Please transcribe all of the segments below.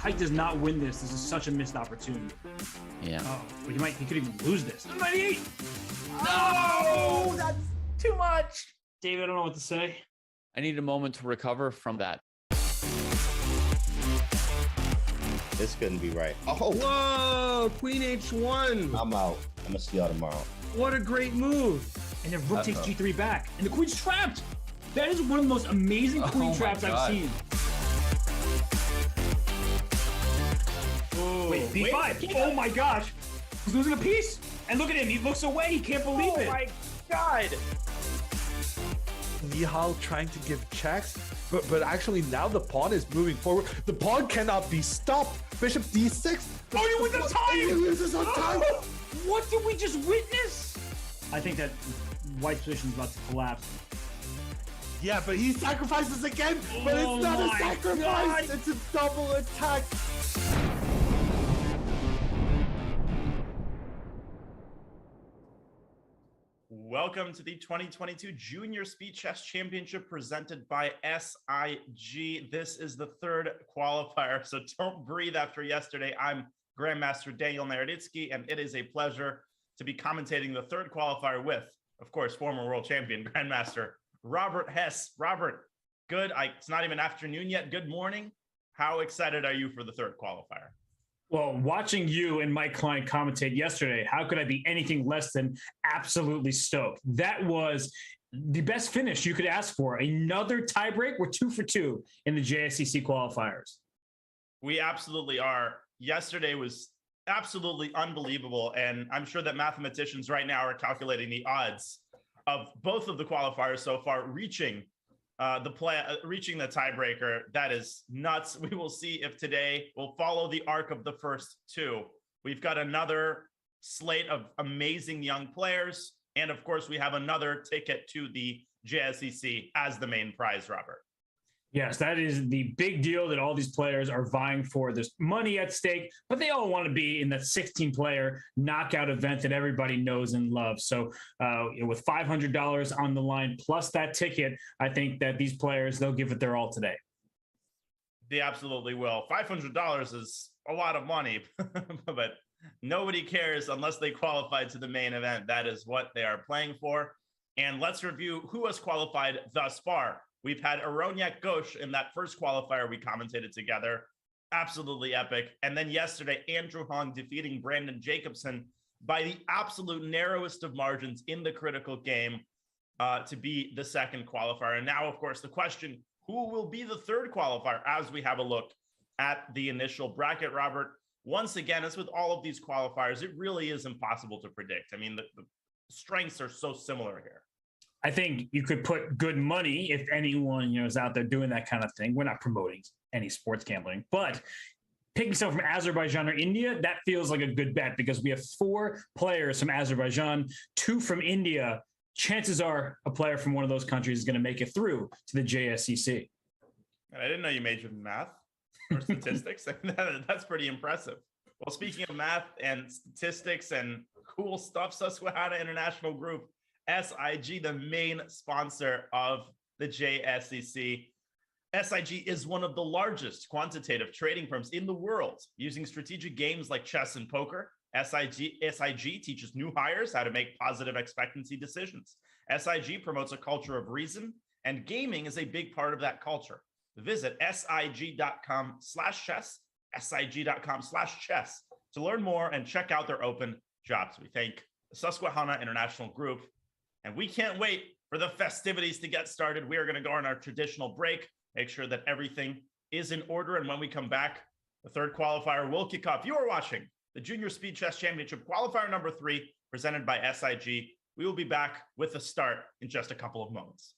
Height does not win this, this is such a missed opportunity. Yeah. Oh, but he could even lose this. 98! No, that's too much. David, I don't know what to say. I need a moment to recover from that. This couldn't be right. Oh, Whoa, Queen H1. I'm out. I'm gonna see y'all tomorrow. What a great move. And then Rook takes G3 back. And the queen's trapped. That is one of the most amazing queen traps I've seen. Ooh, Wait, B5. Oh my gosh. He's losing a piece. And look at him. He looks away. He can't believe it. Oh my God. Nihal trying to give checks, but actually now the pawn is moving forward. The pawn cannot be stopped. Bishop D6. Oh, you win the time! He loses on time. What did we just witness? I think that white's position is about to collapse. Yeah, but he sacrifices again, but Oh it's not a my sacrifice. God. It's a double attack. Welcome to the 2022 Junior Speed Chess Championship presented by SIG. This is the third qualifier, so don't breathe after yesterday. I'm Grandmaster Daniel Naroditsky, and it is a pleasure to be commentating the third qualifier with, of course, former world champion Grandmaster Robert Hess. Robert, good. It's not even afternoon yet. Good morning. How excited are you for the third qualifier? Well, watching you and Mike Klein commentate yesterday, how could I be anything less than absolutely stoked? That was the best finish you could ask for. Another tiebreak. We're 2 for 2 in the JSCC qualifiers. We absolutely are. Yesterday was absolutely unbelievable. And I'm sure that mathematicians right now are calculating the odds of both of the qualifiers so far reaching the tiebreaker. That is nuts. We will see if today will follow the arc of the first two. We've got another slate of amazing young players. And of course, we have another ticket to the JSCC as the main prize, Robert. Yes, that is the big deal that all these players are vying for. There's money at stake, but they all want to be in that 16-player knockout event that everybody knows and loves. So with $500 on the line plus that ticket, I think that these players, they'll give it their all today. They absolutely will. $500 is a lot of money, but nobody cares unless they qualify to the main event. That is what they are playing for. And let's review who has qualified thus far. We've had Aronyak Ghosh in that first qualifier we commentated together. Absolutely epic. And then yesterday, Andrew Hong defeating Brandon Jacobson by the absolute narrowest of margins in the critical game to be the second qualifier. And now, of course, the question, who will be the third qualifier as we have a look at the initial bracket, Robert? Once again, as with all of these qualifiers, it really is impossible to predict. I mean, the strengths are so similar here. I think you could put good money if anyone is out there doing that kind of thing. We're not promoting any sports gambling, but picking someone from Azerbaijan or India, that feels like a good bet because we have 4 players from Azerbaijan, 2 from India. Chances are a player from one of those countries is going to make it through to the JSCC. I didn't know you majored in math or statistics. That's pretty impressive. Well, speaking of math and statistics and cool stuff, Susquehanna International Group, SIG, the main sponsor of the JSCC. SIG is one of the largest quantitative trading firms in the world, using strategic games like chess and poker. SIG teaches new hires how to make positive expectancy decisions. SIG promotes a culture of reason, and gaming is a big part of that culture. Visit sig.com/chess, sig.com/chess to learn more and check out their open jobs. We thank the Susquehanna International Group. And we can't wait for the festivities to get started. We are going to go on our traditional break, make sure that everything is in order. And when we come back, the third qualifier will kick off. You are watching the Junior Speed Chess Championship qualifier number 3, presented by SIG. We will be back with the start in just a couple of moments.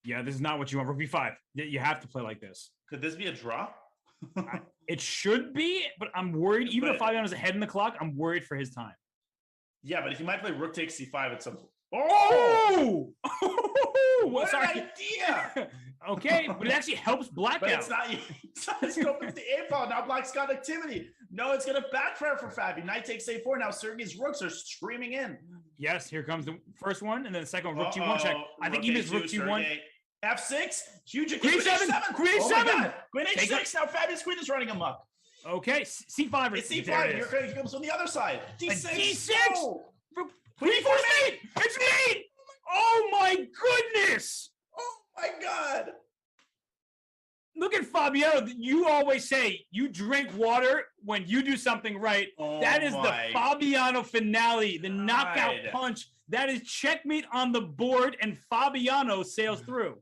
Yeah, this is not what you want. Rook b5. You have to play like this. Could this be a draw? It should be, but I'm worried. Even if Fabiano's ahead in the clock, I'm worried for his time. Yeah, but if you might play rook takes c5 at some point. Oh! What Sorry. an idea! Okay, but it actually helps black But out. it's not. Let's go with the a file. Now black's got activity. No, it's going to backfire for Fabi. Knight takes a4. Now Sergey's rooks are streaming in. Yes, here comes the first one, and then the second one, rook g1 check. I think he missed rook g1. F6. Huge. Queen h7. Queen Oh my h7. God. Queen h6. Now Fabi's queen is running amok. Okay, c5. It's c5. Here comes from the other side. D6. D6. No. Queen e4 mate. It's mate. Oh my goodness. Oh my God. Look at Fabiano. You always say you drink water when you do something right. Oh that is my the Fabiano finale, the knockout God. punch. That is checkmate on the board, and Fabiano sails through.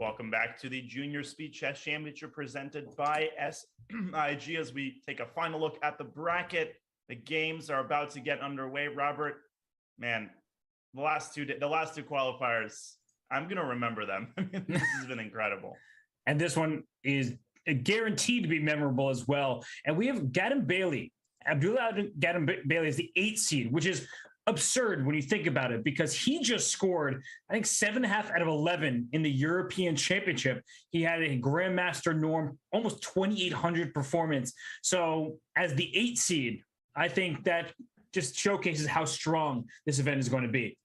Welcome back to the Junior Speed Chess Championship presented by SIG as we take a final look at the bracket. The games are about to get underway. Robert, man, the last two qualifiers, I'm going to remember them. I mean, this has been incredible. And this one is guaranteed to be memorable as well. And we have Gadam Bailey. Abdullah Gadam Bailey is the 8th seed, which is absurd when you think about it, because he just scored, I think, 7.5 out of 11 in the European Championship. He had a Grandmaster norm, almost 2,800 performance. So as the 8th seed, I think that just showcases how strong this event is going to be.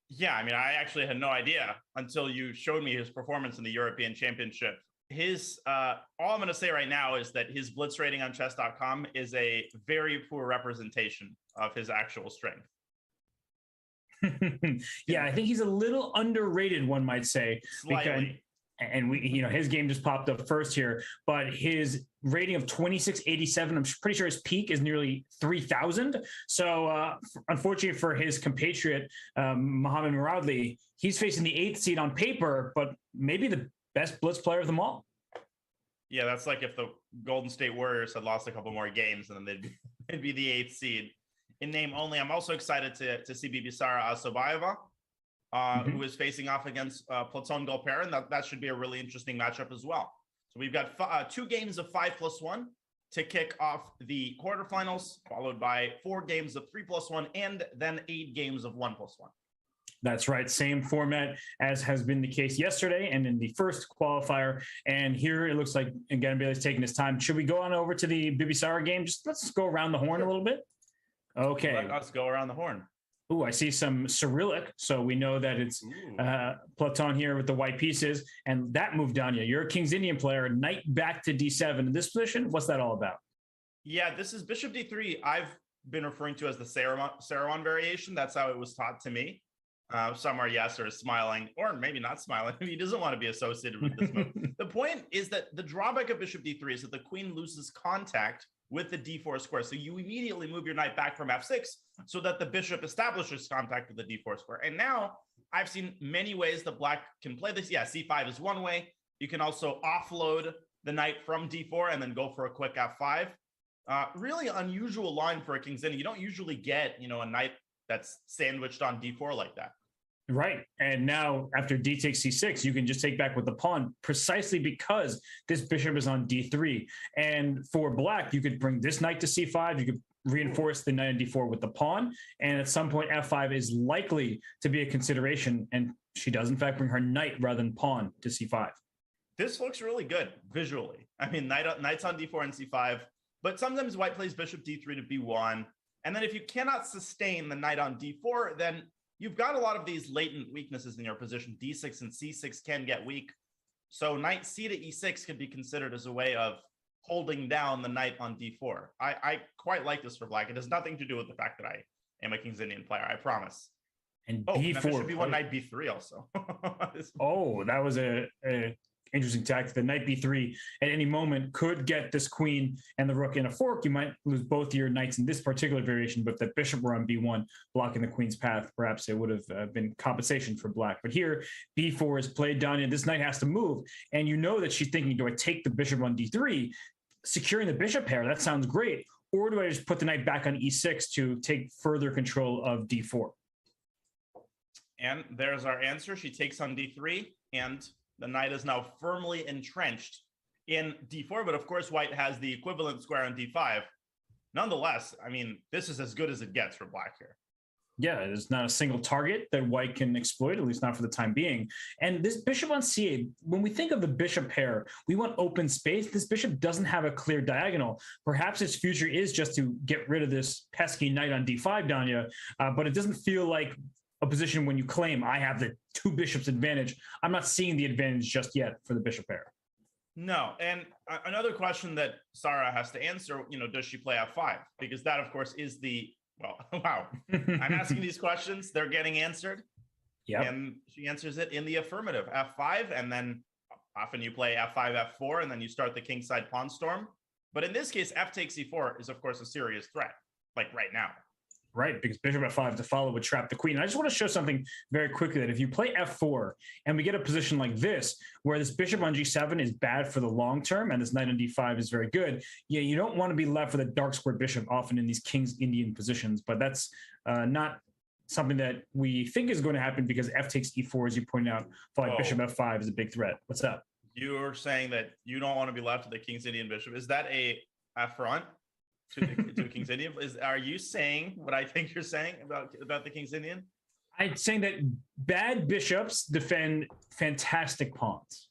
Yeah, I mean, I actually had no idea until you showed me his performance in the European Championship. His all I'm going to say right now is that his blitz rating on chess.com is a very poor representation of his actual strength. Yeah, I think he's a little underrated, one might say. Slightly. And we, his game just popped up first here, but his rating of 2687, I'm pretty sure his peak is nearly 3,000. So unfortunately for his compatriot, Mohamed Muradli, he's facing the 8th seed on paper, but maybe the best blitz player of them all. Yeah, that's like if the Golden State Warriors had lost a couple more games and then they'd be the 8th seed. In name only, I'm also excited to see Bibisara Asobayeva, who is facing off against Platon Golperin. That should be a really interesting matchup as well. So we've got 2 games of 5+1 to kick off the quarterfinals, followed by 4 games of 3+1, and then 8 games of 1+1. That's right. Same format as has been the case yesterday and in the first qualifier. And here it looks like, again, Bailey's taking his time. Should we go on over to the Bibisara game? Just let's go around the horn a little bit. Okay. Let us go around the horn. Ooh, I see some Cyrillic. So we know that it's Platon here with the white pieces. And that moved down. You're a King's Indian player. Knight back to D7 in this position. What's that all about? Yeah, this is Bishop D3. I've been referring to as the Saruman variation. That's how it was taught to me. Some are yes or smiling, or maybe not smiling. He doesn't want to be associated with this move. The point is that the drawback of Bishop D3 is that the queen loses contact with the D4 square. So you immediately move your knight back from F6 so that the bishop establishes contact with the D4 square. And now I've seen many ways that black can play this. Yeah, C5 is one way. You can also offload the knight from D4 and then go for a quick F5. Really unusual line for a King's Indian. You don't usually get, a knight that's sandwiched on D4 like that. Right. And now after D takes C6, you can just take back with the pawn precisely because this bishop is on D3. And for black, you could bring this knight to C5. You could reinforce the knight on D4 with the pawn. And at some point, F5 is likely to be a consideration. And she does, in fact, bring her knight rather than pawn to C5. This looks really good visually. I mean, knight's on D4 and C5, but sometimes white plays bishop D3 to B1. And then if you cannot sustain the knight on D4, then you've got a lot of these latent weaknesses in your position. D6 and C6 can get weak. So knight C to E6 could be considered as a way of holding down the knight on D4. I quite like this for black. It has nothing to do with the fact that I am a King's Indian player, I promise. And B4 should be one knight B3 also. Oh, that was a interesting tactic. The knight B3 at any moment could get this queen and the rook in a fork. You might lose both your knights in this particular variation, but if the bishop were on B1 blocking the queen's path, perhaps it would have been compensation for black. But here, B4 is played down, and this knight has to move. And you know that she's thinking, do I take the bishop on D3, securing the bishop pair? That sounds great. Or do I just put the knight back on E6 to take further control of D4? And there's our answer. She takes on D3, and the knight is now firmly entrenched in D4, but of course, white has the equivalent square on D5. Nonetheless, I mean, this is as good as it gets for black here. Yeah, there's not a single target that white can exploit, at least not for the time being. And this bishop on C8, when we think of the bishop pair, we want open space. This bishop doesn't have a clear diagonal. Perhaps its future is just to get rid of this pesky knight on D5, Danya, but it doesn't feel like a position when you claim I have the two bishops advantage. I'm not seeing the advantage just yet for the bishop pair. No, and another question that Sarah has to answer, does she play F5? Because that, of course, is wow. I'm asking these questions, they're getting answered. Yeah. And she answers it in the affirmative, F5, and then often you play F5, F4, and then you start the kingside pawn storm. But in this case, F takes E4 is, of course, a serious threat, like right now. Right, because bishop F5 to follow would trap the queen. And I just want to show something very quickly, that if you play F4 and we get a position like this, where this bishop on G7 is bad for the long term and this knight on D5 is very good, you don't want to be left with a dark square bishop often in these King's Indian positions. But that's not something that we think is going to happen, because F takes E4, as you pointed out, followed bishop F5 is a big threat. What's up? You're saying that you don't want to be left with a King's Indian bishop. Is that a affront to King's Indian? Are you saying what I think you're saying about the King's Indian? I'm saying that bad bishops defend fantastic pawns.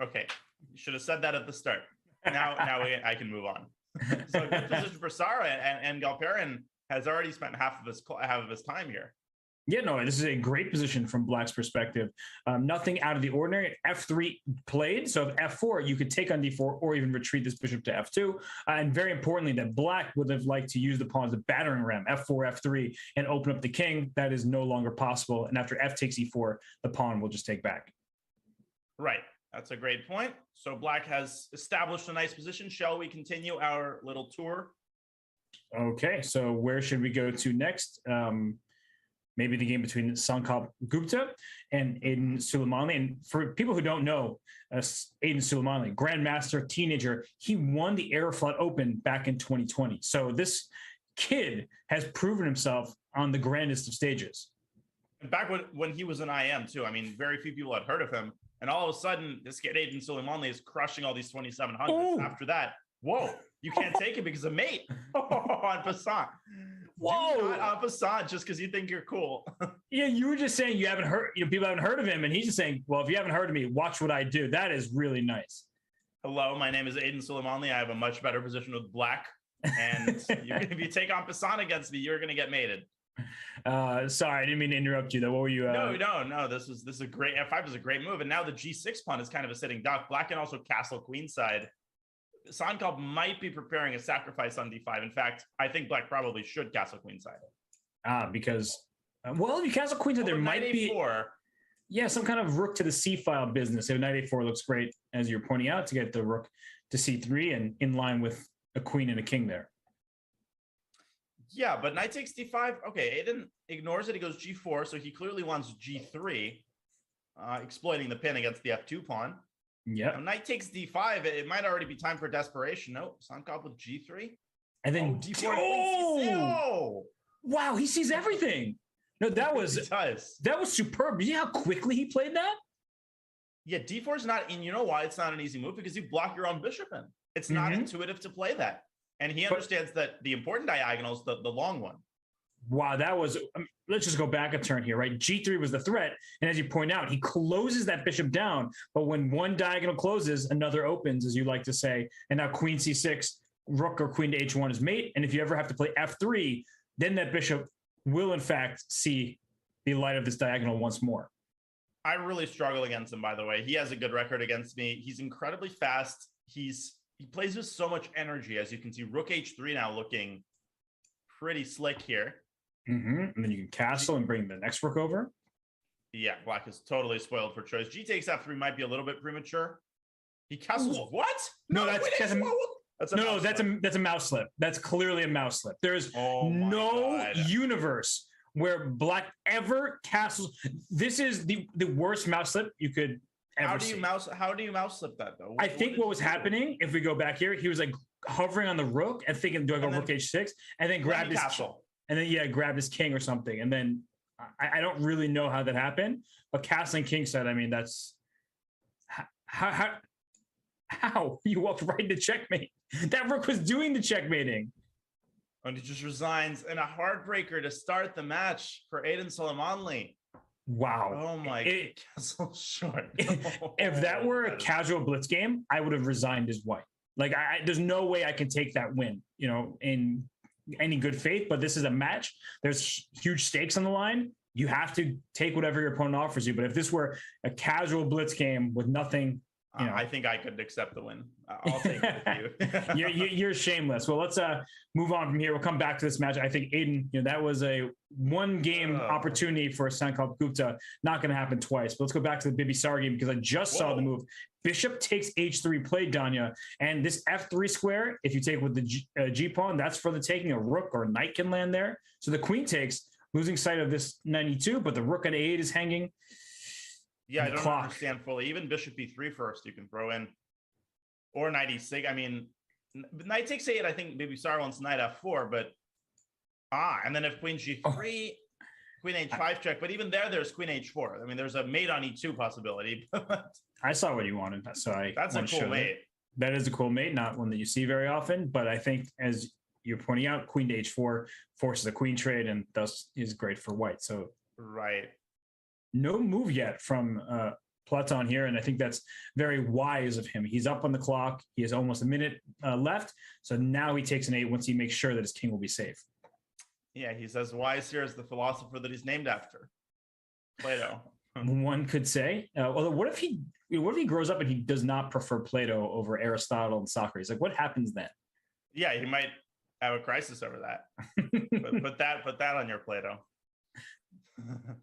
Okay, you should have said that at the start. Now I can move on. So good position for Sarah, and Galperin has already spent half of his time here. Yeah, no, this is a great position from black's perspective. Nothing out of the ordinary. F3 played, so if F4, you could take on D4 or even retreat this bishop to F2. And very importantly, that black would have liked to use the pawn as a battering ram, F4, F3, and open up the king. That is no longer possible. And after F takes E4, the pawn will just take back. Right. That's a great point. So black has established a nice position. Shall we continue our little tour? Okay, so where should we go to next? Maybe the game between Sankalp Gupta and Aiden Suleimani. And for people who don't know, Aiden Suleimani, Grandmaster, teenager, he won the Aeroflot Open back in 2020. So this kid has proven himself on the grandest of stages. And back when he was an IM too, I mean, very few people had heard of him. And all of a sudden, this kid Aiden Suleimani is crushing all these 2700s. After that, whoa, you can't take it because of mate on Passant. Whoa. Do not en passant just because you think you're cool. Yeah, you were just saying you haven't heard, people haven't heard of him, and he's just saying, well, if you haven't heard of me, watch what I do. That is really nice. Hello, my name is Aiden Suleimanli. I have a much better position with black, and if you take en passant against me, you're going to get mated. Sorry, I didn't mean to interrupt you though. What were you? No. This is a great F5 is a great move, and now the G6 pawn is kind of a sitting duck. Black can also castle queenside. Sankov might be preparing a sacrifice on D5. In fact, I think Black probably should castle queenside. Because well, if you castle queenside, there might be some kind of rook to the C file business. If knight A4 looks great, as you're pointing out, to get the rook to C3 and in line with a queen and a king there. Yeah, but knight takes D5. Okay, Aiden ignores it. He goes G4, so he clearly wants G3, exploiting the pin against the F2 pawn. Yeah. Knight takes D5. It might already be time for desperation. No, Sankov with G3. And then D4. Oh! Wow, he sees everything. No, that was superb. You see how quickly he played that? Yeah, D4 is not, and you know why it's not an easy move? Because you block your own bishop in. It's not intuitive to play that. And he understands that the important diagonal is the long one. Wow, that was, let's just go back a turn here, right? G3 was the threat. And as you point out, he closes that bishop down. But when one diagonal closes, another opens, as you like to say. And now queen C6, rook or queen to H1 is mate. And if you ever have to play F3, then that bishop will, in fact, see the light of this diagonal once more. I really struggle against him, by the way. He has a good record against me. He's incredibly fast. He plays with so much energy, as you can see. Rook H3 now looking pretty slick here. And then you can castle and bring the next rook over. Yeah, Black is totally spoiled for choice. G takes F3 might be a little bit premature. He castles what? No, that's a mouse slip. That's clearly a mouse slip. There's no universe where Black ever castles. This is the worst mouse slip you could ever How do you mouse slip that though? I think what was happening, if we go back here, he was like hovering on the rook and thinking, do I go rook H6? And then grabbed his castle. And then grabbed his king or something. And then I don't really know how that happened, but castling kingside, I mean, that's how you walked right into checkmate. That rook was doing the checkmating. And he just resigns in a heartbreaker to start the match for Aiden Suleimanli. Wow. Oh my, castle short. If that were a casual blitz game, I would have resigned as white. Like there's no way I can take that win, in any good faith, but this is a match. There's huge stakes on the line. You have to take whatever your opponent offers you. But if this were a casual blitz game with nothing, I think I could accept the win. I'll take it with you. You're shameless. Well, let's move on from here. We'll come back to this match. I think Aiden, that was a one-game opportunity for Sankov Gupta. Not going to happen twice. But let's go back to the Bibisar game because I just saw the move. Bishop takes H3 play, Danya. And this F3 square, if you take with the G pawn, that's for the taking. A rook or a knight can land there. So the queen takes, losing sight of this 92, but the rook at A8 is hanging. Yeah, I don't understand fully. Even bishop B3 first, you can throw in. Or knight E6. I mean, knight takes 8, I think maybe Sar wants knight F4, but and then if queen G3, queen H5 check. But even there's queen H4. I mean, there's a mate on E2 possibility. I saw what you wanted, so that's a cool mate. That is a cool mate, not one that you see very often. But I think, as you're pointing out, queen to H4 forces a queen trade, and thus is great for white. So right. No move yet from Platon here, and I think that's very wise of him. He's up on the clock. He has almost a minute left, so now he takes an 8 once he makes sure that his king will be safe. Yeah, he's as wise here as the philosopher that he's named after, Plato. One could say. Although, what if he grows up and he does not prefer Plato over Aristotle and Socrates? Like, what happens then? Yeah, he might have a crisis over that. But put that on your Plato.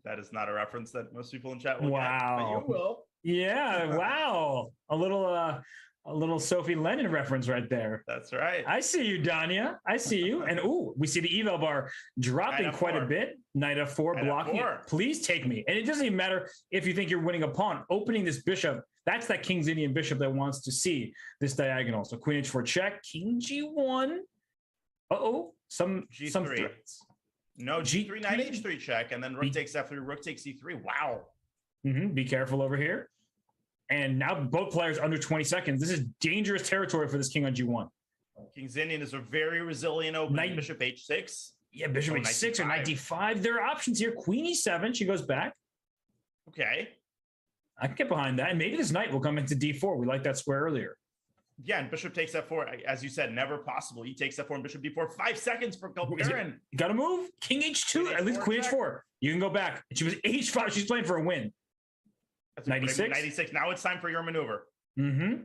That is not a reference that most people in chat will get, but you will. Yeah, wow. A little Sophie Lennon reference right there. That's right. I see you, Danya. I see you. And we see the eval bar dropping quite a bit. Knight F4 blocking it. Please take me. And it doesn't even matter if you think you're winning a pawn. Opening this bishop, that's that King's Indian bishop that wants to see this diagonal. So queen H4 check, king G1. Some threats. No, G3, knight H3 check, and then rook takes F3, rook takes E3. Wow. Be careful over here. And now both players under 20 seconds. This is dangerous territory for this king on G1. King's Indian is a very resilient opening. Bishop H6. Yeah, bishop Oh, h6 or knight 95. d5. There are options here. Queen e7. She goes back. Okay. I can get behind that. And maybe this knight will come into d4. We liked that square earlier. Yeah, and bishop takes f4. As you said, never possible. He takes f4 and bishop d4. 5 seconds for Galperin. You got to move. King h2. At least queen h4. You can go back. She was h5. She's playing for a win. That's 96. 96. Now it's time for your maneuver. Mm-hmm.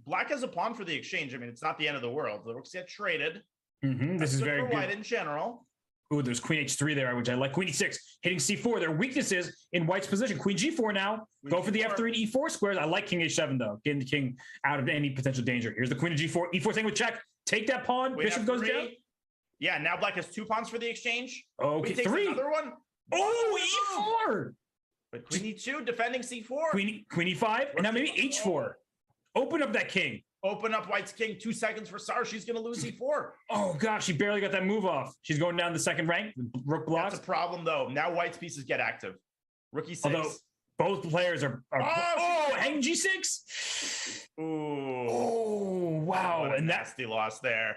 Black has a pawn for the exchange. I mean, it's not the end of the world. The rooks get traded. Mm-hmm. This is good very for good. white in general. Ooh, there's queen h3 there, which I like. Queen e6, hitting c4. Their weakness is in white's position. Queen g4 now. Go for the f3 and e4 squares. I like king h7, though. Getting the king out of any potential danger. Here's the queen of g4. e4 thing with check. Take that pawn. Queen Bishop F3. goes down. Yeah, now black has 2 pawns for the exchange. Okay, Queen takes 3. another one. Oh, e4. But queen e2, defending c4. Queen e5, and now maybe h4. Open up that king. Open up white's king. 2 seconds for Sar. She's going to lose e4. Oh, gosh, she barely got that move off. She's going down the second rank. Rook blocks. That's a problem, though. Now white's pieces get active. Rook e6. Although both players are hang g6. Ooh. Oh, wow. What a And that, nasty loss there.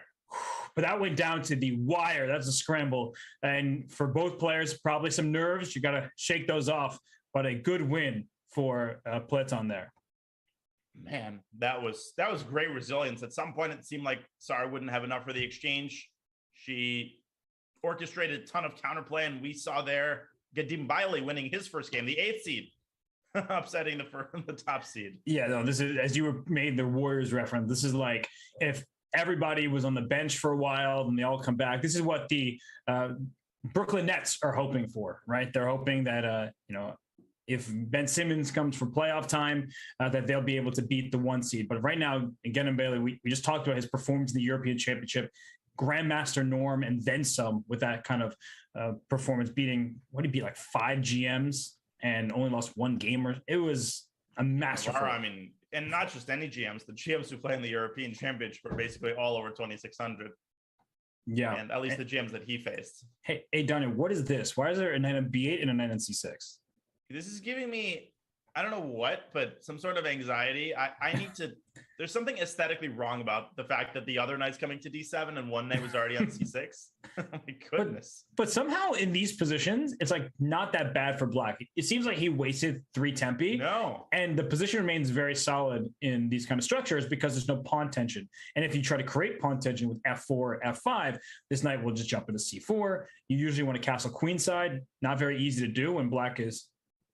but that went down to the wire. That's a scramble. And for both players, probably some nerves. You got to shake those off. But a good win for Platon there. Man, that was great resilience. At some point, it seemed like Sar wouldn't have enough for the exchange. She orchestrated a ton of counterplay, and we saw there Gadim Bailey winning his first game, the 8th seed, upsetting the top seed. Yeah, no, this is, as you made the Warriors reference, this is like if everybody was on the bench for a while and they all come back. This is what the Brooklyn Nets are hoping for, right? They're hoping that, if Ben Simmons comes for playoff time, that they'll be able to beat the 1 seed. But right now, again, and Bailey, we just talked about his performance in the European Championship, Grandmaster norm, and then some with that kind of performance, beating, what did he beat, like 5 GMs and only lost 1 game. It was a masterful. I mean, and not just any GMs, the GMs who play in the European Championship are basically all over 2,600. Yeah. And at least the GMs that he faced. Hey, Daniel, what is this? Why is there a knight on b8 and a knight on c6? This is giving me, I don't know what, but some sort of anxiety. I need to, there's something aesthetically wrong about the fact that the other knight's coming to d7 and one knight was already on c6. Oh my goodness. But somehow in these positions, it's like not that bad for black. It seems like he wasted 3 tempi. No. And the position remains very solid in these kind of structures because there's no pawn tension. And if you try to create pawn tension with f4, f5, this knight will just jump into c4. You usually want to castle queenside. Not very easy to do when black is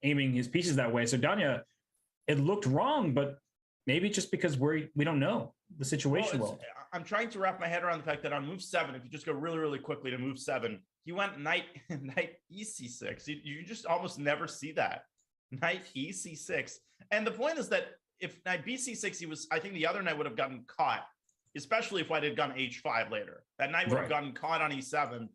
aiming his pieces that way. So Danya, it looked wrong, but maybe just because we don't know the situation well. I'm trying to wrap my head around the fact that on move 7, if you just go really, really quickly to move 7, he went knight ec6. You just almost never see that. Knight ec6. And the point is that if knight bc6, I think the other knight would have gotten caught, especially if white had gone h5 later. That knight would have gotten caught on e7.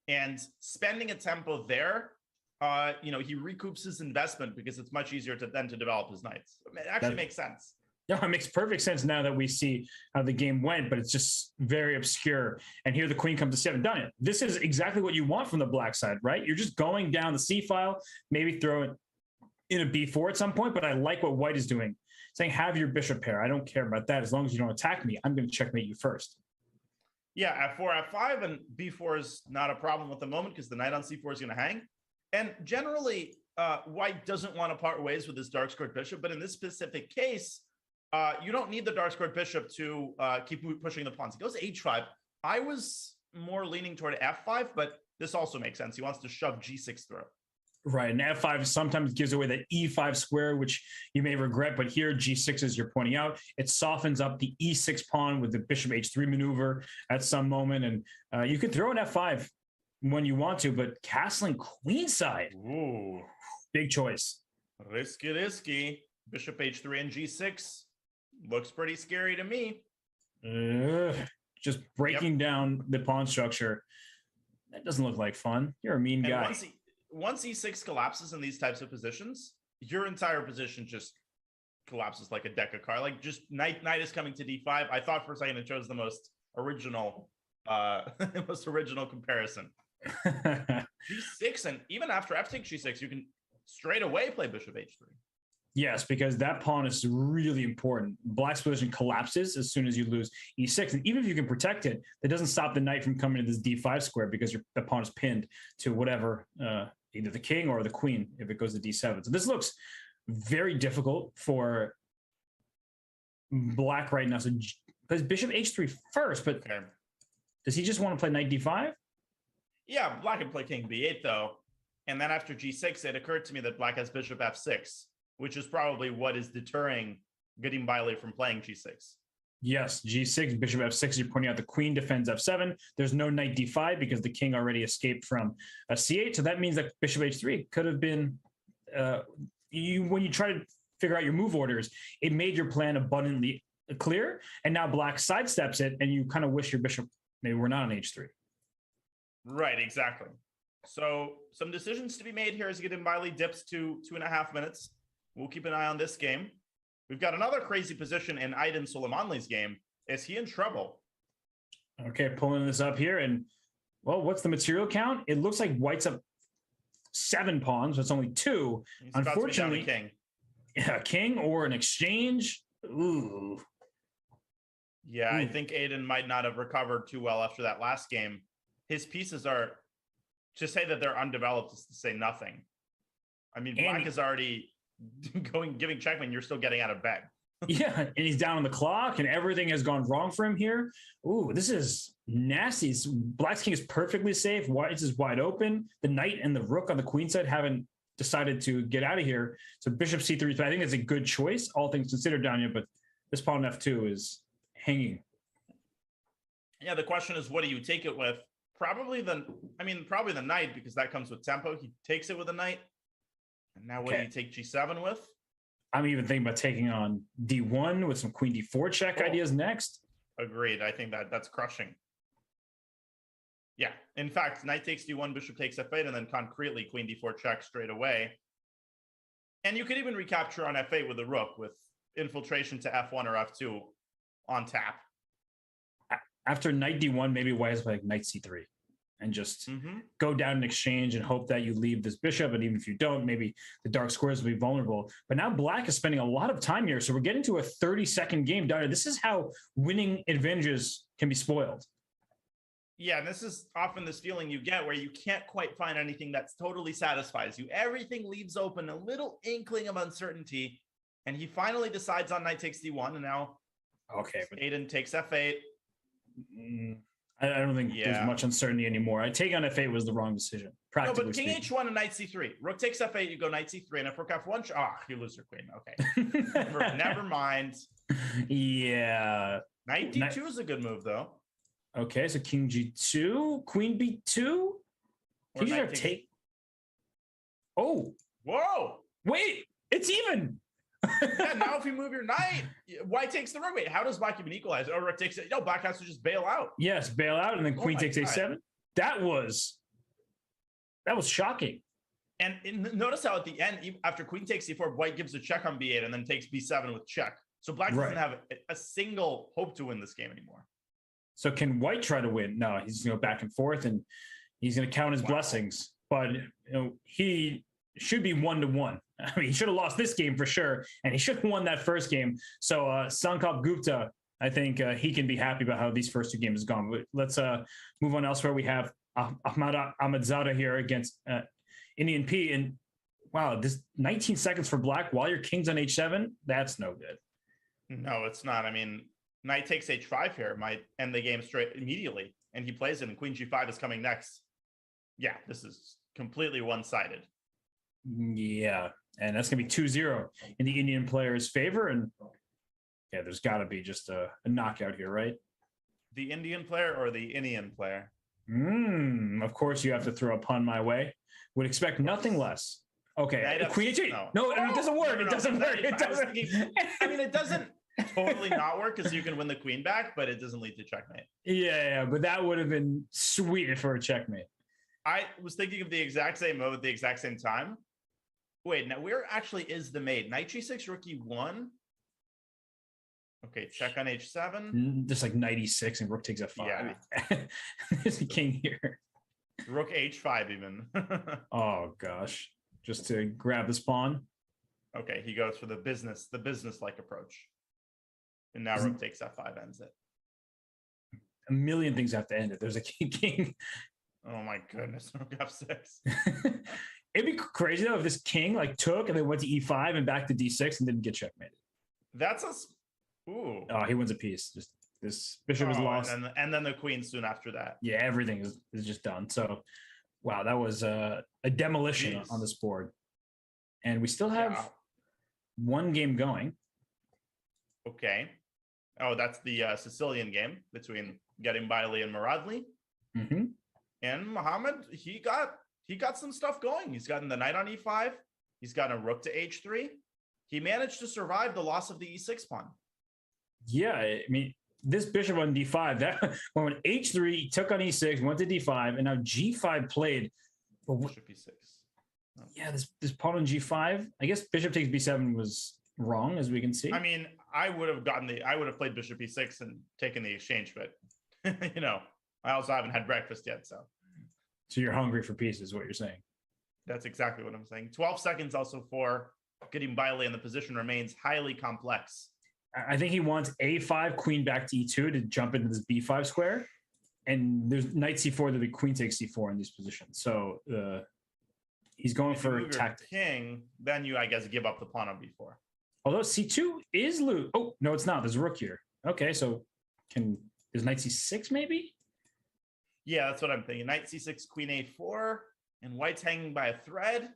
And spending a tempo there, he recoups his investment because it's much easier to develop his knights. It actually makes sense. Yeah, it makes perfect sense now that we see how the game went, but it's just very obscure. And here the queen comes to 7. Done it. This is exactly what you want from the black side, right? You're just going down the c file, maybe throw it in a b4 at some point, but I like what white is doing. Saying, have your bishop pair. I don't care about that. As long as you don't attack me, I'm going to checkmate you first. Yeah, f4, f5, and b4 is not a problem at the moment because the knight on c4 is going to hang. And generally, white doesn't want to part ways with his dark squared bishop, but in this specific case, you don't need the dark squared bishop to keep pushing the pawns. He goes h5. I was more leaning toward f5, but this also makes sense. He wants to shove g6 through. Right, and f5 sometimes gives away that e5 square, which you may regret, but here g6, as you're pointing out, it softens up the e6 pawn with the bishop h3 maneuver at some moment, and you could throw an f5 when you want to, but castling queenside. Ooh. Big choice. Risky. Bishop h3 and g6 looks pretty scary to me. Just breaking down the pawn structure. That doesn't look like fun. You're a mean guy. Once e6 collapses in these types of positions, your entire position just collapses like a deck of cards. Like just knight is coming to d5. I thought for a second it chose the most original comparison. g6, and even after f takes g6, you can straight away play bishop h3. Yes, because that pawn is really important. Black's position collapses as soon as you lose e6. And even if you can protect it, that doesn't stop the knight from coming to this d5 square because the pawn is pinned to whatever, either the king or the queen if it goes to d7. So this looks very difficult for Black right now. So because bishop h3 first, but Okay. does he just want to play knight d5? Yeah, Black can play king b8 though. And then after g6, it occurred to me that Black has bishop f6, which is probably what is deterring Godin from playing g6. Yes, g6, bishop f6. You're pointing out the queen defends f7. There's no knight d5 because the king already escaped from a c8. So that means that bishop h3 could have been when you try to figure out your move orders, it made your plan abundantly clear. And now Black sidesteps it, and you kind of wish your bishop maybe were not on h3. Right, exactly. So some decisions to be made here as Godin dips to 2.5 minutes. We'll keep an eye on this game. We've got another crazy position in Aydin Suleymanly's game. Is he in trouble? Okay, pulling this up here. And, well, what's the material count? It looks like White's up 7 pawns, but it's only 2. He's Unfortunately, about to be down to king. Yeah, a king or an exchange. Ooh. Yeah, I think Aydin might not have recovered too well after that last game. His pieces are, to say that they're undeveloped is to say nothing. I mean, Black is already giving checkmate, you're still getting out of bed. Yeah, and he's down on the clock, and everything has gone wrong for him here. Ooh, this is nasty. Black's king is perfectly safe. White's is wide open. The knight and the rook on the queen side haven't decided to get out of here. So bishop c3, I think it's a good choice, all things considered, Danya, but this pawn f2 is hanging. Yeah, the question is, what do you take it with? Probably the knight, because that comes with tempo. He takes it with a knight. And now what do you take g7 with? I'm even thinking about taking on d1 with some queen d4 check ideas next. Agreed. I think that's crushing. Yeah. In fact, knight takes d1, bishop takes f8, and then concretely queen d4 check straight away. And you could even recapture on f8 with the rook with infiltration to f1 or f2 on tap. After knight d1, maybe White has like knight c3 and just go down in exchange and hope that you leave this bishop. And even if you don't, maybe the dark squares will be vulnerable. But now Black is spending a lot of time here. So we're getting to a 30-second game. Donna, this is how winning advantages can be spoiled. Yeah, and this is often this feeling you get where you can't quite find anything that totally satisfies you. Everything leaves open a little inkling of uncertainty. And he finally decides on knight takes d1. And now Aydin takes f8. I don't think there's much uncertainty anymore. I take on f8 was the wrong decision. No, but king h1 and knight c3. Rook takes f8, you go knight c3, and if rook f1, you lose your queen. Okay, never mind. Yeah, knight d2 is a good move though. Okay, so king g2, queen b2. Can you take? Oh, whoa! Wait, it's even. Yeah, now if you move your knight, White takes the rook. Wait, how does Black even equalize? Oh, rook takes it. No, Black has to just bail out. Yes, bail out, and then queen takes a7. That was shocking. And notice how at the end, after queen takes c4, White gives a check on b8 and then takes b7 with check. So Black doesn't have a single hope to win this game anymore. So can White try to win? No, he's going to go back and forth, and he's going to count his blessings. But he should be 1-1. I mean, he should have lost this game for sure, and he should have won that first game. So Sankalp Gupta, I think he can be happy about how these first 2 games have gone. But let's move on elsewhere. We have Ahmad Ahmadzada here against Indian P. And wow, this 19 seconds for Black while your king's on h7, that's no good. No, it's not. I mean, knight takes h5 here might end the game straight immediately, and he plays it, and queen g5 is coming next. Yeah, this is completely one-sided. Yeah, and that's going to be 2-0 in the Indian player's favor. And yeah, there's got to be just a knockout here, right? The Indian player or the Indian player? Of course, you have to throw a pun my way. Would expect nothing less. Okay, Queen h8. No, it doesn't work. It doesn't work. It doesn't. I mean, it doesn't totally not work because you can win the queen back, but it doesn't lead to checkmate. Yeah, but that would have been sweet for a checkmate. I was thinking of the exact same move at the exact same time. Wait, now where actually is the mate? Knight g6, rook e1. Okay, check on h7. Just like knight e6 and rook takes f5. Yeah. There's a king here. Rook h5 even. Oh, gosh. Just to grab this pawn. Okay, he goes for the business-like approach. And now rook takes f5 ends it. A million things have to end it. There's a king. Oh my goodness, rook f6. It'd be crazy though if this king like took and then went to e5 and back to d6 and didn't get checkmated. That's ooh. Oh, he wins a piece. Just this bishop is lost. And then the queen soon after that. Yeah, everything is just done. So, wow, that was a demolition on this board. And we still have one game going. Okay. Oh, that's the Sicilian game between Gedimbaili and Muradli. Mm-hmm. And Muhammad, he got some stuff going. He's gotten the knight on e5. He's gotten a rook to h3. He managed to survive the loss of the e6 pawn. Yeah, I mean, this bishop on d5, that when h3 took on e6, went to d5, and now g5 played. Bishop e6. Oh. Yeah, this pawn on g5. I guess bishop takes b7 was wrong, as we can see. I mean, I would have played bishop e6 and taken the exchange, but I also haven't had breakfast yet, so you're hungry for pieces, what you're saying. That's exactly what I'm saying. 12 seconds also for Gedimbaili, and the position remains highly complex. I think he wants a5, queen back to e2 to jump into this b5 square, and there's knight c4 that the queen takes c4 in these positions. So he's going for tactics. King, then you, I guess, give up the pawn on b4. Although c2 is loose. Oh, no, it's not. There's a rook here. Okay, so there's knight c6 maybe? Yeah, that's what I'm thinking. Knight c6, queen a4, and white's hanging by a thread.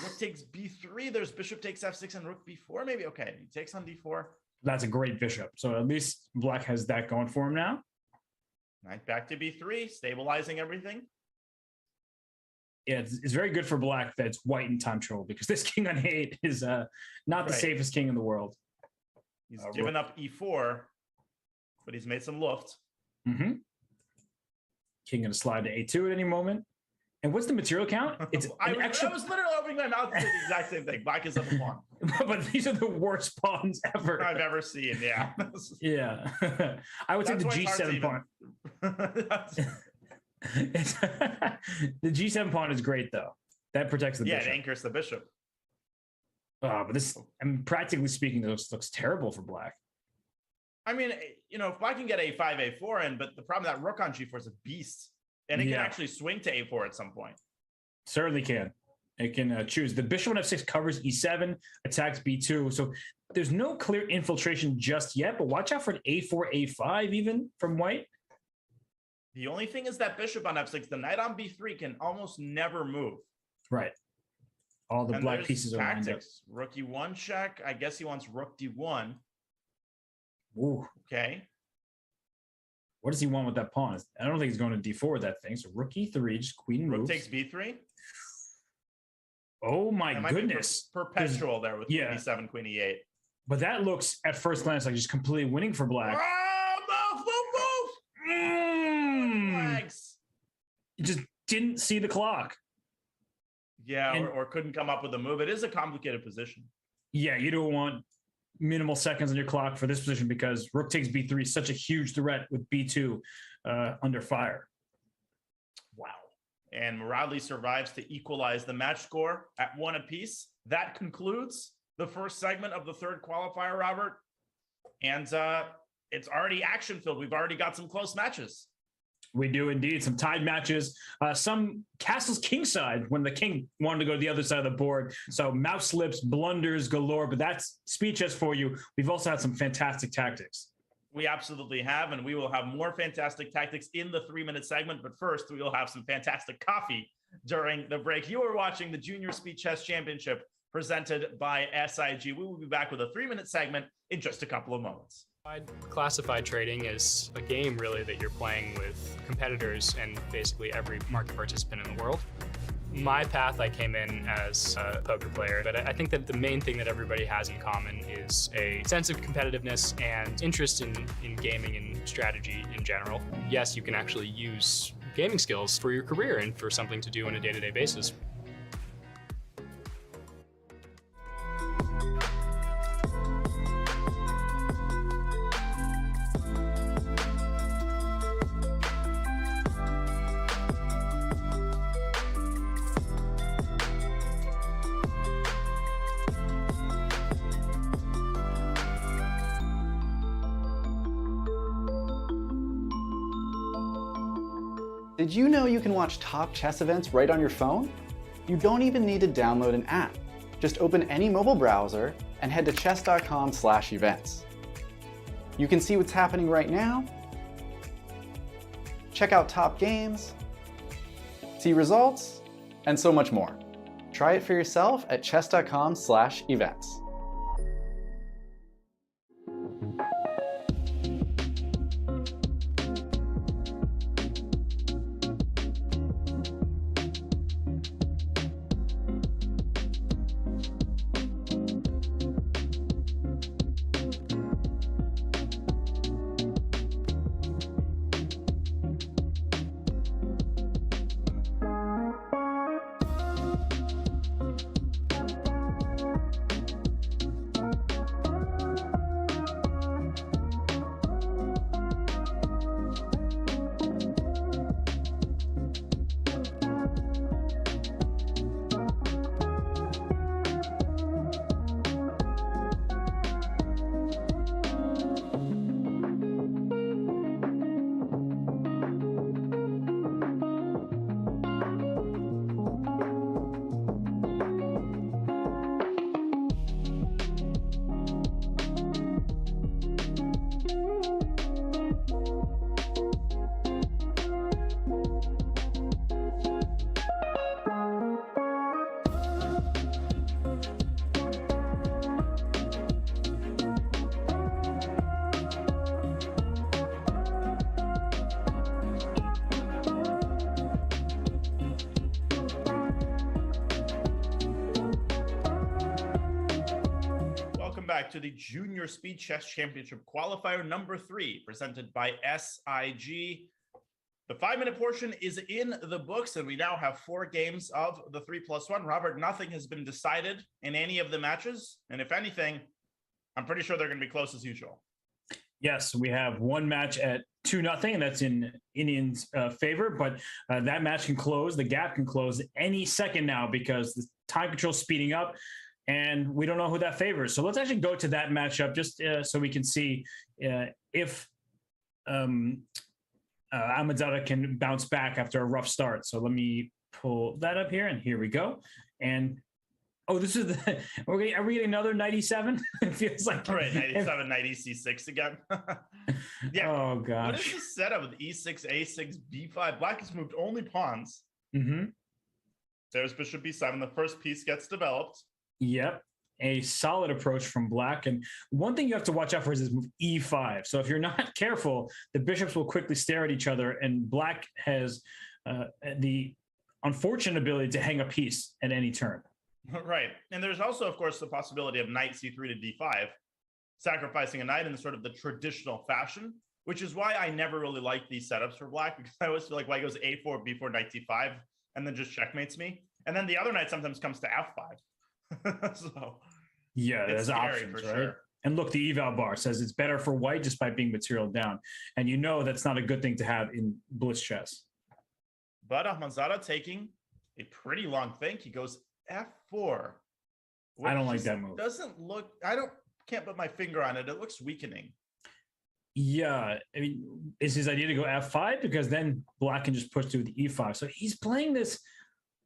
Rook takes b3. There's bishop takes f6 and rook b4 maybe. Okay, he takes on d4. That's a great bishop. So at least black has that going for him now. Knight back to b3, stabilizing everything. Yeah, it's very good for black that it's white in time trouble, because this king on a8 is not the safest king in the world. He's given up e4, but he's made some luft. Mm-hmm. King going to slide to a2 at any moment. And what's the material count? It's I was literally opening my mouth to say the exact same thing. Black is up a pawn. But these are the worst pawns ever I've ever seen. Yeah. Yeah. I would say the g7 pawn. The g7 pawn is great though. That protects the bishop. Yeah, it anchors the bishop. But this, I mean, practically speaking, this looks terrible for black. I mean, if black can get a5, a4 in, but the problem that rook on g4 is a beast. And it can actually swing to a4 at some point. Certainly can. It can choose. The bishop on f6 covers e7, attacks b2. So there's no clear infiltration just yet, but watch out for an a4, a5 even from white. The only thing is that bishop on f6, the knight on b3 can almost never move. Right. All the black pieces are lined up. Rook e1 check. I guess he wants rook d1. Ooh. Okay. What does he want with that pawn? I don't think he's going to d4 with that thing. So rook e3, just queen moves. Rook takes b3. Oh my goodness. Perpetual there with queen e7, queen e8. But that looks at first glance like just completely winning for black. Oh, move. Flags. He just didn't see the clock. Yeah, or couldn't come up with a move. It is a complicated position. Yeah, you don't want minimal seconds on your clock for this position, because rook takes b3 is such a huge threat with b2 under fire. Wow. And Muradli survives to equalize the match score at 1 apiece. That concludes the first segment of the third qualifier, Robert. And it's already action-filled. We've already got some close matches. We do indeed. Some tied matches. Some castles kingside when the king wanted to go to the other side of the board. So mouse slips, blunders galore, but that's speechless for you. We've also had some fantastic tactics. We absolutely have, and we will have more fantastic tactics in the 3-minute segment. But first, we will have some fantastic coffee during the break. You are watching the Junior Speed Chess Championship presented by SIG. We will be back with a 3-minute segment in just a couple of moments. Classified trading is a game really that you're playing with competitors and basically every market participant in the world. My path, I came in as a poker player, but I think that the main thing that everybody has in common is a sense of competitiveness and interest in gaming and strategy in general. Yes, you can actually use gaming skills for your career and for something to do on a day-to-day basis. Did you know you can watch top chess events right on your phone? You don't even need to download an app. Just open any mobile browser and head to chess.com/events. You can see what's happening right now, check out top games, see results, and so much more. Try it for yourself at chess.com/events. Back to the Junior Speed Chess Championship Qualifier number 3, presented by SIG. The 5-minute portion is in the books, and we now have 4 games of the 3+1. Robert, nothing has been decided in any of the matches, and if anything, I'm pretty sure they're going to be close as usual. Yes, we have one match at 2-0, and that's in Indians' favor, but that match can close. The gap can close any second now because the time control is speeding up, and we don't know who that favors. So let's actually go to that matchup just so we can see if Ahmadzada can bounce back after a rough start. So let me pull that up here, and here we go. And oh, this is the are we getting another 97? It feels like right, 97, 90 C6 again. Yeah. Oh gosh. What is this setup with E6, A6, B5? Black has moved only pawns. Mm-hmm. There's bishop B7. The first piece gets developed. Yep. A solid approach from Black. And one thing you have to watch out for is this move E5. So if you're not careful, the bishops will quickly stare at each other, and Black has the unfortunate ability to hang a piece at any turn. Right. And there's also, of course, the possibility of knight C3 to D5, sacrificing a knight in sort of the traditional fashion, which is why I never really like these setups for Black, because I always feel like White goes A4, B4, knight D5, and then just checkmates me. And then the other knight sometimes comes to F5. So yeah, there's options, right? Sure. And look, the eval bar says it's better for White just by being material down. And you know that's not a good thing to have in blitz chess. But Ahmadzada taking a pretty long think. He goes F4. I don't like that move. Doesn't look, can't put my finger on it. It looks weakening. Yeah, I mean, is his idea to go F5? Because then Black can just push through the E5. So he's playing this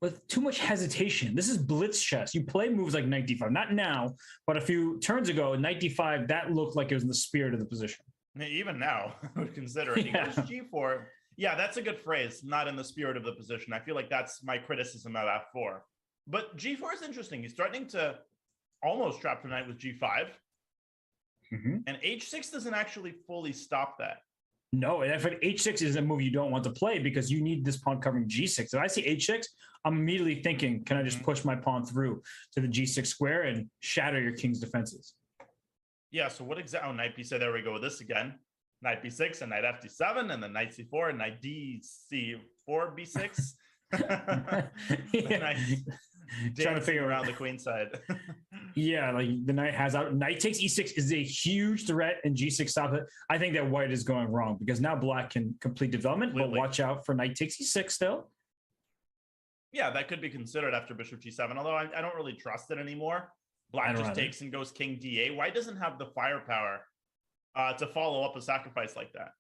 with too much hesitation. This is blitz chess. You play moves like knight D5, not now, but a few turns ago, knight D5, that looked like it was in the spirit of the position. Even now, I would consider it. He goes G4. Yeah, that's a good phrase, not in the spirit of the position. I feel like that's my criticism of F4. But G4 is interesting. He's threatening to almost trap the knight with G5. Mm-hmm. And H6 doesn't actually fully stop that. No, in fact, H6 is a move you don't want to play because you need this pawn covering G6. If I see H6, I'm immediately thinking, can I just push my pawn through to the G6 square and shatter your king's defenses? Yeah, so what exactly? Oh, knight B6, there we go with this again. Knight B6 and knight FD7 and then knight C4 and knight DC4 B6. Yeah. Trying to figure around the queen side. Yeah, like the knight has out. Knight takes E6 is a huge threat, and G6 stops it. I think that White is going wrong because now Black can complete development, but watch out for knight takes E6 still. Yeah, that could be considered after bishop G7, although I don't really trust it anymore. Black just takes and goes king D8. White doesn't have the firepower to follow up a sacrifice like that.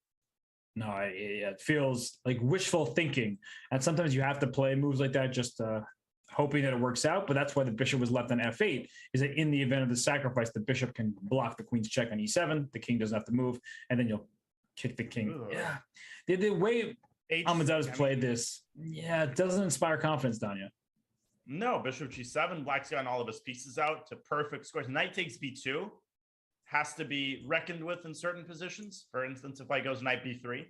No, it feels like wishful thinking. And sometimes you have to play moves like that just hoping that it works out. But that's why the bishop was left on f8, is that in the event of the sacrifice, the bishop can block the queen's check on e7. The king doesn't have to move, and then you'll kick the king. Ooh. Yeah. The way Ahmadzada's played this, it doesn't inspire confidence, Danya. No, bishop g7. Black's gotten all of his pieces out to perfect scores. Knight takes b2 has to be reckoned with in certain positions. For instance, if I goes knight b3,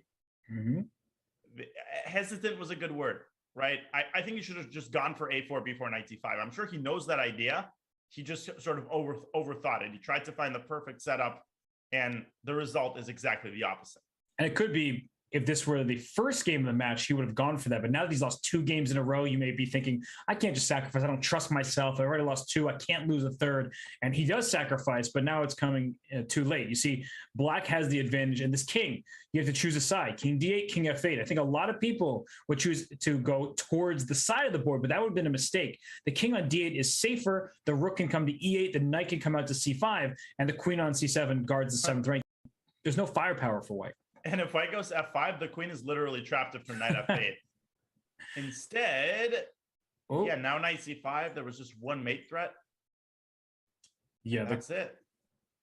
hesitant was a good word, right? I think he should have just gone for a4 before knight d5. I'm sure he knows that idea. He just sort of overthought it. He tried to find the perfect setup, and the result is exactly the opposite. And it could be, if this were the first game of the match, he would have gone for that. But now that he's lost 2 games in a row, you may be thinking, I can't just sacrifice. I don't trust myself. I already lost 2. I can't lose a third. And he does sacrifice, but now it's coming too late. You see, Black has the advantage. And this king, you have to choose a side. King d8, king f8. I think a lot of people would choose to go towards the side of the board, but that would have been a mistake. The king on d8 is safer. The rook can come to e8. The knight can come out to c5. And the queen on c7 guards the 7th rank. There's no firepower for white. And if white goes f5, the queen is literally trapped after knight f8. Instead, now knight c5, there was just one mate threat. Yeah, that's it.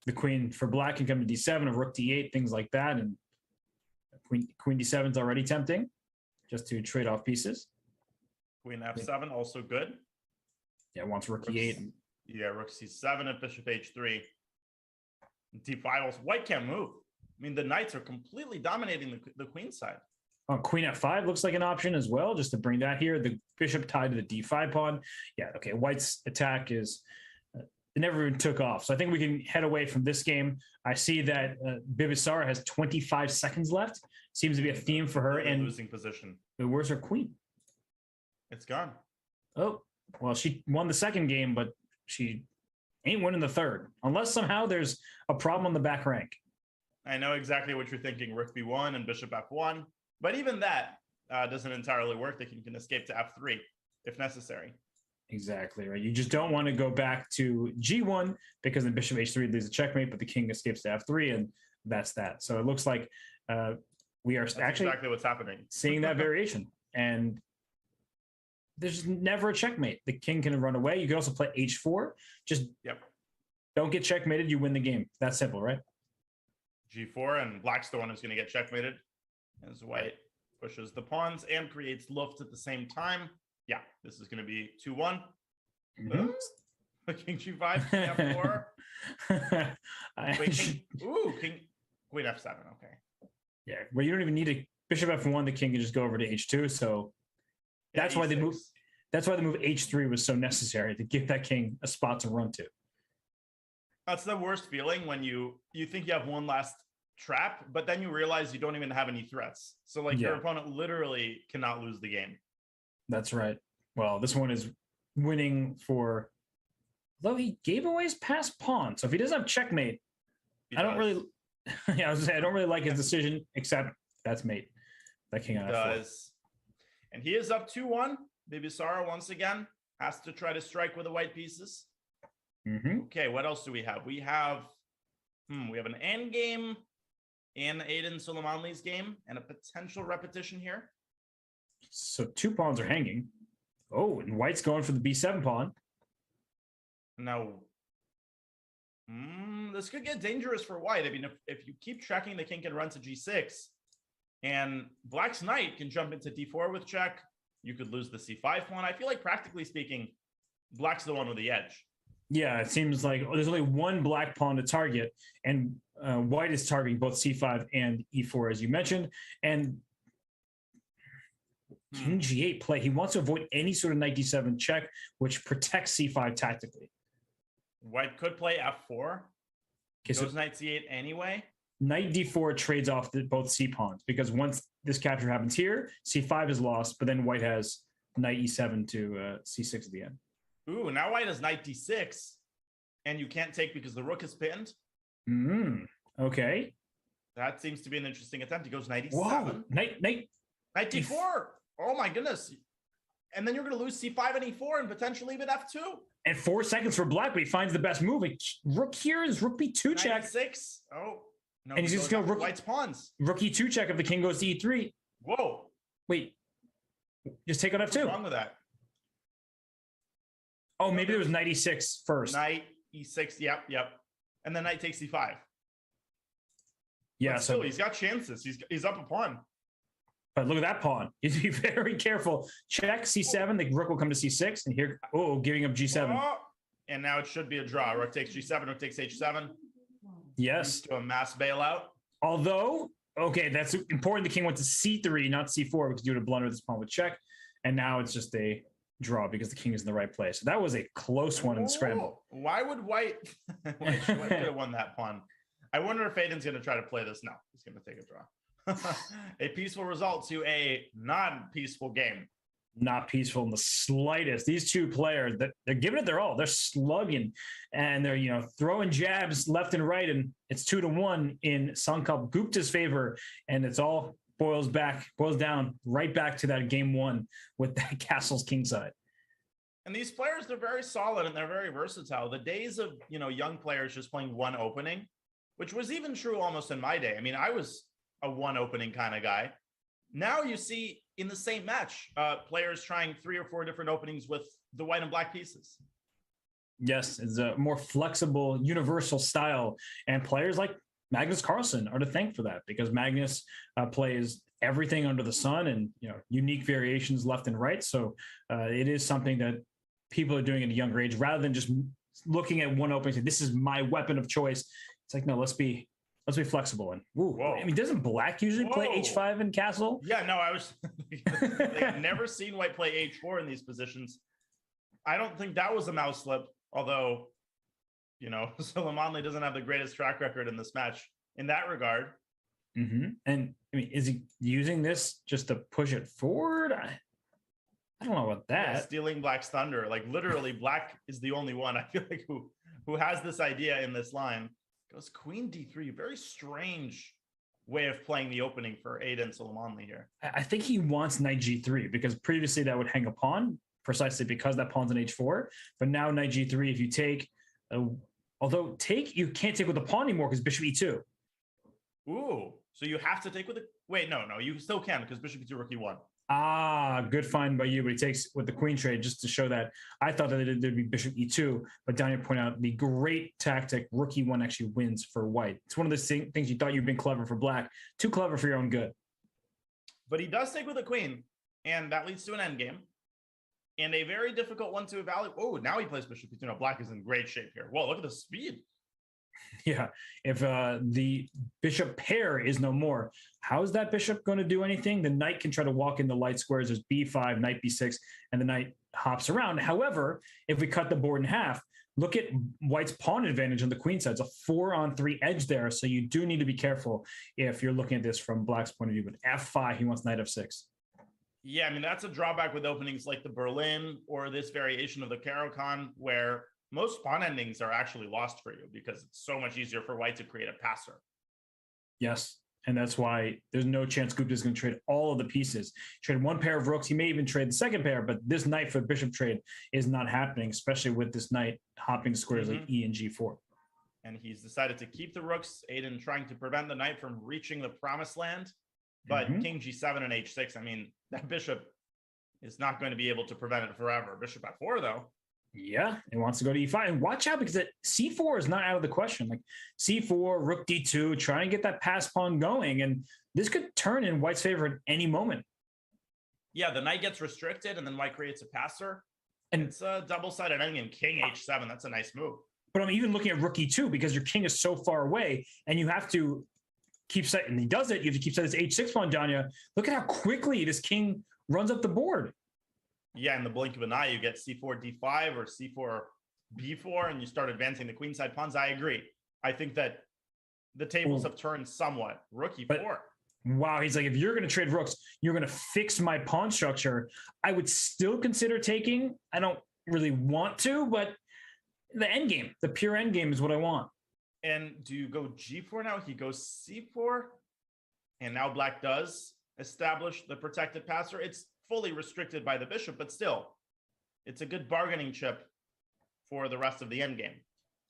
The queen for Black can come to d7, a rook d8, things like that. And queen d7 is already tempting, just to trade off pieces. Queen f7, also good. Yeah, wants rook e8. Yeah, rook c7 and bishop h3. d5 also. White can't move. I mean, the knights are completely dominating the queen side. Queen f5 looks like an option as well, just to bring that here. The bishop tied to the d5 pawn. Yeah, okay, white's attack is... it never even took off. So I think we can head away from this game. I see that Bibisara has 25 seconds left. Seems to be a theme for her. And losing position. Where's her queen? It's gone. Oh, well, she won the second game, but she ain't winning the third. Unless somehow there's a problem on the back rank. I know exactly what you're thinking. Rook b1 and bishop f1. But even that doesn't entirely work. The king can escape to f3 if necessary. Exactly, right. You just don't want to go back to g1 because then bishop h3 leaves a checkmate, but the king escapes to f3, and that's that. So it looks like we are actually exactly what's happening. Seeing that variation. And there's never a checkmate. The king can run away. You can also play h4. Just don't get checkmated. You win the game. That's simple, right? g4, and Black's the one who's going to get checkmated as white pushes the pawns and creates luft at the same time. Yeah, this is going to be 2-1. King g5, king f4. King, queen f7. Okay. Yeah, well, you don't even need a bishop f1. The king can just go over to h2. So that's why they move. That's why the move h3 was so necessary, to give that king a spot to run to. That's the worst feeling, when you think you have one last trap, but then you realize you don't even have any threats. So like your opponent literally cannot lose the game. That's right. Well, this one is winning for, though he gave away his passed pawn. So if he doesn't have checkmate, I don't really like his decision, except that's mate. That king on f4. And he is up 2-1. Bibisara once again has to try to strike with the white pieces. Okay, what else do we have? We have an end game in Aiden Suleimanli's game and a potential repetition here. So 2 pawns are hanging. Oh, and white's going for the b7 pawn. Now, this could get dangerous for white. I mean, if you keep checking, the king can run to g6, and Black's knight can jump into d4 with check. You could lose the c5 pawn. I feel like, practically speaking, Black's the one with the edge. Yeah, it seems like there's only one black pawn to target, and white is targeting both c5 and e4, as you mentioned. And king g8 play, he wants to avoid any sort of knight d7 check, which protects c5 tactically. White could play f4. Goes knight c8 anyway. Knight d4 trades off both c pawns, because once this capture happens here, c5 is lost, but then white has knight e7 to c6 at the end. Ooh, now white has knight d6, and you can't take because the rook is pinned. Okay. That seems to be an interesting attempt. He goes knight e7. Whoa, knight d4. Oh my goodness. And then you're going to lose c5 and e4 and potentially even f2. And 4 seconds for Black, but he finds the best move. Rook here is rook b2 check. 6. Oh. No, and he's just going to White's pawns. rook e2 check if the king goes to e3. Whoa. Wait, just take on What's f2. wrong with that? Oh, maybe there was knight e6 first. Knight e6. Yep. And then knight takes e5. Yeah, But still, he's got chances. He's up a pawn. But look at that pawn. You have to be very careful. Check c7. The rook will come to c6, and here, giving up g7. Oh, and now it should be a draw. Rook takes g7. Rook takes h7. Yes. To a mass bailout. Although, okay, that's important. The king went to c3, not c4, because you would have blundered this pawn with check. And now it's just a draw because the king is in the right place. So that was a close one in the scramble. Why would White could have won that pawn? I wonder if Aiden's going to try to play this. No, he's going to take a draw. A peaceful result to a non-peaceful game. Not peaceful in the slightest. These two players, they're giving it their all. They're slugging, and they're throwing jabs left and right, and it's 2-1 in Sankalp Gupta's favor, and it's all boils down right back to that game one with that castle's kingside. And these players, they're very solid and they're very versatile. The days of young players just playing one opening, which was even true almost in my day. I mean, I was a one opening kind of guy. Now you see in the same match, players trying 3 or 4 different openings with the white and black pieces. Yes, it's a more flexible, universal style. And players like Magnus Carlsen are to thank for that, because Magnus plays everything under the sun and unique variations left and right. So it is something that people are doing at a younger age rather than just looking at one opening and saying, this is my weapon of choice. It's like, no, let's be flexible. And I mean, doesn't black usually play h5 in castle? Yeah, no, I was I've never seen white play h4 in these positions. I don't think that was a mouse slip, although Suleimanli doesn't have the greatest track record in this match in that regard. Mm-hmm. And I mean, is he using this just to push it forward? I don't know about that. Yeah, stealing Black's thunder. Like literally, Black is the only one I feel like who has this idea in this line. Goes queen d3. Very strange way of playing the opening for Aiden Suleimanli here. I think he wants knight g3 because previously that would hang a pawn precisely because that pawn's an h4. But now knight g3, if you take, although you can't take with the pawn anymore because bishop e2. Ooh, so you have to take with the, wait, no, you still can because bishop e2, rook e1. Good find by you, but he takes with the queen trade just to show that. I thought that there'd be bishop e2, but Daniel pointed out the great tactic, rook e1 actually wins for white. It's one of those things you thought you'd been clever for black, too clever for your own good. But he does take with the queen, and that leads to an endgame. And a very difficult one to evaluate. Oh, now he plays bishop e2. No, black is in great shape here. Whoa, look at the speed. Yeah, if the bishop pair is no more, how is that bishop going to do anything? The knight can try to walk in the light squares. There's b5, knight b6, and the knight hops around. However, if we cut the board in half, look at white's pawn advantage on the queen side. It's a 4-on-3 edge there, so you do need to be careful if you're looking at this from black's point of view. But f5, he wants knight f6. Yeah, I mean, that's a drawback with openings like the Berlin or this variation of the Caro-Kann, where most pawn endings are actually lost for you because it's so much easier for white to create a passer. Yes, and that's why there's no chance Gupta is going to trade all of the pieces. Trade one pair of rooks. He may even trade the second pair, but this knight for bishop trade is not happening, especially with this knight hopping squares like e and g4. And he's decided to keep the rooks. Aiden trying to prevent the knight from reaching the promised land. But king g7 and h6, I mean, that bishop is not going to be able to prevent it forever. Bishop f4, though. Yeah, it wants to go to e5. And watch out, because c4 is not out of the question. Like c4, rook d2, try and get that pass pawn going. And this could turn in white's favor at any moment. Yeah, the knight gets restricted, and then white creates a passer. And it's a double-sided ending. King h7, that's a nice move. But I'm even looking at rook e2 because your king is so far away, and you have to keep set. And he does it. You have to keep set this h6 pawn, Danya. Look at how quickly this king runs up the board. Yeah, in the blink of an eye, you get c4 d5 or c4 b4, and you start advancing the queenside pawns. I agree. I think that the tables have turned somewhat. Rook e4. But, wow, he's like, if you're going to trade rooks, you're going to fix my pawn structure. I would still consider taking. I don't really want to, but the end game, the pure end game is what I want. And do you go g4 now? He goes c4, and now black does establish the protected passer. It's fully restricted by the bishop, but still, it's a good bargaining chip for the rest of the endgame.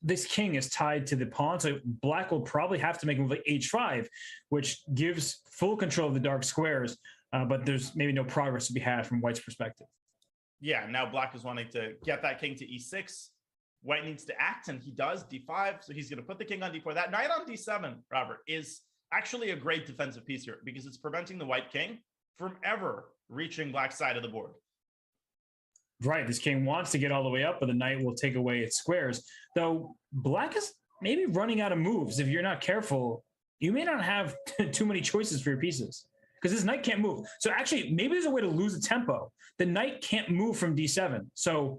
this king is tied to the pawn, so black will probably have to make a move like h5, which gives full control of the dark squares, but there's maybe no progress to be had from white's perspective. Yeah, now black is wanting to get that king to e6. White needs to act, and he does, d5. So he's going to put the king on d4. That knight on d7, Robert, is actually a great defensive piece here because it's preventing the white king from ever reaching black's side of the board. Right, this king wants to get all the way up, but the knight will take away its squares. Though black is maybe running out of moves. If you're not careful, you may not have too many choices for your pieces because this knight can't move. So actually, maybe there's a way to lose the tempo. The knight can't move from d7. So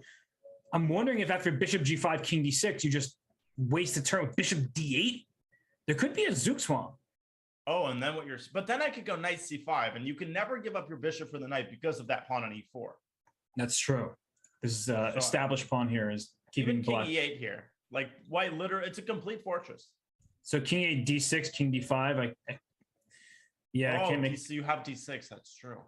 I'm wondering if after bishop g5, king d6, you just waste a turn with bishop d8. There could be a Zugzwang. Oh, and then but then I could go knight c5, and you can never give up your bishop for the knight because of that pawn on e4. That's true. This is established pawn here is keeping king black. e8 here. Like white, literally, it's a complete fortress. So king e8, d6, king d5. I can't make. So you have d6. That's true.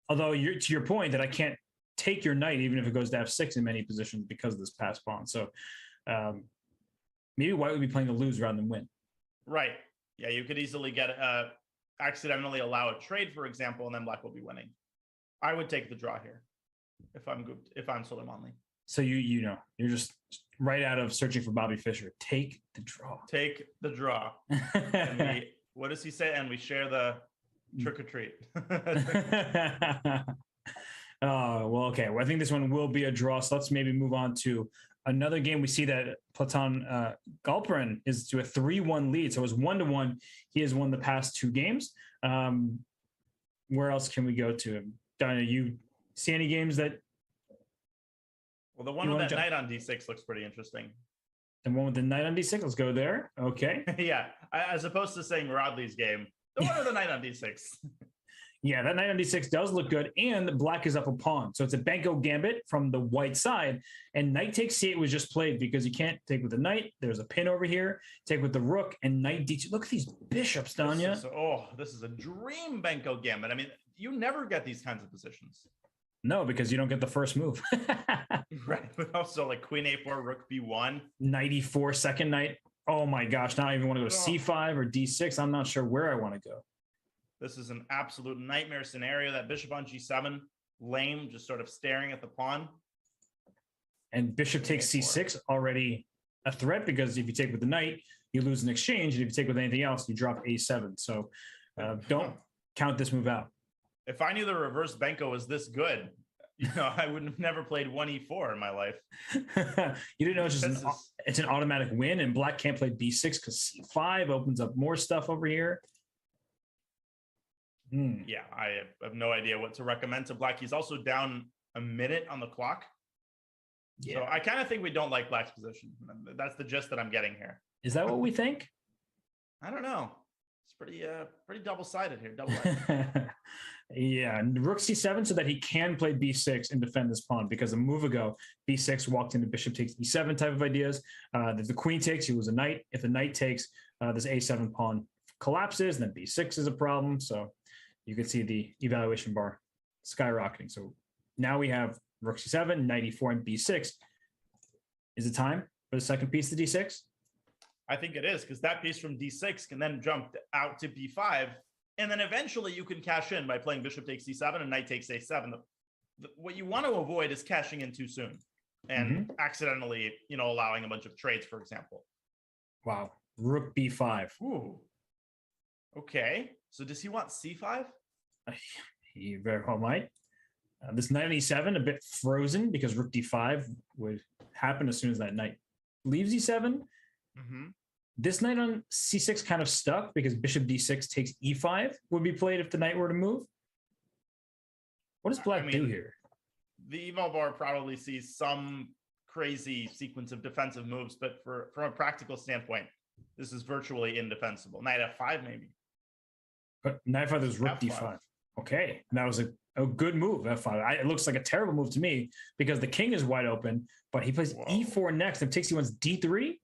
Although to your point that I can't take your knight even if it goes to f6 in many positions because of this passed pawn. So maybe white would be playing to lose rather than win. Right. Yeah, you could easily get accidentally allow a trade, for example, and then black will be winning. I would take the draw here if I'm good. If I'm Soleimani. So you're just right out of searching for Bobby Fischer. Take the draw. Take the draw. What does he say? And we share the trick or treat. Well, okay. Well, I think this one will be a draw. So let's maybe move on to another game. We see that Platon Galperin is to a 3-1 lead. So it was 1-1. He has won the past 2 games. Where else can we go to? Donna, you see any games that? Well, the one with that knight on d6 looks pretty interesting. The one with the knight on d6. Let's go there. Okay. Yeah, as opposed to saying Rodley's game, the one with the knight on d6. Yeah, that knight on d6 does look good, and black is up a pawn. So it's a Benko gambit from the white side, and knight takes c8 was just played because you can't take with the knight. There's a pin over here. Take with the rook, and knight d2. Look at these bishops, Danya. This is a dream Benko gambit. I mean, you never get these kinds of positions. No, because you don't get the first move. Right, but also like queen a4, rook b1. Knight e4, second knight. Oh my gosh, now I even want to go to c5 or d6. I'm not sure where I want to go. This is an absolute nightmare scenario. That bishop on g7, lame, just sort of staring at the pawn. And bishop takes c6, already a threat, because if you take with the knight, you lose an exchange. And if you take with anything else, you drop a7. So don't count this move out. If I knew the reverse Benko was this good, I would have never played 1e4 in my life. You didn't know it's an automatic win, and black can't play b6 because c5 opens up more stuff over here. Yeah, I have no idea what to recommend to black. He's also down a minute on the clock. Yeah. So I kind of think we don't like black's position. That's the gist that I'm getting here. Is that what we think? I don't know. It's pretty double-sided here. Double-sided. Yeah, rook c7 so that he can play b6 and defend this pawn, because a move ago, b6 walked into bishop takes e7 type of ideas. If the queen takes, you lose a knight. If the knight takes, this a7 pawn collapses, and then b6 is a problem. So you can see the evaluation bar skyrocketing. So now we have rook c7, knight e4, and b6. Is it time for the second piece to d6? I think it is, because that piece from d6 can then jump out to b5, and then eventually you can cash in by playing bishop takes c7 and knight takes a7. What you want to avoid is cashing in too soon and accidentally, allowing a bunch of trades, for example. Wow, rook b5. Ooh. Okay, so does he want c5? He very well might. This knight on e7 a bit frozen because rook d5 would happen as soon as that knight leaves e7. This knight on c6 kind of stuck because bishop d6 takes e5 would be played if the knight were to move. What does black do here? The eval bar probably sees some crazy sequence of defensive moves, but from a practical standpoint, this is virtually indefensible. Knight f5 maybe. But knight f5 is rook d5. Okay, and that was a good move, f5. It looks like a terrible move to me because the king is wide open, but he plays e4 next and takes he1's d3.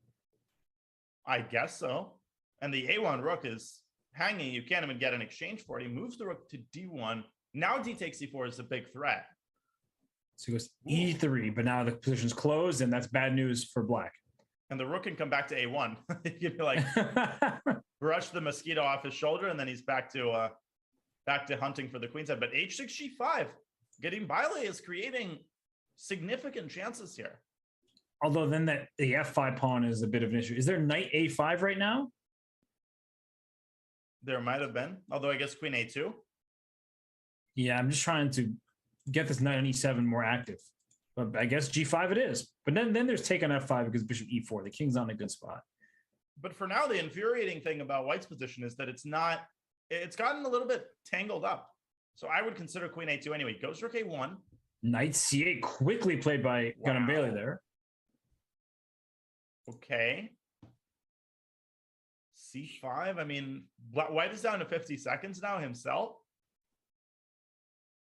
I guess so. And the a1 rook is hanging. You can't even get an exchange for it. He moves the rook to d1. Now d takes e4 is a big threat. So he goes e3, but now the position's closed, and that's bad news for black. And the rook can come back to a1. You can like brush the mosquito off his shoulder, and then he's back to hunting for the queen's head. But h6 g5, getting Bailey is creating significant chances here. Although then the f5 pawn is a bit of an issue. Is there knight a5 right now? There might have been, although I guess queen a2. Yeah, I'm just trying to get this knight on e7 more active. But I guess g5 it is. But then there's take on f5 because bishop e4. The king's on a good spot. But for now, the infuriating thing about White's position is that it's gotten a little bit tangled up. So I would consider queen a2 anyway. Goes rook a1. Knight c8 quickly played by Gunnar Bailey there. Okay. c5. I mean, White is down to 50 seconds now himself.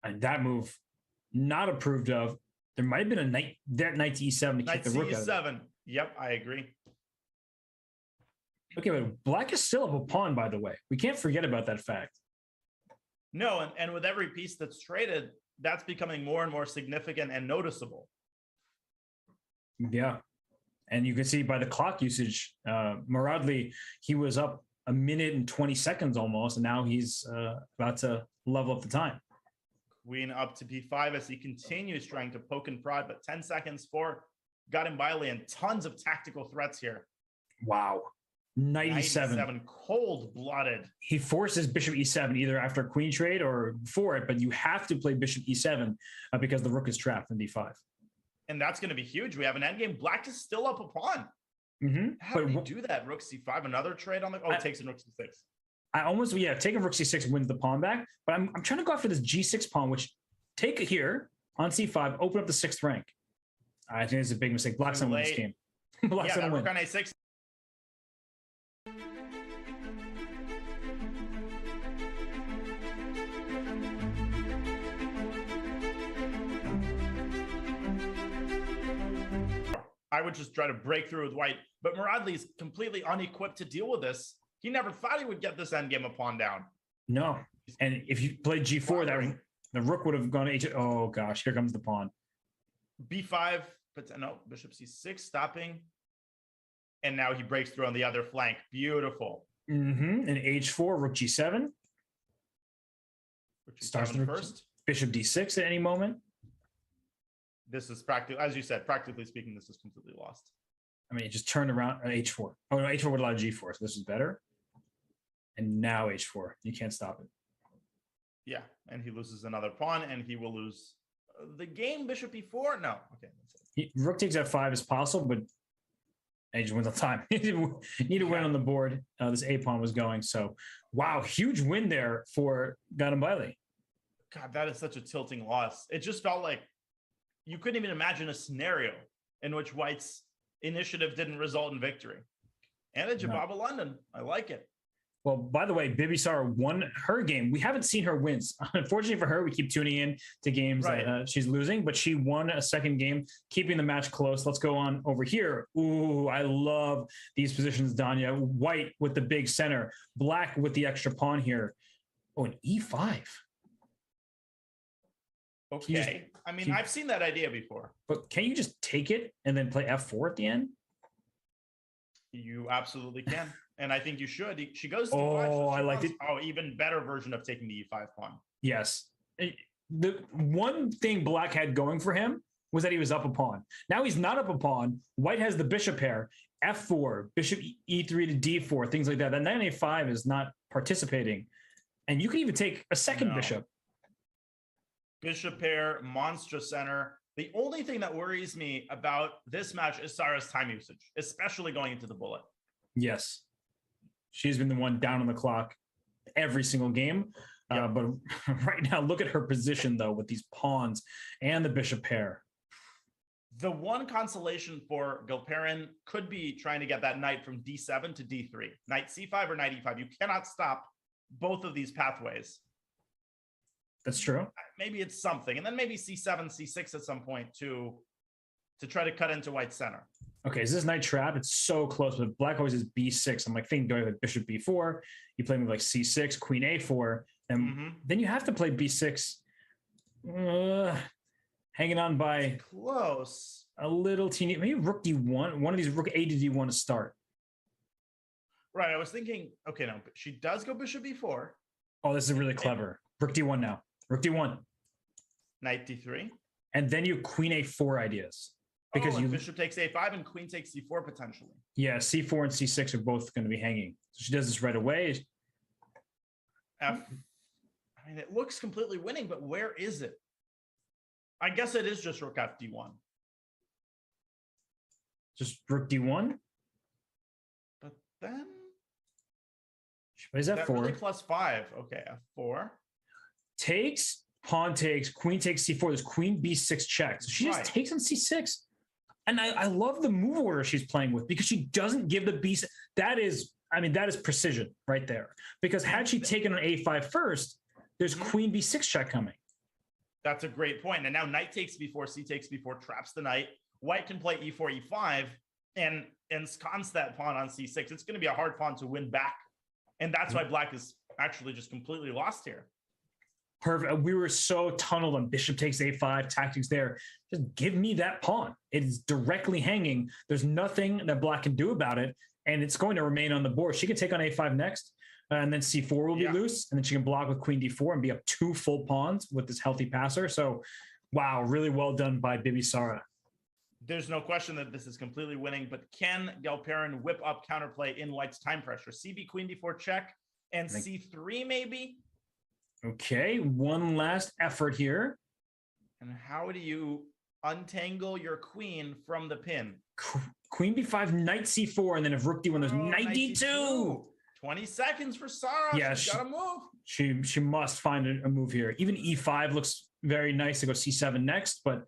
And that move, not approved of. There might have been a knight to e7 to kick the rook out of it. Yep, I agree. Okay, but black is still up a pawn, by the way. We can't forget about that fact. No, and with every piece that's traded, that's becoming more and more significant and noticeable. Yeah. And you can see by the clock usage, Muradli, he was up a minute and 20 seconds almost, and now he's about to level up the time. Queen up to b5 as he continues trying to poke and prod, but 10 seconds for Bailey and tons of tactical threats here. Wow. 97. Cold-blooded. He forces bishop e7 either after a queen trade or before it, but you have to play bishop e7 because the rook is trapped in d5. And that's going to be huge. We have an endgame. Black is still up a pawn. Mm-hmm. How do you do that? Rook c5, another trade on the... Oh, it takes in rook c6. I almost, taking rook c6 wins the pawn back, but I'm trying to go after this g6 pawn, which take it here on c5, open up the 6th rank. I think it's a big mistake. Black's gonna win this game. Black's gonna win. Rook on a6. I would just try to break through with White, but Muradli's completely unequipped to deal with this. He never thought he would get this endgame a pawn down. No. And if you played g4, the rook would have gone h. Oh, gosh. Here comes the pawn. b5, but no, bishop c6 stopping. And now he breaks through on the other flank. Beautiful. Mm-hmm. And h4, rook g7. Starts the first. Bishop d6 at any moment. This is practically, as you said, practically speaking, this is completely lost. I mean, it just turned around h4. Oh, no, h4 would allow g4, so this is better. And now h4. You can't stop it. Yeah, and he loses another pawn, and he will lose the game. Bishop e4? No. Okay. Rook takes f5 is possible, but he just wins on time. You need to win on the board. This a pawn was going. So, wow, huge win there for Bailey. God, that is such a tilting loss. It just felt like you couldn't even imagine a scenario in which White's initiative didn't result in victory. And a Jababa London. I like it. Well, by the way, Bibisar won her game. We haven't seen her wins. Unfortunately for her, we keep tuning in to games that she's losing, but she won a second game, keeping the match close. Let's go on over here. Ooh, I love these positions, Danya. White with the big center, black with the extra pawn here. Oh, an e5. Okay. I've seen that idea before. But can you just take it and then play f4 at the end? You absolutely can. And I think you should. She goes to e5. Oh, I liked it. Oh, even better version of taking the e5 pawn. Yes. The one thing black had going for him was that he was up a pawn. Now he's not up a pawn. White has the bishop pair, f4, bishop e3 to d4, things like that. That knight a5 is not participating. And you can even take a second bishop. Bishop pair, monstrous center. The only thing that worries me about this match is Sarah's time usage, especially going into the bullet. Yes. She's been the one down on the clock every single game. But right now, look at her position, though, with these pawns and the bishop pair. The one consolation for Gilperin could be trying to get that knight from d7 to d3. Knight c5 or knight e5. You cannot stop both of these pathways. That's true. Maybe it's something. And then maybe c7, c6 at some point to try to cut into White's center. Okay, is this knight trap? It's so close, but black always is b6. I'm like thinking, do I have bishop b4? You play me like c6, queen a4, and then you have to play b6. hanging on by Close. a little teeny. Maybe rook d1. One of these rook a to d1 to start. Right. I was thinking, okay, no, but she does go bishop b4. Oh, this is really clever. Rook d1 now. Rook d1. Knight d3. And then you queen a4 ideas. Because and you bishop takes a5 and queen takes c4 potentially. Yeah, c4 and c6 are both going to be hanging. So she does this right away. I mean, it looks completely winning, but where is it? I guess it is just rook f d1. Just rook d1. But then She plays that f4. really +5. Okay, f4. Takes, pawn takes, queen takes c4. There's queen b6 check. So she just takes on c6. And I love the move order she's playing with because she doesn't give the b6. That is precision right there. Because had she taken on a5 first, there's queen b6 check coming. That's a great point. And now knight takes b4, c takes b4, traps the knight. White can play e4, e5, and ensconce that pawn on c6. It's going to be a hard pawn to win back. And that's why black is actually just completely lost here. Perfect. We were so tunneled on bishop takes a5 tactics there. Just give me that pawn. It is directly hanging. There's nothing that black can do about it, and it's going to remain on the board. She can take on a5 next, and then c4 will be loose, and then she can block with queen d4 and be up 2 full pawns with this healthy passer. So, wow, really well done by Bibisara. There's no question that this is completely winning, but can Galperin whip up counterplay in White's time pressure? CB queen d4 check and c3 maybe? Okay, one last effort here. And how do you untangle your queen from the pin? Queen b5, knight c4, and then if rook d1, there's knight d2. 20 seconds for Sarah. Yeah, she's got to move. She must find a move here. Even e5 looks very nice to go c7 next, but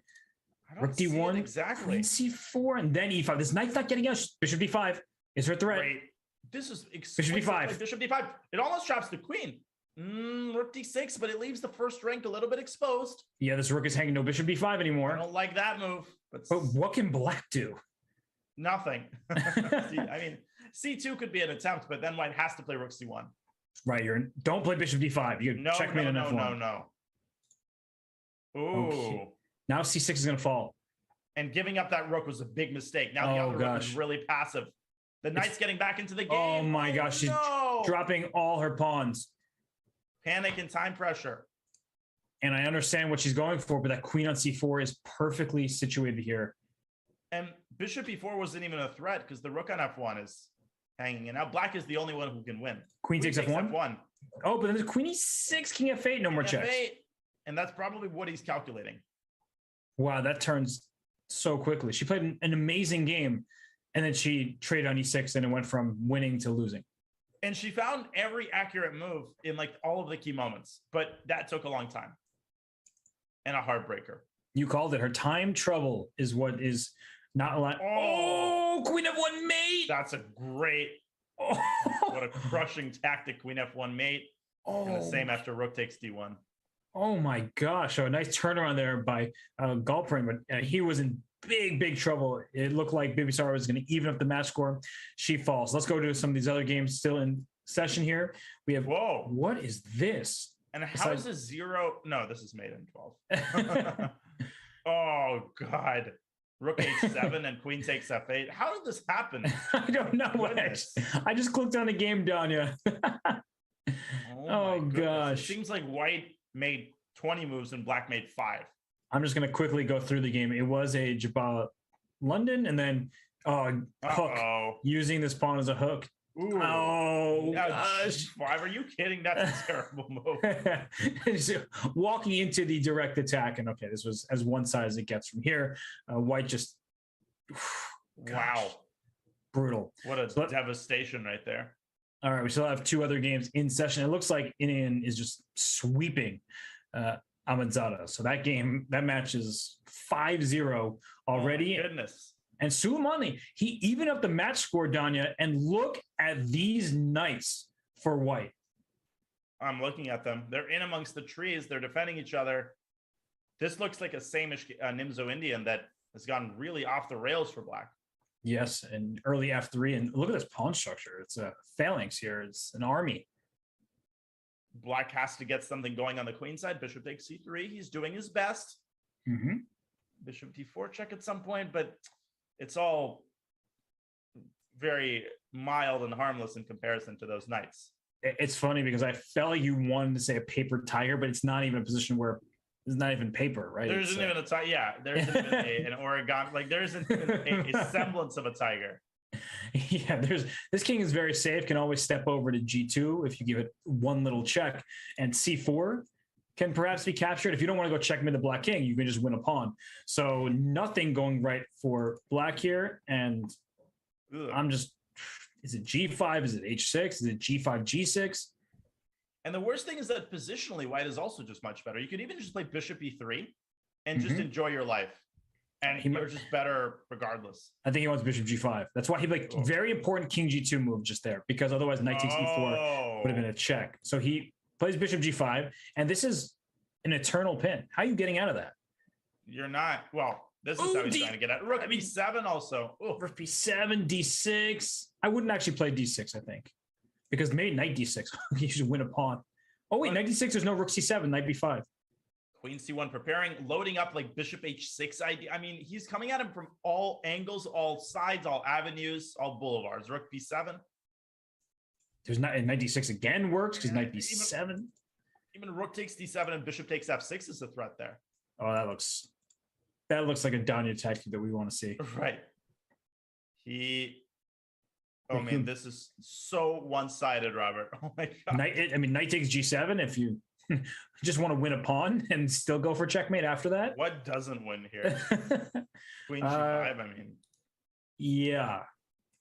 rook d1, exactly. queen c4, and then e5. This knight's not getting out. Bishop d5 is her threat. Great. This is bishop d5. Bishop d5. It almost traps the queen. Rook d6, but it leaves the first rank a little bit exposed. Yeah, this rook is hanging no bishop b5 anymore. I don't like that move. But what can black do? Nothing. I mean, c2 could be an attempt, but then White has to play rook c1. Right, don't play bishop d5. You checkmate on f1. No. Ooh. Okay. Now c6 is going to fall. And giving up that rook was a big mistake. Now the other rook is really passive. The knight's getting back into the game. Oh my gosh, she's dropping all her pawns. Panic and time pressure. And I understand what she's going for, but that queen on c4 is perfectly situated here. And bishop e4 wasn't even a threat because the rook on f1 is hanging. And now black is the only one who can win. Queen takes f1? Oh, but then there's queen e6, king f8, no more checks. And that's probably what he's calculating. Wow, that turns so quickly. She played an amazing game, and then she traded on e6, and it went from winning to losing. And she found every accurate move in like all of the key moments, but that took a long time. And a heartbreaker. You called it. Her time trouble is what is not allowed. Oh, queen f1 mate. That's a great, what a crushing tactic, queen f1 mate. And the same after rook takes d1. Oh my gosh. So a nice turnaround there by Galperin, but he was in big trouble. It looked like Bibisara was going to even up the match score. She falls. Let's go to some of these other games still in session here. We have, what is this? And how is this 0? No, this is made in 12. Oh, God. Rook h7 and queen takes f8. How did this happen? I don't know. I just clicked on the game, Danya. Oh gosh. It seems like White made 20 moves and Black made 5. I'm just going to quickly go through the game. It was a Jabal London and then hook using this pawn as a hook. Ooh. Oh, gosh. 5. Are you kidding? That's a terrible move. Walking into the direct attack. And okay, this was as one side as it gets from here. White just, wow. Brutal. What a devastation right there. All right, we still have 2 other games in session. It looks like Inian is just sweeping Ahmadzada. So that match is 5-0 already. Oh, goodness. And Suleimani, he even up the match score, Danya, and look at these knights for White. I'm looking at them. They're in amongst the trees. They're defending each other. This looks like a Samish Nimzo Indian that has gone really off the rails for Black. Yes, and early F3. And look at this pawn structure. It's a phalanx here. It's an army. Black has to get something going on the queen side. Bishop takes c3. He's doing his best. Mm-hmm. bishop d4 check at some point, but it's all very mild and harmless in comparison to those knights. It's funny because I felt like you wanted to say a paper tiger, but it's not even a position where it's not even paper, right? There isn't even a tiger. Yeah, there isn't even an origami. Like there isn't even a semblance of a tiger. Yeah, this king is very safe. Can always step over to g2 if you give it one little check, and c4 can perhaps be captured. If you don't want to go checkmate the black king, you can just win a pawn. So nothing going right for black here, and I'm just. Is it g5? Is it h6? Is it g5, g6? And the worst thing is that positionally, white is also just much better. You could even just play bishop e3 and just enjoy your life. And you're just better regardless. I think he wants bishop g5. That's why he very important king g2 move just there, because otherwise knight takes e4 would have been a check. So he plays bishop g5, and this is an eternal pin. How are you getting out of that? You're not. Well, this is how he's trying to get at. Rook b7 also. Rook b7, d6. I wouldn't actually play d6, I think. Because maybe knight d6. You should win a pawn. Oh, wait, knight d6, there's no rook c7, knight b5. Queen c1 preparing, loading up like bishop h6 idea. I mean, he's coming at him from all angles, all sides, all avenues, all boulevards. Rook b7. There's not, and knight d6 again works because knight b7. Even rook takes d7 and bishop takes f6 is a threat there. Oh, that looks like a Danya tactic that we want to see. Right. Oh man, this is so one-sided, Robert. Oh my god. Knight takes g7 if you just want to win a pawn and still go for checkmate after that. What doesn't win here? Queen g5, I mean. Yeah.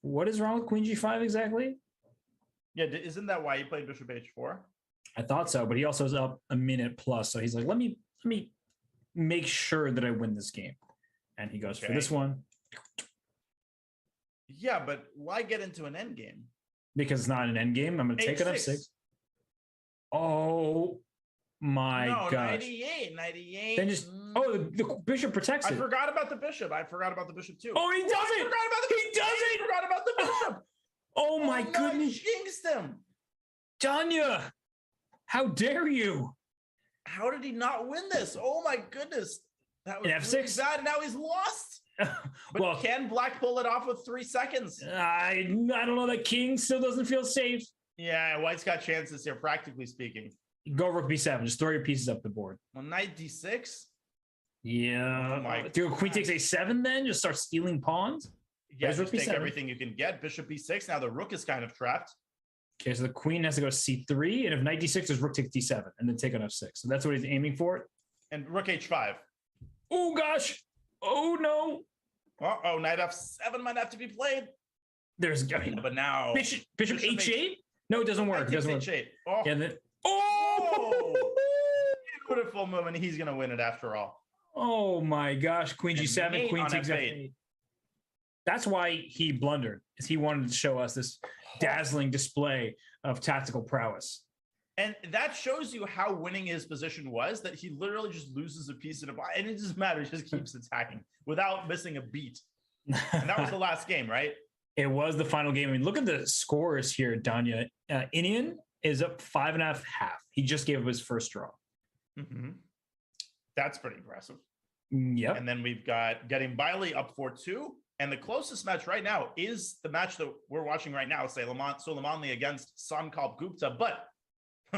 What is wrong with queen g5 exactly? Yeah, isn't that why he played bishop h4? I thought so, but he also is up a minute plus, so he's like, let me make sure that I win this game. And he goes for this one. Yeah, but why get into an end game? Because it's not an end game. I'm going to take an f6. Oh my gosh. 98. Then just, the bishop protects it. I forgot about the bishop. Too. Oh, he does it. He forgot about the bishop. Oh my goodness. Jinxed him. Danya, how dare you? How did he not win this? Oh my goodness. That was F6. Really bad. Now he's lost. But can black pull it off with 3 seconds? I don't know. That king still doesn't feel safe. Yeah, white's got chances here, practically speaking. Go rook b7. Just throw your pieces up the board. Well, knight d6? Yeah. Do queen takes a7 then? Just start stealing pawns? Yeah, just take everything you can get. Bishop b6. Now the rook is kind of trapped. Okay, so the queen has to go c3. And if knight d6, there's rook takes d7. And then take on f6. So that's what he's aiming for. And rook h5. Oh, gosh. Oh, no. Uh-oh, knight f7 might have to be played. But now... Bishop h8? No, it doesn't work. It doesn't work. H8. Oh. Yeah, then, beautiful move, and he's going to win it after all. Oh, my gosh. Queen g7, queen takes f8. That's why he blundered, is he wanted to show us this dazzling display of tactical prowess. And that shows you how winning his position was, that he literally just loses a piece of the body, and it doesn't matter. He just keeps attacking without missing a beat. And that was the last game, right? It was the final game. I mean, look at the scores here, Danya. Inian is up 5.5. He just gave up his first draw. Mm-hmm. That's pretty impressive. Yep. And then we've got Getting Biley up 4-2. And the closest match right now is the match that we're watching right now, Soleimani against Sankalp Gupta. But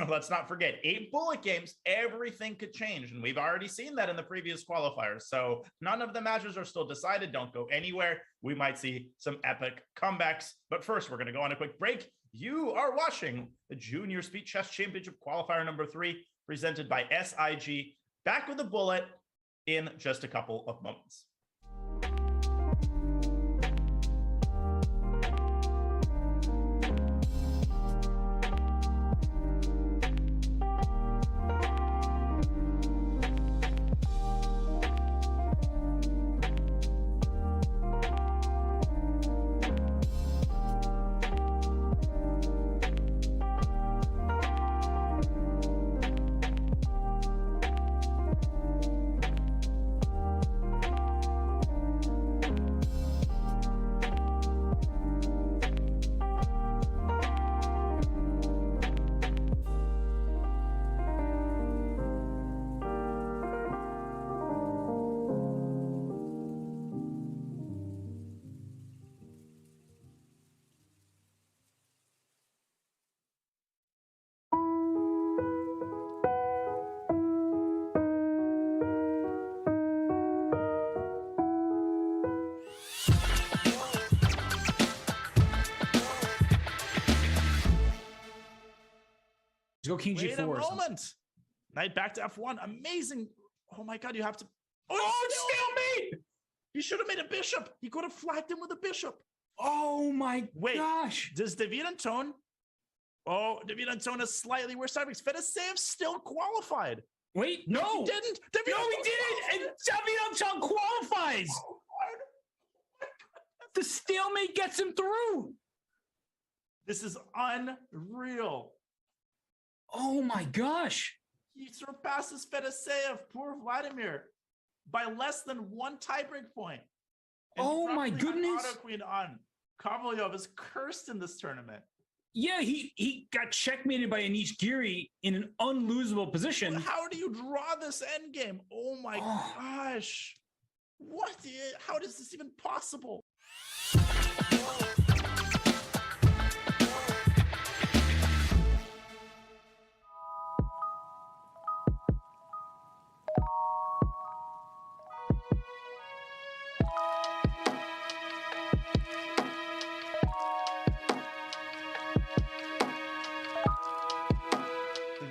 let's not forget, 8 bullet games, everything could change. And we've already seen that in the previous qualifiers. So none of the matches are still decided. Don't go anywhere. We might see some epic comebacks. But first, we're going to go on a quick break. You are watching the Junior Speed Chess Championship Qualifier number 3, presented by SIG. Back with a bullet in just a couple of moments. Just go king Wait G4 a or something. moment. Knight back to F1. Amazing. Oh my God, you have to. Oh, stalemate! He should have made a bishop. He could have flagged him with a bishop. Oh my Wait. gosh. Does David Anton? Oh, David Anton is slightly worse. Fedoseev still qualified. Wait, No, no. he didn't. David No, he Anton didn't. And qualified. David Anton qualifies. The stalemate gets him through. This is unreal. Oh my gosh. He surpasses Fedoseev, poor Vladimir, by less than one tiebreak point. And Oh my probably had goodness. Auto queen on. Kovalyov is cursed in this tournament. Yeah, he got checkmated by Anish Giri in an unlosable position. How do you draw this endgame? Oh my Oh. gosh. What? How is this even possible?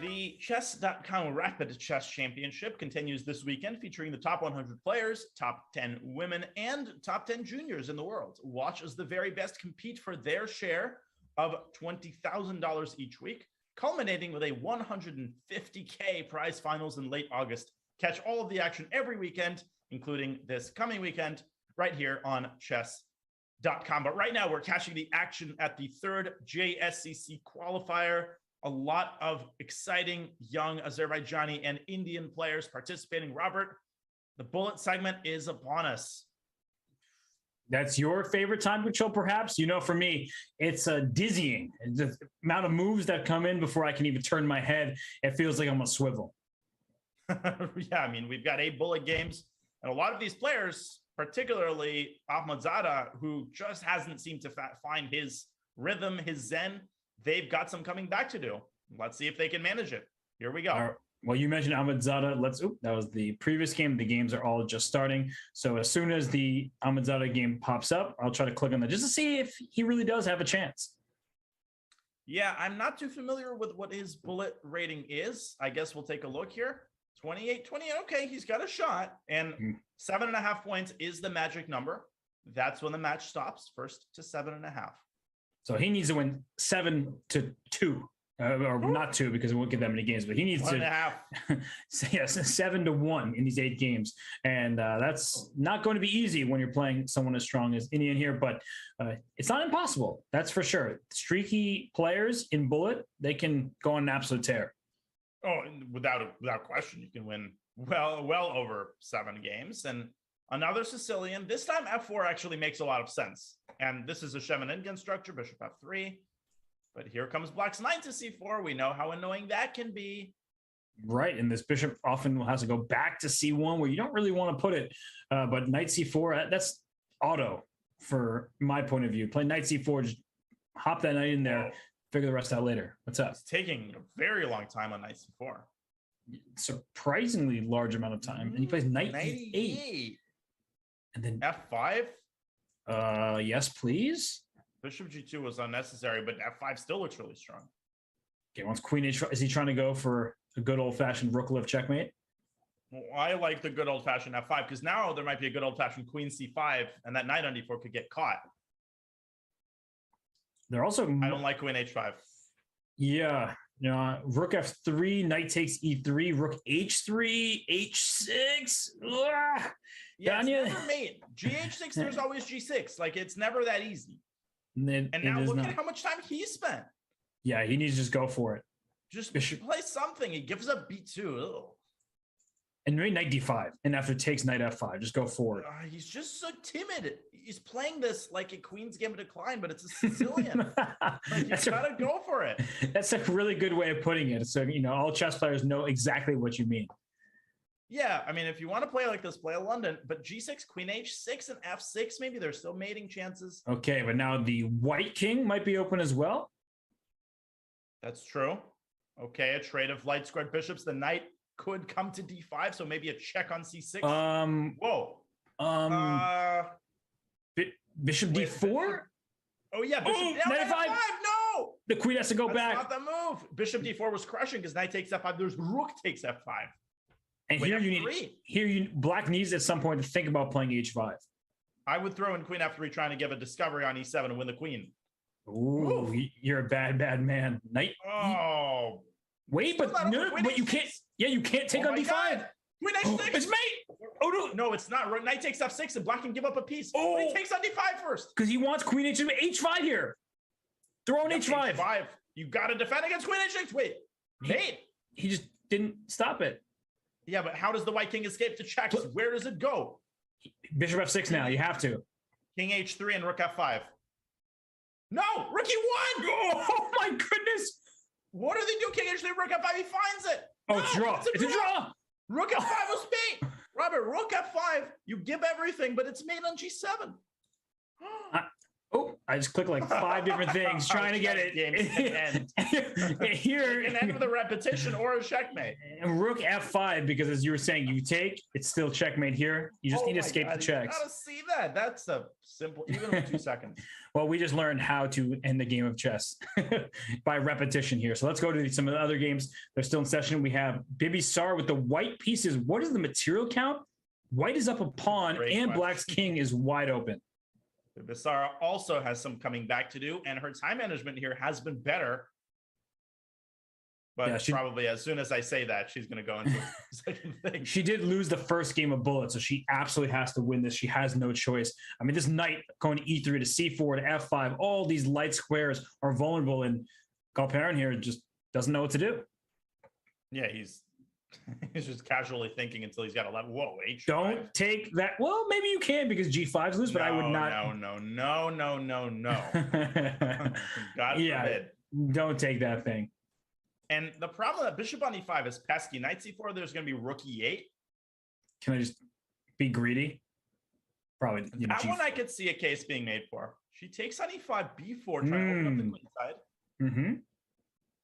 The Chess.com Rapid Chess Championship continues this weekend, featuring the top 100 players, top 10 women, and top 10 juniors in the world. Watch as the very best compete for their share of $20,000 each week, culminating with a $150K prize finals in late August. Catch all of the action every weekend, including this coming weekend, right here on Chess.com. But right now, we're catching the action at the third JSCC qualifier. A lot of exciting young Azerbaijani and Indian players participating. Robert, the bullet segment is upon us. That's your favorite time control, perhaps? You know, for me, it's dizzying. The amount of moves that come in before I can even turn my head, it feels like I'm on a swivel. Yeah, I mean, we've got 8 bullet games, and a lot of these players, particularly Ahmadzada, who just hasn't seemed to find his rhythm, his zen, they've got some coming back to do. Let's see if they can manage it. Here we go. Well, you mentioned Ahmadzada. That was the previous game. The games are all just starting. So as soon as the Ahmadzada game pops up, I'll try to click on that just to see if he really does have a chance. Yeah, I'm not too familiar with what his bullet rating is. I guess we'll take a look here. 28, 20. Okay, he's got a shot. And 7.5 points is the magic number. That's when the match stops, first to 7.5. So he needs to win 7-2, or not 2 because it won't get that many games, but he needs 1.5. Yes, 7-1 in these 8 games. And that's not going to be easy when you're playing someone as strong as Indian here, but it's not impossible. That's for sure. Streaky players in bullet, they can go on an absolute tear. Oh, without question, you can win well over 7 games. And another Sicilian, this time F4 actually makes a lot of sense. And this is a Shevchenko structure, bishop F3. But here comes Black's knight to C4. We know how annoying that can be. Right, and this bishop often has to go back to C1 where you don't really want to put it. But knight C4, that's auto for my point of view. Play knight C4, just hop that knight in there, figure the rest out later. What's up? It's taking a very long time on knight C4. Surprisingly large amount of time. And he plays knight E8. And then F5? Yes, please. Bishop G2 was unnecessary, but F5 still looks really strong. Okay, once queen H, is he trying to go for a good old-fashioned rook lift checkmate? Well, I like the good old-fashioned F5 because now there might be a good old-fashioned queen C5, and that knight on D4 could get caught. They're also... I don't like queen H5. Yeah. You know, rook F3, knight takes E3, rook H3, H6. Ugh. Yeah, it's never made. GH6, there's always G6. Like, it's never that easy. And now look at how much time he spent. Yeah, he needs to just go for it. Just play something. He gives up B2. Ugh. And maybe knight D5. And after it takes knight F5, just go for it. He's just so timid. He's playing this like a Queen's Gambit decline, but it's a Sicilian. Like, you gotta go for it. That's a really good way of putting it. So, you know, all chess players know exactly what you mean. Yeah, I mean, if you want to play like this, play a London, but G6, Queen H6, and F6, maybe there's still mating chances. Okay, but now the white king might be open as well. That's true. Okay, a trade of light squared bishops. The knight could come to D5, so maybe a check on C6. Whoa. Bishop D4? Oh, yeah, bishop knight F5. No! The queen has to go That's back. not the move. Bishop d4 was crushing because knight takes f5. There's rook takes f5. And Queen here F3. black needs at some point to think about playing h5. I would throw in queen f3 trying to give a discovery on e7 and win the queen. Ooh, you're a bad man. Knight. Oh. Wait, but Still not no, over. Queen but you H6. can't. Yeah, you can't take Oh on my d5. God. Queen h6. It's mate. Oh no, No, it's not. Knight takes f6 and black can give up a piece. Oh. But he takes on d5 first. because he wants queen h5 here. Throw on Yep, h5. h5. You got to defend against queen h6. Wait, mate. He just didn't stop it. Yeah, but how does the white king escape to checks? Where does it go? Bishop f6 now. You have to. King h3 and rook f5. No, rook e1. Oh my goodness. What do they do? King h3, rook f5. He finds it. Oh, No, it's a draw. It's a draw. Rook f5 was mate. Robert, rook f5. You give everything, but it's mate on g7. Oh, I just clicked like 5 different things trying to get it. Here, It can end with a repetition or a checkmate. and rook f5 because as you were saying, you take. It's still checkmate here. You just need to my escape God, the checks. You gotta see that. That's a simple, even with 2 seconds. Well, we just learned how to end the game of chess by repetition here. So let's go to some of the other games. They're still in session. We have Bibisar with the white pieces. What is the material count? White is up a pawn Great and question. black's king is wide open. Bissara also has some coming back to do, and her time management here has been better. But Yeah, probably as soon as I say that, she's going to go into the second thing. She did lose the first game of bullet, so she absolutely has to win this. She has no choice. I mean, this knight going to e3 to c4 to f5, all these light squares are vulnerable, and Galperin here just doesn't know what to do. Yeah, he's just casually thinking until he's got 11. Whoa, H5. Don't take that. Well, maybe you can because g5's loose, but I would not. No. God Yeah. forbid. Don't take that thing. And the problem that bishop on e5 is pesky. Knight c4, there's going to be rook e8. Can I just be greedy? Probably. That one I could see a case being made for. She takes on e5, b4, trying to open up the queen side. Mm-hmm.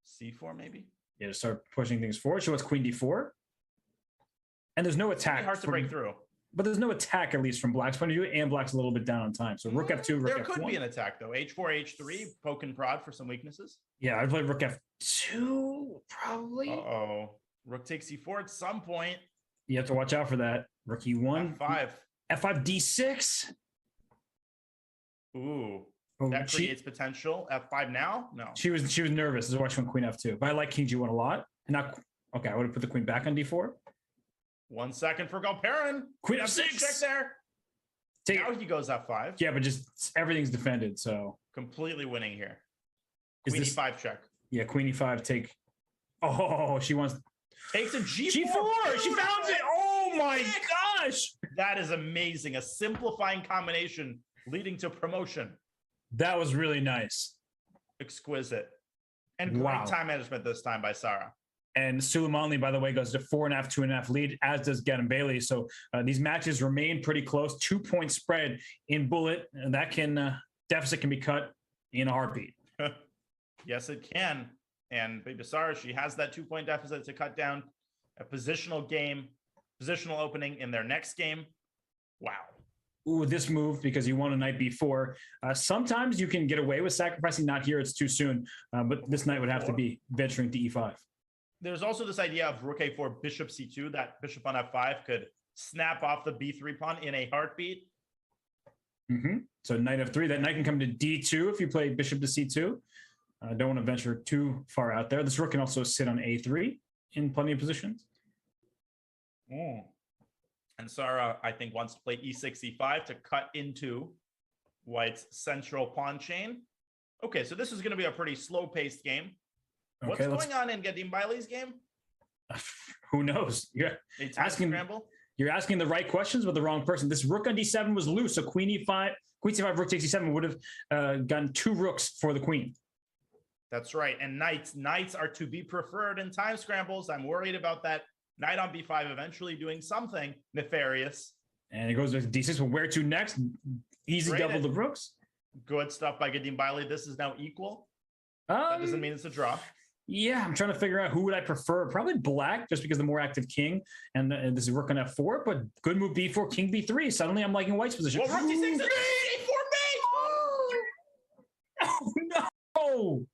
c4 maybe. Yeah, to start pushing things forward. She wants queen d4. And there's no attack. Hard to break through. But there's no attack, at least from black's point of view, and black's a little bit down on time. So rook f2, rook There f1. could be an attack, though. h4, h3, poke and prod for some weaknesses. Yeah, I'd play rook f2, probably. Uh-oh. Rook takes e4 at some point. You have to watch out for that. Rook e1. f5. f5, d6. Ooh. Oh, That creates potential. f5 now? No. She was nervous as watching queen f2. But I like king g1 a lot. And not okay, I would have put the queen back on d4. 1 second for Galperin. Queen F6. f6. Check there. Take Now he goes f5. Yeah, but just everything's defended. So Completely winning here. Is Queen this- e5 check. yeah, queen e5 take. Oh, she wants Takes a g4. g4. She found it. Oh my gosh. That is amazing. A simplifying combination leading to promotion. That was really nice. Exquisite. And great Wow. time management this time by Sarah. And Suleimanli, by the way, goes to 4.5, 2.5 lead, as does Gavin Bailey. So these matches remain pretty close. 2-point spread in bullet, and that can deficit can be cut in a heartbeat. Yes, it can. And Baby Sarah, she has that 2-point deficit to cut down. A positional game, positional opening in their next game. Wow. Ooh, this move, because you want a knight b4. Sometimes you can get away with sacrificing. Not here, it's too soon. But this knight would have to be venturing to e5. There's also this idea of rook a4, bishop c2. That bishop on f5 could snap off the b3 pawn in a heartbeat. Mm-hmm. So knight f3. That knight can come to d2 if you play bishop to c2. Don't want to venture too far out there. This rook can also sit on a3 in plenty of positions. And Sarah, I think, wants to play e6, e5 to cut into White's central pawn chain. Okay, so this is going to be a pretty slow-paced game. What's Okay, going on in Gadim Bailey's game? Who knows? You're A time asking. scramble? You're asking the right questions with the wrong person. This rook on d7 was loose, so queen e5, queen c5, rook takes e7 would have gotten 2 rooks for the queen. That's right. And knights are to be preferred in time scrambles. I'm worried about that. Knight on b5 eventually doing something nefarious. And it goes to d6. Well, where to next? Easy Great. double the rooks. Good stuff by Gadim Bailey. This is now equal. That doesn't mean it's a draw. Yeah, I'm trying to figure out who would I prefer. Probably black, just because the more active king, and this is rook on f4. But good move b4, king b3. Suddenly, I'm liking White's position. Well, rook d6, a4 mate. Oh no!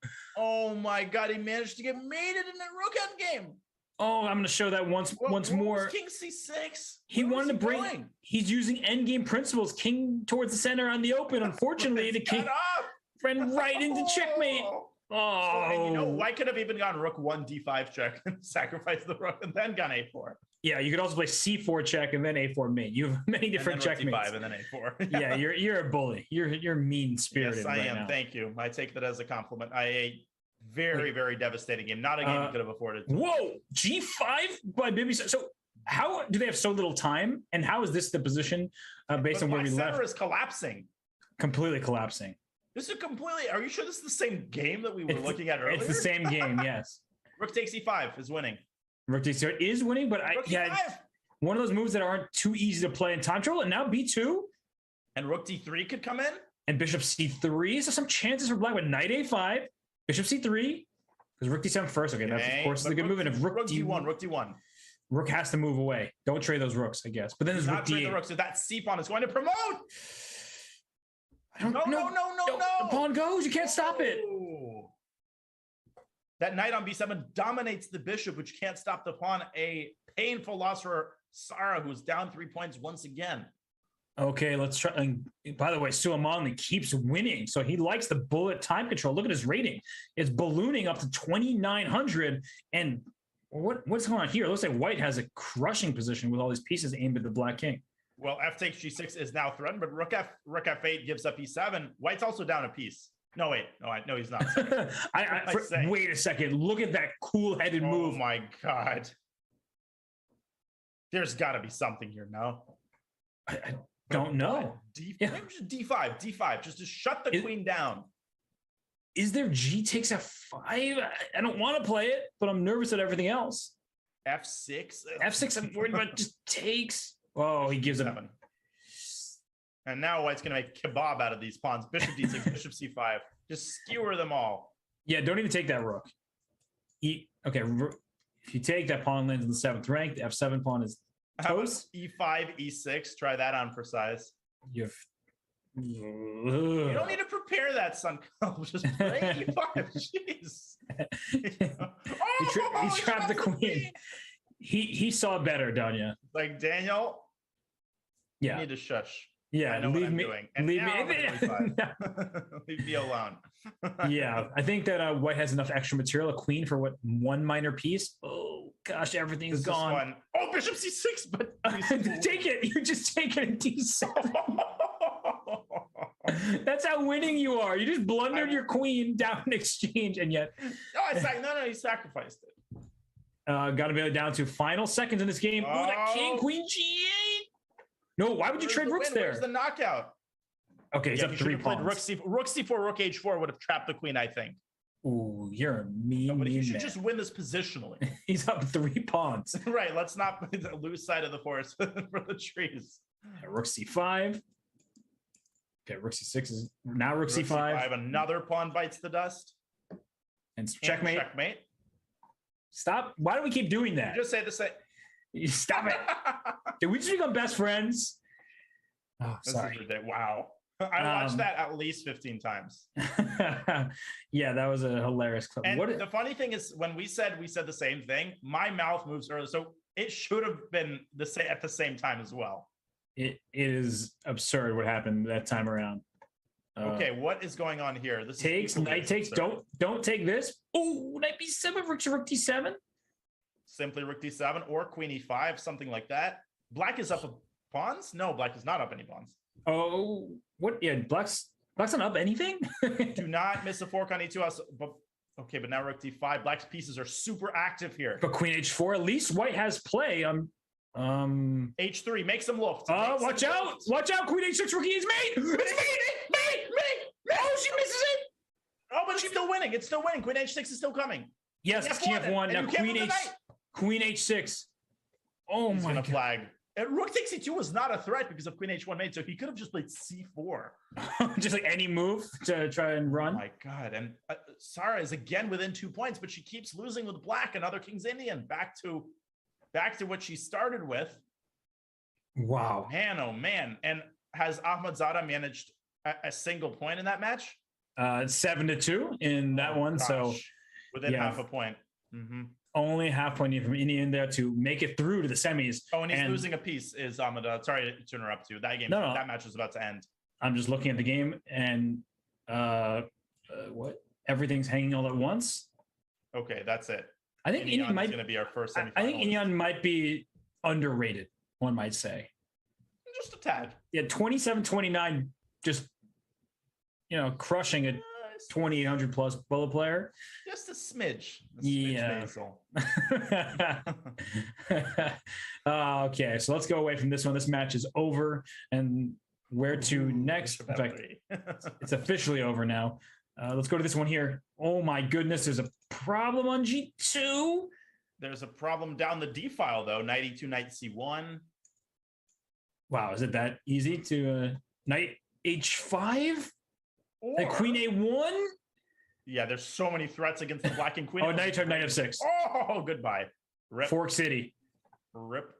Oh my God, he managed to get mated in that rook endgame. Oh, I'm going to show that once more. King C6. He Where wanted to was bring. going? He's using endgame principles. King towards the center on the open. Unfortunately, the king Got up. ran right into checkmate. Oh, And you know, white could have even gone rook 1 d5 check and sacrificed the rook and then gone a4. yeah. You could also play c4 check and then a4 mate. You have many different and then rook checkmates. d5 and then a4. Yeah, you're a bully. You're mean spirited. Yes, I right am. now. Thank you. I take that as a compliment. Very, very devastating game. Not a game you could have afforded. Whoa, G5 by Bibi. So how do they have so little time? And how is this the position based on where we left? Center is collapsing. Completely collapsing. This is completely. Are you sure this is the same game that we were looking at earlier? It's the same game. Yes. Rook takes e5 is winning. Rook d6 is winning, but Rook e5. one of those moves that aren't too easy to play in time trouble. And now b2 And rook d3 could come in. and bishop c3. So some chances for black with knight a5, bishop c3, because rook d7 first. Okay, that's of course is a good move. And if rook d1, rook d1. Rook has to move away. Don't trade those rooks, I guess. But then there's rook Not trade the d8. rook, so that c pawn is going to promote. I don't No. The pawn goes. You can't stop it. Ooh. That knight on b7 dominates the bishop, which can't stop the pawn. A painful loss for Sarah, who's down 3 points once again. Okay, let's try. And by the way, Suleiman keeps winning, so he likes the bullet time control. Look at his rating; it's ballooning up to 2,900. And what's going on here? It looks like White has a crushing position with all these pieces aimed at the Black King. Well, f takes g6 is now threatened, but rook f8 gives up e7. White's also down a piece. No, wait, no, he's not. Wait a second. Look at that cool-headed move. Oh my God! There's got to be something here. No, I don't know. D5, just to shut the queen down. Is there G takes F5? I don't want to play it, but I'm nervous at everything else. F6. F6, I'm worried about just takes. Oh, he gives up. And now White's going to make kebab out of these pawns. Bishop d6, bishop c5. Just skewer them all. Yeah, don't even take that rook. Okay, if you take that pawn lands in the 7th rank, the f7 pawn is toast. E5, e6. Try that on for size. You don't need to prepare that, son. Just play e5. Jeez. He trapped the queen. He saw better, Danya. Like, Daniel, you need to shush. Yeah, I know what I'm doing. And leave now me. Leave me alone. Yeah, I think that White has enough extra material. A queen for what, one minor piece? Oh gosh, everything's gone. Oh, bishop c6, but take it. You just take it at d7. That's how winning you are. You just blundered your queen down in exchange, and yet no, he sacrificed it. Got to be down to final seconds in this game. Oh, that king, queen, g8. No, why would you trade rooks there? Where's the knockout? Okay, he's up 3 pawns. Rook c4, rook h4 would have trapped the queen, I think. Ooh, you're a mean, but he should man. just win this positionally. He's up 3 pawns. Right, let's not lose sight of the forest for the trees. Rook c5. Okay, rook c6 is now rook c5. Another pawn bites the dust. And checkmate. Checkmate. Stop. Why do we keep doing that? You just say the same. Stop it. Did we just become best friends? Oh, sorry. Wow. I watched that at least 15 times. Yeah, that was a hilarious clip. And the funny thing is, when we said the same thing, my mouth moves early. So it should have been at the same time as well. It is absurd what happened that time around. Okay, what is going on here? This takes, knight takes. Don't take this. Oh, knight b7, rook d7. Simply rook d7 or queen e5, something like that. Black is up pawns? No, black is not up any pawns. Oh, what? Yeah, black's not up anything. Do not miss a fork on e2 house. But okay, but now rook d5. Black's pieces are super active here. But queen h4. At least White has play. H3 makes them look. Watch out! Watch out! Queen h6 rookie is made. It's made. Oh, she misses it. Oh, but she's still winning. It's still winning. Queen h6 is still coming. Yes, it's king f1. Now queen h6. Oh my God. Flag. And rook takes e2 was not a threat because of queen h1 made, so he could have just played c4. Just like any move to try and run. Oh my God. And Sarah is again within 2 points, but she keeps losing with black. Another King's Indian. Back to what she started with. Wow. Man, oh man. And has Ahmadzada managed a single point in that match? 7-2 in that one. So Gosh. Within yeah. half a point. Mm-hmm. Only half point from Indian there to make it through to the semis. Oh, and he's losing a piece. Is Amada? Sorry to interrupt you. That game, No. that match is about to end. I'm just looking at the game and what? Everything's hanging all at once. Okay, that's it. I think Indian might going to be our first semifinal. I think Indian might be underrated. One might say. Just a tad. Yeah, 27-29, just crushing a 2,800 plus bullet player. Just a smidge. Yeah. Basil. Okay, so let's go away from this one. This match is over, and where to next? In fact, it's officially over now. Let's go to this one here. Oh my goodness, there's a problem on G2. There's a problem down the D file though. Knight E2, Knight C1. Wow, is it that easy to Knight H5? And Queen A1? Yeah, there's so many threats against the black and queen. Oh, Knight F6. Oh, goodbye. Rip. Fork City. Rip.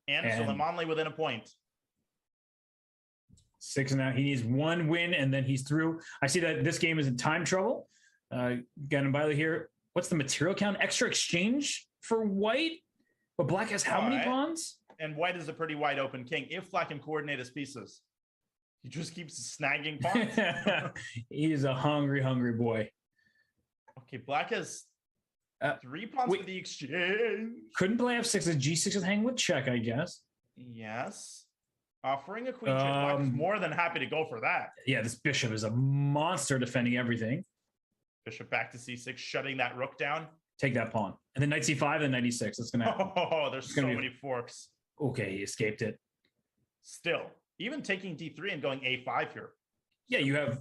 And Suleimanli within a point. 6-0. He needs one win, and then he's through. I see that this game is in time trouble. Gannon here. What's the material count? Extra exchange for white? But black has how many pawns? And white is a pretty wide open king if black can coordinate his pieces. He just keeps snagging pawns. He's a hungry, hungry boy. Okay, black has 3 pawns for the exchange. Couldn't play F6 as G6 is hanging with check, I guess. Yes. Offering a queen check. Black is more than happy to go for that. Yeah, this bishop is a monster defending everything. Bishop back to C6, shutting that rook down. Take that pawn. And then Knight C5 and then Knight E6. That's going to happen. Oh, there's so many forks. Okay, he escaped it. Still, even taking D3 and going A5 here. Yeah, you have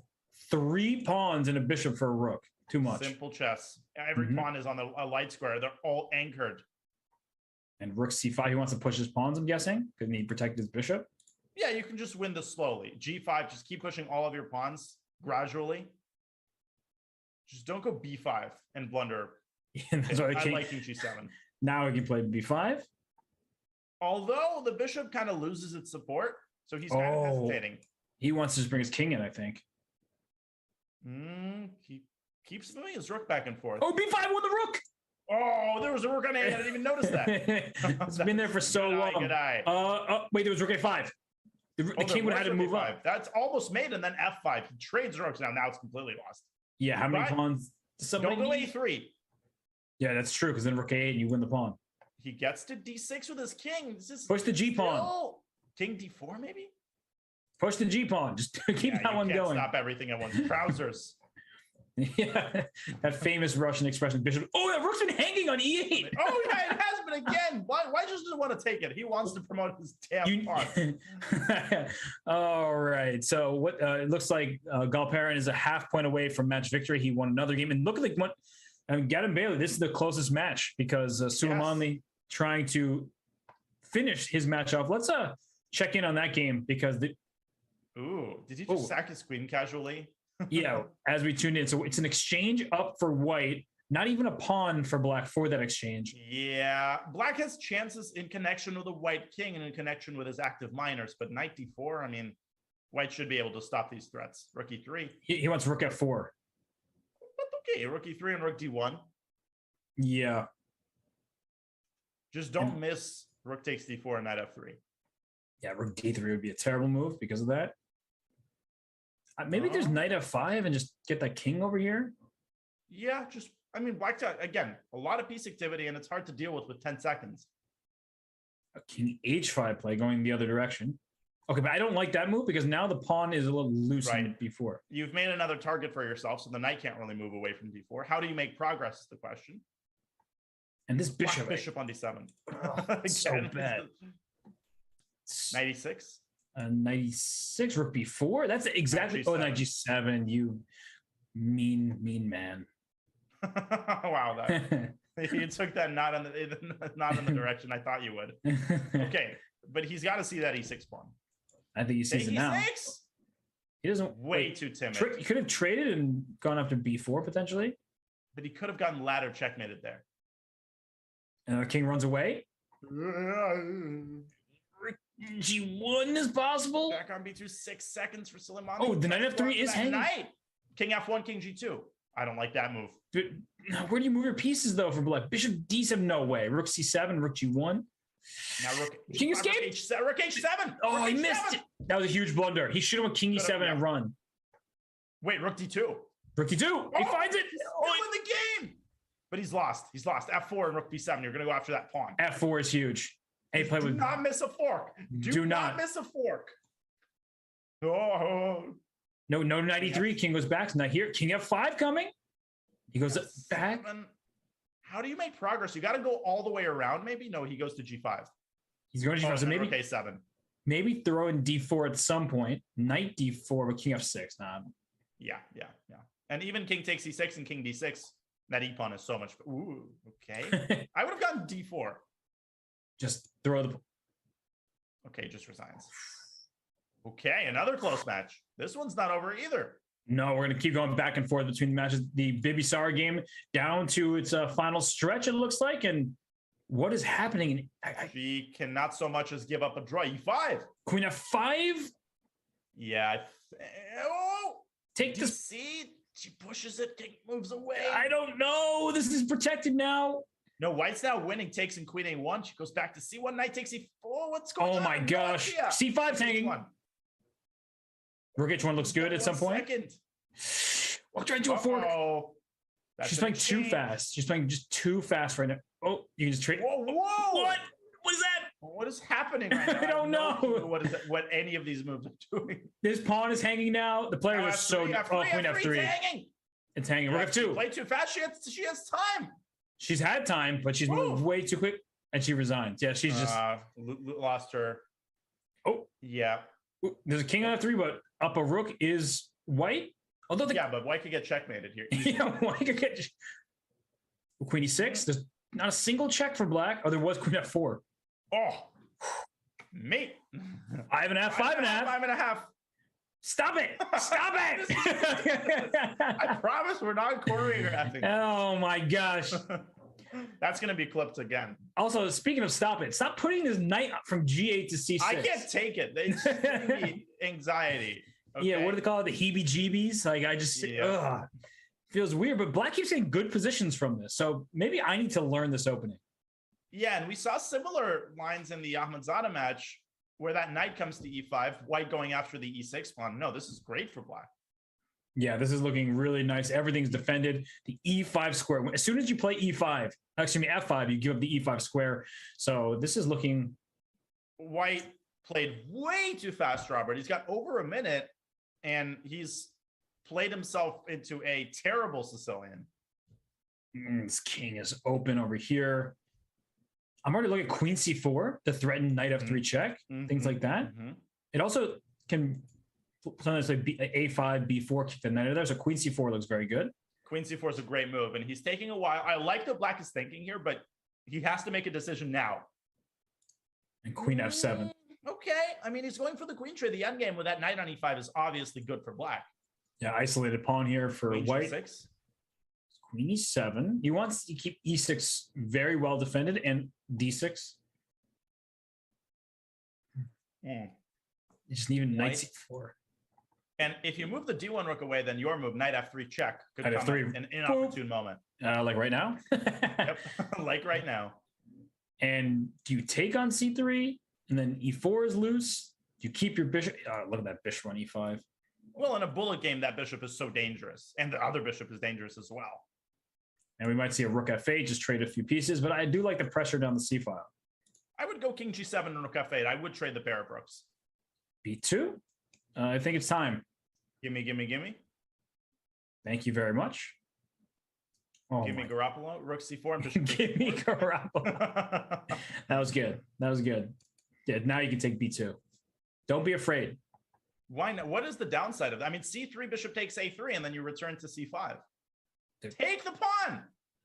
3 pawns and a bishop for a rook. Too much. Simple chess. Every pawn is on a light square. They're all anchored. And rook C5, he wants to push his pawns, I'm guessing. Couldn't he protect his bishop? Yeah, you can just win this slowly. G5, just keep pushing all of your pawns gradually. Just don't go B5 and blunder. That's why I like King G7. Now we can play B5. Although the bishop kind of loses its support, so he's kind of hesitating. He wants to just bring his king in, I think. He keeps moving his rook back and forth. Oh, B5 won the rook! Oh, there was a rook on A. I didn't even notice that. It's been there for so long. Good eye. Wait, there was rook A5. The king would have had to move up. That's almost made, and then F5. He trades rooks now. Now it's completely lost. Yeah, how many pawns? Don't go A3. Yeah, that's true, because then rook A8 and you win the pawn. He gets to D6 with his king. This is push the G pawn. King D4, maybe? Push the G pawn. Just keep that one going. Stop everything at once. Trousers. Yeah, that famous Russian expression. Bishop. Oh, that rook's been hanging on E8. Oh, yeah, it has been again. Why just doesn't want to take it? He wants to promote his tail pawn. All right. So what it looks like Galperin is a half point away from match victory. He won another game. And look at Gavin Bailey, this is the closest match because Suleimanli trying to finish his match off. Let's check in on that game because did he just sack his queen casually? Yeah, as we tuned in. So it's an exchange up for white, not even a pawn for black for that exchange. Yeah, black has chances in connection with a white king and in connection with his active minors, but knight D4, I mean, white should be able to stop these threats. Rook E3. He wants rook F4. But okay, rook E3 and rook D1. Yeah. Just don't miss rook takes D4 and knight F3. Yeah, rook D3 would be a terrible move because of that. Maybe there's knight F5 and just get that king over here. Yeah, black, again, a lot of piece activity, and it's hard to deal with 10 seconds. A king H5 play going the other direction. Okay, but I don't like that move because now the pawn is a little loose in B4. You've made another target for yourself, so the knight can't really move away from D4. How do you make progress is the question. And this bishop. Bishop on D7. So bad. Knight E6. 96 rook B4. That's exactly. Oh, knight G7. You mean man. Wow, you took that not in the direction I thought you would. Okay, but he's got to see that E6 pawn. I think he sees it now. He doesn't. Way too timid. He could have traded and gone after B4 potentially. But he could have gotten ladder checkmated there. And the king runs away. G1 is possible. Back on B2, 6 seconds for Suleiman. Oh, the knight F3 is hanging. King F1, King G2. I don't like that move. Dude, where do you move your pieces though for black? Bishop D7, no way. Rook C7, Rook G1. Now Rook King Rook escape? H7. Rook H7. Oh, Rook he H7. missed it. That was a huge blunder. He should have went King E7 and run. Wait, Rook D2. Rook D2. He finds it. He's still in the game. But he's lost. He's lost. F4 and Rook B7. You're going to go after that pawn. F4 is huge. Hey, play Do with. not miss a fork. Do not miss a fork. Oh. No, 93. King goes back. Now here, King F5 coming. He goes back. How do you make progress? You got to go all the way around, maybe? No, he goes to G5. He's going to G5. So maybe K7. Maybe throw in D4 at some point. Knight D4 with King F6. Nah. Yeah. And even King takes E6 and King D6. That E pawn is so much. Ooh, okay. I would have gone D4. Just throw the. Okay, just resigns. Okay, another close match. This one's not over either. No, we're going to keep going back and forth between the matches. The Bibisara game down to its final stretch, it looks like. And what is happening? She cannot so much as give up a draw. E5. Queen F5? Yeah. Take this. See, she pushes it, moves away. I don't know. This is protected now. No, White's now winning, takes in Queen A1. She goes back to C1. Knight takes E4. What's going on? Oh my gosh. C5's hanging. Rook H1 looks good at some point. Walk right into a fork. She's playing too fast. She's playing just too fast right now. Oh, you can just trade. Whoa. What? What is that? What is happening right now? I don't know. What any of these moves are doing. This pawn is hanging now. The player was so. Queen F3. Hanging. It's hanging. Rook F2. Play too fast. She has time. She's had time, but she's moved way too quick, and she resigns. Yeah, she's just lost her. Oh, yeah. There's a king on F3, but up a rook is white. Although but white could get checkmated here. Yeah, white could get Queen E6. There's not a single check for black. Oh, there was Queen F4. Oh, mate. 5.5. 5.5. Stop it! Stop it! I promise we're not choreographing. Oh my gosh. That's going to be clipped again. Also, speaking of stop it, stop putting this knight from G8 to C6. I can't take it. It's giving me anxiety. Okay? Yeah, what do they call it? The heebie-jeebies? Like, I just, feels weird. But black keeps getting good positions from this. So maybe I need to learn this opening. Yeah, and we saw similar lines in the Ahmadzada match where that knight comes to E5, white going after the E6 pawn. No, this is great for black. Yeah, this is looking really nice. Everything's defended. The E5 square. As soon as you play E5, F5, you give up the E5 square. So this is looking. White played way too fast, Robert. He's got over a minute, and he's played himself into a terrible Sicilian. This king is open over here. I'm already looking at Queen C4 to threaten Knight F3 check, things like that. It also can sometimes like A5, B4, kick the knight out there. So Queen C4 looks very good. Queen C4 is a great move, and he's taking a while. I like what black is thinking here, but he has to make a decision now. And Queen F7. Okay. I mean, he's going for the queen trade. The endgame with that knight on E5 is obviously good for black. Yeah, isolated pawn here for Queen white. G6. Queen E7. He wants to keep E6 very well defended and D6. You just need Knight C4. And if you move the D1 rook away, then your move, Knight F3 check, could Knight come F3. at an inopportune moment. Like right now? Yep. Like right now. And do you take on C3 and then E4 is loose? Do you keep your bishop? Look at that bishop on E5. Well, in a bullet game, that bishop is so dangerous. And the other bishop is dangerous as well. And we might see a rook F8, just trade a few pieces, but I do like the pressure down the C file. I would go King G7 and rook F8. I would trade the pair of rooks. B2? I think it's time. Gimme. Thank you very much. Oh, Give me Garoppolo, rook C4, and bishop Give me Garoppolo. That was good. Yeah, now you can take B2. Don't be afraid. Why not? What is the downside of that? I mean, C3, bishop takes A3, and then you return to C5. Take the pawn.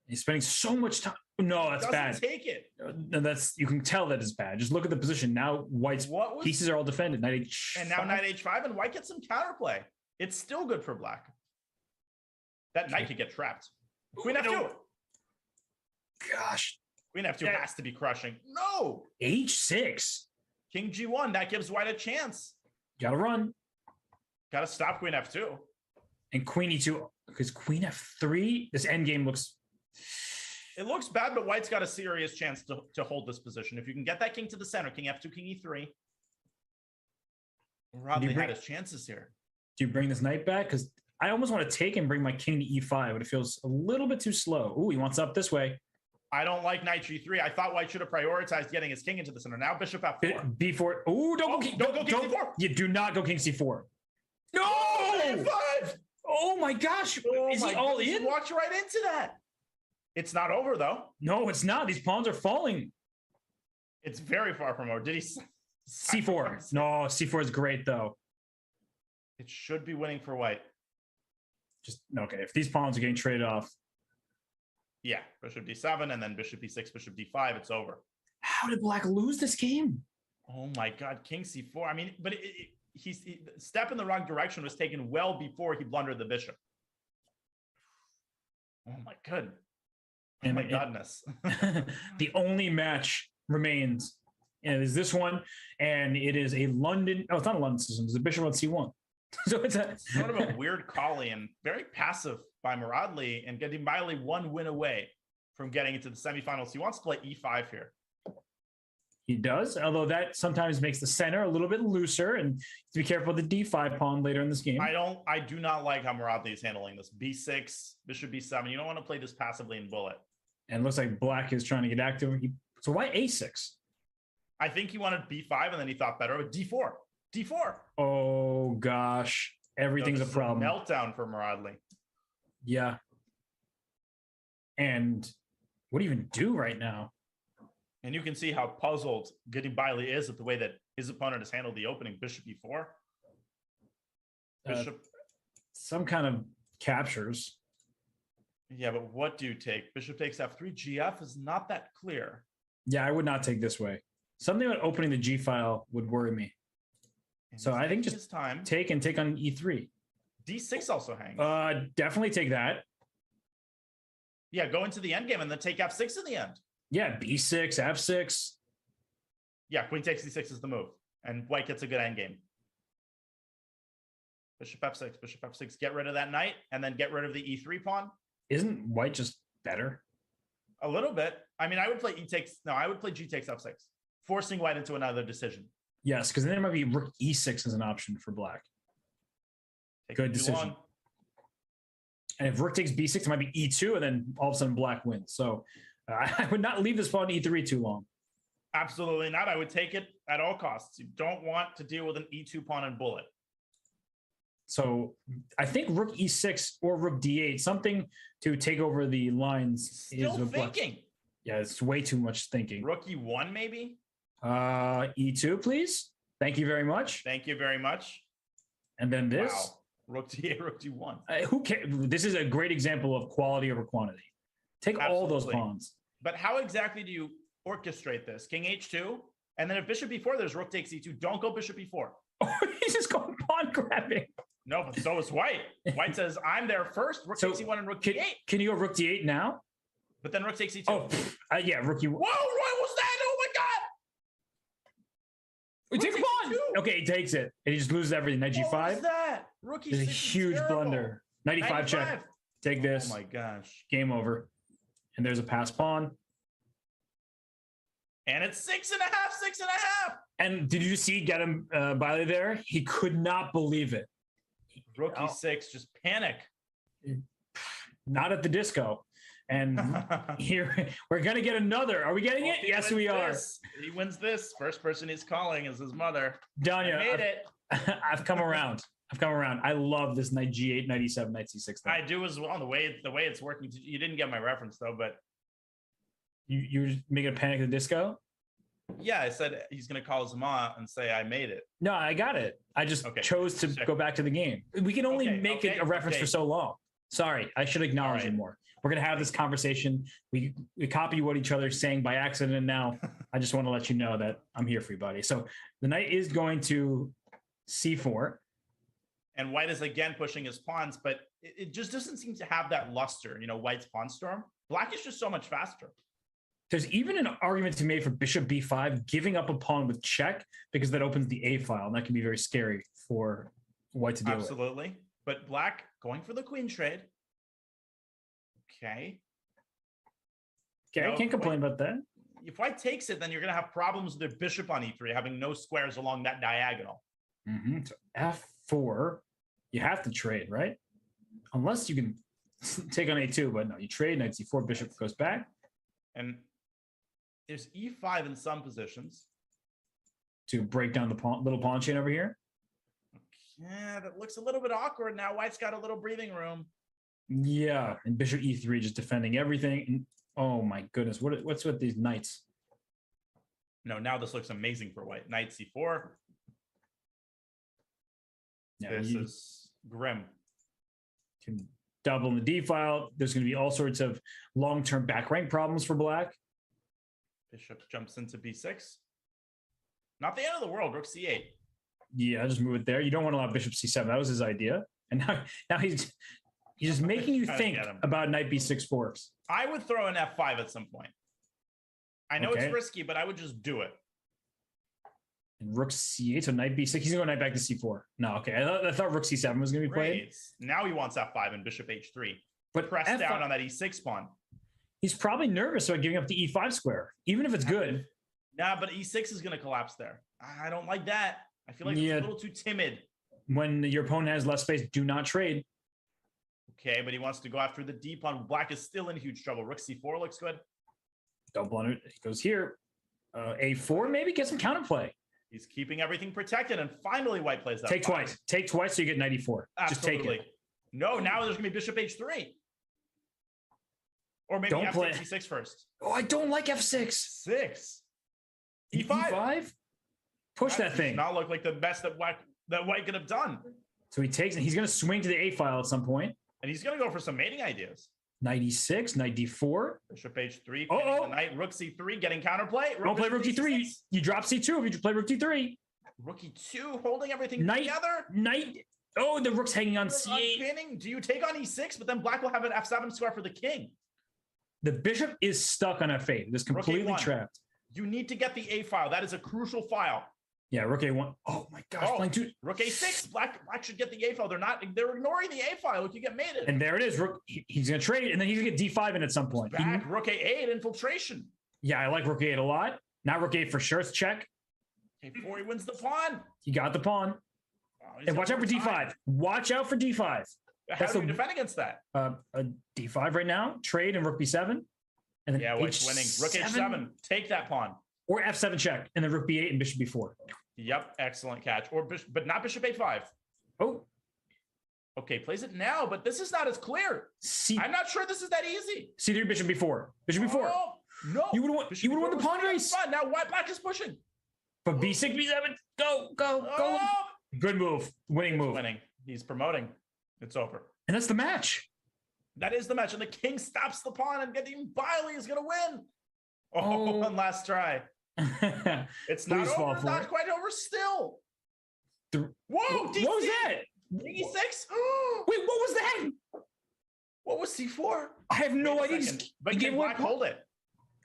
He's spending so much time. No, that's bad. Take it. No, you can tell that is bad. Just look at the position. Now white's pieces are all defended. Knight H5. And now Knight H5, and white gets some counterplay. It's still good for black. That knight could get trapped. Queen F2. Gosh. Queen F2 has to be crushing. No. H6. King G1. That gives white a chance. Gotta run. Gotta stop Queen F2. And queen e2, because queen f3, this endgame looks... It looks bad, but white's got a serious chance to hold this position. If you can get that king to the center, king f2, king e3, Rodley had his chances here. Do you bring this knight back? Because I almost want to take and bring my king to e5, but it feels a little bit too slow. Ooh, he wants up this way. I don't like knight g3. I thought white should have prioritized getting his king into the center. Now bishop f4. b4. Ooh, don't go king c4. You do not go king c4. No! a5! Oh my gosh. Is he all in? Walked right into that. It's not over, though. No, it's not. These pawns are falling. It's very far from over. Did he... c4. No, c4 is great, though. It should be winning for white. Just, okay, if these pawns are getting traded off. Yeah, bishop d7, and then bishop e6, bishop d5, it's over. How did black lose this game? Oh my God, king c4. I mean, but step in the wrong direction was taken well before he blundered the bishop. Oh my God. Oh my godness. The only match remains, and is this one, and it is a London. Oh, it's not a London system. It's a bishop on c1. So it's sort of a weird collie and very passive by Muradli, and getting Miley one win away from getting into the semifinals. He wants to play e5 here. He does, although that sometimes makes the center a little bit looser, and to be careful with the d5 pawn later in this game. I do not like how Muradli is handling this. b6, bishop b7. You don't want to play this passively in bullet. And it looks like black is trying to get active. So why a6? I think he wanted b5, and then he thought better of d4. d4. Oh gosh, everything's a problem. Meltdown for Muradli. Yeah. And what do you even do right now? And you can see how puzzled Gidibaili is at the way that his opponent has handled the opening. Bishop e4. Bishop. Some kind of captures. Yeah, but what do you take? Bishop takes f3. GF is not that clear. Yeah, I would not take this way. Something about opening the G file would worry me. And so I think just take on e3. d6 also hangs. Definitely take that. Yeah, go into the endgame and then take f6 in the end. Yeah, b6, f6. Yeah, queen takes d6 is the move. And white gets a good endgame. Bishop f6, bishop f6. Get rid of that knight and then get rid of the e3 pawn. Isn't white just better? A little bit. I mean, I would play I would play g takes f6, forcing white into another decision. Yes, because then there might be rook e6 as an option for black. Good decision. And if rook takes b6, it might be e2, and then all of a sudden black wins. So I would not leave this pawn e3 too long. Absolutely not. I would take it at all costs. You don't want to deal with an e2 pawn and bullet. So I think rook e6 or rook d8, something to take over the lines. Still thinking. Yeah, it's way too much thinking. Rook e1 maybe? E2, please. Thank you very much. Thank you very much. And then this. Wow. Rook d8, rook d1. Who cares? This is a great example of quality over quantity. Take all those pawns. But how exactly do you orchestrate this? King h2, and then if bishop b4, there's rook takes e2. Don't go bishop b4. He's just going pawn grabbing. No, but so is white. White says, I'm there first. Rook takes e1 and rook d8. Can you go rook d8 now? But then rook takes e2. Oh, yeah, rook e1. Whoa, what was that? Oh my God. He takes a pawn. Okay, he takes it. And he just loses everything. Knight g5. What was that? Rook e6 is a huge blunder. Knight e5 check. Take this. Oh my gosh. Game over. And there's a pass pawn. And it's 6.5, 6.5. And did you see Gidibaili there? He could not believe it. Rook e6, just panic. Not at the disco. And here, we're going to get another. Are we getting it? Yes, we are. He wins this. First person he's calling is his mother. Danya, made it. I've come around. I love this knight g8, knight e7, knight c6 thing. I do as well. The way it's working. You didn't get my reference though, but you were making a Panic at the Disco. Yeah, I said he's going to call his mom and say I made it. No, I got it. I just chose to go back to the game. We can only make it a reference for so long. Sorry, I should acknowledge you more. We're going to have this conversation. We copy what each other is saying by accident, and now I just want to let you know that I'm here for you, buddy. So the knight is going to c4. And white is again pushing his pawns, but it just doesn't seem to have that luster, white's pawn storm. Black is just so much faster. There's even an argument to be made for bishop b5, giving up a pawn with check, because that opens the a file, and that can be very scary for white to deal with. Absolutely. But black Going for the queen trade. Okay. Okay, No, I can't complain about that. If white takes it, then you're going to have problems with their bishop on e3, having no squares along that diagonal. So f4, you have to trade, right? Unless you can take on a2, but no, you trade, knight c4, bishop goes back. And there's e5 in some positions. To break down the little pawn chain over here. Yeah, that looks a little bit awkward now. White's got a little breathing room. Yeah, and bishop e3 just defending everything. And, oh my goodness, what's with these knights? No, now this looks amazing for white. Knight c4. Yeah, This is grim. Can double in the d file. There's going to be all sorts of long-term back rank problems for black. Bishop jumps into b6. Not the end of the world. Rook c8. Yeah, just move it there. You don't want to allow bishop c7. That was his idea. And now he's just making you think about knight b6 forks. I would throw an f5 at some point. I know it's risky, but I would just do it. And rook c8, so knight b6. He's going to go knight back to c4. No, okay. I thought rook c7 was going to be played. Great. Now he wants f5 and bishop h3. But press down on that e6 pawn. He's probably nervous about giving up the e5 square, even if it's good. Yeah, but e6 is going to collapse there. I don't like that. I feel like it's a little too timid. When your opponent has less space, do not trade. Okay, but he wants to go after the d pawn. Black is still in huge trouble. Rook c4 looks good. Don't blunder. He goes here. A4, maybe get some counterplay. He's keeping everything protected, and finally white plays that. Take twice. Take twice so you get knight e4. Absolutely. Just take it. No, now there's going to be bishop h3. Or maybe don't play f6 first. Oh, I don't like f6. 6. E5. E5? Push that thing. Does not look like the best that white could have done. So he takes it. He's going to swing to the a file at some point. And he's going to go for some mating ideas. Knight e6, knight d4. Bishop h3. Oh, knight, rook c3, getting counterplay. Don't play rook d3. You drop c2 if you play rook d3. Rook e2, holding everything together. Knight. Oh, the rook's hanging on c8. Do you take on e6? But then black will have an f7 square for the king. The bishop is stuck on f8. It is completely trapped. You need to get the a file. That is a crucial file. Yeah, rook a1. Oh my gosh, playing two. Rook a6. Black should get the a file. They're ignoring the a file. Look, you get mated. And there it is. Rook. He's gonna trade, and then he's gonna get d5 in at some point. Rook a8 infiltration. Yeah, I like rook a8 a lot. Not rook a8 for sure. It's check. A4, he wins the pawn. He got the pawn. And watch out for d5. Watch out for d5. How do you defend against that? A d5 right now. Trade and rook b7. And then white's winning. Rook h7. Take that pawn. Or f7 check, and then rook b8 and bishop b4. Yep, excellent catch. Or but not bishop a5. Oh. Okay, plays it now, but this is not as clear. I'm not sure this is that easy. c3 bishop b4. Bishop b4. Oh, no. You would have won the pawn race. Now black is pushing. But b6, b7. Go. Good move. Winning move. Winning. He's promoting. It's over. And that's the match. That is the match. And the king stops the pawn, and getting Biley is going to win. Oh, one last try. It's not over. Not quite over still. Whoa! D6. What was that? E6. Wait, what was that? What was c4? I have no idea. But can black hold it?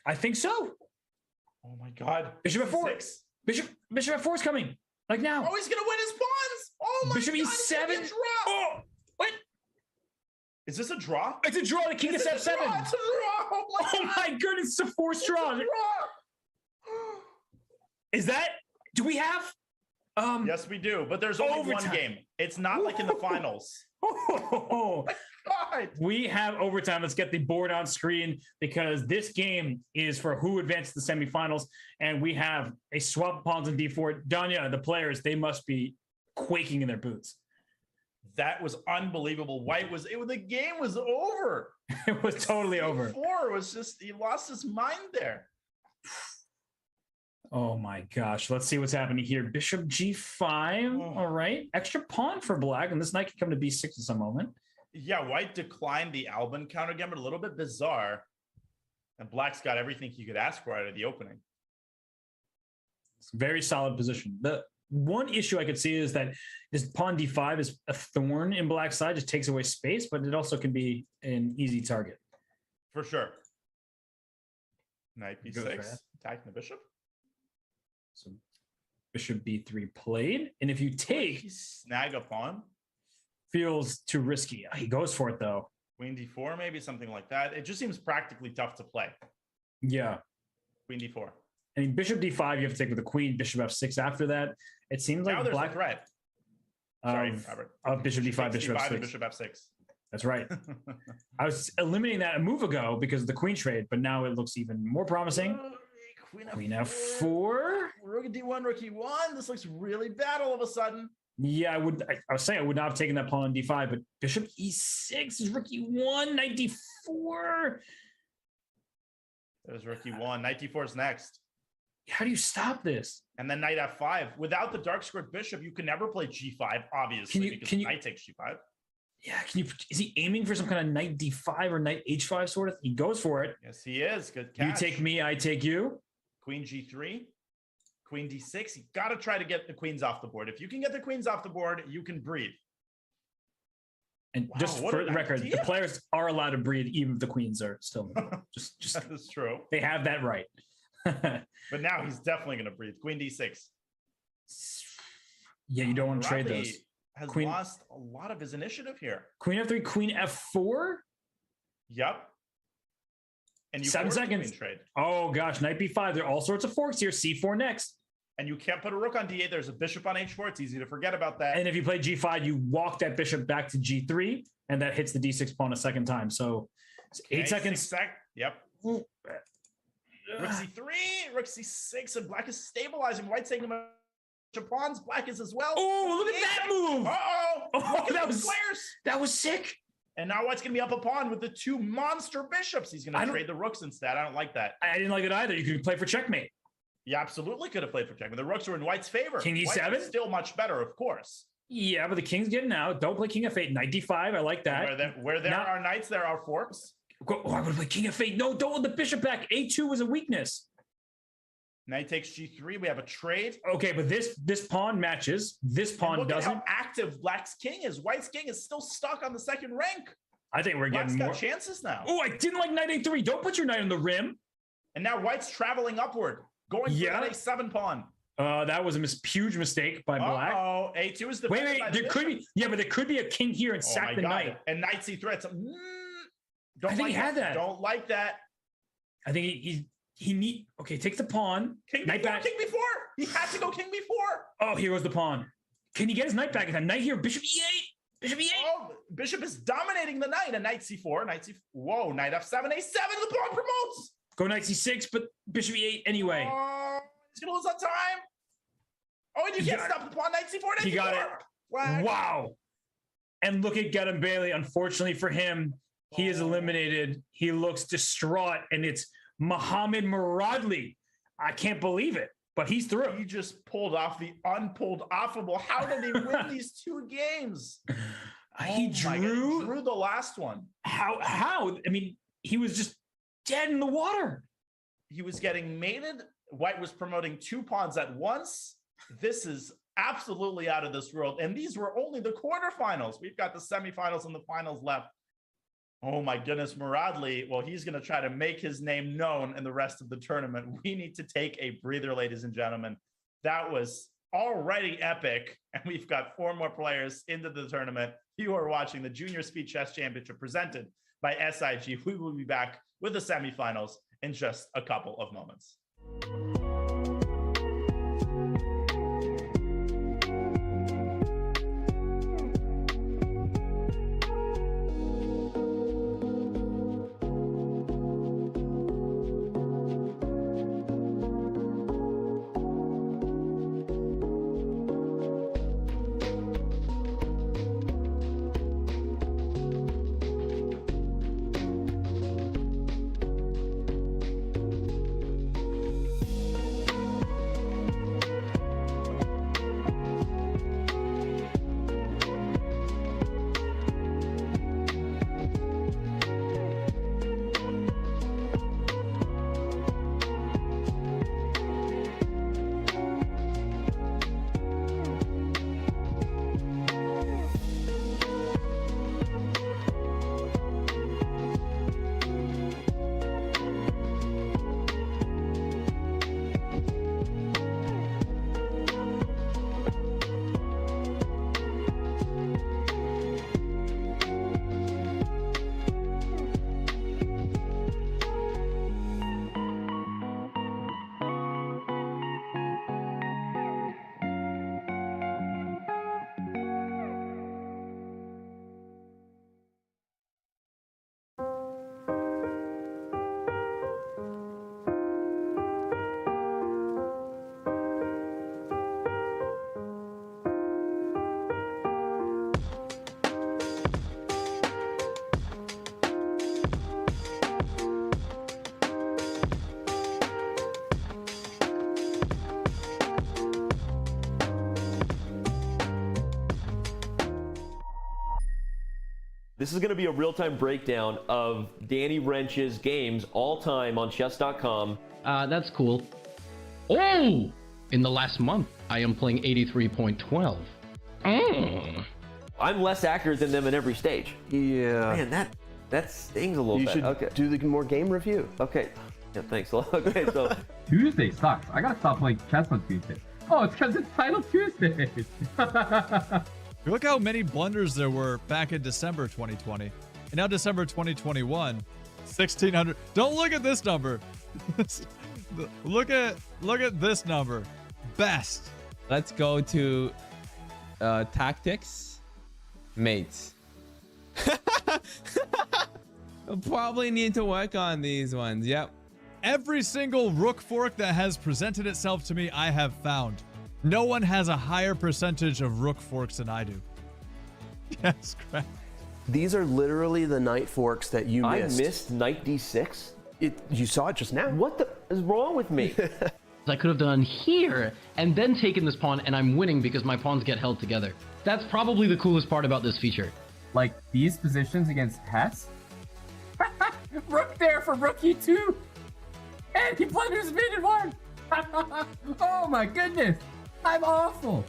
I think so. Oh my god! Bishop f4. Bishop f4 is coming. Like now. Oh, he's gonna win his pawns. Oh my Bishop god! e7. Oh, what? Is this a draw? It's a draw. The king is f7. It's a draw. Oh my goodness! It's a forced draw. Is that? Do we have? Yes, we do. But there's only one game. It's not like in the finals. Oh my god! We have overtime. Let's get the board on screen because this game is for who advances the semifinals, and we have a swap of pawns in d4. Danya, the players, they must be quaking in their boots. That was unbelievable. The game was over. It was totally over. C4 was just, he lost his mind there. Oh my gosh. Let's see what's happening here. Bishop g5. Oh. All right. Extra pawn for black, and this knight can come to b6 at some moment. Yeah, white declined the Albin counter gambit. A little bit bizarre. And black's got everything he could ask for out of the opening. It's a very solid position. The one issue I could see is that this pawn d5 is a thorn in black's side, just takes away space, but it also can be an easy target. For sure. Knight b6, attacking the bishop. So bishop b3 played. And if you take... Snag a pawn. feels too risky. He goes for it though. Queen d4, maybe something like that. It just seems practically tough to play. Yeah. Queen d4. I mean, bishop d5, you have to take with the queen. Bishop f6 after that. It seems Now like there's black a threat. Sorry, Robert. of bishop d5, bishop d5 f6. and bishop f6. That's right. I was eliminating that a move ago because of the queen trade, but now it looks even more promising. Queen f4. Rook d1, rook e1. This looks really bad all of a sudden. Yeah, I was saying I would not have taken that pawn on d5, but bishop e6 is rook e1, knight d4. There's rook e1. Knight d4 is next. How do you stop this? And then knight f5. Without the dark squared bishop, you can never play g5, obviously, because knight takes g5. Yeah, is he aiming for some kind of knight d5 or knight h5 sort of? He goes for it. Yes, he is. Good catch. You take me, I take you. Queen g3. Queen d6. You got to try to get the queens off the board. If you can get the queens off the board, you can breathe. And Wow, just what for an the record, idea. the players are allowed to breathe even if the queens are still in the board. Just That is true. they have that right. But now he's definitely going to breathe. Queen d6. Yeah, you don't want to trade Rodney those. Has Queen- lost a lot of his initiative here. Queen f3, queen f4. Yep. And you 7 forced the seconds. queen trade. Oh gosh, knight b5. There are all sorts of forks here. c4 next. And you can't put a rook on d8. There's a bishop on h4. It's easy to forget about that. And if you play g5, you walk that bishop back to g3, and that hits the d6 pawn a second time. So it's 8 Okay, seconds. Yep. Rook c3, rook c6, and black is stabilizing. White's taking a bunch of pawns. Black is as well. Oh, look at that move! Uh-oh. Oh, Look at that those was- players. That was sick. And now White's going to be up a pawn with the two monster bishops. He's going I to don't- trade the rooks instead. I don't like that. I didn't like it either. You could play for checkmate. You absolutely could have played for check, but the rooks were in White's favor. King White e7? is still much better, of course. Yeah, but the king's getting out. Don't play king f8. Knight d5. I like that. Where there Now- are knights, there are forks. Oh, I would have played king f8. No, don't want the bishop back. a2 was a weakness. Knight takes g3. We have a trade. Okay, but this pawn matches. This And pawn look doesn't. at how active Black's king is. White's king is still stuck on the second rank. I think we're Black's getting got more. chances now. Oh, I didn't like knight a3. Don't put your knight on the rim. And now White's traveling upward, going for Yeah. that a7 pawn. That was a huge mistake by black. Oh, a2 is the Wait, there could be. Yeah, but there could be a king here and sack the knight. And knight c3. Don't I think like he had that. Don't like that. I think he need. Okay, take the pawn. King Knight before, back. king before. He had to go king before. Oh, here goes the pawn. Can he get his knight back in time? Knight here. Bishop e8. Bishop e8. Oh, bishop is dominating the knight. And knight c4. Knight c4. Whoa, knight f7, a7. The pawn promotes. Go knight c6, but bishop e8 anyway. Oh, he's gonna lose on time. Oh, and you He can't got stop the pawn. Knight c4. Knight He c4. got it. Black. Wow. And look at Gautam Bailey. Unfortunately for him, he is eliminated. He looks distraught, and it's Mohamed Muradli. I can't believe it, but he's through. He just pulled off the unpulled offable. How did he win these two games? He Oh my God, drew. he drew the last one. How? I mean, he was just dead in the water. He was getting mated. White was promoting two pawns at once. This is absolutely out of this world. And these were only the quarterfinals. We've got the semifinals and the finals left. Oh my goodness, Muradli. Well, he's going to try to make his name known in the rest of the tournament. We need to take a breather, ladies and gentlemen. That was already epic. And we've got 4 more players into the tournament. You are watching the Junior Speed Chess Championship presented by SIG. We will be back with the semifinals in just a couple of moments. This is going to be a real-time breakdown of Danny Wrench's games all time on chess.com. That's cool. Oh! In the last month, I am playing 83.12. I'm less accurate than them in every stage. Yeah. Man, that stings a little You bit. should Okay. do the more game review. Okay. Yeah, thanks. Okay, so Tuesday sucks. I gotta stop playing chess on Tuesday. Oh, it's because it's Title Tuesday. Look how many blunders there were back in December 2020. And now December 2021, 1,600. Don't look at this number. look at this number. Best. Let's go to tactics. Mates. I'll probably need to work on these ones. Yep. Every single rook fork that has presented itself to me, I have found. No one has a higher percentage of rook forks than I do. Yes, correct. These are literally the knight forks that you missed. I missed knight d6? You saw it just now. What the is wrong with me? I could have done here and then taken this pawn, and I'm winning because my pawns get held together. That's probably the coolest part about this feature. Like these positions against Hess. Rook there for rook e2. And he blunders mid and one. Oh my goodness. I'm awful.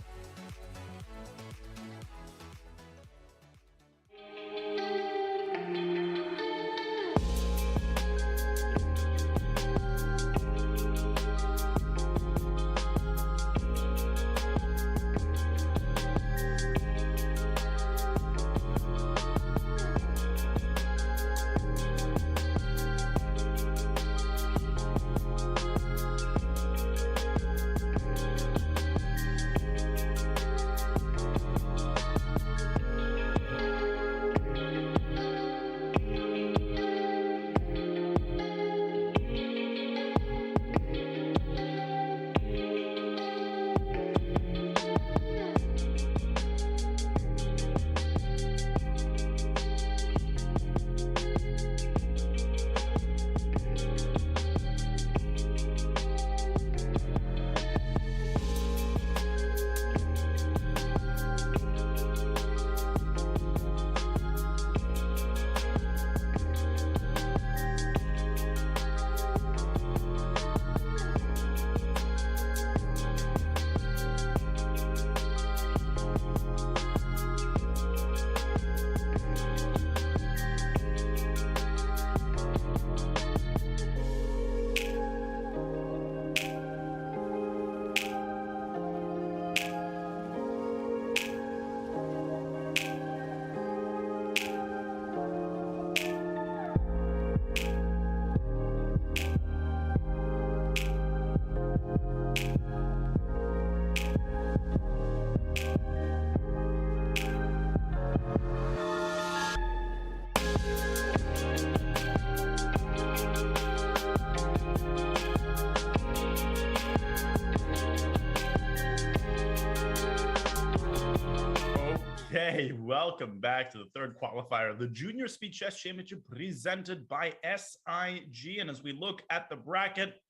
Okay, welcome back to the third qualifier, the Junior Speed Chess Championship presented by SIG. And as we look at the bracket,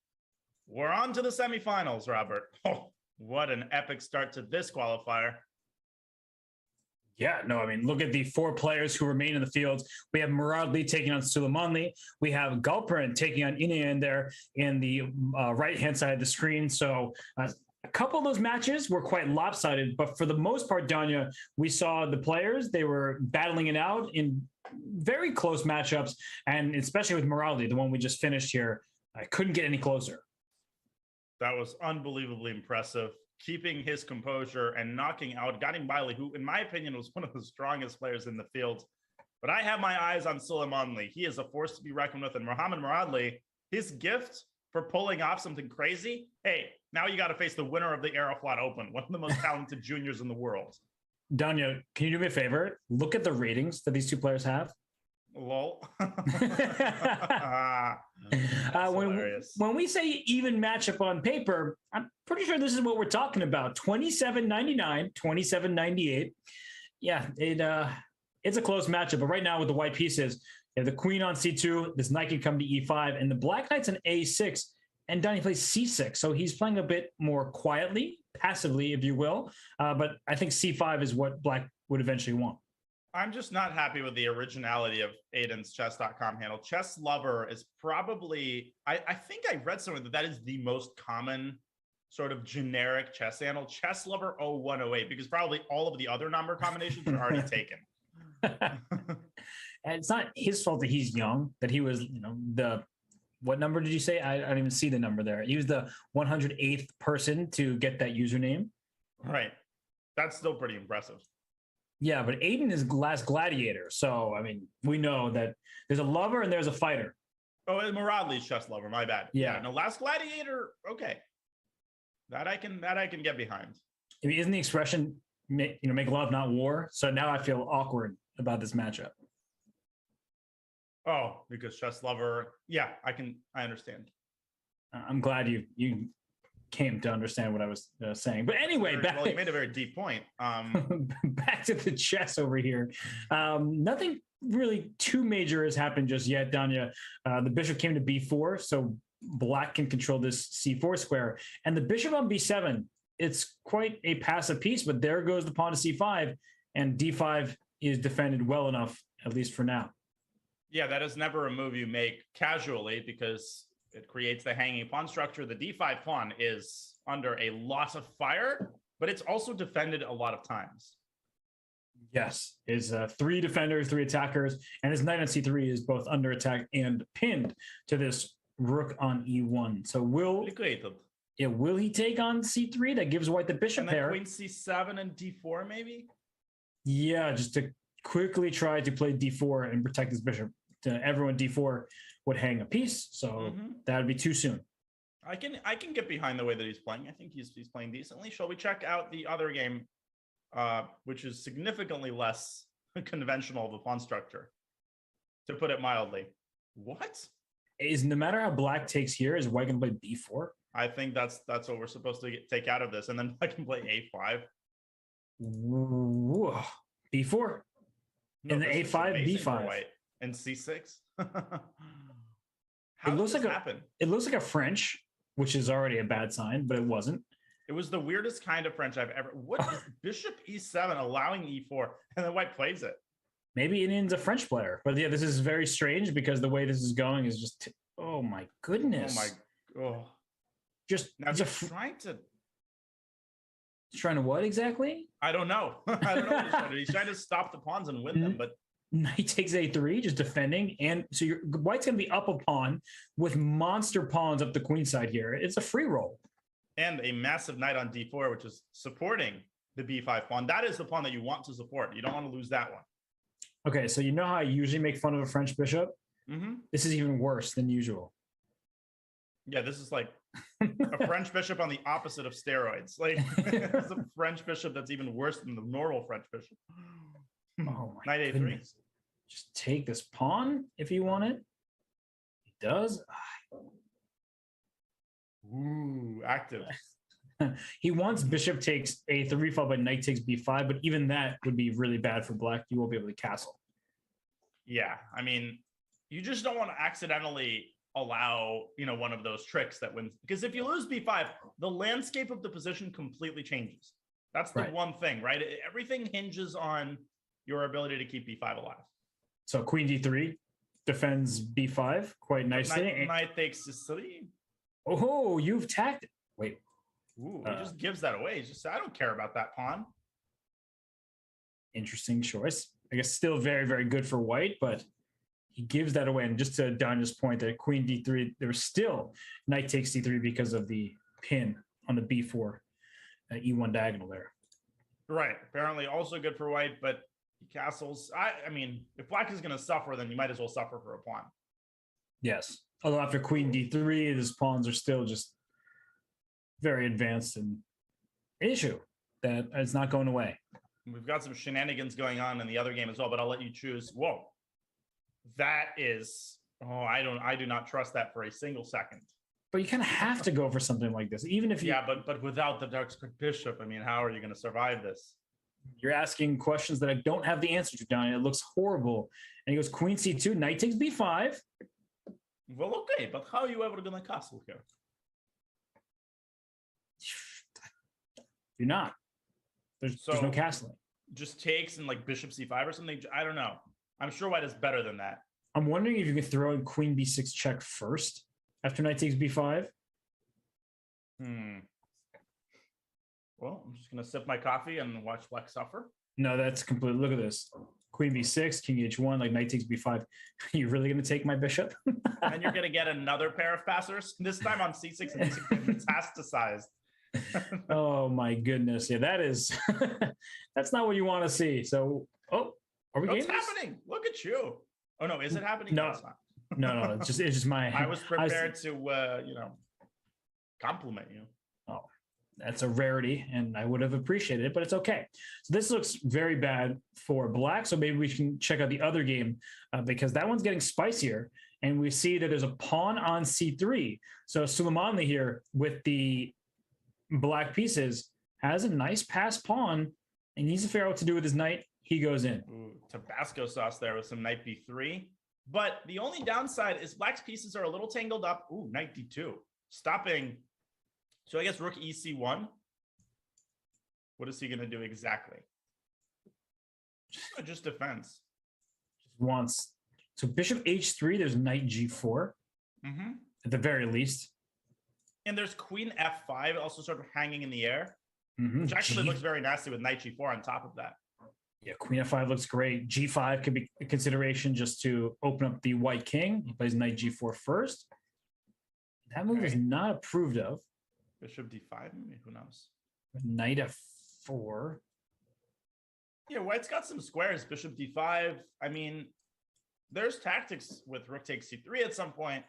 we're on to the semifinals, Robert. Oh, what an epic start to this qualifier. Yeah, no, I mean, look at the four players who remain in the field. We have Muradli taking on Suleimanli. We have Galperin taking on Inayan there in the right-hand side of the screen. So a couple of those matches were quite lopsided, but for the most part, Danya, we saw the players, they were battling it out in very close matchups, and especially with Muradli, the one we just finished here, I couldn't get any closer. That was unbelievably impressive, keeping his composure and knocking out Ganimbaili, who, in my opinion, was one of the strongest players in the field. But I have my eyes on Suleimanli. He is a force to be reckoned with, and Mohamed Muradli, his gift for pulling off something crazy. Hey, now you got to face the winner of the Aeroflot Open, one of the most talented juniors in the world. Danya, can you do me a favor? Look at the ratings that these two players have. Lol. When we say even matchup on paper, I'm pretty sure this is what we're talking about. 27.99, 27.98. Yeah, it's a close matchup. But right now with the white pieces, you have the queen on c2, this knight can come to e5, and the black knight's on a6, and Donnie plays c6. So he's playing a bit more quietly, passively, if you will. But I think c5 is what black would eventually want. I'm just not happy with the originality of Aiden's chess.com handle. Chess Lover is probably, I think I read somewhere that is the most common sort of generic chess handle, Chess Lover 0108, because probably all of the other number combinations are already taken. And it's not his fault that he's young, that he was, what number did you say? I don't even see the number there. He was the 108th person to get that username. Right. That's still pretty impressive. Yeah, but Aiden is last gladiator. So, I mean, we know that there's a lover and there's a fighter. Oh, and Muradli's Chess Lover, my bad. Yeah. No, last gladiator, okay. That I can get behind. I mean, isn't the expression, make love, not war? So now I feel awkward about this matchup. Oh, because Chess Lover, yeah, I understand. I'm glad you came to understand what I was saying. But anyway, well, you made a very deep point. Back to the chess over here. Nothing really too major has happened just yet, Danya. The bishop came to b4, so black can control this c4 square. And the bishop on b7, it's quite a passive piece, but there goes the pawn to c5, and d5 is defended well enough, at least for now. Yeah, that is never a move you make casually because it creates the hanging pawn structure. The d5 pawn is under a lot of fire, but it's also defended a lot of times. Yes, his 3 defenders, 3 attackers, and his knight on c3 is both under attack and pinned to this rook on e1. So will he take on c3? That gives white the bishop and then pair. Queen c7 and d4 maybe? Yeah, just to quickly try to play d4 and protect his bishop. Everyone d4 would hang a piece, so that would be too soon. I can get behind the way that he's playing. I think he's playing decently. Shall we check out the other game, which is significantly less conventional of a pawn structure, to put it mildly? What? Is no matter how black takes here, is white going to play b4? I think that's what we're supposed to take out of this, and then I can play a5. Whoa. b4. No, and the a5, b5. White. And c6. It looks like it looks like a French, which is already a bad sign, but it wasn't. It was the weirdest kind of French I've ever. What is bishop e7 allowing e4, and then white plays it? Maybe Indian's a French player, but yeah, this is very strange because the way this is going is just. Oh my goodness! Just now he's trying to what exactly? I don't know. I don't know what he's trying to do. He's trying to stop the pawns and win them, but. Knight takes a3, just defending, and so white's going to be up a pawn with monster pawns up the queen side here. It's a free roll. And a massive knight on d4, which is supporting the b5 pawn. That is the pawn that you want to support. You don't want to lose that one. Okay, so you know how I usually make fun of a French bishop? This is even worse than usual. Yeah, this is like a French bishop on the opposite of steroids. Like, it's a French bishop that's even worse than the normal French bishop. Oh my Knight a3. goodness. Just take this pawn if you want it. He does. Ooh, active. He wants bishop takes a3 followed by knight takes b5, but even that would be really bad for black. You won't be able to castle. Yeah, I mean, you just don't want to accidentally allow, one of those tricks that wins. Because if you lose b5, the landscape of the position completely changes. That's the one thing, right? Everything hinges on your ability to keep b5 alive. So queen d3 defends b5 quite nicely. Knight takes c3. Oh, you've tacked it. Wait. Ooh, he just gives that away. He's just, I don't care about that pawn. Interesting choice. I guess still very, very good for white, but he gives that away. And just to Danya's point that queen d3, there was still knight takes d3 because of the pin on the b4 e1 diagonal there. Right. Apparently also good for white, but he castles. I mean, if black is going to suffer, then you might as well suffer for a pawn. Yes. Although after queen d3, his pawns are still just very advanced and an issue that is not going away. We've got some shenanigans going on in the other game as well, but I'll let you choose. Whoa. That is, I do not trust that for a single second. But you kind of have to go for something like this, even if you... Yeah, but without the dark square bishop, I mean, how are you going to survive this? You're asking questions that I don't have the answer to, Donnie. It looks horrible. And he goes queen c2, knight takes b5. Well, okay, but how are you ever going to castle here? You're not. There's no castling. just takes and like bishop c5 or something. I don't know. I'm sure white is better than that. I'm wondering if you could throw in queen b6 check first after knight takes b5. Well, I'm just gonna sip my coffee and watch black suffer. No, that's completely. Look at this. Queen b6, king h1, like knight takes b5. Are you really going to take my bishop? And you're going to get another pair of passers, this time on c6 and d6, metastasized. Oh my goodness. Yeah, that is, that's not what you want to see. So, are we What's gamers? happening? Look at you. Oh no, is it happening? No, it's not. no, it's just my. I was prepared to, compliment you. Oh, that's a rarity, and I would have appreciated it, but it's okay. So this looks very bad for black. So maybe we can check out the other game because that one's getting spicier, and we see that there's a pawn on c3. So Suleimanli here with the black pieces has a nice pass pawn and needs to figure out what to do with his knight. He goes in. Ooh, Tabasco sauce there with some knight b3. But the only downside is black's pieces are a little tangled up. Ooh, knight d2. Stopping. So I guess rook ec1. What is he going to do exactly? Just defense. Just wants. So bishop h3, there's knight g4 at the very least. And there's queen f5 also sort of hanging in the air, which actually looks very nasty with knight g4 on top of that. Yeah, queen f5 looks great. g5 could be a consideration just to open up the white king. He plays knight g4 first. That move is not approved of. Bishop d5, maybe, who knows? Knight f4. Yeah, white's got some squares. Bishop d5. I mean, there's tactics with rook takes c3 at some point.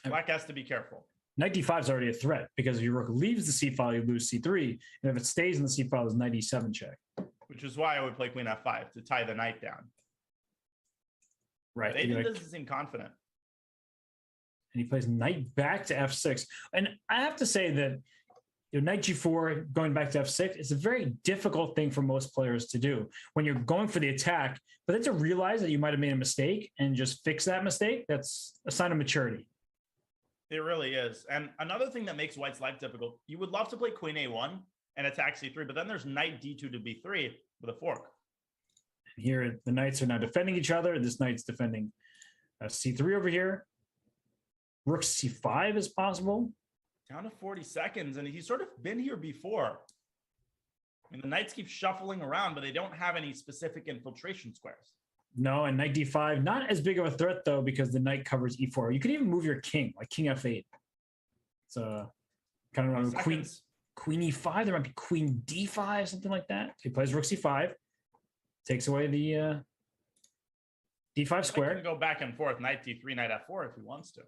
Black has to be careful. Knight d5 is already a threat because if your rook leaves the c file, you lose c3. And if it stays in the c file, it's knight e7 check. Which is why I would play queen f5 to tie the knight down. Right. Aiden doesn't seem confident. And he plays knight back to f6. And I have to say that knight g4 going back to f6 is a very difficult thing for most players to do when you're going for the attack. But then to realize that you might have made a mistake and just fix that mistake, that's a sign of maturity. It really is. And another thing that makes white's life difficult, you would love to play queen a1 and attack c3, but then there's knight d2 to b3 with a fork. Here, the knights are now defending each other. This knight's defending c3 over here. Rook c5 is possible. Down to 40 seconds, and he's sort of been here before. I mean, the knights keep shuffling around, but they don't have any specific infiltration squares. No, and knight d5, not as big of a threat, though, because the knight covers e4. You could even move your king, like king f8. So kind of around queen e5. There might be queen d5, something like that. He plays rook c5, takes away the d5 square. He can go back and forth, knight d3, knight f4 if he wants to.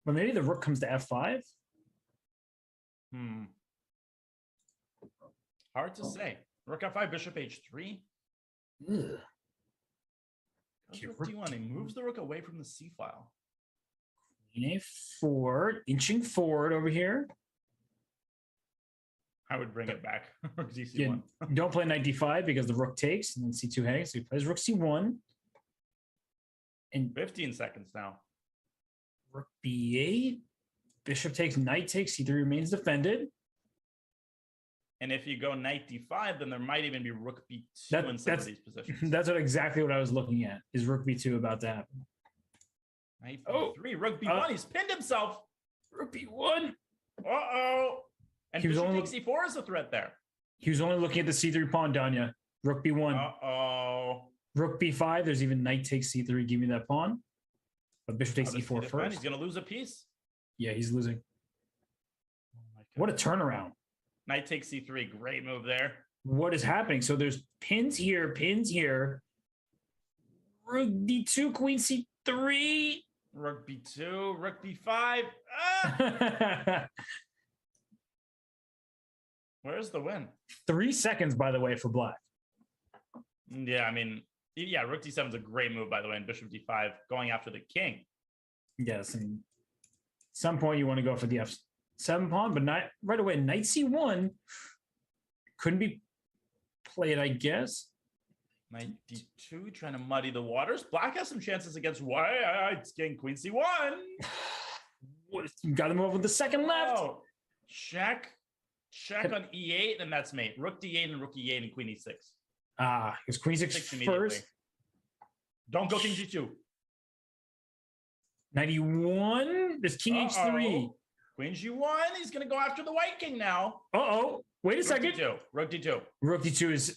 But maybe the rook comes to f5. Hard to say. Rook f5, bishop h3. Ugh. Rook d1. He moves the rook away from the c file. Queen a4, inching forward over here. I would bring it back. Rook d c1. Yeah, don't play knight d5 because the rook takes and then c2 hangs. So he plays rook c1. And 15 seconds now. Rook b8. Bishop takes, knight takes, c3 remains defended. And if you go knight d5, then there might even be rook b2 in some of these positions. That's exactly what I was looking at. Is rook b2 about to happen? Knight b3, rook b1. He's pinned himself. Rook b1. Uh-oh. And He was bishop only takes c4 is a threat there. He was only looking at the c3 pawn, Danya. Rook b1. Uh-oh. Rook b5. There's even knight takes c3. Give me that pawn. But bishop takes e4 first. He's going to lose a piece. Yeah, he's losing. Oh What a turnaround. Knight takes c3. Great move there. What is happening? So there's pins here, pins here. Rook d2, queen c3. Rook b2, rook b5. Ah! Where's the win? 3 seconds, by the way, for black. Yeah, I mean, yeah, rook d7 is a great move, by the way, and bishop d5 going after the king. Yes, and at some point you want to go for the f7 pawn, but not right away. Knight c1 couldn't be played, I guess. Knight d2 trying to muddy the waters. Black has some chances against white. It's getting queen c1. You got to move with the second left. Check on e8, and that's mate. Rook d8 and rook e8 and queen e6. It's queen 6 Takes immediately. first. Don't go king g2. 91. There's king h3. Queen g1. He's going to go after the white king now. Wait a Rook second. d2. Rook d2. Rook d2 is.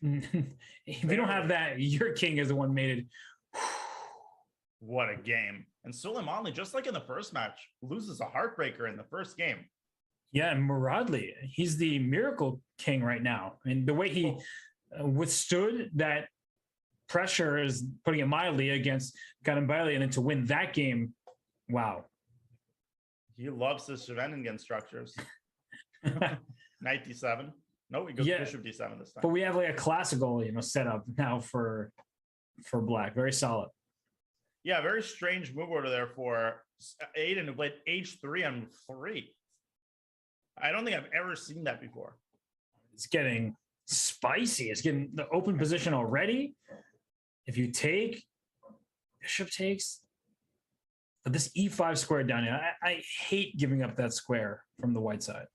If you don't have that, your king is the one mated. What a game. And Suleimanli, just like in the first match, loses a heartbreaker in the first game. Yeah, and Muradli, he's the miracle king right now. And the way he withstood that pressure, is putting it mildly, against Ganabali, and then to win that game, wow. He loves his Scheveningen structures. Knight d7. No, he goes bishop d7 this time. But we have like a classical, setup now for black. Very solid. Yeah, very strange move order there for Aiden, who played h3 on 3. I don't think I've ever seen that before. It's getting spicy. It's getting the open position already. If you take, bishop takes. But this e5 square down here, I hate giving up that square from the white side.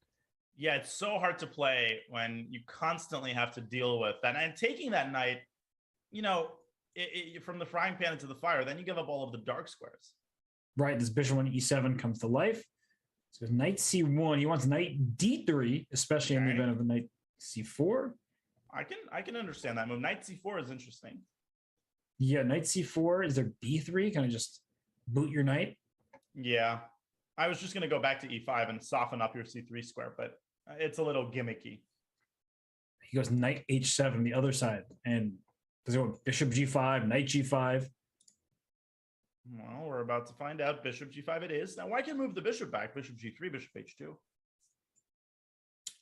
Yeah, it's so hard to play when you constantly have to deal with that. And taking that knight, from the frying pan into the fire, then you give up all of the dark squares. Right, this bishop on e7 comes to life. So knight c1, he wants knight d3, especially in the event of a knight c4. I can understand that move. Knight c4 is interesting. Yeah, knight c4. Is there b3? Can I just boot your knight? Yeah, I was just going to go back to e5 and soften up your c3 square, but it's a little gimmicky. He goes knight h7, the other side, and does it go bishop g5, knight g5? Well, we're about to find out. Bishop g5 it is. Now, why can't move the bishop back? Bishop g3, bishop h2.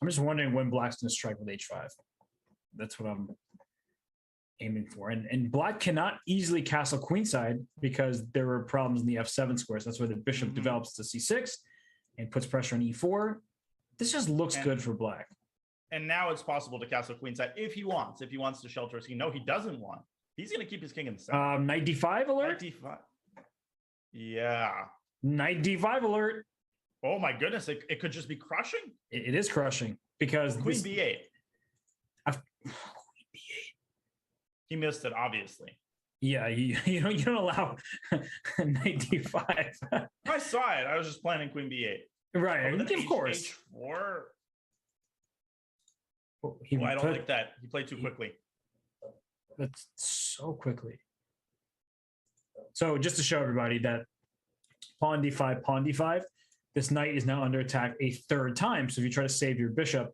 I'm just wondering when black's going to strike with h5. That's what I'm aiming for. And black cannot easily castle queenside because there were problems in the f7 squares. That's where the bishop develops to c6 and puts pressure on e4. This just looks good for black. And now it's possible to castle queenside if he wants. If he wants to shelter his king. No, he doesn't want. He's going to keep his king in the center. Knight d5 alert? Knight d5. Yeah. Knight d5 alert. Oh my goodness. It could just be crushing. It is crushing because Queen b8. Queen b8. He missed it, obviously. Yeah, you don't allow knight d5. I saw it. I was just planning queen b8. Right, of course. h4. I don't like that. He played too quickly. That's so quickly. So just to show everybody that pawn d5, this knight is now under attack a third time. So if you try to save your bishop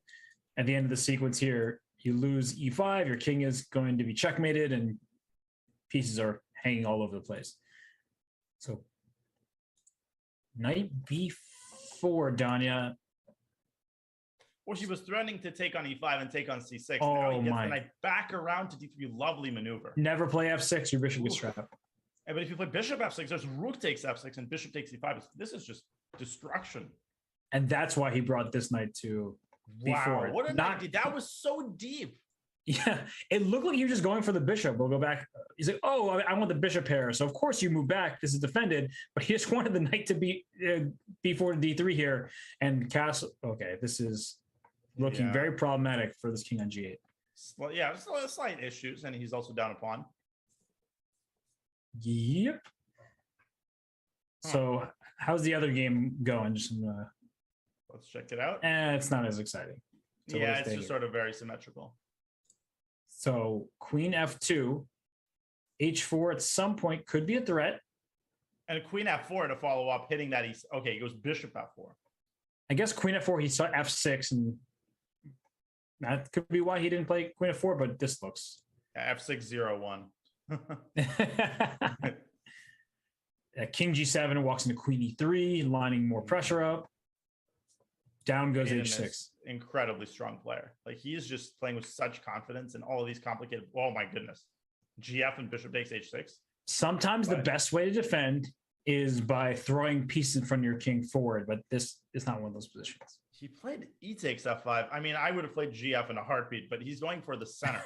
at the end of the sequence here, you lose e5, your king is going to be checkmated, and pieces are hanging all over the place. So knight b4, Danya. Well, she was threatening to take on e5 and take on c6. Oh, now he gets my. the knight back around to d3. Lovely maneuver. Never play f6, your bishop gets trapped. Yeah, but if you play bishop f6, there's rook takes f6 and bishop takes e5. This is just destruction. And that's why he brought this knight to b4. Wow, what a knight. That was so deep. Yeah, it looked like he was just going for the bishop. We'll go back. He's like, oh, I want the bishop pair. So, of course, you move back. This is defended. But he just wanted the knight to be b4 to d3 here. And castle. Okay, this is looking very problematic for this king on g8. Well, yeah, slight issues. And he's also down a pawn. Yep. So, how's the other game going? Just let's check it out. It's not as exciting. So yeah, it's just sort of very symmetrical. So queen f2, h4 at some point could be a threat. And queen f4 to follow up, hitting that. Okay, he goes bishop f4. I guess queen f4, he saw f6, and that could be why he didn't play queen f4, but this looks... f6, 0-1. King g7 walks into queen e3, lining more pressure up. Down goes h6. Incredibly strong player. Like, he is just playing with such confidence and all of these complicated... Oh, my goodness. GF and bishop takes h6. Sometimes the best way to defend is by throwing pieces in front of your king forward, but this is not one of those positions. He played e takes f5. I mean, I would have played GF in a heartbeat, but he's going for the center.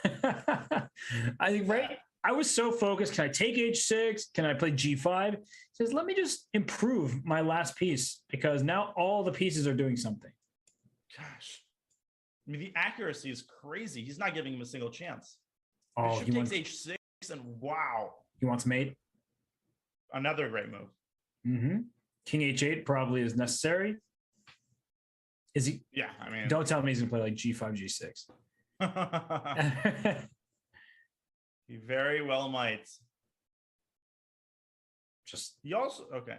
I think, right? I was so focused. Can I take h6? Can I play g5? He says, let me just improve my last piece because now all the pieces are doing something. Gosh. I mean, the accuracy is crazy. He's not giving him a single chance. Oh, Bishop takes h6, and wow. He wants mate. Another great move. Mm-hmm. King h8 probably is necessary. Is he? Yeah, I mean, don't tell me he's gonna play like g5, g6. He very well might. Just he also okay.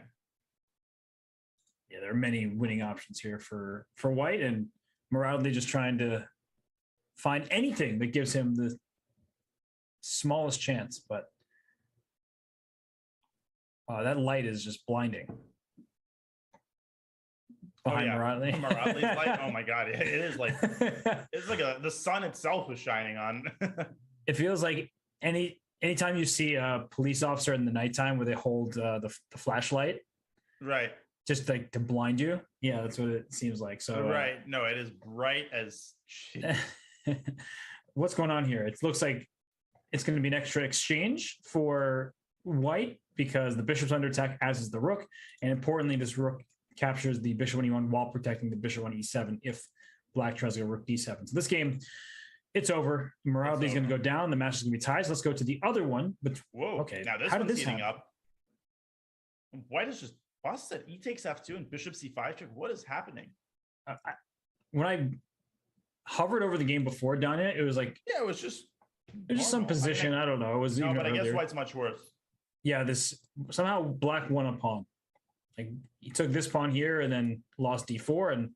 Yeah, there are many winning options here for white, and Naroditsky just trying to find anything that gives him the smallest chance. But that light is just blinding. Behind Naroditsky. Naroditsky's light. Oh my god, it is like it's like the sun itself is shining on. It feels like anytime you see a police officer in the nighttime where they hold the flashlight, right? Just like to blind you. Yeah, that's what it seems like. So right. No, it is bright as shit. What's going on here? It looks like it's going to be an extra exchange for white because the bishop's under attack, as is the rook. And importantly, this rook captures the bishop on e1 while protecting the bishop on e7 if black tries to go rook d7. So this game, it's over. Naroditsky's going to go down. The match is going to be tied. So let's go to the other one. But whoa, okay. Now this one's heating up. White is just busted. E takes f2 and bishop c5 check. What is happening? When I hovered over the game before, Danya, it was like it was just some position. I don't know. It was no, but I earlier. guess white's much worse. Yeah, this somehow black won a pawn. Like he took this pawn here and then lost d4, and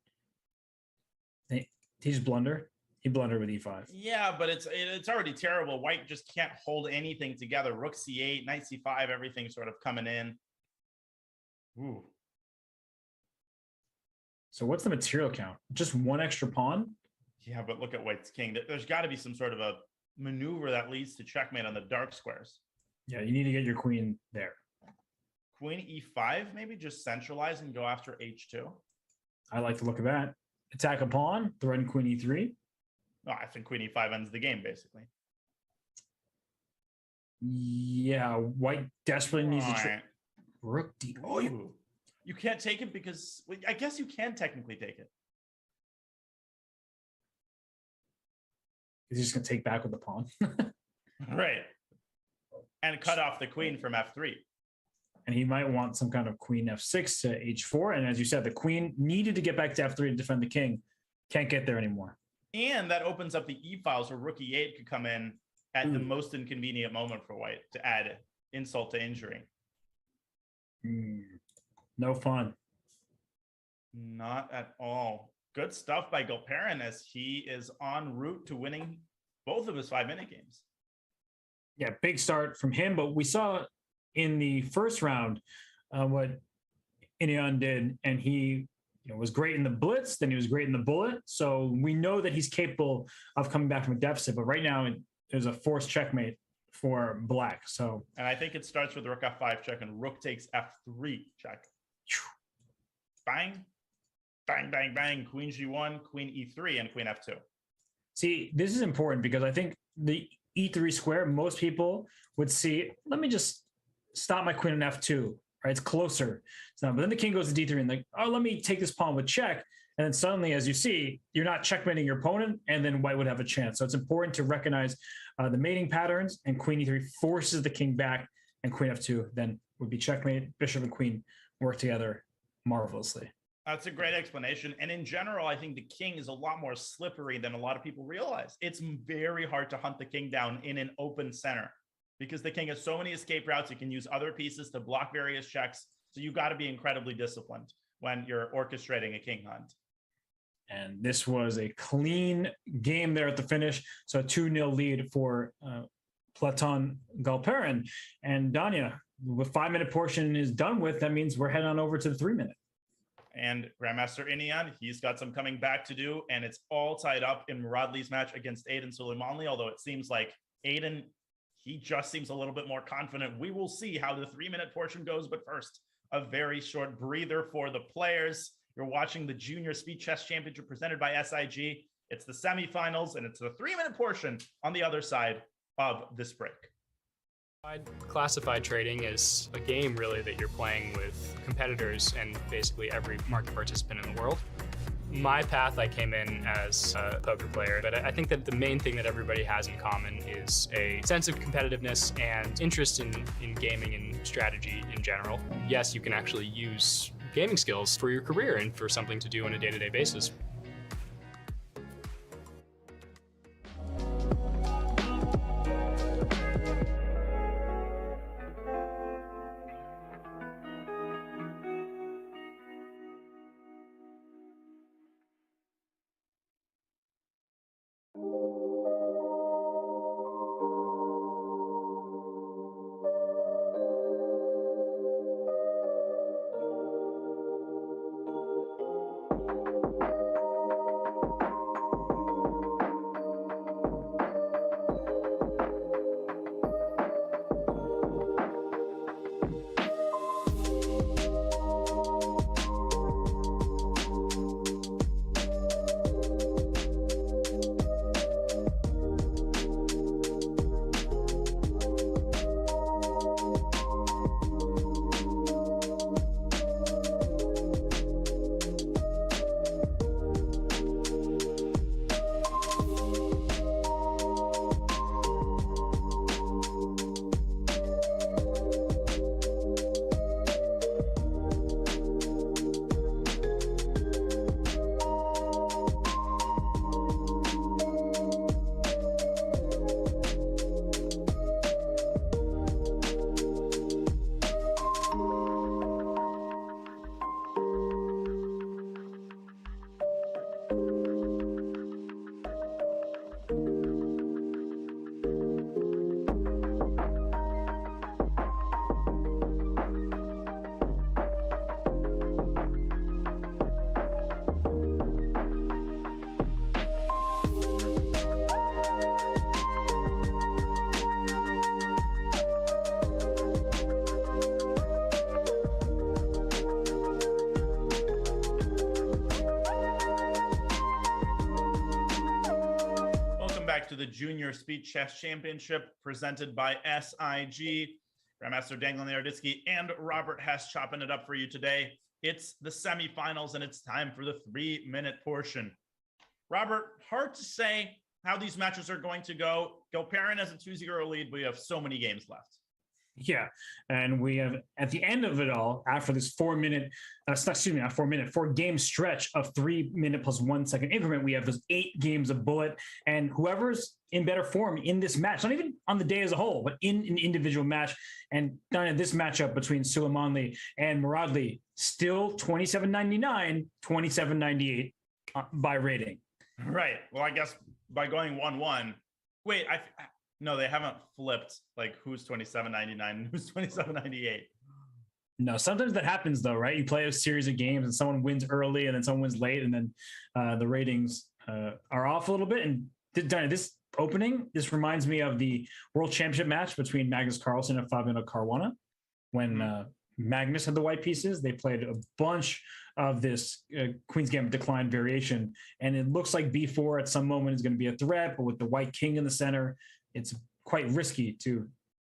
he just blundered. He blundered with e5. Yeah, but it's already terrible. White just can't hold anything together. Rook c8, knight c5, everything sort of coming in. Ooh. So what's the material count? Just one extra pawn? Yeah, but look at white's king. There's got to be some sort of a maneuver that leads to checkmate on the dark squares. Yeah, you need to get your queen there. Queen e5, maybe just centralize and go after h2. I like the look of that. Attack a pawn, threaten queen e3. No, I think queen e5 ends the game, basically. Yeah, white desperately needs to... Rook d. Oh, you can't take it because I guess you can technically take it. He's just gonna take back with the pawn, right? And cut off the queen from f3. And he might want some kind of queen f6 to h4. And as you said, the queen needed to get back to f3 to defend the king. Can't get there anymore. And that opens up the e files where rook e8 could come in at the most inconvenient moment for white to add insult to injury. No fun. Not at all. Good stuff by Galperin as he is en route to winning both of his 5-minute games. Yeah, big start from him. But we saw in the first round what Inian did, and he was great in the blitz, then he was great in the bullet. So we know that he's capable of coming back from a deficit. But right now, there's a forced checkmate for black. So, and I think it starts with rook f5 check and rook takes f3 check. Bang, bang, bang, bang. Queen g1, queen e3, and queen f2. See, this is important because I think the e3 square, most people would see, let me just stop my queen on f2, right? It's closer. So, but then the king goes to d3 and like, oh, let me take this pawn with check. And then suddenly, as you see, you're not checkmating your opponent, and then white would have a chance. So it's important to recognize the mating patterns, and queen e3 forces the king back, and queen f2 then would be checkmate. Bishop and queen work together marvelously. That's a great explanation. And in general, I think the king is a lot more slippery than a lot of people realize. It's very hard to hunt the king down in an open center because the king has so many escape routes. It can use other pieces to block various checks. So you've got to be incredibly disciplined when you're orchestrating a king hunt. And this was a clean game there at the finish. So a 2-0 lead for Platon Galperin. And Danya, the 5-minute portion is done with. That means we're heading on over to the 3-minute. And Grandmaster Inian, he's got some coming back to do. And it's all tied up in Naroditsky's match against Aiden Suleimanli. Although it seems like Aiden, he just seems a little bit more confident. We will see how the 3-minute portion goes. But first, a very short breather for the players. You're watching the Junior Speed Chess Championship presented by SIG. It's the semifinals, and it's the 3-minute portion on the other side of this break. Classified trading is a game, really, that you're playing with competitors and basically every market participant in the world. My path, I came in as a poker player, but I think that the main thing that everybody has in common is a sense of competitiveness and interest in gaming and strategy in general. Yes, you can actually use gaming skills for your career and for something to do on a day-to-day basis. To the Junior Speed Chess Championship presented by SIG. Grandmaster Daniel Naroditsky and Robert Hess chopping it up for you today. It's the semifinals and it's time for the 3-minute portion. Robert, hard to say how these matches are going to go. Gilparian has a 2-0 lead. We have so many games left. Yeah, and we have at the end of it all, after this 4-minute, 4-game stretch of 3-minute plus 1 second increment, we have those 8 games of bullet, and whoever's in better form in this match, not even on the day as a whole, but in an individual match, and this matchup between Suleimanli and Muradli, still 27.99, 27.98 by rating. Right. Well, I guess by going 1-1. Wait, no, they haven't flipped like who's 27.99 and who's 27.98. No, sometimes that happens though, right? You play a series of games and someone wins early and then someone wins late, and then the ratings are off a little bit. And this opening, this reminds me of the World Championship match between Magnus Carlsen and Fabiano Caruana. When Magnus had the white pieces, they played a bunch of this Queen's Gambit decline variation, and it looks like B4 at some moment is going to be a threat, but with the white king in the center, it's quite risky to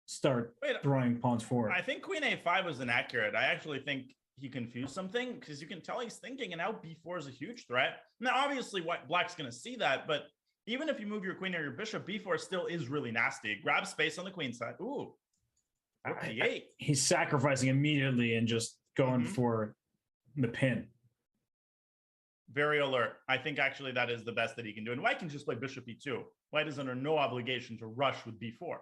start throwing pawns forward. I think Queen A5 was inaccurate. I actually think he confused something because you can tell he's thinking, and now B4 is a huge threat. Now, obviously, Black's going to see that, but even if you move your queen or your bishop, B4 still is really nasty. Grab space on the queen side. Ooh, rook D8. He's sacrificing immediately and just going for the pin. Very alert. I think actually that is the best that he can do. And White can just play bishop E2. White is under no obligation to rush with B4.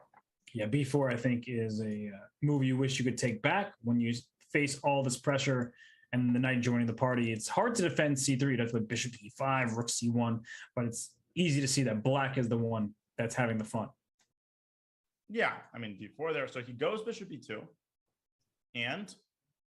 Yeah, B4, I think, is a move you wish you could take back when you face all this pressure and the knight joining the party. It's hard to defend C3. You'd have to play bishop E5, rook C1, but it's easy to see that Black is the one that's having the fun. Yeah, I mean, D4 there. So he goes bishop E2. And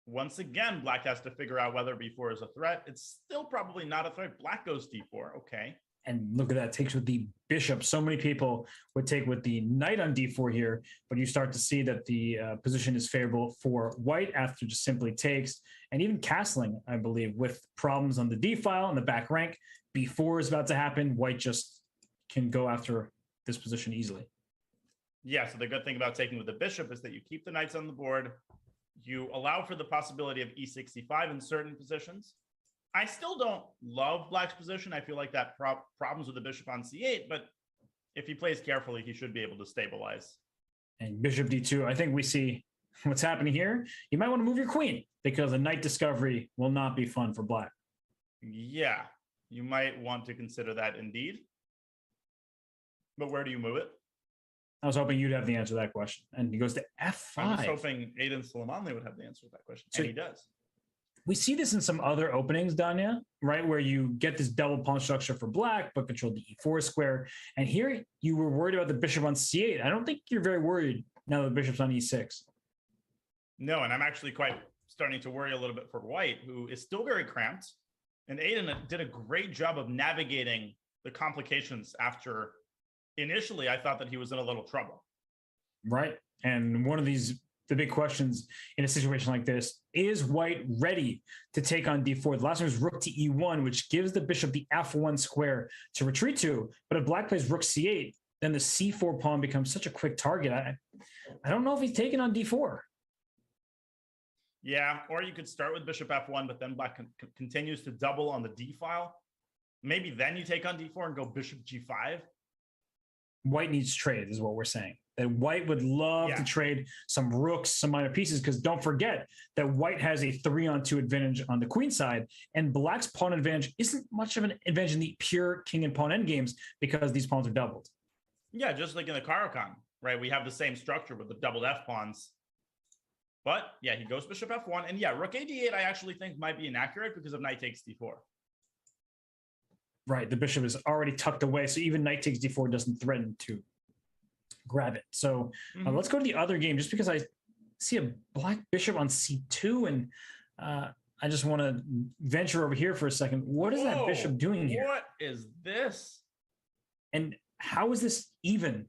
once again, Black has to figure out whether B4 is a threat. It's still probably not a threat. Black goes D4. Okay. And look at that, takes with the bishop. So many people would take with the knight on D4 here, but you start to see that the position is favorable for White after just simply takes, and even castling, I believe, with problems on the D file and the back rank. B4 is about to happen. White just can go after this position easily. Yeah, so the good thing about taking with the bishop is that you keep the knights on the board. You allow for the possibility of E65 in certain positions. I still don't love black's position. I feel like that problems with the bishop on c8, but if he plays carefully, he should be able to stabilize. And bishop d2, I think we see what's happening here. You might want to move your queen because a knight discovery will not be fun for black. Yeah, you might want to consider that indeed. But where do you move it? I was hoping you'd have the answer to that question. And he goes to f5. I was hoping Aiden Suleimanli would have the answer to that question. So and he does. We see this in some other openings, Danya, right? Where you get this double pawn structure for black, but control the e4 square. And here you were worried about the bishop on c8. I don't think you're very worried now that the bishop's on e6. No, and I'm actually quite starting to worry a little bit for white, who is still very cramped. And Aiden did a great job of navigating the complications after initially I thought that he was in a little trouble. Right. And one of the big questions in a situation like this, is white ready to take on d4? The last one was rook to e1, which gives the bishop the f1 square to retreat to. But if black plays rook c8, then the c4 pawn becomes such a quick target. I don't know if he's taking on d4. Yeah, or you could start with bishop f1, but then black continues to double on the d file. Maybe then you take on d4 and go bishop g5. White needs trade is what we're saying. That white would love to trade some rooks, some minor pieces, because don't forget that white has a 3-on-2 advantage on the queen side, and black's pawn advantage isn't much of an advantage in the pure king and pawn endgames because these pawns are doubled. Yeah, just like in the Caro-Kann, right? We have the same structure with the doubled f pawns. But yeah, he goes bishop f1, and yeah, rook a8 I actually think might be inaccurate because of knight takes d4. Right, the bishop is already tucked away, so even knight takes d4 doesn't threaten to grab it. So let's go to the other game, just because I see a black bishop on c2, and I just want to venture over here for a second. What is that bishop doing here? What is this? And how is this even?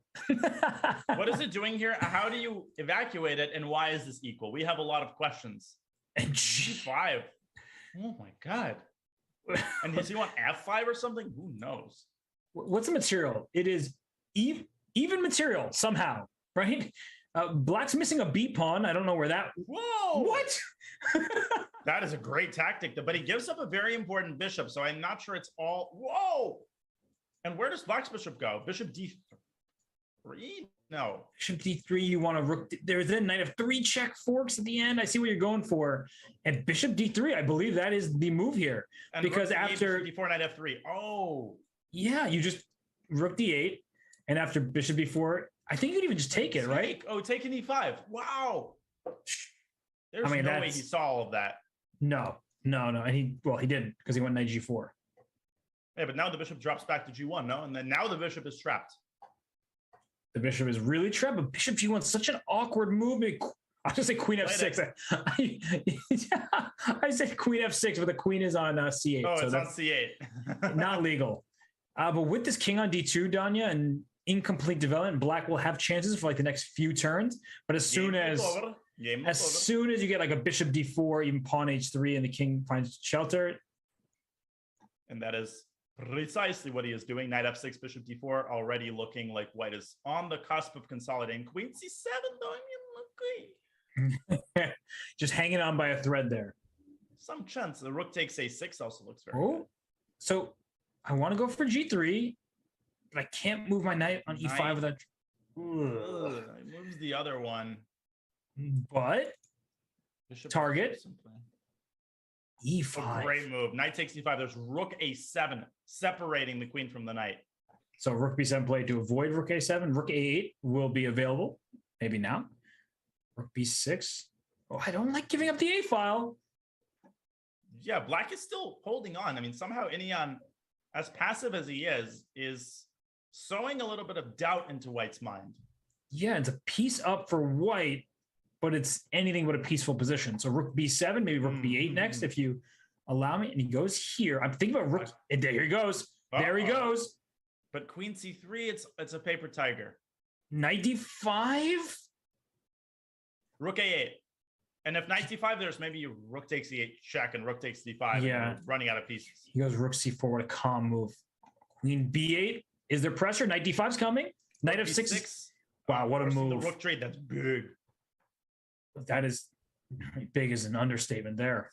What is it doing here? How do you evacuate it? And why is this equal? We have a lot of questions. And g5. Oh my God. And does he want f5 or something? Who knows? What's the material? It is even material somehow, right? Black's missing a b pawn. I don't know where that. Whoa! What? That is a great tactic, but he gives up a very important bishop, so I'm not sure it's all. Whoa! And where does black's bishop go? Bishop d3? No. Bishop d3. You want to rook. There's then knight f3 check forks at the end. I see what you're going for. And bishop d3. I believe that is the move here, and because rook after d8, d4, knight f3. Oh. Yeah, you just rook d8, and after bishop b4, I think you could even just take it, right? Oh, take an e5. Wow. There's no way he saw all of that. No. And he didn't, because he went knight g4. Yeah, but now the bishop drops back to g1, no? And then now the bishop is trapped. The bishop is really trapped, but bishop g1 is such an awkward movement. I just say queen f6. I said queen f6, but the queen is on c8. Oh, so it's on c8. Not legal. But with this king on d2, Danya, and incomplete development, black will have chances for like the next few turns. But as soon as you get like a bishop d4, even pawn h3, and the king finds shelter. And that is precisely what he is doing. Knight f6, bishop d4, already looking like white is on the cusp of consolidating. Queen c7, though, I mean, look. Just hanging on by a thread there. Some chance. The rook takes a6 also looks very good. So I want to go for g3, but I can't move my knight on e5 without. He moves the other one. But bishop target e5. A great move. Knight takes e5. There's rook a7 separating the queen from the knight. So rook b7 play to avoid rook a7. Rook a8 will be available. Maybe now. Rook b6. Oh, I don't like giving up the a file. Yeah, black is still holding on. I mean, somehow Inian, as passive as he is sowing a little bit of doubt into white's mind. Yeah, it's a piece up for white, but it's anything but a peaceful position. So rook b7, maybe rook b8 next, if you allow me. And he goes here. I'm thinking about rook. And there he goes. There he goes. But queen c3, it's a paper tiger. Knight d5. Rook a8. And if knight c5, there's maybe rook takes e8 check and rook takes d5. Yeah. And running out of pieces. He goes rook c4. What a calm move. Queen b8. Is there pressure? Knight d5's coming. Knight rook f6. b6. Wow, what a move. The rook trade, that's big. That is big is an understatement there.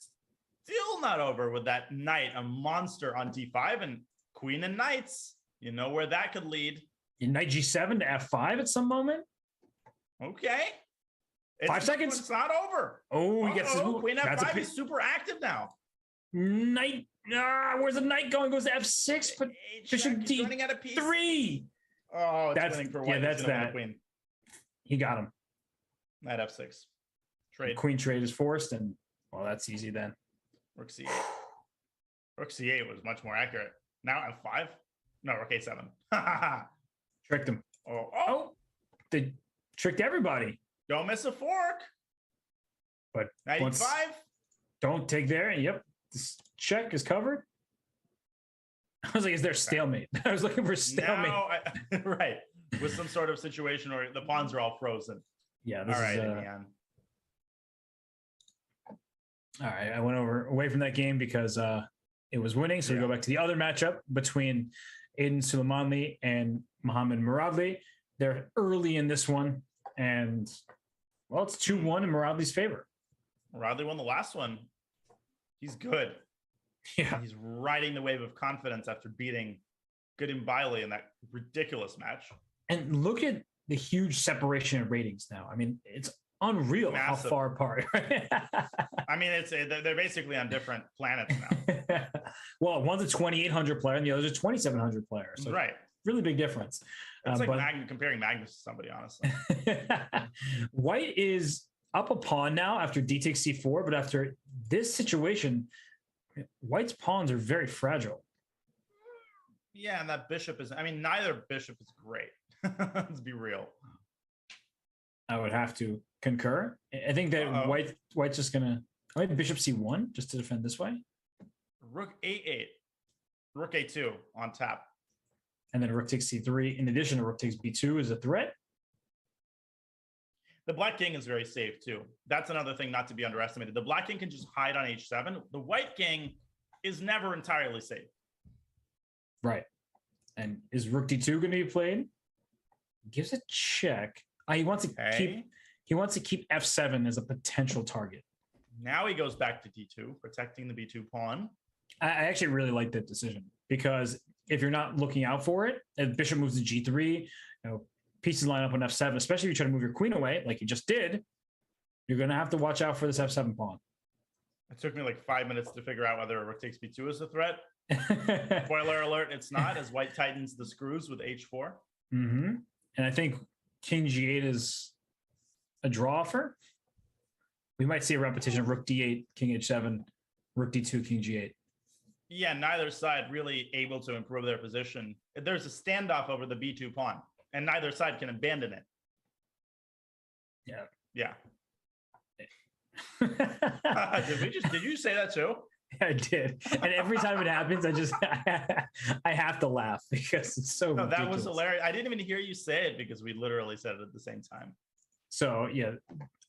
still not over with that knight, a monster on d5, and queen and knights. You know where that could lead. Knight g7 to f5 at some moment. Okay. 5 seconds. It's not over. Oh, he gets his move. Queen f5 is super active now. Knight. Where's the knight going? Goes to f6, but bishop running out of piece. d3. Oh, it's winning for white. Yeah, that's that. Queen. He got him. Knight f6. Trade. Queen trade is forced, and well, that's easy then. Rook c8. Rook c8 was much more accurate. Now f5. No, rook a7. Tricked him. Oh, they tricked everybody. Don't miss a fork. But knight e5. Don't take there. Yep. This check is covered. I was like, is there stalemate? I was looking for stalemate. Right. With some sort of situation where the pawns are all frozen. Yeah. All right, man. All right. I went away from that game because it was winning. So we go back to the other matchup between Aiden Suleimanli and Mohamed Muradli. They're early in this one. And, well, it's 2-1 in Muradli's favor. Muradli won the last one. He's good. Yeah. He's riding the wave of confidence after beating Goodim Bailey in that ridiculous match. And look at the huge separation in ratings now. I mean, it's unreal how far apart. I mean, they're basically on different planets now. Well, one's a 2,800 player and the other's a 2,700 player. So right. Really big difference. It's like comparing Magnus to somebody, honestly. White is up a pawn now after d takes c4, but after this situation, White's pawns are very fragile. Yeah, and that bishop is, I mean, neither bishop is great. Let's be real. I would have to concur. I think that White's just gonna bishop c1 just to defend this way. Rook a8, rook a2 on tap, and then rook takes c3. In addition to rook takes b2 is a threat. The black king is very safe too. That's another thing not to be underestimated. The black king can just hide on h7. The white king is never entirely safe. Right. And is rook d2 going to be played? Gives a check. He wants to keep f7 as a potential target. Now he goes back to d2, protecting the b2 pawn. I actually really like that decision because if you're not looking out for it, if bishop moves to g3, pieces line up on f7, especially if you try to move your queen away, like you just did, you're going to have to watch out for this f7 pawn. It took me like 5 minutes to figure out whether rook takes b2 is a threat. Spoiler alert, it's not, as white tightens the screws with h4. Mm-hmm. And I think king g8 is a draw offer. We might see a repetition of rook d8, king h7, rook d2, king g8. Yeah, neither side really able to improve their position. There's a standoff over the b2 pawn, and neither side can abandon it. Yeah. Did you say that too? I did. And every time it happens, I have to laugh because it's so ridiculous. That was hilarious. I didn't even hear you say it because we literally said it at the same time. So yeah,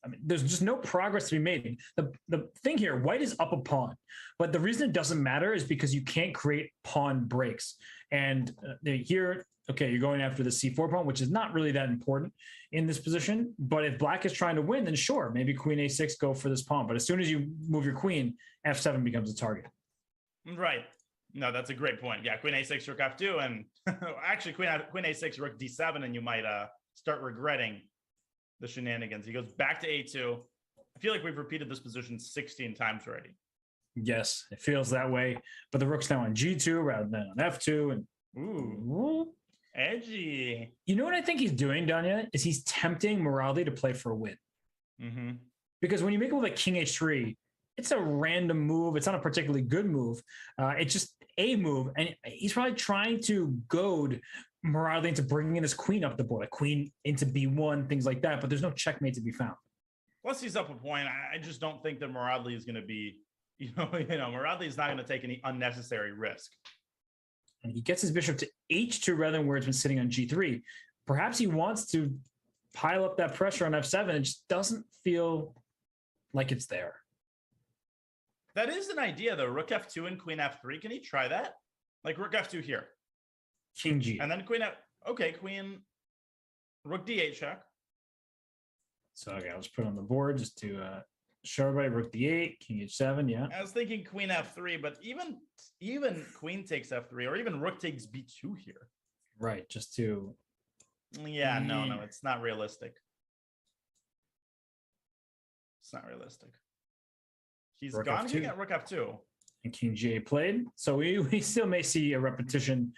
I mean, there's just no progress to be made. The thing here, white is up a pawn, but the reason it doesn't matter is because you can't create pawn breaks. And here, okay, you're going after the c4 pawn, which is not really that important in this position. But if black is trying to win, then sure, maybe queen a6, go for this pawn. But as soon as you move your queen, f7 becomes a target. Right. No, that's a great point. Yeah, queen a6, rook f2, and actually queen a6, rook d7, and you might start regretting the shenanigans. He goes back to a2. I feel like we've repeated this position 16 times already. Yes, it feels that way. But the rook's now on g2 rather than on f2. And ooh, edgy. You know what I think he's doing, Danya? Is he's tempting Muradli to play for a win. Mm-hmm. Because when you make a move like king h3, it's a random move. It's not a particularly good move. It's just a move. And he's probably trying to goad Muradli into bringing in his queen up the board, like queen into b1, things like that. But there's no checkmate to be found. Plus, he's up a point. I just don't think that Muradli is going to be, Muradli is not going to take any unnecessary risk. And he gets his bishop to h2 rather than where it's been sitting on g3. Perhaps he wants to pile up that pressure on f7. It just doesn't feel like it's there. That is an idea, though. Rook f2 and queen f3. Can he try that? Like rook f2 here. King g. And then queen f... Okay, queen... Rook d8 check. So, okay, let's put it on the board just to Show everybody rook d8, king h7. Yeah. I was thinking queen f3, but even queen takes f3, or even rook takes b2 here. Right. Just to. Yeah, no, it's not realistic. It's not realistic. He's Rook gone. F2. He got rook f2. And king g8 played. So we still may see a repetition.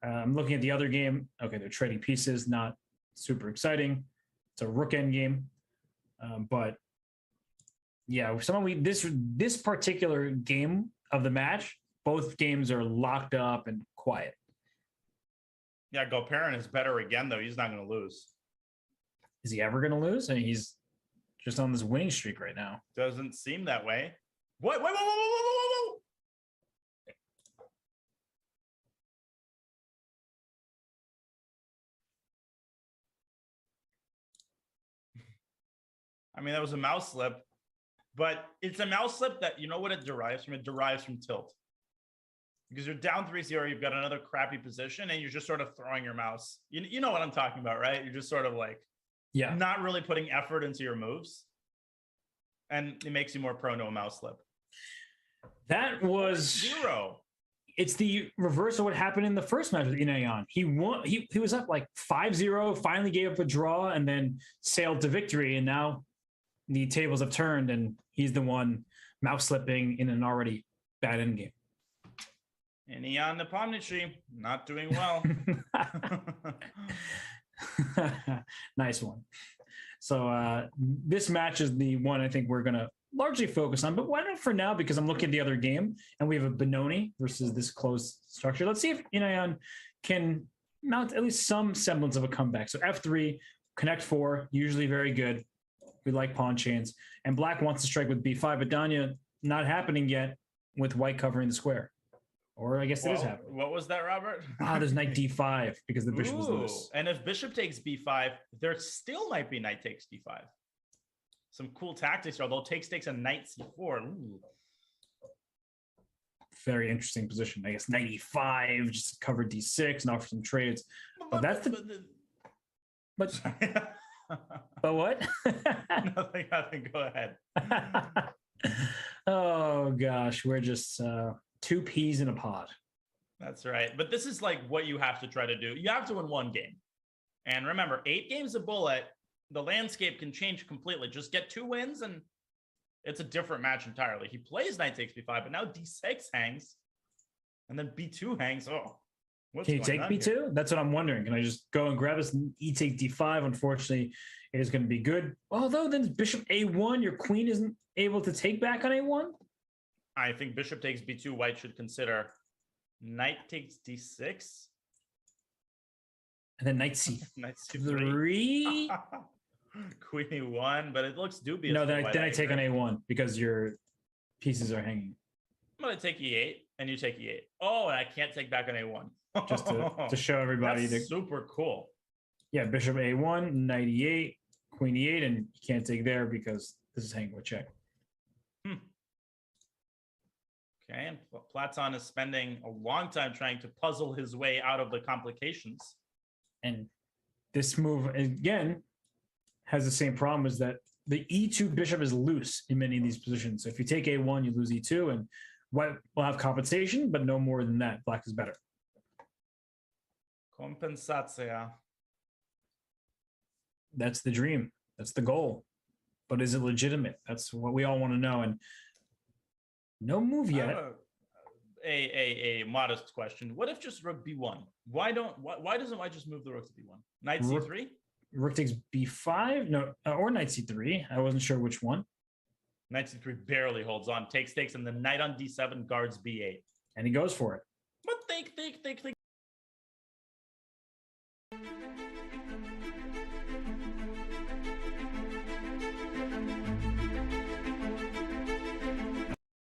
I'm looking at the other game. Okay, they're trading pieces. Not super exciting. It's a rook end game, but yeah, this particular game of the match, both games are locked up and quiet. Yeah, Goparin is better again, though. He's not going to lose. Is he ever going to lose? I mean, he's just on this winning streak right now. Doesn't seem that way. What? Whoa. I mean, that was a mouse slip, but it's a mouse slip that, you know what it derives from? It derives from tilt. Because you're down 3-0, you've got another crappy position, and you're just sort of throwing your mouse. You know what I'm talking about, right? You're just sort of like, not really putting effort into your moves. And it makes you more prone to a mouse slip. That was 0. It's the reverse of what happened in the first match with Inayan. He won. He was up like 5-0, finally gave up a draw, and then sailed to victory. And now the tables have turned, and he's the one mouse slipping in an already bad endgame. And Ian Nepomniachtchi not doing well. Nice one. So this match is the one I think we're going to largely focus on, but why not for now? Because I'm looking at the other game, and we have a Benoni versus this closed structure. Let's see if Inayan can mount at least some semblance of a comeback. So F3, connect 4, usually very good. We like pawn chains. And black wants to strike with B5, but Danya, not happening yet with white covering the square. Or I guess it is happening. What was that, Robert? There's knight d5 because the bishop was loose. And if bishop takes b5, there still might be knight takes d5. Some cool tactics, although takes and knight c4. Ooh. Very interesting position. I guess knight e5, just cover d6 and offer some trades. But that's the... But what? Nothing. Go ahead. Oh, gosh. We're just... 2 peas in a pod. That's right. But this is like what you have to try to do. You have to win one game. And remember, 8 games of bullet, the landscape can change completely. Just get 2 wins and it's a different match entirely. He plays knight takes b5, but now d6 hangs. And then b2 hangs. Oh, can you take b2? Here? That's what I'm wondering. Can I just go and grab this e take d5? Unfortunately, it is going to be good. Although then bishop a1, your queen isn't able to take back on a1? I think bishop takes b2. White should consider knight takes d6. And then knight c3. Queen e1, but it looks dubious. No, then I take on a1 because your pieces are hanging. I'm going to take e8 and you take e8. Oh, and I can't take back on a1. Just to show everybody. That's super cool. Yeah, bishop a1, knight e8, queen e8, and you can't take there because this is hanging with check. Okay, and Platon is spending a long time trying to puzzle his way out of the complications. And this move, again, has the same problem as that the e2 bishop is loose in many of these positions. So if you take a1, you lose e2, and white will have compensation, but no more than that. Black is better. Compensacja. That's the dream. That's the goal. But is it legitimate? That's what we all want to know. And no move yet. A modest question. What if just rook b1? Why doesn't white just move the rook to b1? Knight c3? Rook takes b5? No, or knight c3. I wasn't sure which one. Knight c3 barely holds on. Takes, and the knight on d7 guards b8. And he goes for it. But think.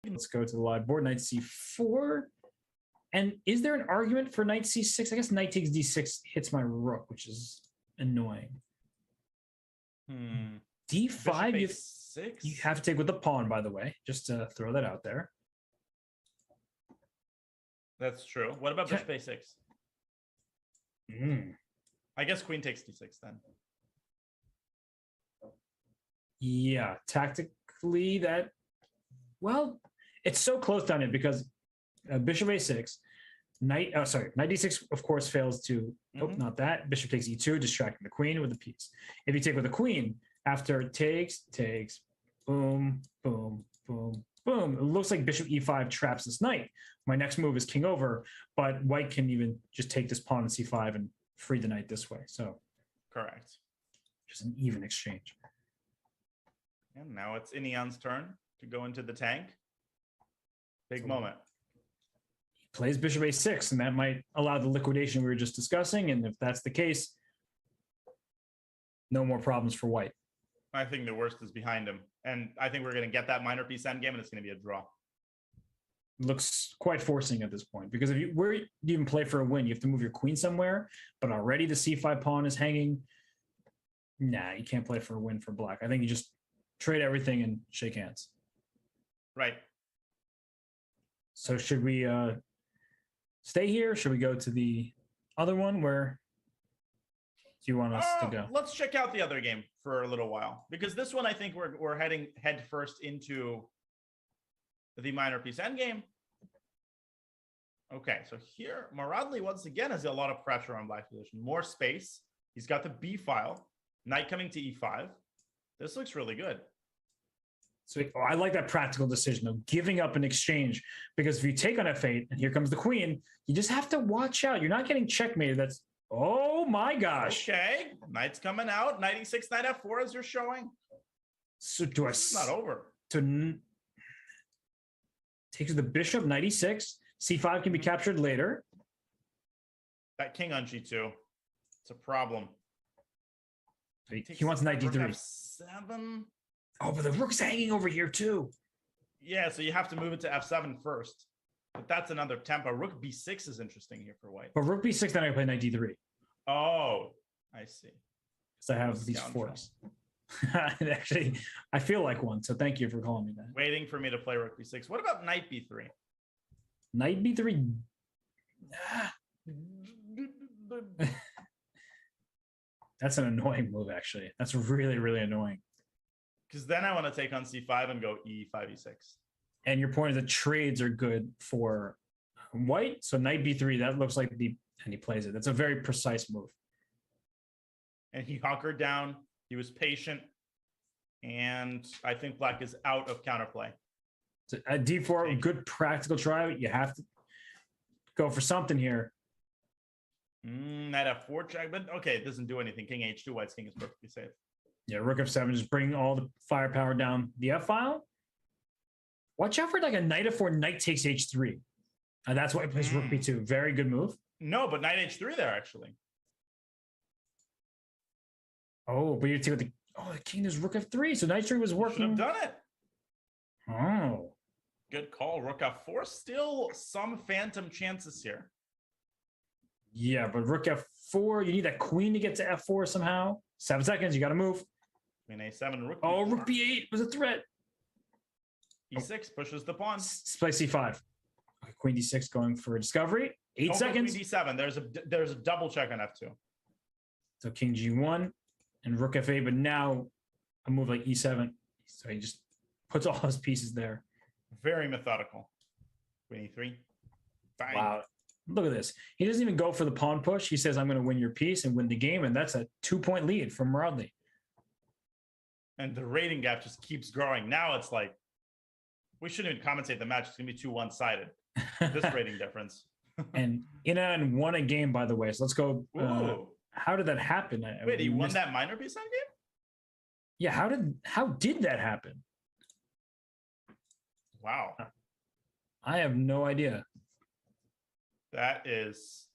Let's go to the live board. Knight c4. And is there an argument for knight c6? I guess knight takes d6 hits my rook, which is annoying. D5, you have to take with the pawn, by the way, just to throw that out there. That's true. What about bishop a6? I guess queen takes d6 then. Yeah, likely that, well, it's so close down here because bishop a6, knight d6, of course, fails to, not that. Bishop takes e2, distracting the queen with a piece. If you take with the queen, after takes, boom, boom, boom, boom. It looks like bishop e5 traps this knight. My next move is king over, but white can even just take this pawn in c5 and free the knight this way. So correct. Just an even exchange. And now it's Inian's turn to go into the tank. Big moment. He plays bishop a6, and that might allow the liquidation we were just discussing. And if that's the case, no more problems for white. I think the worst is behind him. And I think we're going to get that minor piece endgame, and it's going to be a draw. Looks quite forcing at this point, because where do you even play for a win? You have to move your queen somewhere, but already the c5 pawn is hanging. Nah, you can't play for a win for black. I think you just trade everything and shake hands. Right. So should we stay here? Should we go to the other one? Where do you want us to go? Let's check out the other game for a little while, because this one I think we're heading head first into the minor piece endgame. Okay, so here Maradli once again has a lot of pressure on black position, more space. He's got the b file, knight coming to e5. This looks really good. So I like that practical decision of giving up an exchange, because if you take on f8 and here comes the queen, you just have to watch out. You're not getting checkmated. That's, oh my gosh. Okay, knight's coming out. Knight e6, knight f4 as you're showing. So do I? It's not over. Takes the bishop, knight e6. c5 can be captured later. That king on g2. It's a problem. He wants knight d3. F7. Oh, but the rook's hanging over here too. Yeah, so you have to move it to f7 first. But that's another tempo. Rook b6 is interesting here for white. But rook b6, then I play knight d3. Oh, I see. Because I have these forks. Actually, I feel like one, so thank you for calling me that. Waiting for me to play rook b6. What about knight b3? Knight b3. That's an annoying move, actually. That's really, really annoying. Because then I want to take on c5 and go e5, e6. And your point is that trades are good for white. So knight b3, that looks like and he plays it. That's a very precise move. And he hunkered down. He was patient. And I think black is out of counterplay. So at d4, good practical try. You have to go for something here. Knight f4 check, but okay, it doesn't do anything. King h2, white's king is perfectly safe. Yeah, rook f7, just bring all the firepower down the f file. Watch out for like a knight f4, knight takes h3. And that's why he plays rook b2. Very good move. No, but knight h3 there, actually. Oh, but you take the king is rook f3. So knight 3 was working. Should have done it. Oh. Good call. Rook f4. Still some phantom chances here. Yeah, but rook f4, you need that queen to get to f4 somehow. 7 seconds, you got to move. Queen a7, rook b4. Oh, rook b8 was a threat. e6 pushes the pawn. Play c5. Okay, queen d6 going for a discovery. 8 seconds. Queen d7. There's a double check on f2. So king g1 and rook f8, but now a move like e7. So he just puts all his pieces there. Very methodical. Queen e3. Fine. Wow. Look at this. He doesn't even go for the pawn push. He says, I'm going to win your piece and win the game. And that's a 2-point lead from Maradli. And the rating gap just keeps growing. Now it's like, we shouldn't even commentate the match. It's going to be too one-sided. This rating difference. And Inan won a game, by the way. So let's go. How did that happen? Wait, he won that minor piece on game? Yeah. How did that happen? Wow. I have no idea. That is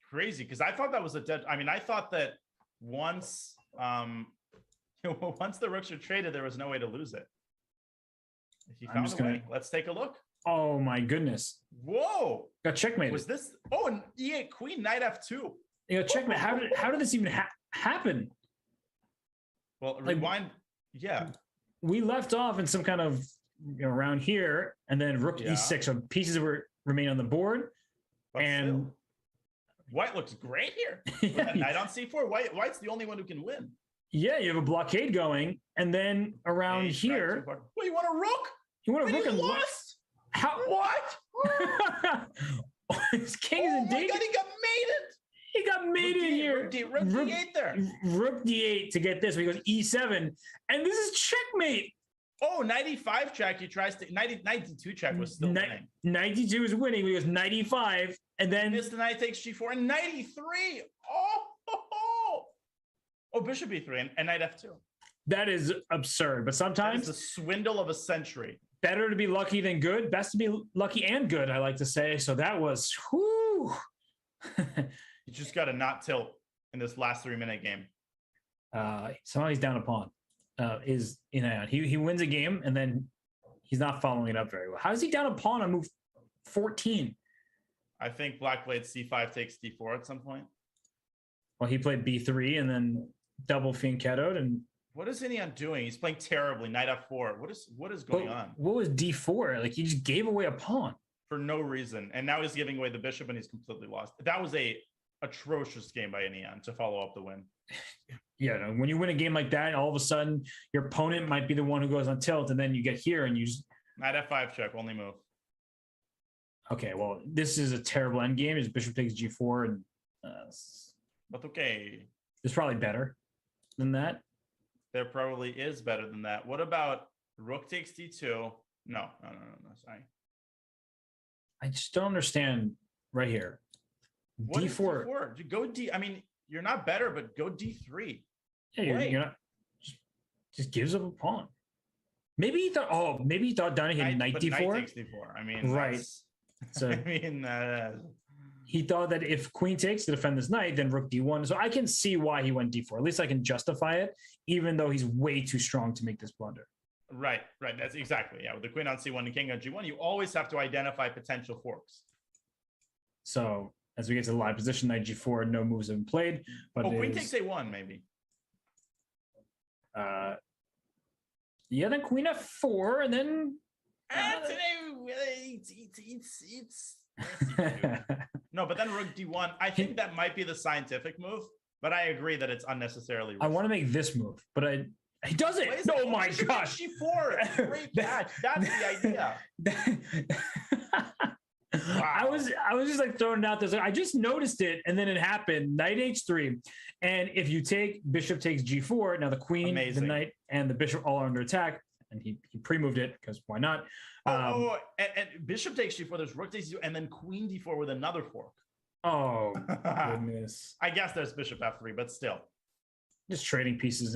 crazy, because I thought that was a dead. I mean, I thought that once once the rooks are traded, there was no way to lose it. If you found a way, let's take a look. Oh my goodness! Whoa! Got checkmated. Was this? Oh, an e8 queen, knight f2. You know, checkmate. How did this even happen? Well, rewind. Yeah, we left off in some kind of around here, and then rook e6. So pieces remain on the board. But and still, white looks great here. Knight on c4. White's the only one who can win. Yeah, you have a blockade going, and then around Hey, here, Well, you want a rook? you want a But rook he and lost. how? What? His king is Oh in my danger. God, he got mated. He got mated here. Rook D8 there. Rook D8 to get this. So he goes E7, and this is checkmate. Oh, 95 check. He tries to 92 check was still winning. 92 is winning. He goes 95, and then Missed the knight takes G4 and 93. Oh, bishop E3 and knight F2. that is absurd. But sometimes It's a swindle of a century. better to be lucky than good. Best to be lucky and good, I like to say. So that was whoo. You just got to not tilt in this last 3-minute game. Somehow he's down a pawn. Is he wins a game and then he's not following it up very well. How is he down a pawn on move 14? I think black played C5 takes D4 at some point. Well, he played B3 and then double fianchettoed. And What is Inian doing? He's playing terribly. Knight F4. What is going on? What was D4? Like he just gave away a pawn For no reason. And now he's giving away the bishop and he's completely lost. That was a atrocious game by Inian to follow up the win. Yeah, no, when you win a game like that, all of a sudden your opponent might be the one who goes on tilt, and then you get here and you just Knight F5 check, only move. okay. Well, this is a terrible end game. His bishop takes G4, and But okay. it's probably better than that. There probably is better than that. What about rook takes D2? No. Sorry. I just don't understand right here. What is D4. D4? Go D. I mean, you're not better, but go D3. Yeah, you're not. Just gives up a pawn. Maybe he thought. Oh, maybe he thought Donnie had knight but D4. Knight takes D4. I mean, right. So I mean, he thought that if queen takes to defend this knight, then rook D1. So I can see why he went D4. At least I can justify it, even though he's way too strong to make this blunder. right. That's exactly With the queen on C1 and king on G1, you always have to identify potential forks. So as we get to the live position, knight G4, no moves have been played. But queen takes A1, maybe. Yeah, then queen F4, and then no, but then rook D1. I think that might be the scientific move, but I agree that it's unnecessarily risky. I want to make this move, but he does it. Oh my gosh! G4, great catch. That's the idea. Wow. I was just like throwing it out there. Like, I just noticed it, and then it happened. Knight H3, and if you take bishop takes G4, now the queen, the knight, and the bishop all are under attack, and he pre-moved it because why not? And bishop takes G4. There's rook takes G4, and then queen D4 with another fork. Oh goodness! I guess there's bishop F3, but still, just trading pieces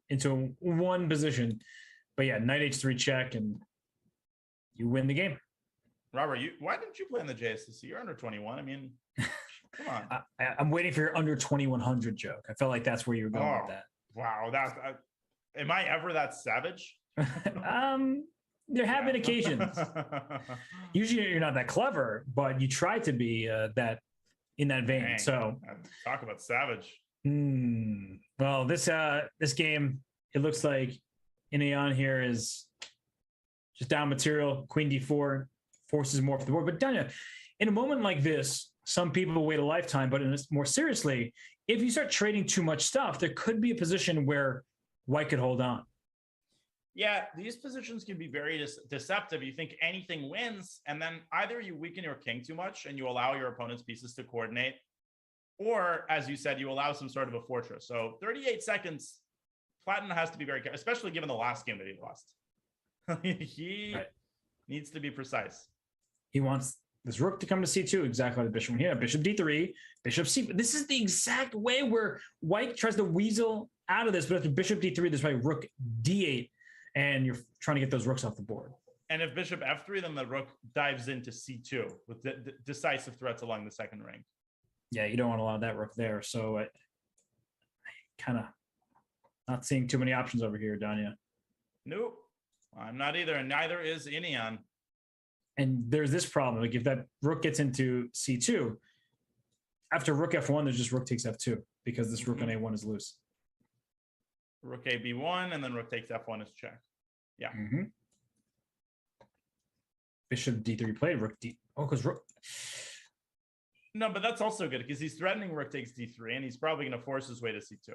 into one position. But yeah, knight H3 check, and you win the game. Robert, why didn't you play in the JSCC? You're under 21. I mean, come on. I'm waiting for your under 2100 joke. I felt like that's where you were going with that. Wow, am I ever that savage? There have been occasions. Usually you're not that clever, but you try to be that in that vein. Dang, so talk about savage. Well, this game, it looks like Inian here is just down material. Queen D4 forces more for the board. But Danya, in a moment like this, some people wait a lifetime, but more seriously, if you start trading too much stuff, there could be a position where white could hold on. Yeah, these positions can be very deceptive. You think anything wins, and then either you weaken your king too much and you allow your opponent's pieces to coordinate, or, as you said, you allow some sort of a fortress. So 38 seconds, Platinum has to be very careful, especially given the last game that he lost. He needs to be precise. He wants this rook to come to C2, exactly like the bishop from here. Bishop D3, bishop C. This is the exact way where white tries to weasel out of this, but after bishop D3, there's probably rook D8, and you're trying to get those rooks off the board. And if bishop F3, then the rook dives into C2 with decisive threats along the second rank. Yeah, you don't want to allow that rook there. So I kind of not seeing too many options over here, Danya. Nope, I'm not either, and neither is Inian. And there's this problem. Like if that rook gets into C2, after rook F1, there's just rook takes F2 because this rook on A1 is loose. Rook A B1, and then rook takes F1 is check. Yeah. Bishop D3 played, rook D. Oh, because rook. No, but that's also good because he's threatening rook takes D3, and he's probably going to force his way to C2.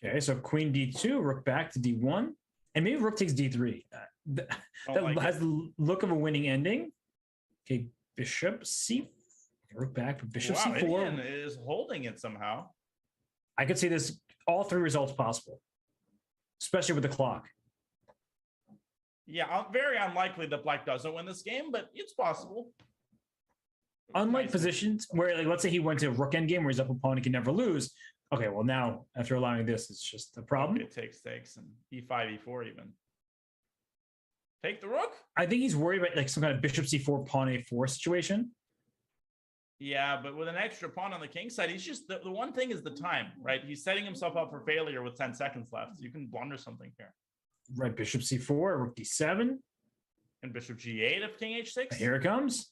Okay, so queen d2, rook back to d1, and maybe rook takes d3. That has the look of a winning ending. Okay, bishop c, rook back for bishop c4. Indian is holding it somehow. I could see this all three results possible, especially with the clock. Yeah, very unlikely that Black doesn't win this game, but it's possible. Unlike positions where, like, let's say he went to rook endgame where his up opponent can never lose. Okay, well now after allowing this, it's just a problem. It takes and e5, e4 even. Take the rook. I think he's worried about like some kind of bishop c4, pawn a4 situation. Yeah, but with an extra pawn on the king side, he's just the one thing is the time, right? He's setting himself up for failure with 10 seconds left. You can blunder something here. Right, bishop c4, rook d7, and bishop g8 if king h6. Here it comes.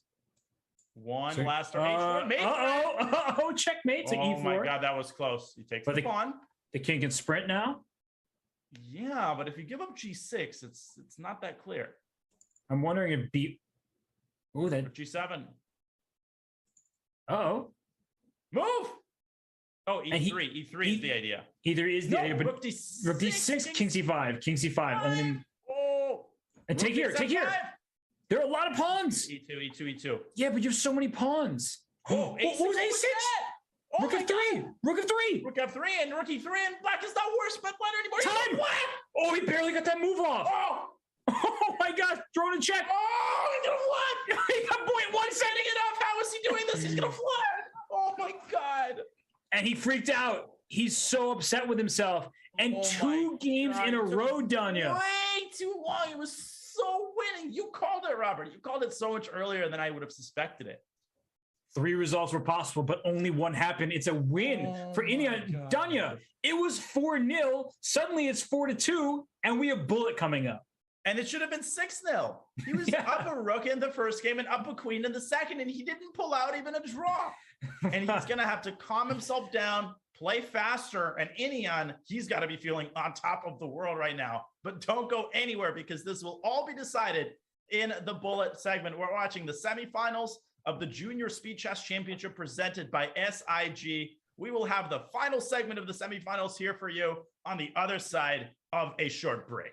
One last or h4. Mate. Checkmate to e4. Oh my god, that was close. You take the pawn. The king can sprint now. Yeah, but if you give up g6, it's not that clear. I'm wondering if b. Oh, that g7. Oh, move. Oh, e3. E3 is the idea. Either is the idea, but rook d6, rook d6, king c5, king c5, and then and take here, take here. There are a lot of pawns. E2, E2, E2. Yeah, but you have so many pawns. Oh, what was a6? Rook f3. Rook f3. Rook f3 and rook e3, and black is not worse, but black anymore. Time. Oh, he barely got that move off. Oh my God, throwing a check. Oh, he's gonna flat. He got 0.1 setting it up. How is he doing this? He's gonna flat. Oh my God. And he freaked out. He's so upset with himself. And 2 games in a row, Danya. Way too long. It was so winning. You called it, Robert. You called it so much earlier than I would have suspected it. 3 results were possible, but only 1 happened. It's a win for India. Danya, it was 4-0. Suddenly it's 4-2, and we have Bullet coming up. And it should have been 6-0. He was up a rook in the first game and up a queen in the second, and he didn't pull out even a draw. And he's going to have to calm himself down, play faster, and Inian, he's got to be feeling on top of the world right now. But don't go anywhere because this will all be decided in the Bullet segment. We're watching the semifinals of the Junior Speed Chess Championship presented by SIG. We will have the final segment of the semifinals here for you on the other side of a short break.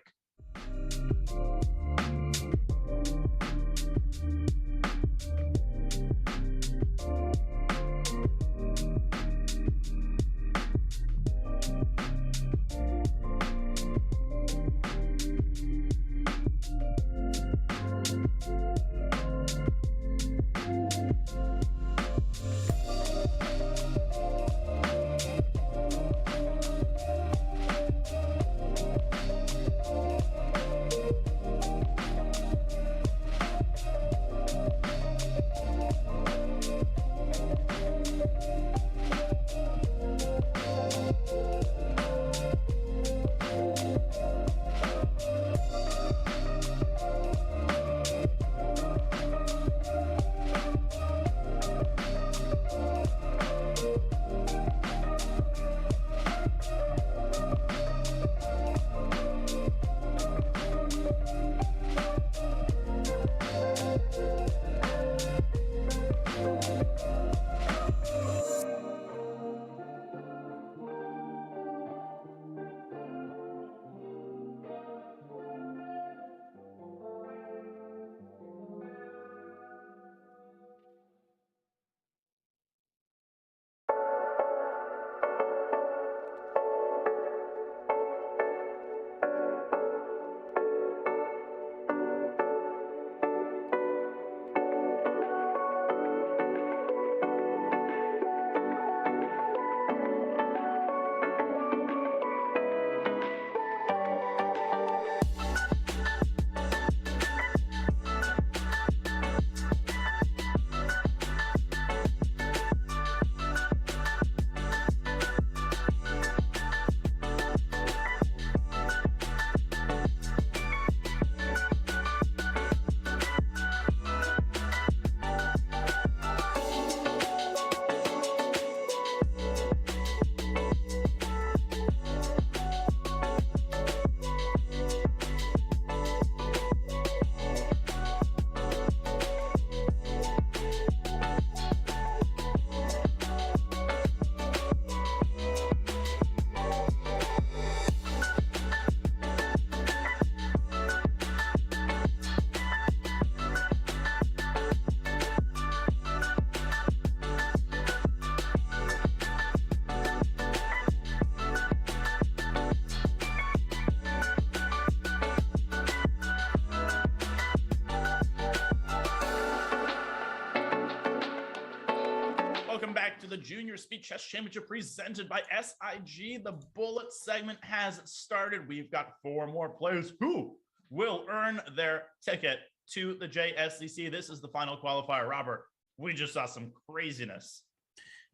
Junior Speed Chess Championship presented by SIG. The bullet segment has started. We've got 4 more players who will earn their ticket to the JSCC. This is the final qualifier. Robert, we just saw some craziness.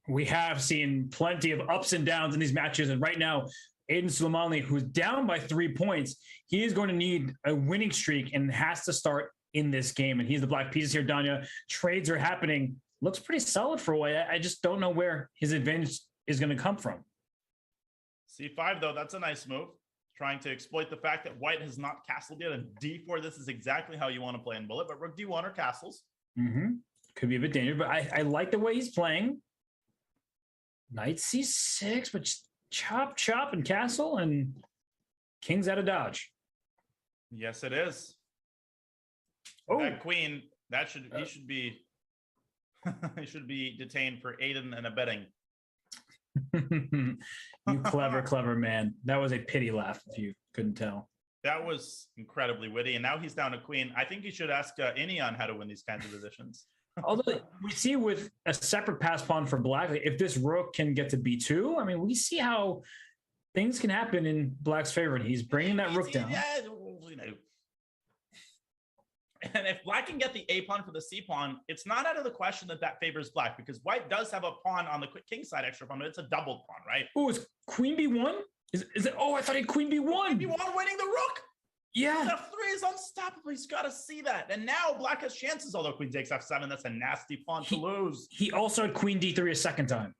We have seen plenty of ups and downs in these matches. And right now, Aiden Suleimani, who's down by 3 points, he is going to need a winning streak and has to start in this game. And he's the black pieces here, Danya. Trades are happening. Looks pretty solid for White. I just don't know where his advantage is going to come from. C5, though, that's a nice move. Trying to exploit the fact that White has not castled yet. And D4, this is exactly how you want to play in bullet. But Rook D1 or castles. Could be a bit dangerous, but I like the way he's playing. Knight C6, but just chop, and castle, and king's out of dodge. Yes, it is. Oh, that queen, he should be he should be detained for aiding and abetting. You clever man. That was a pity laugh if you couldn't tell. That was incredibly witty, and now he's down a queen. I think you should ask Inian how to win these kinds of positions. Although we see with a separate pass pawn for black, if this rook can get to b2, I mean, we see how things can happen in black's favor. And he's bringing that rook down. And if black can get the A pawn for the C pawn, it's not out of the question that favors black, because white does have a pawn on the king side extra pawn, but it's a doubled pawn, right? Oh, is queen b1? Is it? Oh, I thought he had queen b1. Queen b1 winning the rook. Yeah. F3 is unstoppable. He's got to see that. And now black has chances, although queen takes F7. That's a nasty pawn to lose. He also had queen d3 a second time.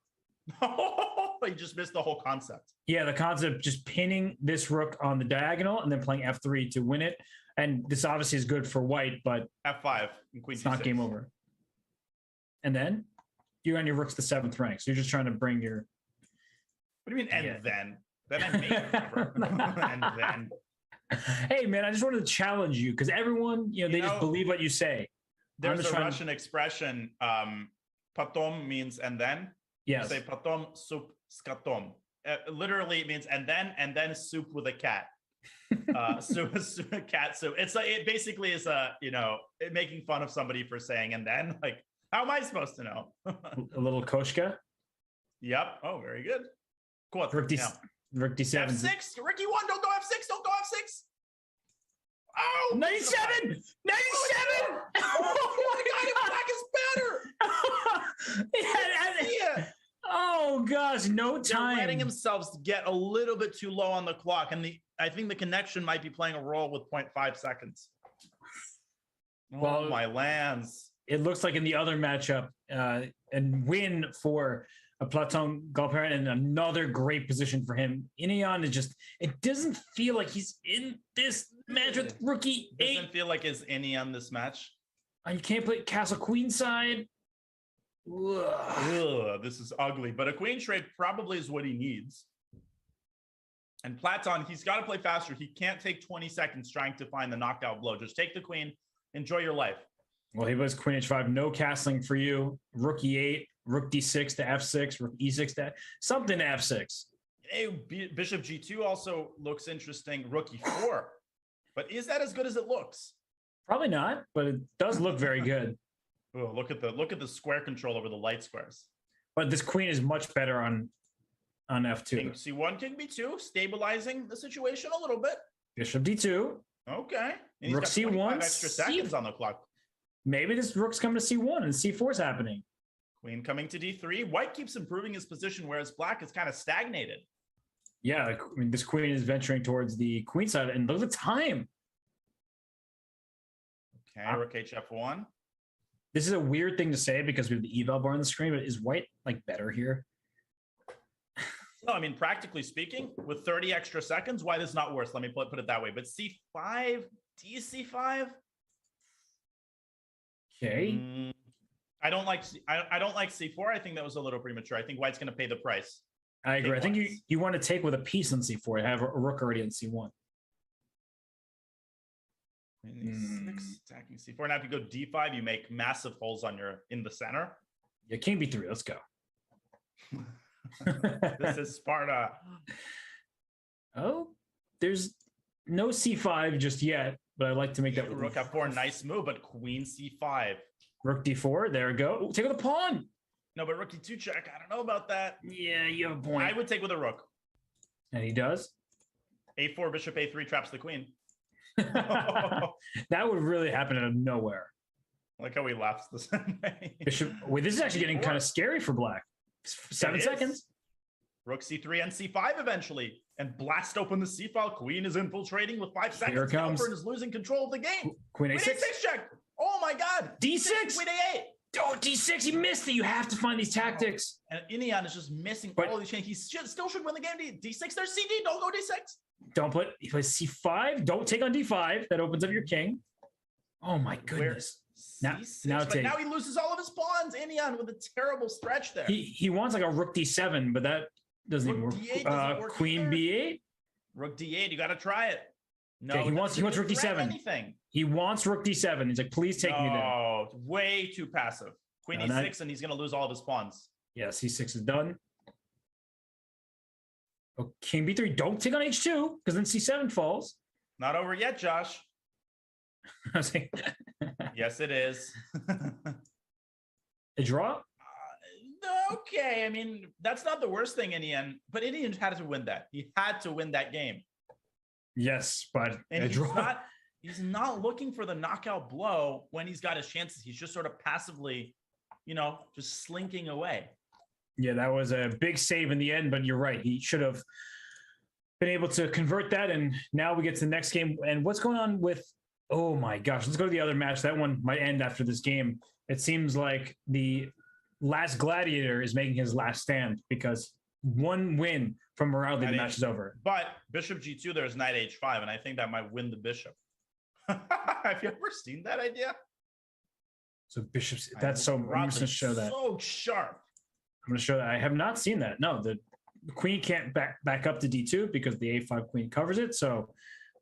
He just missed the whole concept. Yeah, the concept just pinning this rook on the diagonal and then playing F3 to win it. And this obviously is good for white, but F5 and queen it's not game over. And then you're on your rook's the 7th rank. So you're just trying to bring your... What do you mean, and then? Then I made it. And then... Hey man, I just wanted to challenge you because everyone, they just believe what you say. There's a Russian expression, potom means and then. Yes. You say potom soup skatom. Literally it means and then soup with a cat. Cat soup. It's like, it basically is making fun of somebody for saying and then. Like, how am I supposed to know? A little koshka. Yep. Oh, very good. Cool. Rook D7. F6. Rook E1. Don't go F6. Don't go F6. Oh, 97. 97. Oh my God! Black is better. Oh gosh, no time. They're letting themselves get a little bit too low on the clock, and I think the connection might be playing a role with 0.5 seconds. Well, my lands. It looks like in the other matchup, and win for Platon Galperin, and another great position for him. Inian is just, it doesn't feel like he's in this match with rookie 8. Doesn't feel like it's Inian this match. You can't play castle queen side. Ugh, this is ugly, but a queen trade probably is what he needs. And Platon, he's got to play faster. He can't take 20 seconds trying to find the knockout blow. Just take the queen, enjoy your life. Well, he was queen h5, no castling for you. Rook e8, rook d6 to f6, rook e6 to something to f6. Hey, bishop g2 also looks interesting. Rook e4, but is that as good as it looks? Probably not, but it does look very good. Oh, look at the square control over the light squares. But this queen is much better on f2. King c1, king b2, stabilizing the situation a little bit. Bishop d2. Okay. And Rook c1. Extra seconds on the clock. Maybe this rook's coming to c1 and c4 is happening. Queen coming to d3. White keeps improving his position, whereas black is kind of stagnated. Yeah, I mean, this queen is venturing towards the queen side, and look at the time. Okay, rook hf1. This is a weird thing to say because we have the eval bar on the screen, but is white like better here? No, I mean, practically speaking, with 30 extra seconds, white is not worse. Let me put it that way. But c5, dc5. Okay. I don't like c4. I think that was a little premature. I think white's going to pay the price. I agree. I think you want to take with a piece on c4. I have a rook already on c1. Attacking c4. Now if you go d5, you make massive holes in the center. Yeah, king b3. Let's go. This is Sparta. Oh, there's no c5 just yet, but I'd like to make that rook f4. Nice move, but queen c5. Rook d4. There we go. Ooh, take out the pawn. No, but rook d2 check. I don't know about that. Yeah, you have a point. I would take with a rook. And he does. A4, bishop a3 traps the queen. That would really happen out of nowhere. Like how we laughed the same way. Bishop. Wait, this is actually getting kind of scary for black. 7 seconds. Rook c3 and c5 eventually. And blast open the c file. Queen is infiltrating with 5 seconds. Here it comes. Alfred is losing control of the game. Queen a6. a6 check. Oh my god. D6. Queen a8. Oh, D6. He missed it. You have to find these tactics. And Inian is just missing all these chains. He still should win the game. D6. There's CD. Don't go D6. Don't put. He plays C5. Don't take on D5. That opens up your king. Oh my goodness. Now but now he loses all of his pawns. Inian with a terrible stretch there. He wants like a rook D7, but that doesn't even work. Queen B8. Rook D8. You got to try it. No, okay, he wants rook D7. Anything. He wants rook D7. He's like, please take me there. Oh, way too passive. Queen E6, and he's going to lose all of his pawns. Yeah, C6 is done. Oh, King B3. Don't take on H2 because then C7 falls. Not over yet, Josh. Yes, it is. A draw? Okay, I mean, that's not the worst thing in the end, but Indian had to win that. He had to win that game. Yes, but and he's not looking for the knockout blow when he's got his chances. He's just sort of passively, just slinking away. Yeah, that was a big save in the end, but you're right. He should have been able to convert that. And now we get to the next game. And what's going on with, oh my gosh, let's go to the other match. That one might end after this game. It seems like the last gladiator is making his last stand because one win from Morality, the match is over. But bishop g2, there's knight h5, and I think that might win the bishop. Have you ever seen that idea? So bishops, that's so, I'm just going to show that. So sharp. I'm going to show that. I have not seen that. No, the queen can't back up to d2 because the a5 queen covers it. So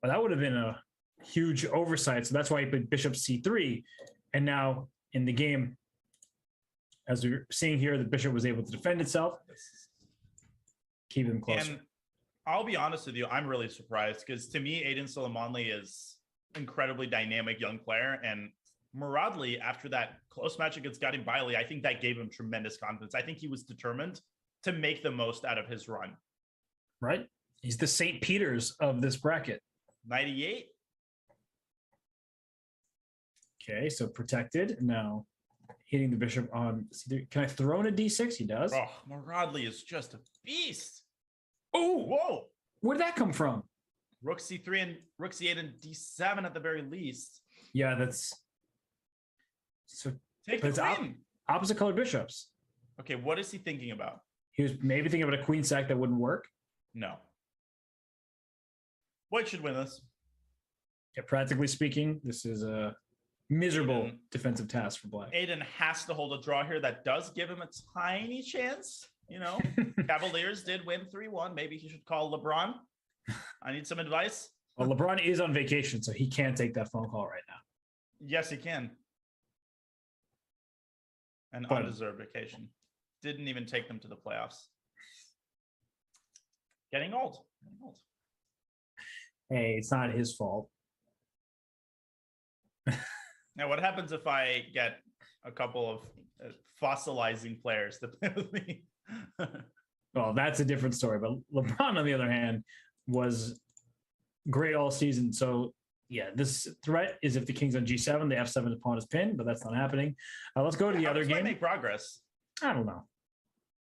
that would have been a huge oversight. So that's why he put bishop c3. And now in the game, as we're seeing here, the bishop was able to defend itself. Keep him closer. And I'll be honest with you, I'm really surprised because to me, Aiden Sulaimani is incredibly dynamic young player. And Muradli, after that close match against Gadim Bailey, I think that gave him tremendous confidence. I think he was determined to make the most out of his run. Right? He's the St. Peter's of this bracket. 98. Okay, so protected. Now hitting the bishop on C3. Can I throw in a d6? He does. Oh, Muradli is just a beast. Oh, whoa. Where did that come from? Rook c3 and rook c8 and d7 at the very least. Yeah, that's so. Take the queen. Opposite colored bishops. Okay, what is he thinking about? He was maybe thinking about a queen sack that wouldn't work. No. White should win this. Yeah, practically speaking, this is a miserable defensive task for black. Aiden has to hold a draw here. That does give him a tiny chance. Cavaliers did win 3-1. Maybe he should call LeBron. I need some advice. Well, LeBron is on vacation, so he can't take that phone call right now. Yes, he can. An undeserved vacation. Didn't even take them to the playoffs. Getting old. Hey, it's not his fault. Now, what happens if I get a couple of fossilizing players to play with me? Well, that's a different story. But LeBron, on the other hand, was great all season. So, yeah, this threat is if the king's on G7, the F7 pawn is pinned, but that's not happening. Let's go to the other game. Make progress. I don't know.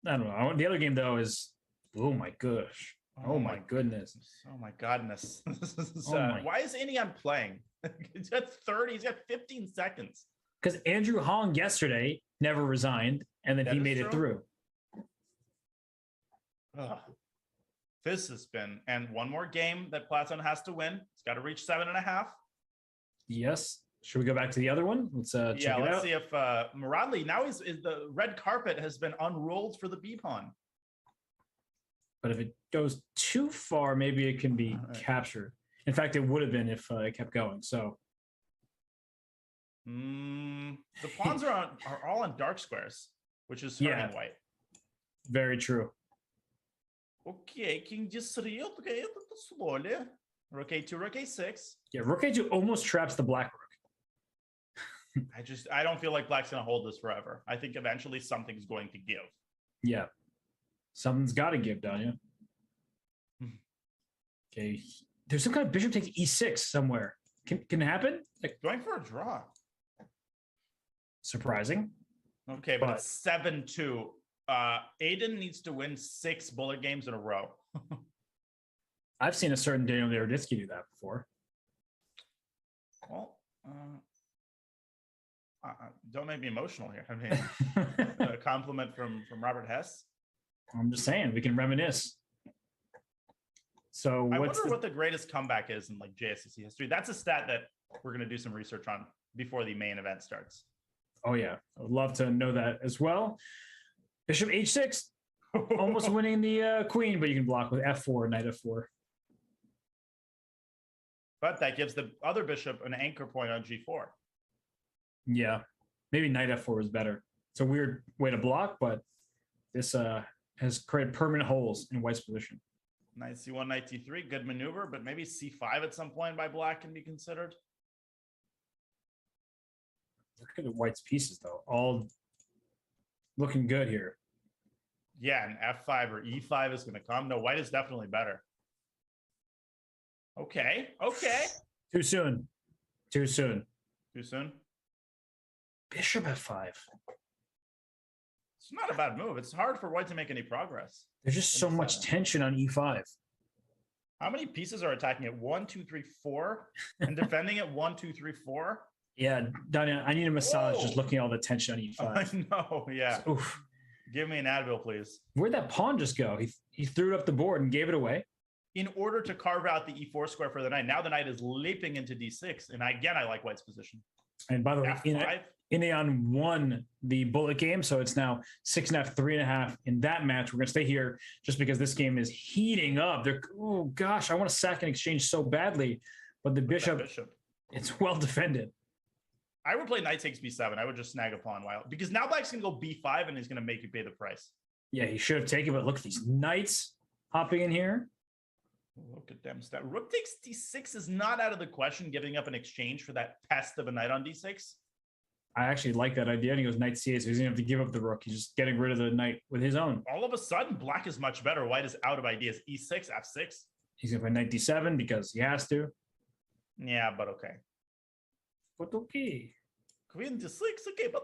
The other game, though, is, oh my gosh. Oh my goodness. Oh my godness. Why is Inian playing? He's got 30, he's got 15 seconds. Because Andrew Hong yesterday never resigned, and then he made it through. This has been, and one more game that Platon has to win. He's got to reach 7.5. Yes. Should we go back to the other one? Let's check it out. Let's see if Muradli, now is the red carpet has been unrolled for the B pawn. But if it goes too far, maybe it can be captured. In fact, it would have been if it kept going. So the pawns are all on dark squares, which is hurting white. Very true. Okay, King D3. Okay, slowly. Rook A2, Rook A6. Yeah, Rook A2 almost traps the black rook. I don't feel like Black's going to hold this forever. I think eventually something's going to give. Yeah. Something's got to give, Danya. Okay. There's some kind of bishop takes e6 somewhere. Can it happen? Like, going for a draw. Surprising. Okay, but it's 7-2. Aiden needs to win 6 bullet games in a row. I've seen a certain Daniel Naroditsky do that before. Well, don't make me emotional here. I mean, a compliment from Robert Hess. I'm just saying, we can reminisce. So I wonder what the greatest comeback is in like JSCC history. That's a stat that we're going to do some research on before the main event starts. Oh yeah, I would love to know that as well. Bishop h6, almost winning the queen, but you can block with f4, knight f4. But that gives the other bishop an anchor point on g4. Yeah, maybe knight f4 is better. It's a weird way to block, but this has created permanent holes in white's position. Knight c1, knight d3, good maneuver, but maybe c5 at some point by black can be considered. Look at the white's pieces, though. All looking good here. Yeah, and f5 or e5 is going to come. No, white is definitely better. Okay. Too soon. Too soon? Bishop f5. It's not a bad move. It's hard for white to make any progress. There's just so much tension on e5. How many pieces are attacking at 1, 2, 3, 4 and defending at 1, 2, 3, 4? Yeah, Danya, I need a massage just looking at all the tension on e5. I know, yeah. Oof. Give me an Advil, please. Where'd that pawn just go? He threw it up the board and gave it away. In order to carve out the e4 square for the knight. Now the knight is leaping into d6. And again, I like white's position. And by the way, Ineon won the bullet game, so it's now 6.5, 3.5 in that match. We're going to stay here just because this game is heating up. Oh, gosh, I want to sack and exchange so badly. But the bishop, it's well defended. I would play knight takes b7. I would just snag a pawn while because now black's gonna go b5 and he's gonna make you pay the price. Yeah, he should have taken, but look at these knights hopping in here. Look at them. Rook takes d6 is not out of the question, giving up an exchange for that pest of a knight on d6. I actually like that idea. And he goes knight c8, so he's gonna have to give up the rook. He's just getting rid of the knight with his own. All of a sudden, black is much better. White is out of ideas. e6, f6. He's gonna play knight d7 because he has to. Yeah, but okay. But okay. Queen to 6, okay, but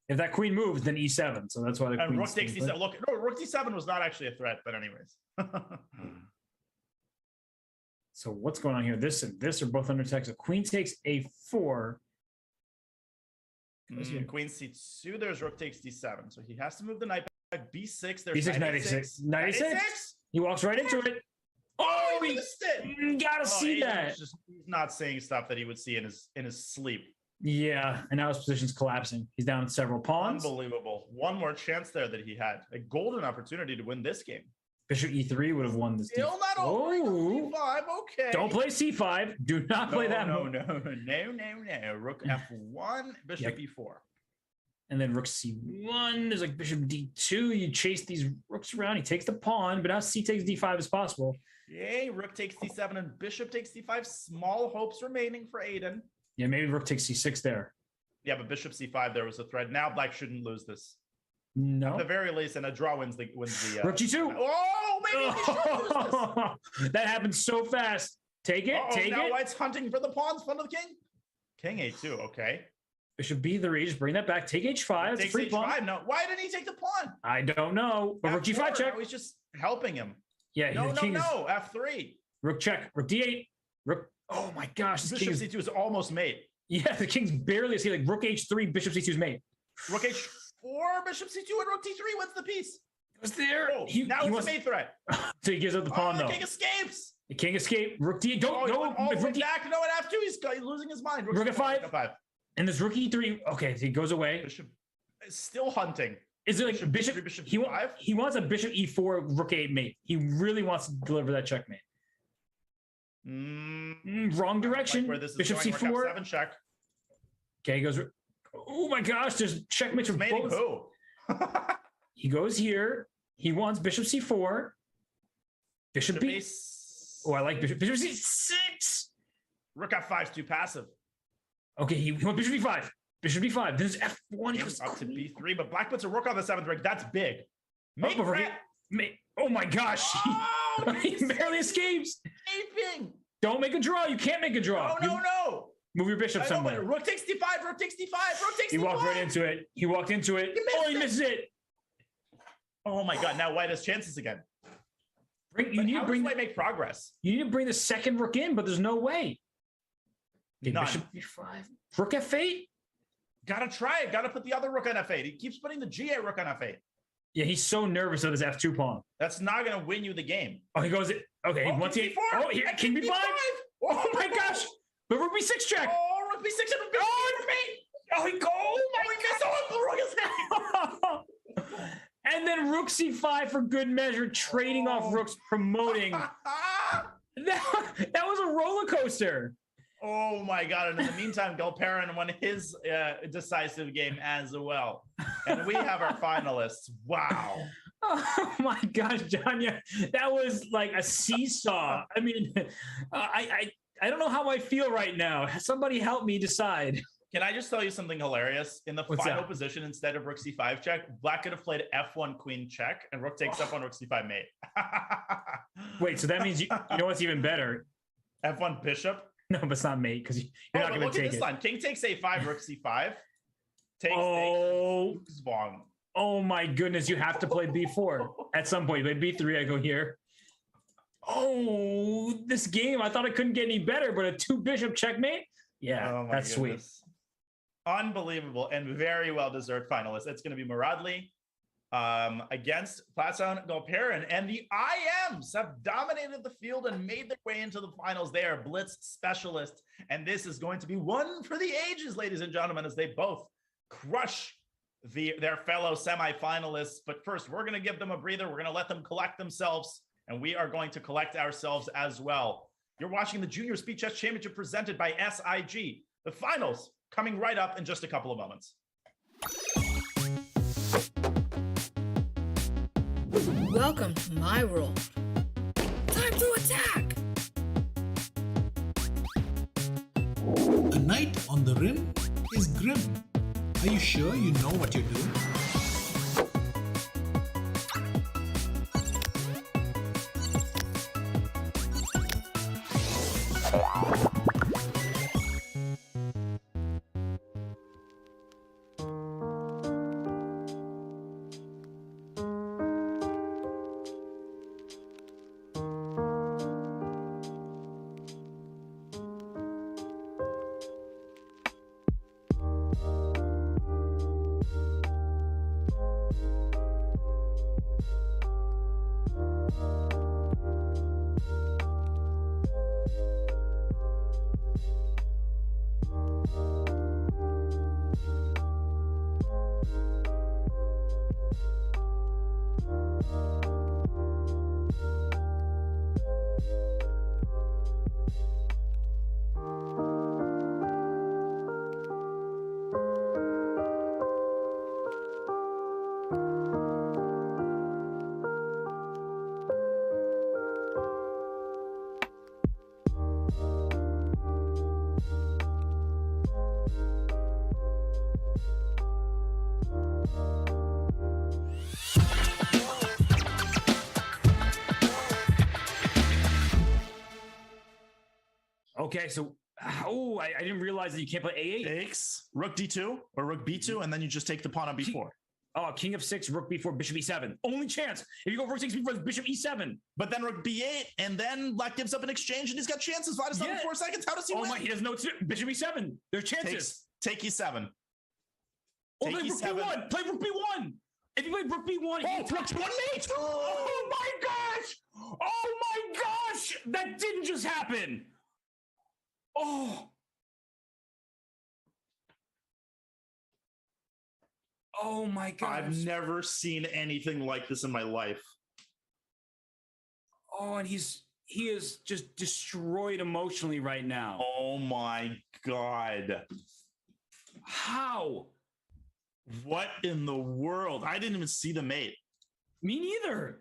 if that queen moves, then e7. So that's why the and rook takes d7. Look, no, rook d7 was not actually a threat, but anyways. So what's going on here? This and this are both under attack. So queen takes a4. Queen c2. There's rook takes d7. So he has to move the knight back. b6. There's b6, knight a6. Knight a6. He walks right into it. Oh, he missed it. You gotta see that. He's not saying stuff that he would see in his sleep. Yeah, and now his position's collapsing. He's down several pawns. Unbelievable. One more chance there that he had. A golden opportunity to win this game. Bishop e3 would have won this game. Still not over. c5. Okay. Don't play c5. Do not play that move. No. Rook f1, bishop e4. And then rook c1. There's like bishop d2. You chase these rooks around. He takes the pawn, but now c takes d5 is possible. Yay, rook takes d7 and bishop takes d5. Small hopes remaining for Aiden. Yeah, maybe rook takes c6 there. Yeah, but bishop c5 there was a threat. Now black shouldn't lose this. No. At the very least, and a draw wins the rook g2. Oh, maybe he should lose this. That happened so fast. Take it. Take now it. White's hunting for the pawns. Front of the king. King a2. Okay. Bishop b3. Just bring that back. Take h5. Takes h5. No. Why didn't he take the pawn? I don't know. But rook g5 check. Now he's just helping him. Yeah. No. F3. Rook check. Rook d8. Rook. Oh my gosh. Bishop c2 is almost mate. Yeah, the king's barely see like rook h3. Bishop c2 is mate. Rook h4. Bishop c2 and rook d3 wins the piece. It was there. Oh, now it's a mate threat. So he gives up the pawn though. The king escapes. The king escaped. Rook d8. Don't go. Rook back. No, at f2. He's losing his mind. Rook f5. And this rook e3. Okay, so he goes away. Bishop is still hunting. Is it like bishop? He wants a bishop e4 rook 8 mate. He really wants to deliver that checkmate. Wrong direction. Like this is bishop going, c4. F7 check. Okay, he goes. Oh my gosh! There's checkmates from both. He goes here. He wants bishop c4. Bishop b. Oh, I like bishop c6. Rook f5 is too passive. Okay, he went bishop b5. Bishop b5. This is f1. He was up to b3, but black puts a rook on the 7th rank. That's big. Make oh my gosh. Oh, he barely escapes. Escaping. Don't make a draw. You can't make a draw. No. Move your bishop somewhere. Rook takes d5, rook takes d5, rook takes d5. He walked right into it. He misses it. Oh my god, now white has chances again. You need to bring white make progress. You need to bring the second rook in, but there's no way. Okay, bishop b5. Rook f8. Gotta try it. Gotta put the other rook on f8. He keeps putting the g8 rook on f8. Yeah, he's so nervous of his f2 pawn. That's not gonna win you the game. Oh, he goes. Okay, once he. Oh, yeah, king b5. Oh my gosh. But rook b6 check. Oh, rook b6 and rook b6. Oh, he goes. And then rook c5 for good measure, trading off rooks, promoting. That was a roller coaster. Oh my god! And in the meantime, Galperin won his decisive game as well, and we have our finalists. Wow! Oh my gosh, Janya, that was like a seesaw. I mean, I don't know how I feel right now. Somebody help me decide. Can I just tell you something hilarious? In the final position, instead of rook c5 check, black could have played f1 queen check, and rook takes f1 rook c5 mate. Wait, so that means you know what's even better? F1 bishop. No, but it's not mate because you're not going to take it. Look at this line. King takes a5, rook c5. Takes Zwang. Oh my goodness, you have to play b4 at some point. You play b3, I go here. Oh, this game, I thought it couldn't get any better, but a 2 bishop checkmate? Yeah, that's sweet. Unbelievable and very well deserved finalist. It's going to be Muradli against Platsoun Galperin, and the IMs have dominated the field and made their way into the finals. They are blitz specialists, and this is going to be one for the ages, ladies and gentlemen, as they both crush their fellow semifinalists. But first, we're going to give them a breather. We're going to let them collect themselves, and we are going to collect ourselves as well. You're watching the Junior Speed Chess Championship presented by SIG. The finals coming right up in just a couple of moments. Welcome to my world. Time to attack! A knight on the rim is grim. Are you sure you know what you're doing? Okay, so I didn't realize that you can't play a8. Takes rook d2 or rook b2, and then you just take the pawn on b4. Oh, king of 6, rook b4, bishop e7. Only chance. If you go rook 6 b4, bishop e7. But then rook b8, and then black gives up an exchange, and he's got chances. Vlad is not in 4 seconds. How does he win? Oh my, he doesn't know. Bishop e7. There's chances. Take e7. Oh, play rook b1. Play rook b1. If you play rook b1, rook b1 mate. Oh my gosh. Oh my gosh. That didn't just happen. Oh my god. I've never seen anything like this in my life. Oh, and he is just destroyed emotionally right now. Oh my god. How? What in the world? I didn't even see the mate. Me neither.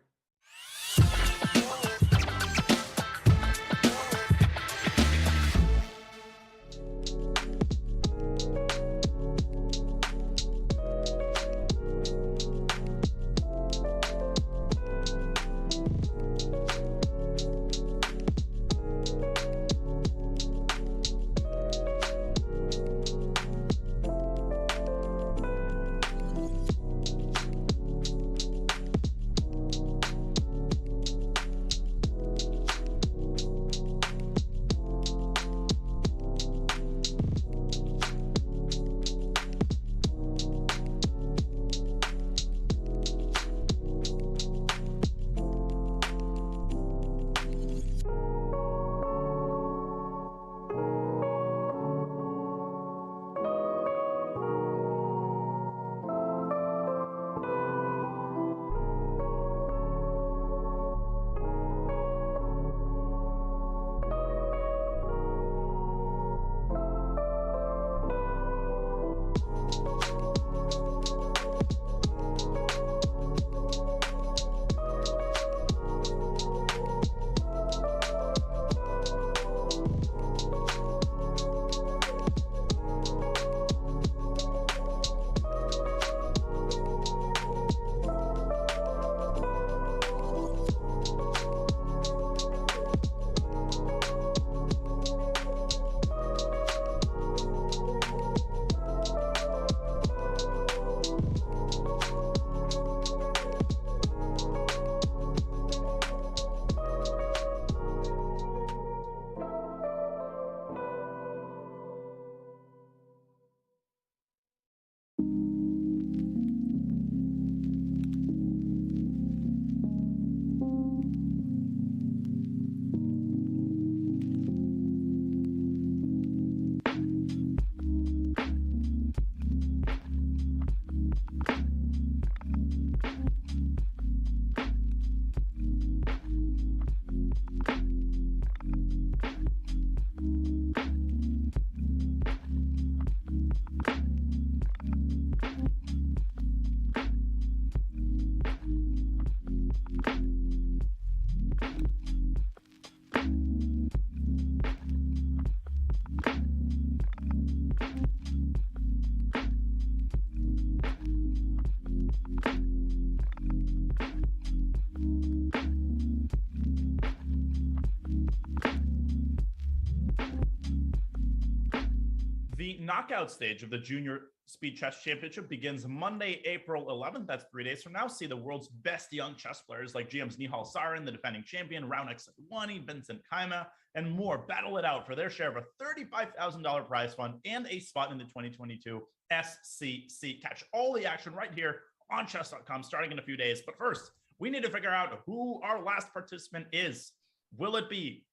knockout stage of the Junior Speed Chess Championship begins Monday, April 11th. That's 3 days from now. See the world's best young chess players like GM's Nihal Sarin, the defending champion, Raunik Sawani, Vincent Kaima, and more battle it out for their share of a $35,000 prize fund and a spot in the 2022 SCC. Catch all the action right here on chess.com starting in a few days. But first, we need to figure out who our last participant is. Will it be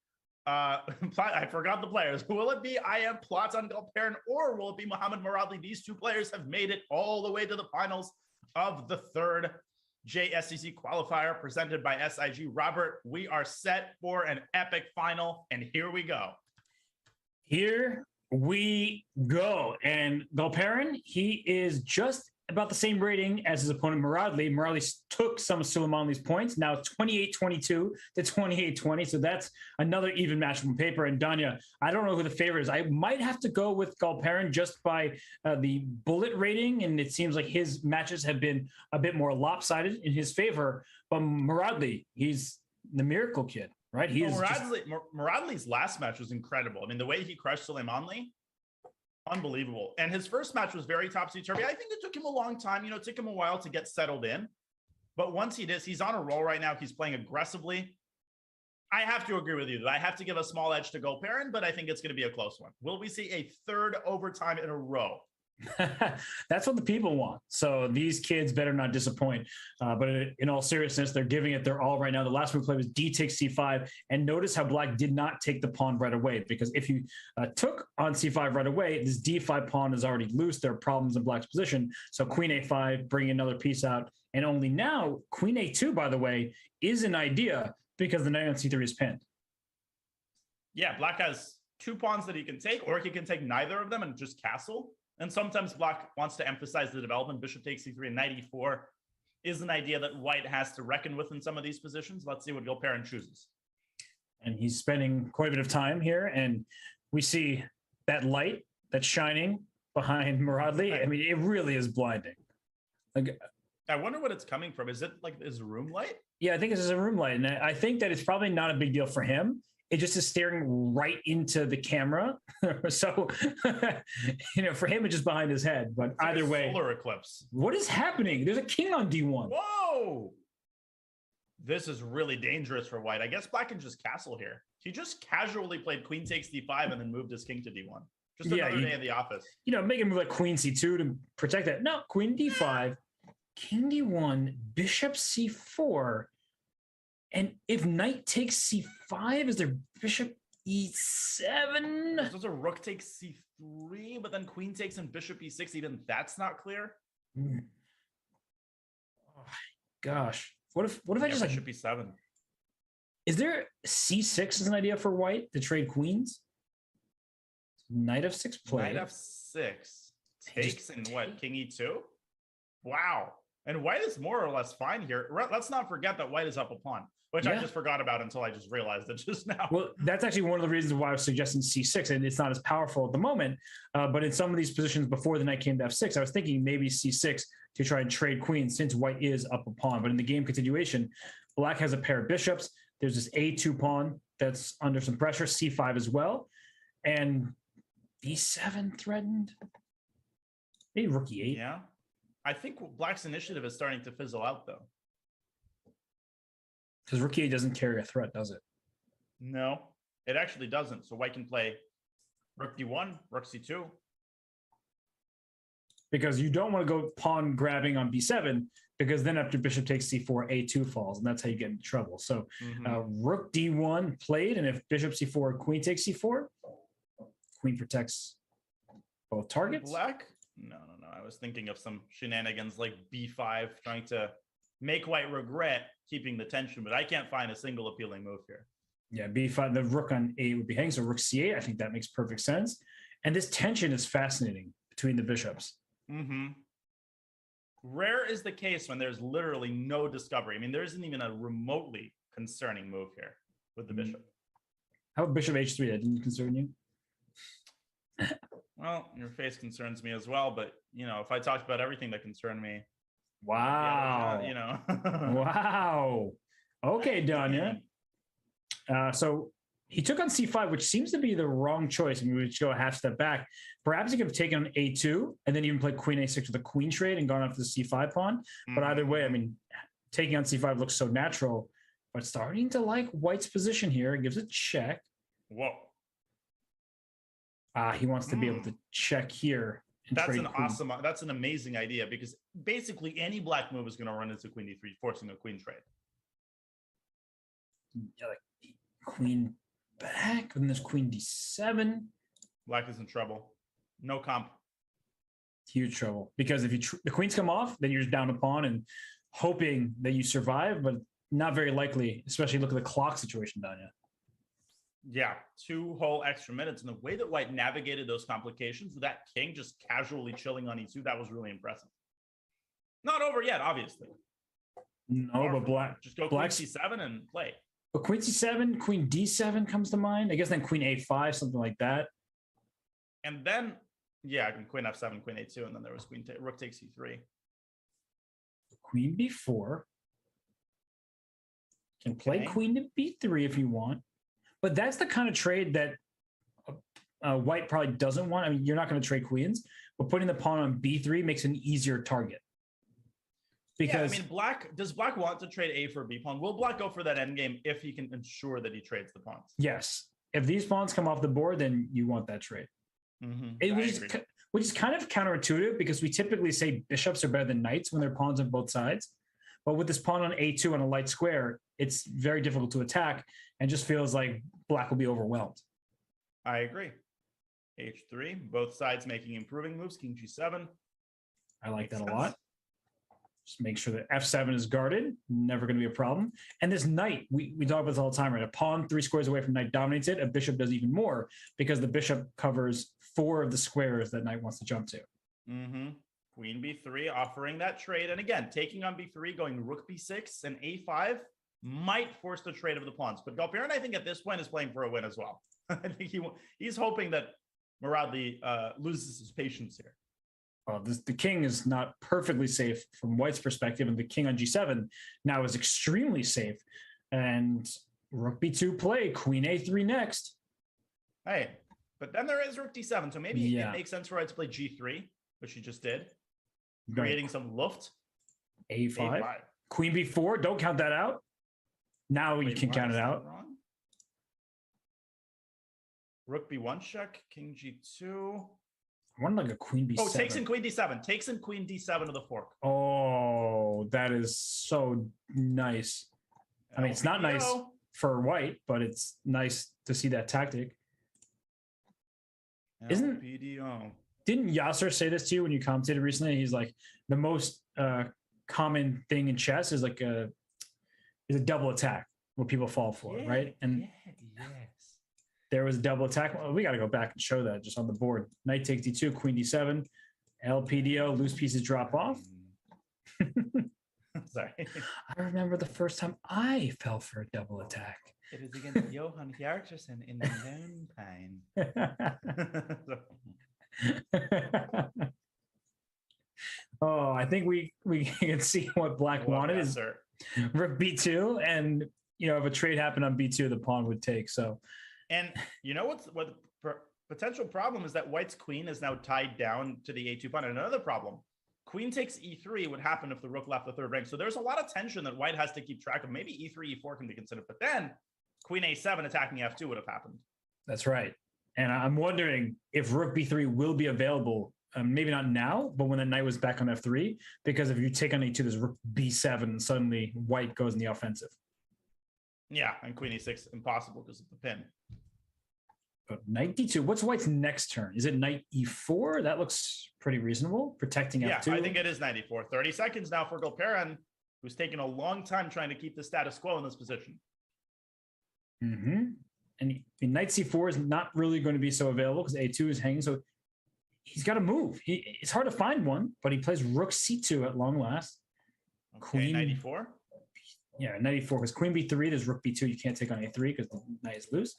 I forgot the players. Will it be I Am Platan Galperin, or will it be Mohamed Muradli? These two players have made it all the way to the finals of the third JSCC qualifier presented by SIG. Robert, we are set for an epic final, and here we go. Here we go. And Galperin, he is just about the same rating as his opponent Muradli. Muradli took some of Suleimanli's points. Now 28-22 to 28-20. So that's another even match from paper. And Danya, I don't know who the favorite is. I might have to go with Galperin just by the bullet rating. And it seems like his matches have been a bit more lopsided in his favor. But Muradli, he's the miracle kid, right? He is Muradli's last match was incredible. I mean, the way he crushed Suleimanli, unbelievable. And his first match was very topsy-turvy. I think it took him a long time. You know, it took him a while to get settled in. But once he does, he's on a roll right now. He's playing aggressively. I have to agree with you that I have to give a small edge to Galperin, but I think it's going to be a close one. Will we see a third overtime in a row? That's what the people want. So these kids better not disappoint. But in all seriousness, they're giving it their all right now. The last move play was D takes C5. And notice how Black did not take the pawn right away, because if you took on C5 right away, this D5 pawn is already loose. There are problems in Black's position. So Queen A5, bring another piece out. And only now, Queen A2, by the way, is an idea because the knight on C3 is pinned. Yeah, Black has two pawns that he can take, or he can take neither of them and just castle. And sometimes Black wants to emphasize the development. Bishop takes C3 and knight E4 is an idea that White has to reckon with in some of these positions. Let's see what Galperin chooses. And he's spending quite a bit of time here. And we see that light that's shining behind Muradli. I mean, it really is blinding. Like, I wonder what it's coming from. Is it like his room light? Yeah, I think this is a room light. And I think that it's probably not a big deal for him. It just is staring right into the camera. So, you know, for him, it's just behind his head. But it's either way, solar eclipse. What is happening? There's a king on D1. Whoa! This is really dangerous for White. I guess Black can just castle here. He just casually played Queen takes D5 and then moved his king to D1. Just another day in the office. You know, make a move like Queen C2 to protect that. No, Queen D5, King D1, Bishop C4. And if knight takes C5, is there bishop E7? There's a rook takes C3, but then queen takes and bishop E6. Even that's not clear. Oh my gosh. What if I just bishop E7? Is there C6 as an idea for White to trade queens? Knight F6 play. Knight F6 takes and what? King E2? Wow. And White is more or less fine here. Let's not forget that White is up a pawn, which I just forgot about until I just realized it just now. Well, that's actually one of the reasons why I was suggesting C6, and it's not as powerful at the moment. But in some of these positions before the knight came to F6, I was thinking maybe C6 to try and trade queens since White is up a pawn. But in the game continuation, Black has a pair of bishops. There's this A2 pawn that's under some pressure, C5 as well. And B7 threatened. Maybe rook E8. Yeah. I think Black's initiative is starting to fizzle out, though. Because rook E8 doesn't carry a threat, does it? No, it actually doesn't. So White can play rook D1, rook C2. Because you don't want to go pawn grabbing on B7, because then after bishop takes C4, A2 falls, and that's how you get into trouble. So rook D1 played, and if bishop C4, queen takes C4, queen protects both targets. Black? No. I was thinking of some shenanigans like B5, trying to make White regret keeping the tension, but I can't find a single appealing move here. Yeah, B5, the rook on A would be hanging, so rook C8, I think that makes perfect sense. And this tension is fascinating between the bishops. Rare is the case when there's literally no discovery. I mean, there isn't even a remotely concerning move here with the bishop. How about bishop H3? That didn't concern you? Well, your face concerns me as well, but, you know, if I talked about everything that concerned me. Wow. Yeah, you know. Wow. Okay, Danya. So He took on c5, which seems to be the wrong choice. I mean, we should go a half step back. Perhaps he could have taken on a2 and then even played queen a6 with a queen trade and gone after the c5 pawn. But either way, I mean, taking on c5 looks so natural, but starting to like White's position here. It gives a check. Whoa. He wants to be able to check here. That's an amazing idea, because basically any black move is going to run into queen d3, forcing a queen trade. Yeah, like queen back, and there's queen d7. Black is in trouble. No comp. Huge trouble, because if the queens come off, then you're just down a pawn and hoping that you survive, but not very likely, especially look at the clock situation down here. Yeah, 2 whole extra minutes. And the way that White navigated those complications with that king just casually chilling on e2, that was really impressive. Not over yet, obviously. No, but black just go queen c7 and play. But queen c7, queen d7 comes to mind. I guess then queen a5, something like that. And then, yeah, queen f7, queen a2, and then there was rook takes e3. Queen b4. Can play queen to b3 if you want. But that's the kind of trade that White probably doesn't want. I mean, you're not going to trade queens, but putting the pawn on b3 makes an easier target. Because yeah, I mean, does Black want to trade a for b pawn? Will Black go for that endgame if he can ensure that he trades the pawns? Yes. If these pawns come off the board, then you want that trade. Which is kind of counterintuitive, because we typically say bishops are better than knights when they're pawns on both sides. But with this pawn on a2 on a light square, it's very difficult to attack and just feels like Black will be overwhelmed. I agree. h3, both sides making improving moves. King g7. I like that a lot. Just make sure that f7 is guarded. Never going to be a problem. And this knight, we talk about this all the time, right? A pawn 3 squares away from knight dominates it. A bishop does even more, because the bishop covers 4 of the squares that knight wants to jump to. Queen b3 offering that trade. And again, taking on b3, going rook b6 and a5 might force the trade of the pawns. But Galperin, I think at this point, is playing for a win as well. I think he's hoping that Muradli loses his patience here. Well, the king is not perfectly safe from White's perspective, and the king on g7 now is extremely safe. And rook b2 play, queen a3 next. Hey, but then there is rook d7, so maybe it makes sense for White to play g3, which he just did, creating some luft. a5. Queen b4, don't count that out. Now you can count it out. Rook b1 check, king g2. I want like a queen b7. Oh, takes in queen d7. Takes in queen d7 to the fork. Oh, that is so nice. I mean, it's not nice for White, but it's nice to see that tactic. Didn't Yasser say this to you when you commentated recently? He's like, the most common thing in chess is like a double attack, what people fall for, right? And there was a double attack. Well, we got to go back and show that just on the board. Knight takes d2, queen d7, LPDO, loose pieces drop off. Sorry. I remember the first time I fell for a double attack. It is against Johan Hjartarson in the Lone Pine. Oh, I think we can see what Black wanted is rook b2, and if a trade happened on b2, the pawn would take. So, and you know what the potential problem is that White's queen is now tied down to the a2 pawn. And another problem, queen takes e3 would happen if the rook left the third rank. So there's a lot of tension that White has to keep track of. Maybe e3, e4 can be considered, but then queen a7 attacking f2 would have happened. That's right. And I'm wondering if rook b3 will be available. Maybe not now, but when the knight was back on f3, because if you take on e2, there's rook b7, and suddenly White goes in the offensive. Yeah, and queen e6 impossible because of the pin. But knight d2. What's White's next turn? Is it knight e4? That looks pretty reasonable, protecting f2. Yeah, I think it is knight e4. 30 seconds now for Galperin, who's taken a long time trying to keep the status quo in this position. And knight c4 is not really going to be so available because a2 is hanging. So he's got to move. It's hard to find one, but he plays rook c2 at long last. Okay, queen knight e4. Yeah, knight e4 because queen b3. There's rook b2. You can't take on a3 because the knight is loose.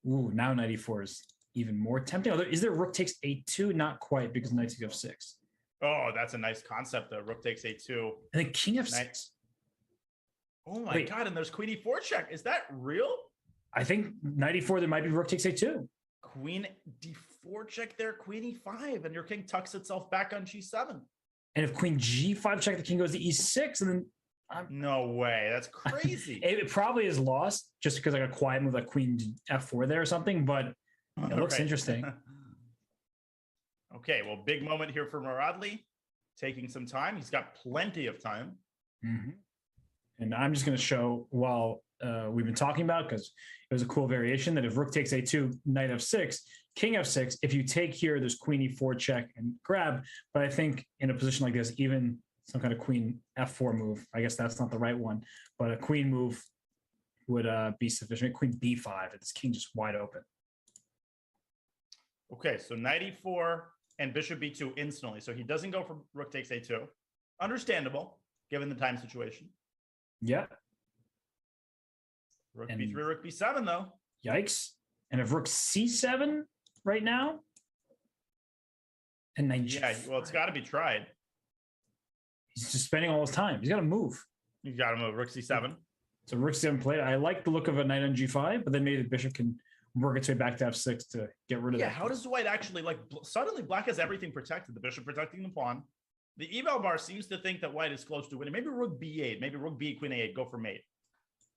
Ooh, now knight e4 is even more tempting. Although, is there rook takes a2? Not quite, because knight takes f6. Oh, that's a nice concept though. Rook takes a2. And then king f6. Oh my God, and there's queen e4 check. Is that real? I think knight e4, there might be rook takes a2. Queen d4 check there, queen e5, and your king tucks itself back on g7. And if queen g5 check, the king goes to e6, and then no way, that's crazy. It probably is lost just because like a quiet move like queen f4 there or something, but it looks interesting. Okay, well, big moment here for Muradli, taking some time. He's got plenty of time. Mm-hmm. And I'm just going to show while we've been talking about, because it was a cool variation, that if rook takes a2, knight f6, king f6, if you take here, there's queen e4 check and grab. But I think in a position like this, even some kind of queen f4 move, I guess that's not the right one, but a queen move would be sufficient. Queen b5, and this king just wide open. Okay, so knight e4 and bishop b2 instantly. So he doesn't go for rook takes a2. Understandable, given the time situation. Yeah. Rook b3, rook b7, though. Yikes. And if rook c7 right now, and knight yeah, well, it's got to be tried. He's just spending all his time. He's got to move. You've got to move. Rook c7. So rook c7 played. I like the look of a knight on g5, but then maybe the bishop can work its way back to f6 to get rid of that. Yeah, how does white actually, like, suddenly black has everything protected. The bishop protecting the pawn. The eval bar seems to think that white is close to winning. Maybe rook b8. Maybe rook b, queen a8. Go for mate.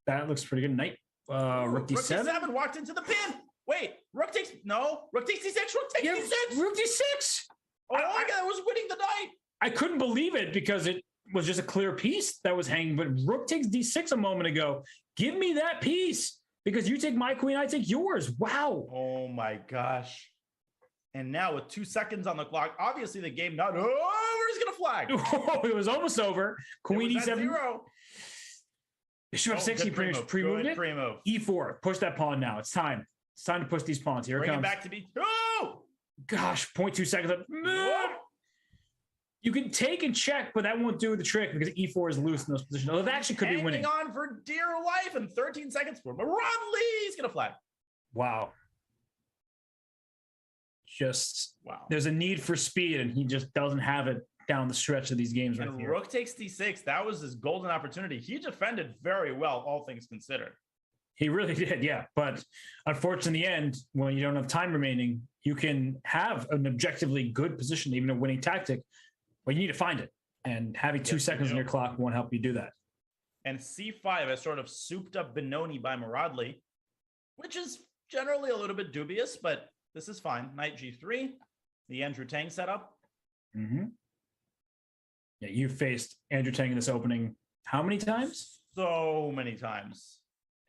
That looks pretty good. Knight, rook d7. Rook d7 walked into the pin. Wait, rook takes, no. Rook takes d6. Rook takes d6. Rook d6. Oh my God, I was winning the knight. I couldn't believe it because it was just a clear piece that was hanging, but rook takes d6 a moment ago. Give me that piece because you take my queen, I take yours. Wow. Oh my gosh. And now with 2 seconds on the clock, obviously the game not over is going to flag. Oh, it was almost over. Queen e7. Zero. Bishop f6, he pretty much pre-moved it. Pre-move. E4, push that pawn now. It's time. It's time to push these pawns. Here it comes. Bring it back to b2. Oh! Gosh, 0.2 seconds up. You can take and check, but that won't do the trick because e4 is loose in those positions. Although that actually could be winning. Hanging on for dear life in 13 seconds for Muradli. He's going to flag. Wow. Just, wow. There's a need for speed, and he just doesn't have it down the stretch of these games and right here. Rook takes d6. That was his golden opportunity. He defended very well, all things considered. He really did, yeah. But unfortunately, in the end, when you don't have time remaining, you can have an objectively good position, even a winning tactic, but you need to find it. And having 2 seconds on your clock won't help you do that. And c5 has sort of souped up Benoni by Muradli, which is generally a little bit dubious, but this is fine. Knight g3, the Andrew Tang setup. Mm-hmm. Yeah, you faced Andrew Tang in this opening how many times? So many times.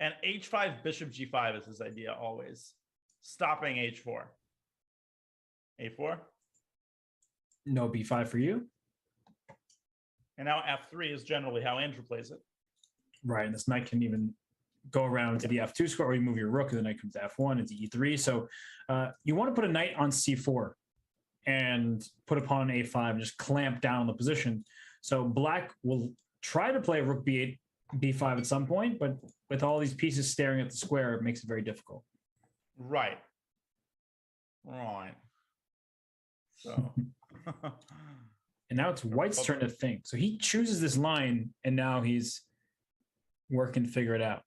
And h5, bishop g5 is his idea always. Stopping h4. a4. No b5 for you. And now f3 is generally how Andrew plays it. Right, and this knight can even go around to the f2 square, or you move your rook, and the knight comes to f1 into e3. So you want to put a knight on c4 and put a pawn on a5 and just clamp down on the position. So black will try to play rook b8, b5 at some point, but with all these pieces staring at the square, it makes it very difficult. Right. Right. So. And now it's white's turn to think. So he chooses this line, and now he's working to figure it out.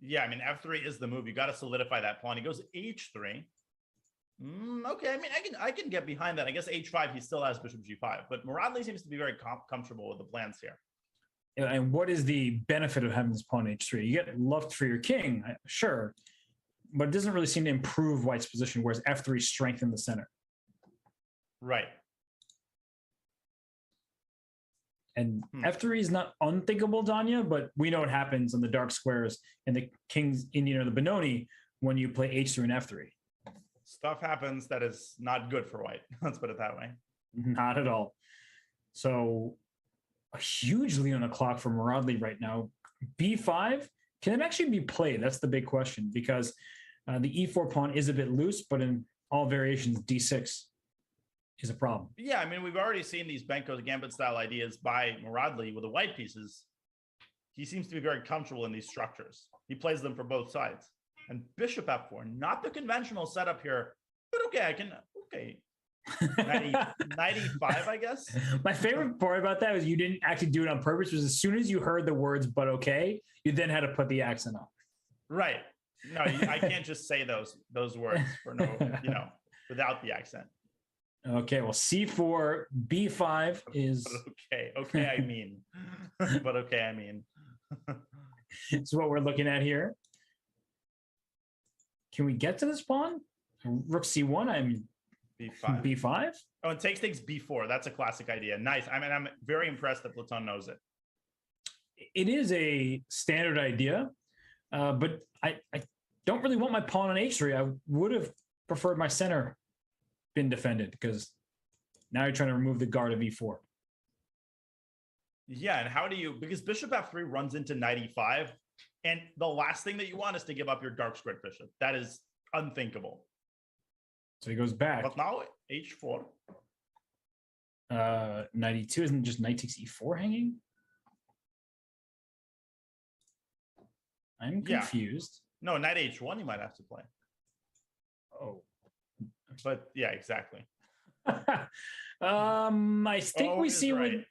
Yeah, I mean, f3 is the move. You got to solidify that pawn. He goes h3. Okay, I mean, I can get behind that. I guess h5, he still has bishop g5, but Muradli seems to be very comfortable with the plans here. And what is the benefit of having this pawn h3? You get luffed for your king, sure, but it doesn't really seem to improve white's position, whereas f3 strengthened the center. Right. And f3 is not unthinkable, Danya, but we know what happens on the dark squares in the King's Indian or the Benoni when you play h3 and f3. Stuff happens that is not good for white. Let's put it that way. Not at all. So a huge lead on the clock for Muradli right now. b5, can it actually be played? That's the big question, because the e4 pawn is a bit loose, but in all variations, d6 is a problem. Yeah, I mean, we've already seen these Benko Gambit style ideas by Muradli with the white pieces. He seems to be very comfortable in these structures. He plays them for both sides. And bishop f4, not the conventional setup here, but okay, 95, I guess. My favorite part about that was you didn't actually do it on purpose, was as soon as you heard the words "but okay," you then had to put the accent on. Right. No, I can't just say those words for no, without the accent. Okay, well, C4, B5 is... Okay, I mean. But okay, I mean. It's what we're looking at here. Can we get to this pawn? Rook C1, I'm B5. B5? Oh, and takes B4. That's a classic idea. Nice. I mean, I'm very impressed that Platon knows it. It is a standard idea, but I don't really want my pawn on H3. I would have preferred my center been defended because now you're trying to remove the guard of E4. Yeah, and how do you, because bishop F3 runs into knight E5, and the last thing that you want is to give up your dark squared bishop. That is unthinkable. So he goes back. But now H4. Knight E2, isn't just knight takes E4 hanging? I'm confused. Yeah. No, knight H1 you might have to play. Oh. But yeah, exactly. I think we see right. what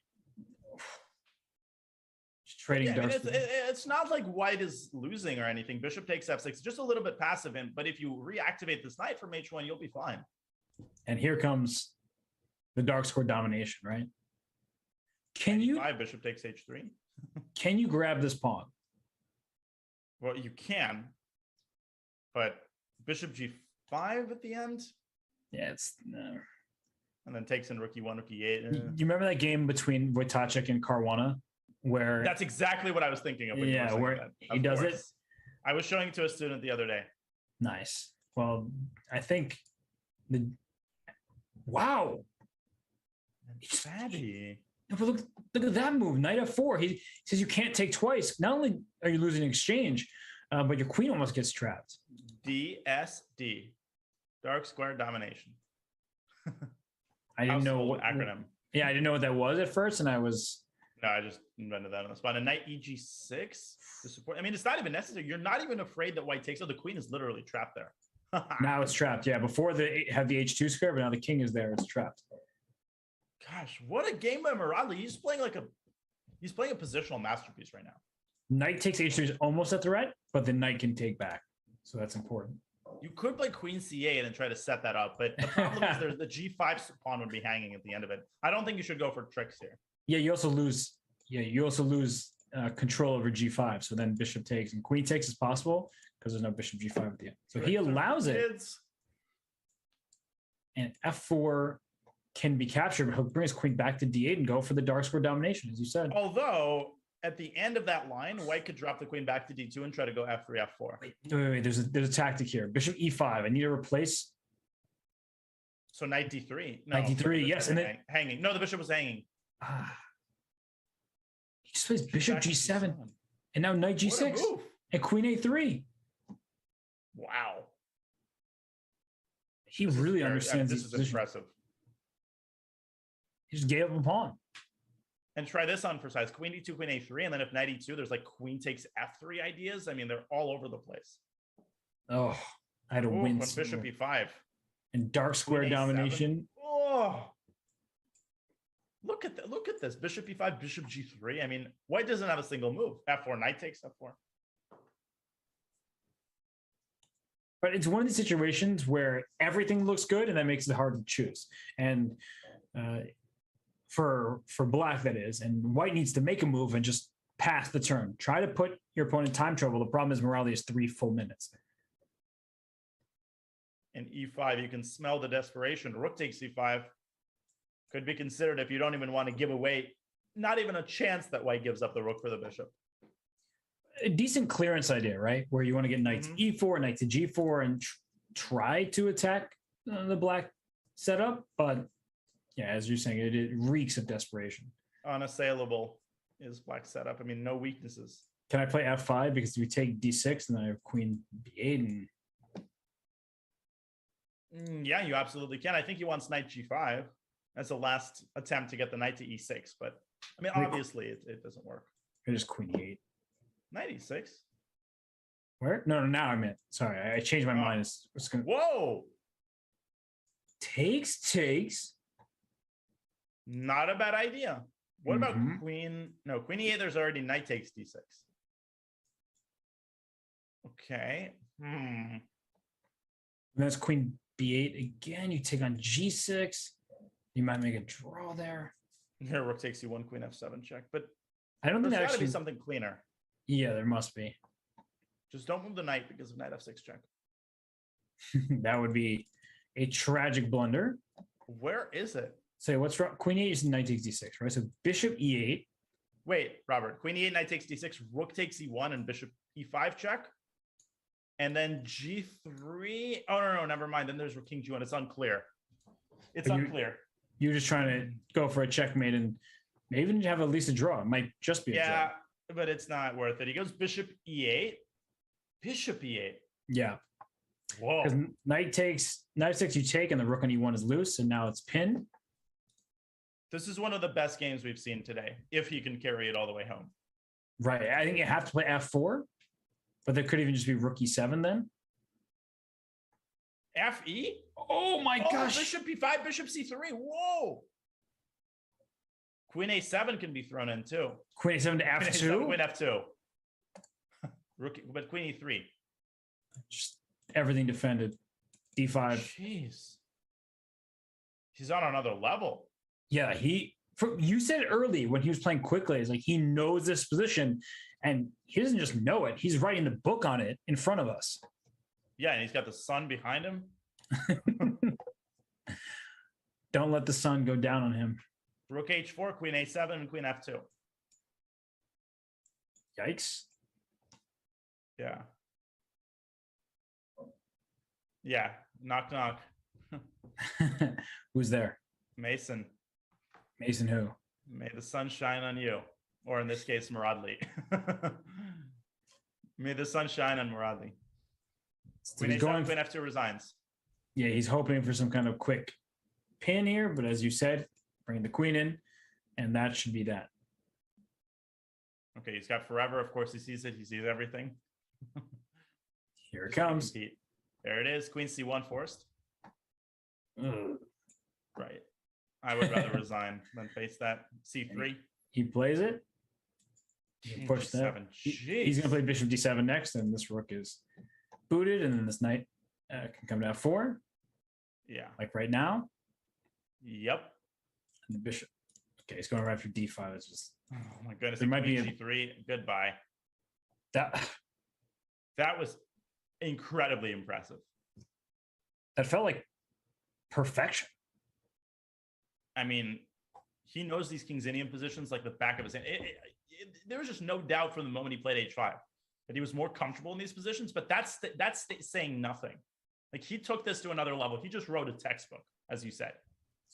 trading dark. It's not like white is losing or anything. Bishop takes F6, just a little bit passive, but if you reactivate this knight from H1, you'll be fine. And here comes the dark square domination, right? Can you bishop takes H3? Can you grab this pawn? Well, you can, but bishop G5 at the end. Yeah, it's no. And then takes in rook E1, rook E8. You remember that game between Wojtaszek and Caruana, where that's exactly what I was thinking of. Yeah, where he does it. I was showing it to a student the other day. Nice. Well, I think wow. Fatty. But look at that move, knight F4. He says you can't take twice. Not only are you losing exchange, but your queen almost gets trapped. DSD, dark square domination. I didn't know what acronym. Yeah, I didn't know what that was at first, and I just invented that on the spot. A knight EG6 to support. I mean, it's not even necessary. You're not even afraid that white takes. Oh, the queen is literally trapped there. Now it's trapped. Yeah, before they had the H2 square, but now the king is there. It's trapped. Gosh, what a game by Morali. He's playing a positional masterpiece right now. Knight takes H3 is almost a threat, but the knight can take back. So that's important. You could play queen C8 and try to set that up, but the problem is there's the G5 pawn would be hanging at the end of it. I don't think you should go for tricks here. Yeah, you also lose control over G5. So then bishop takes and queen takes is possible because there's no bishop G5 at the end. So he allows it. And F4 can be captured, but he'll bring his queen back to D8 and go for the dark square domination, as you said. Although at the end of that line, white could drop the queen back to D2 and try to go F3, F4. Wait. There's a tactic here. Bishop E5. I need to replace. So knight D3. No, knight D3. Yes, and then hanging. No, the bishop was hanging. He just plays bishop G7, and now knight G6 and queen A3. Wow. He really understands this is impressive. He just gave up a pawn. And try this on for size. Queen D2, queen A3, and then if knight E2, there's like queen takes F3 ideas. I mean, they're all over the place. Oh, I had a win. Bishop E5. And dark square domination. Oh, look at that! Look at this. Bishop E5, bishop G3. I mean, white doesn't have a single move. F4, knight takes F4. But it's one of these situations where everything looks good, and that makes it hard to choose. And for black, that is. And white needs to make a move and just pass the turn. Try to put your opponent in time trouble. The problem is Morali is 3 full minutes. In E5, you can smell the desperation. Rook takes E5. Could be considered if you don't even want to give away, not even a chance that white gives up the rook for the bishop. A decent clearance idea, right? Where you want to get knight to E4, knight to G4, and try to attack the black setup. But yeah, as you're saying, it reeks of desperation. Unassailable is black setup. I mean, no weaknesses. Can I play F5? Because if we take D6, and then I have queen B8 and... Yeah, you absolutely can. I think he wants knight G5 as a last attempt to get the knight to E6. But, I mean, obviously, it doesn't work. It is queen E8. Knight E6. Where? No, now I meant. Sorry, I changed my mind. It's gonna... Whoa! Takes. Not a bad idea. What about queen? No, queen E8, there's already knight takes D6. Okay. And that's queen b8 again. You take on g6. You might make a draw there. Here, rook takes e1, queen f7 check. But I don't think there's that got to actually be something cleaner. Yeah, there must be. Just don't move the knight because of knight f6 check. That would be a tragic blunder. Where is it? Say what's wrong? Queen e8 is knight takes d6, right? So bishop e8. Wait, Robert. Queen e8, knight takes d6, rook takes e1, and bishop e5 check. And then g3. Oh, no, never mind. Then there's king g1. It's unclear. It's unclear. You're just trying to go for a checkmate and maybe even have at least a draw. It might just be a draw. Yeah, but it's not worth it. He goes bishop e8. Bishop e8. Yeah. Whoa. Because knight 6 you take, and the rook on e1 is loose, and now it's pinned. This is one of the best games we've seen today, if he can carry it all the way home. Right. I think you have to play f4, but there could even just be rook e7 then. Fe? Oh my gosh. Bishop e5, bishop c3. Whoa. Queen a7 can be thrown in too. Queen a7 to f2? Queen f2. Rook, but queen e3. Just everything defended. d5. Jeez. He's on another level. Yeah, you said early when he was playing quickly, it's like he knows this position, and he doesn't just know it. He's writing the book on it in front of us. Yeah, and he's got the sun behind him. Don't let the sun go down on him. Rook h4, queen a7, and queen f2. Yikes. Yeah. Yeah. Knock, knock. Who's there? Mason. Mason who? May the sun shine on you. Or in this case, Muradli. May the sun shine on Muradli. So Queen a7, queen f2 resigns. Yeah, he's hoping for some kind of quick pin here, but as you said, bring the queen in, and that should be that. Okay, he's got forever. Of course, he sees it. He sees everything. Here it comes. There it is. Queen c1 forced. Ugh. Right. I would rather resign than face that. c3. He plays it. Push that. He's going to play bishop d7 next, and this rook is booted, and then this knight can come to f4. Yeah. Like right now. Yep. And the bishop. Okay, he's going right for d5. It's just. Oh my goodness. There might be g3. Goodbye. That was incredibly impressive. That felt like perfection. I mean, he knows these King's Indian positions like the back of his hand. There was just no doubt from the moment he played h5 that he was more comfortable in these positions, but that's saying nothing. Like, he took this to another level. He just wrote a textbook, as you said.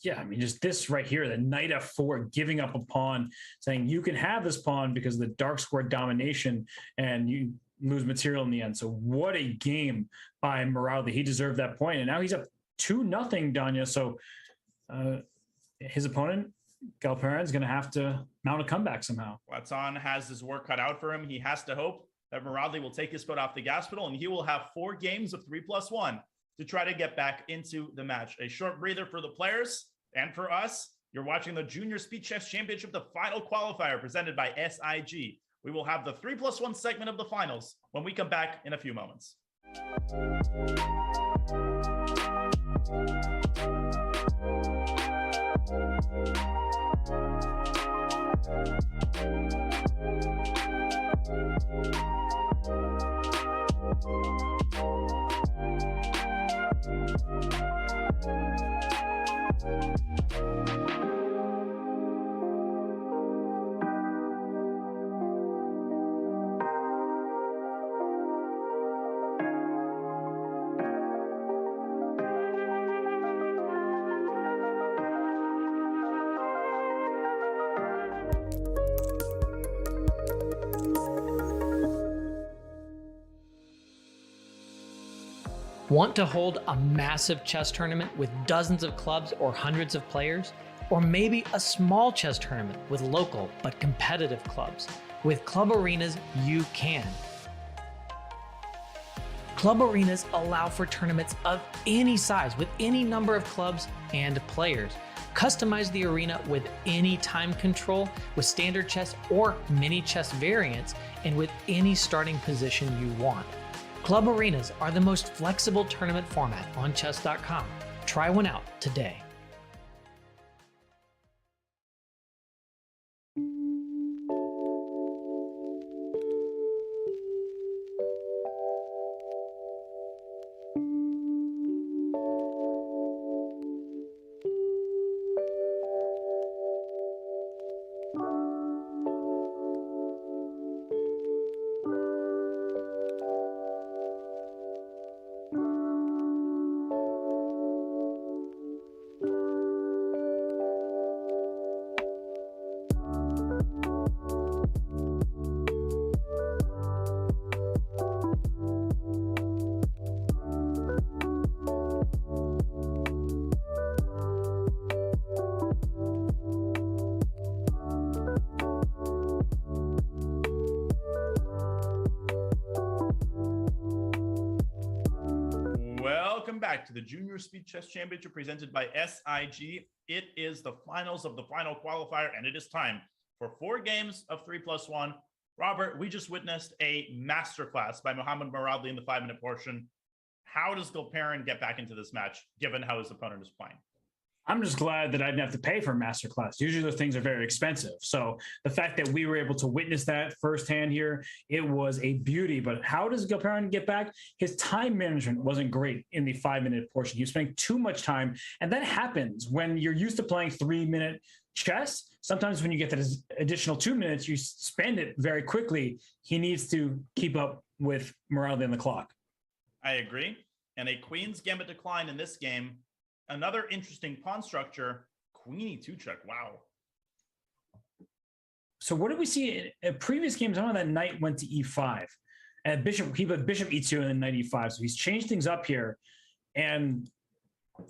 Yeah, I mean, just this right here, the knight f4, giving up a pawn, saying you can have this pawn because of the dark square domination, and you lose material in the end. So what a game by Muradli. He deserved that point, and now he's up 2-0, Danya. So his opponent, Galperin, is going to have to mount a comeback somehow. Watson has his work cut out for him. He has to hope that Muradli will take his foot off the gas pedal, and he will have 4 games of 3+1 to try to get back into the match. A short breather for the players and for us. You're watching the Junior Speed Chess Championship, the final qualifier presented by SIG. We will have the 3+1 segment of the finals when we come back in a few moments. Want to hold a massive chess tournament with dozens of clubs or hundreds of players? Or maybe a small chess tournament with local but competitive clubs? With Club Arenas, you can. Club Arenas allow for tournaments of any size with any number of clubs and players. Customize the arena with any time control, with standard chess or mini chess variants, and with any starting position you want. Club arenas are the most flexible tournament format on chess.com. Try one out today. Welcome back to the Junior Speed Chess Championship presented by SIG. It is the finals of the final qualifier, and it is time for 4 games of 3+1. Robert, we just witnessed a masterclass by Mohammad Moradli in the 5-minute portion. How does Gulperin get back into this match, given how his opponent is playing? I'm just glad that I didn't have to pay for a masterclass. Usually those things are very expensive. So the fact that we were able to witness that firsthand here, it was a beauty. But how does Gulperin get back? His time management wasn't great in the 5-minute portion. He was spending too much time. And that happens when you're used to playing 3-minute chess. Sometimes when you get that additional 2 minutes, you spend it very quickly. He needs to keep up with Moradli on the clock. I agree. And a Queen's Gambit decline in this game. Another interesting pawn structure, Queen E2 check. Wow. So what did we see in previous games? I know that knight went to E5, and he put bishop E2 and then knight E5. So he's changed things up here. And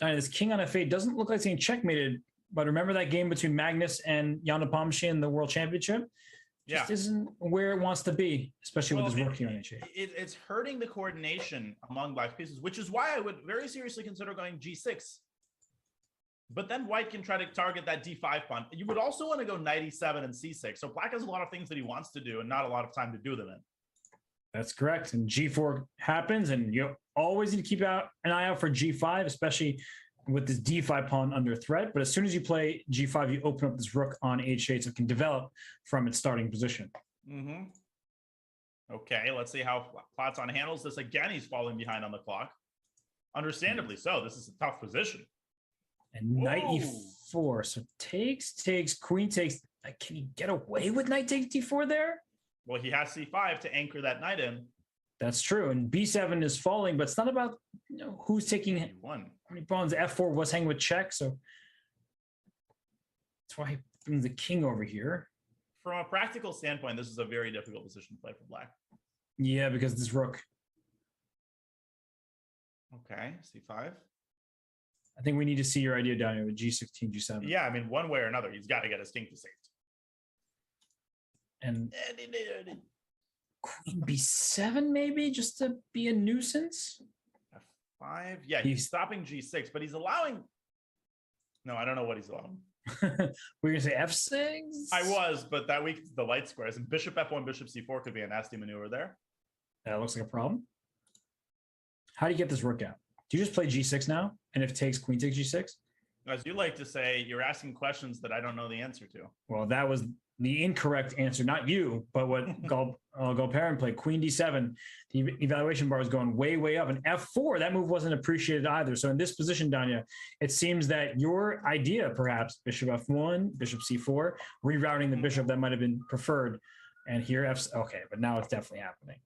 this king on F8 doesn't look like it's getting checkmated. But remember that game between Magnus and Jan Nepomniachtchi in the World Championship? Just isn't where it wants to be, especially with his rook here on H8. It's hurting the coordination among black pieces, which is why I would very seriously consider going G6. But then white can try to target that D5 pawn. You would also want to go knight E7 and C6. So black has a lot of things that he wants to do and not a lot of time to do them in. That's correct. And G4 happens, and you always need to keep an eye out for G5, especially with this D5 pawn under threat. But as soon as you play G5, you open up this rook on H8 so it can develop from its starting position. Mm-hmm. Okay, let's see how Platon handles this. Again, he's falling behind on the clock. Understandably so. This is a tough position. And knight E4. So takes, queen takes. Can he get away with knight takes D4 there? Well, he has C5 to anchor that knight in. That's true. And B7 is falling, but it's not about who's taking how many pawns. F4 was hanging with check, so that's why he brings the king over here. From a practical standpoint, this is a very difficult position to play for black. Yeah, because this rook. Okay, C5. I think we need to see your idea down here with G16, G7. Yeah, I mean, one way or another, he's got to get his king to safety. And Queen B7 maybe, just to be a nuisance? F5. Yeah, he's stopping G6, but he's allowing... No, I don't know what he's allowing. We're going to say F6? I was, but that week the light squares. And bishop F1, bishop C4 could be a nasty maneuver there. That looks like a problem. How do you get this rook out? Do you just play G6 now? And if it takes queen takes G6? As you like to say, you're asking questions that I don't know the answer to. Well, that was the incorrect answer. Not you, but what Gulperin played. Queen D7. The evaluation bar is going way, way up. And F4, that move wasn't appreciated either. So in this position, Danya, it seems that your idea, perhaps, bishop F1, bishop C4, rerouting the bishop, that might have been preferred. And here, okay, but now it's definitely happening.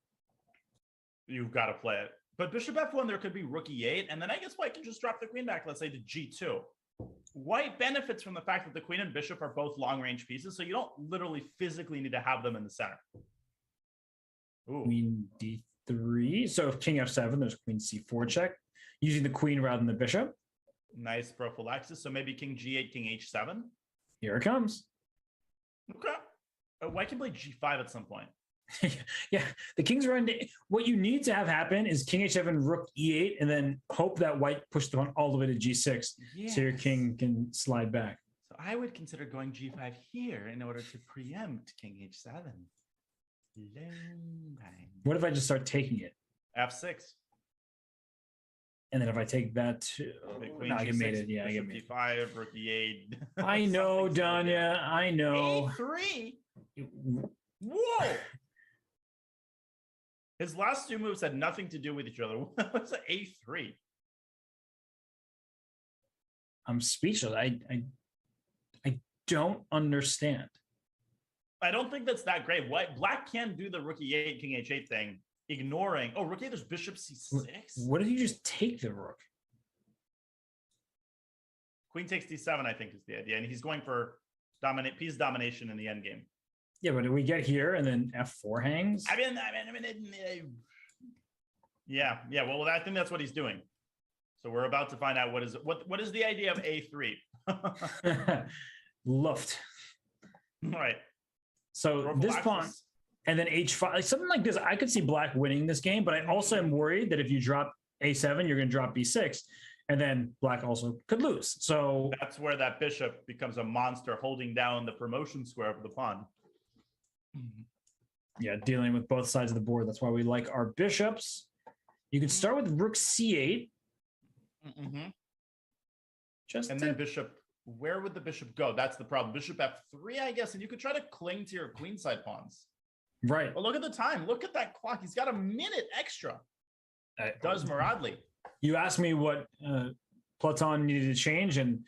You've got to play it. But bishop F1, there could be rook E8, and then I guess white can just drop the queen back, let's say, to G2. White benefits from the fact that the queen and bishop are both long-range pieces, so you don't literally physically need to have them in the center. Ooh. Queen D3. So if king F7, there's queen C4 check, using the queen rather than the bishop. Nice prophylaxis. So maybe king G8, king H7. Here it comes. Okay. White can play G5 at some point. Yeah, the king's run. What you need to have happen is king H7, rook E8, and then hope that white pushed the pawn all the way to G6, so your king can slide back. So I would consider going G5 here in order to preempt king H7. What if I just start taking it? F6. And then if I take that to, no, I made it. Yeah, I get it. D5, rook E8. I know, Danya. I know. A3. Whoa. His last two moves had nothing to do with each other. What's an A3? I'm speechless. I don't understand. I don't think that's that great. Black can do the rook E8, king H8 thing, ignoring. Oh, rook E8, there's bishop C6. What if you just take the rook? Queen takes D7, I think, is the idea. And he's going for piece domination in the endgame. Yeah, but we get here and then F4 hangs. Yeah. Well, I think that's what he's doing. So we're about to find out what is the idea of A3. Luft. Right. So this pawn and then H5, like something like this. I could see Black winning this game, but I also am worried that if you drop A7, you're going to drop B6, and then Black also could lose. So that's where that bishop becomes a monster holding down the promotion square of the pawn. Yeah, dealing with both sides of the board. That's why we like our bishops. You can start with rook C8. Then bishop. Where would the bishop go? That's the problem. Bishop F3, I guess, and you could try to cling to your queenside pawns. Right. But look at the time. Look at that clock. He's got a minute extra. Does Muradli. You asked me what Platon needed to change, and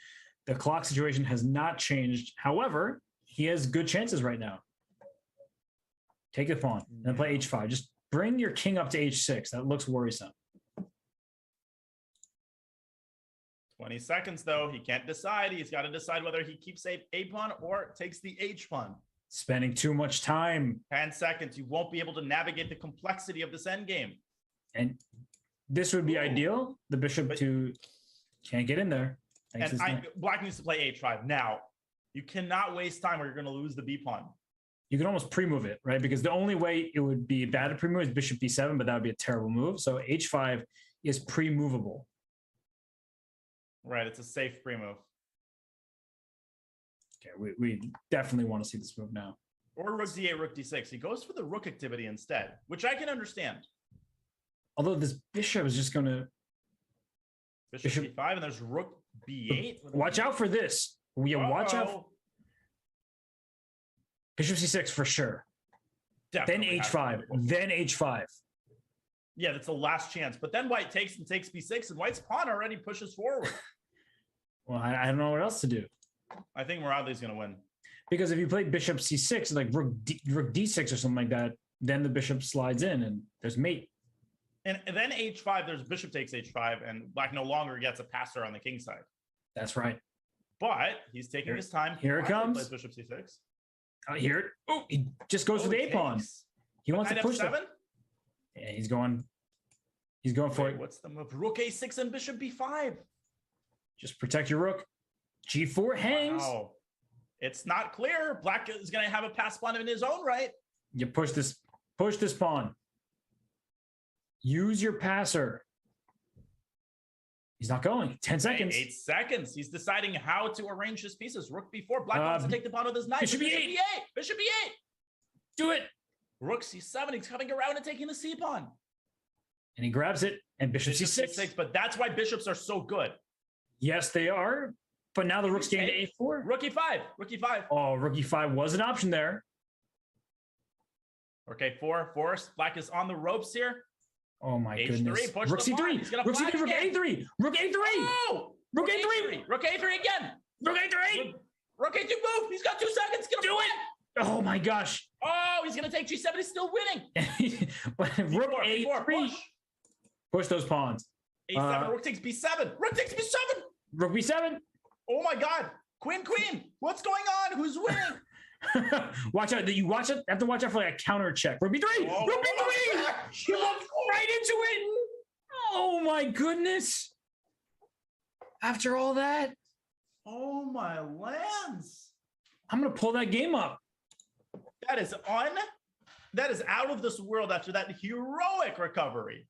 the clock situation has not changed. However, he has good chances right now. Take the pawn and then play H5. Just bring your king up to H6. That looks worrisome. 20 seconds, though. He can't decide. He's got to decide whether he keeps a pawn or takes the H pawn. Spending too much time. 10 seconds. You won't be able to navigate the complexity of this endgame. And this would be ideal. The bishop can't get in there. Black needs to play H5 now. You cannot waste time or you're going to lose the B pawn. You can almost pre-move it, right? Because the only way it would be bad to pre-move is bishop B7, but that would be a terrible move. So H5 is pre-movable. Right, it's a safe pre-move. Okay, we definitely want to see this move now. Or rook D8, rook D6. He goes for the rook activity instead, which I can understand. Although this bishop is just going to... Bishop B5, and there's rook B8. Watch out for this. Watch out. Bishop C6 for sure. Definitely then H5. Then H5. Yeah, that's the last chance. But then White takes B6, and White's pawn already pushes forward. Well, I don't know what else to do. I think Muradli's going to win. Because if you play bishop C6, like rook D6 or something like that, then the bishop slides in and there's mate. And then H5, there's bishop takes H5, and Black no longer gets a passer on the king side. That's right. But he's taking his time. Here it comes. Plays bishop C6. Here. Oh, he just goes for the A pawn. He wants to push F7? Yeah, he's going for it. What's the move? Rook A6 and bishop B5. Just protect your rook. G4 hangs. Wow. It's not clear. Black is going to have a pass pawn in his own right. You push this pawn. Use your passer. He's not going. 10 seconds. 8 seconds. He's deciding how to arrange his pieces. Rook B4. Black wants to take the pawn with his knight. Bishop E8. Bishop E8. Do it. Rook C7. He's coming around and taking the C pawn. And he grabs it. And bishop C6. But that's why bishops are so good. Yes, they are. But now the rook's getting to A4. Rook E5. Rook E5. Oh, rook E5 was an option there. Okay, 4. Black is on the ropes here. Oh my H3, goodness. push Rook the pawn. C3. He's gonna Rook flag C3. Rook again. A3. Rook A3. Oh! Rook A3. Rook A3 again. Rook A3. Rook A2 move. He's got 2 seconds. He's gonna do it. Oh my gosh. Oh, he's going to take G7. He's still winning. Rook A3. Push those pawns. A7. Rook takes B7. Rook takes B7. Rook B7. Oh my God. Queen. What's going on? Who's winning? Watch out. You have to watch out for like a counter check. Rook B3. Oh, Rook B3. He walked right into it. Oh my goodness. After all that. Oh my lands. I'm going to pull that game up. That is out of this world after that heroic recovery.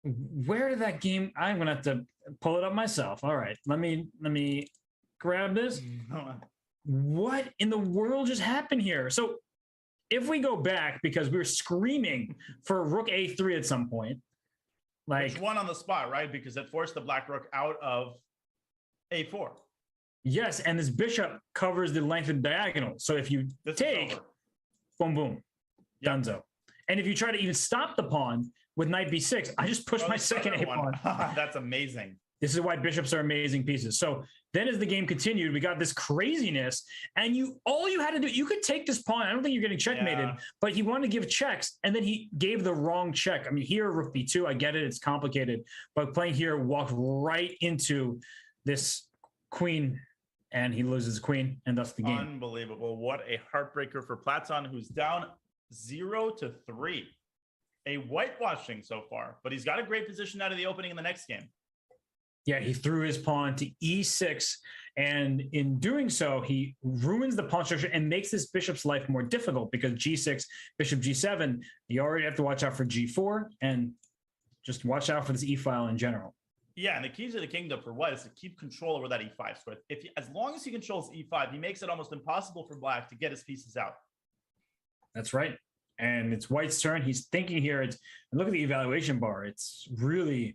Where did that game? I'm going to have to pull it up myself. All right. Let me grab this. What in the world just happened here? So if we go back, because we were screaming for rook A3 at some point, Like which won on the spot, right? Because it forced the black rook out of a4. Yes, and this bishop covers the length of the diagonal. So if you take, boom, boom, donezo. And if you try to even stop the pawn with knight b6, I just push my second a pawn. That's amazing. This is why bishops are amazing pieces. So then as the game continued, we got this craziness, and all you had to do, you could take this pawn. I don't think you're getting checkmated, but he wanted to give checks, and then he gave the wrong check. I mean, here, rook b2, I get it, it's complicated, but playing here walked right into this queen, and he loses queen, and thus the game. Unbelievable. What a heartbreaker for Platon, who's down 0-3. A whitewashing so far, but he's got a great position out of the opening in the next game. Yeah, he threw his pawn to e6, and in doing so, he ruins the pawn structure and makes this bishop's life more difficult because g6, bishop g7, you already have to watch out for g4, and just watch out for this e-file in general. Yeah, and the key to the kingdom for white is to keep control over that e5 square. As long as he controls e5, he makes it almost impossible for black to get his pieces out. That's right. And it's white's turn. He's thinking here. And look at the evaluation bar. It's really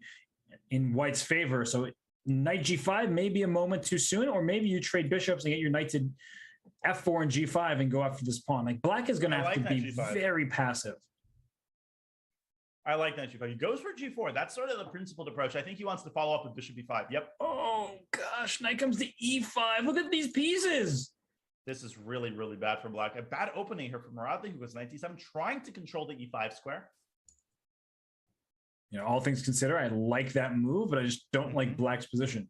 in white's favor. So knight g5 may be a moment too soon, or maybe you trade bishops and get your knight to f4 and g5 and go after this pawn. Like black is going to have to be very passive. I like knight g5. He goes for g4. That's sort of the principled approach. I think he wants to follow up with bishop b5. Yep. Oh, gosh. Knight comes to e5. Look at these pieces. This is really, really bad for black. A bad opening here for Naroditsky, who goes knight d7, trying to control the e5 square. You know, all things considered, I like that move, but I just don't like black's position.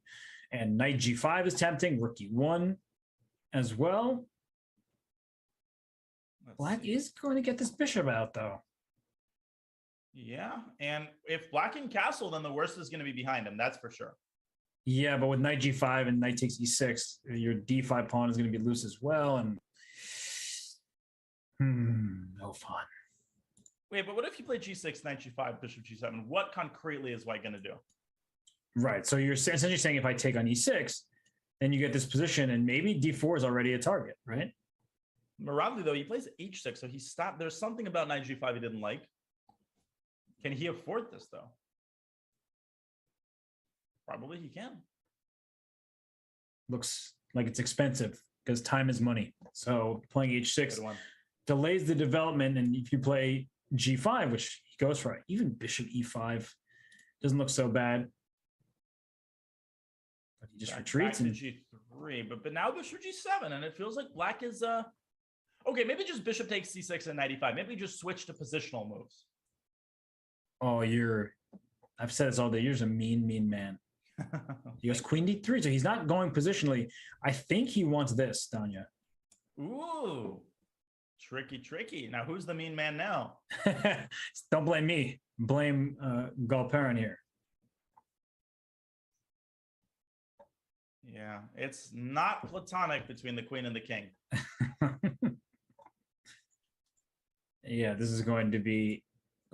And knight g5 is tempting. Rook e1 as well. Black is going to get this bishop out, though. Yeah, and if black can castle, then the worst is going to be behind him. That's for sure. Yeah, but with knight g5 and knight takes e6, your d5 pawn is going to be loose as well, and no fun. Wait, but what if you play g6, knight g5, bishop g7? What concretely is white going to do? Right, so you're essentially saying if I take on e6, then you get this position, and maybe d4 is already a target, right? Naroditsky, though, he plays h6, so he stopped. There's something about knight g5 he didn't like. Can he afford this, though? Probably he can. Looks like it's expensive because time is money. So playing h6 delays the development, and if you play g5, which he goes for, even bishop e5 doesn't look so bad. But he just retreats back and to g3, but now bishop g7, and it feels like black is okay. Maybe just bishop takes c6 and knight e5. Maybe just switch to positional moves. Oh, I've said this all day. You're just a mean man. He goes queen d3, so he's not going positionally. I think he wants this, Danya. Ooh, tricky. Now, who's the mean man now? Don't blame me. Blame Galperin here. Yeah, it's not platonic between the queen and the king. Yeah, this is going to be...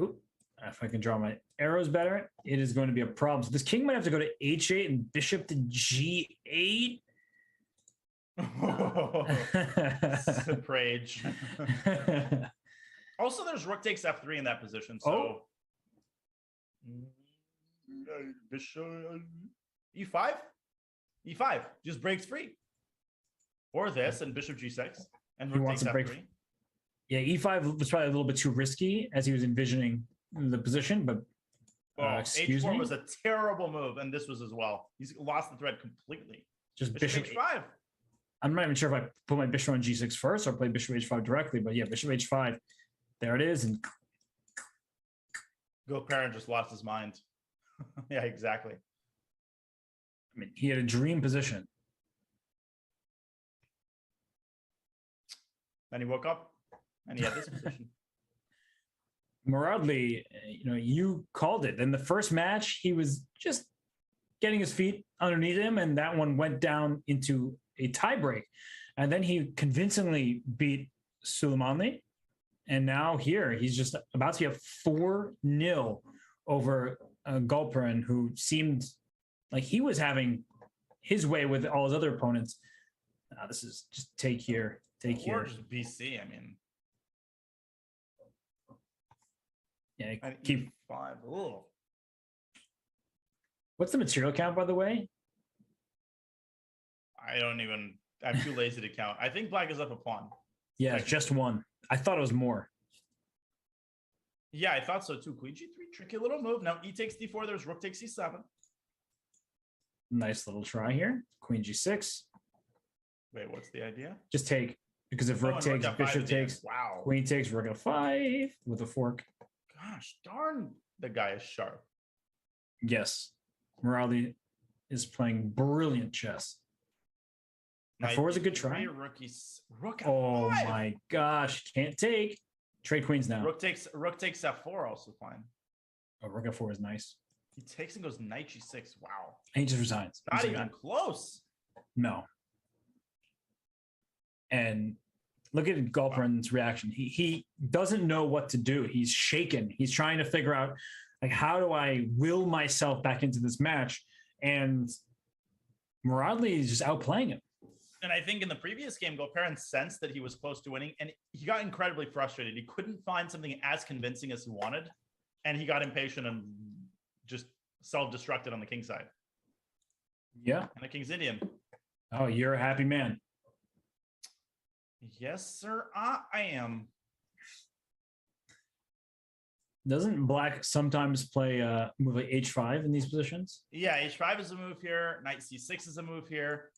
Oop. If I can draw my arrows better, it is going to be a problem. So this king might have to go to h8 and bishop to g8. Rage. Also, there's rook takes f3 in that position. So bishop e5, e5 just breaks free, or this and bishop g6 and rook takes f3. Yeah, e5 was probably a little bit too risky as he was envisioning the position, but h4 was a terrible move, and this was as well. He's lost the thread completely. Just bishop h5. I'm not even sure if I put my bishop on g6 first or play bishop h5 directly, but yeah, bishop h5. There it is, and Galperin just lost his mind. Yeah, exactly. I mean, he had a dream position. Then he woke up, and he had this position. Naroditsky, you called it. In the first match, he was just getting his feet underneath him, and that one went down into a tiebreak. And then he convincingly beat Suleimanli. And now here, he's just about to be a 4-0 over Galperin, who seemed like he was having his way with all his other opponents. This is just take here. Or just BC, I mean. Yeah, keep 5. Ooh. What's the material count, by the way? I'm too lazy to count. I think black is up a pawn. Yeah, it's just one. I thought it was more. Yeah, I thought so too. Queen G3, tricky little move. Now E takes D4, there's rook takes C7. Nice little try here. Queen G6. Wait, what's the idea? Just take, because if rook takes, bishop takes, wow. queen takes, rook F5 with a fork. Gosh, darn, the guy is sharp. Yes. Morale is playing brilliant chess. F4 is a good try. Rook oh F5. my gosh, can't take. Trade queens now. Rook takes F4, also fine. Oh, rook F4 is nice. He takes and goes knight G6. Wow. And he just resigns. Not even close. No. And look at Gulprin's reaction. He doesn't know what to do. He's shaken. He's trying to figure out, like, how do I will myself back into this match? And Muradli is just outplaying him. And I think in the previous game, Gulperin sensed that he was close to winning, and he got incredibly frustrated. He couldn't find something as convincing as he wanted, and he got impatient and just self-destructed on the king side. Yeah. And the king's Indian. Oh, you're a happy man. Yes, sir. I am. Doesn't black sometimes play a move like H5 in these positions? Yeah, H5 is a move here. Knight C6 is a move here.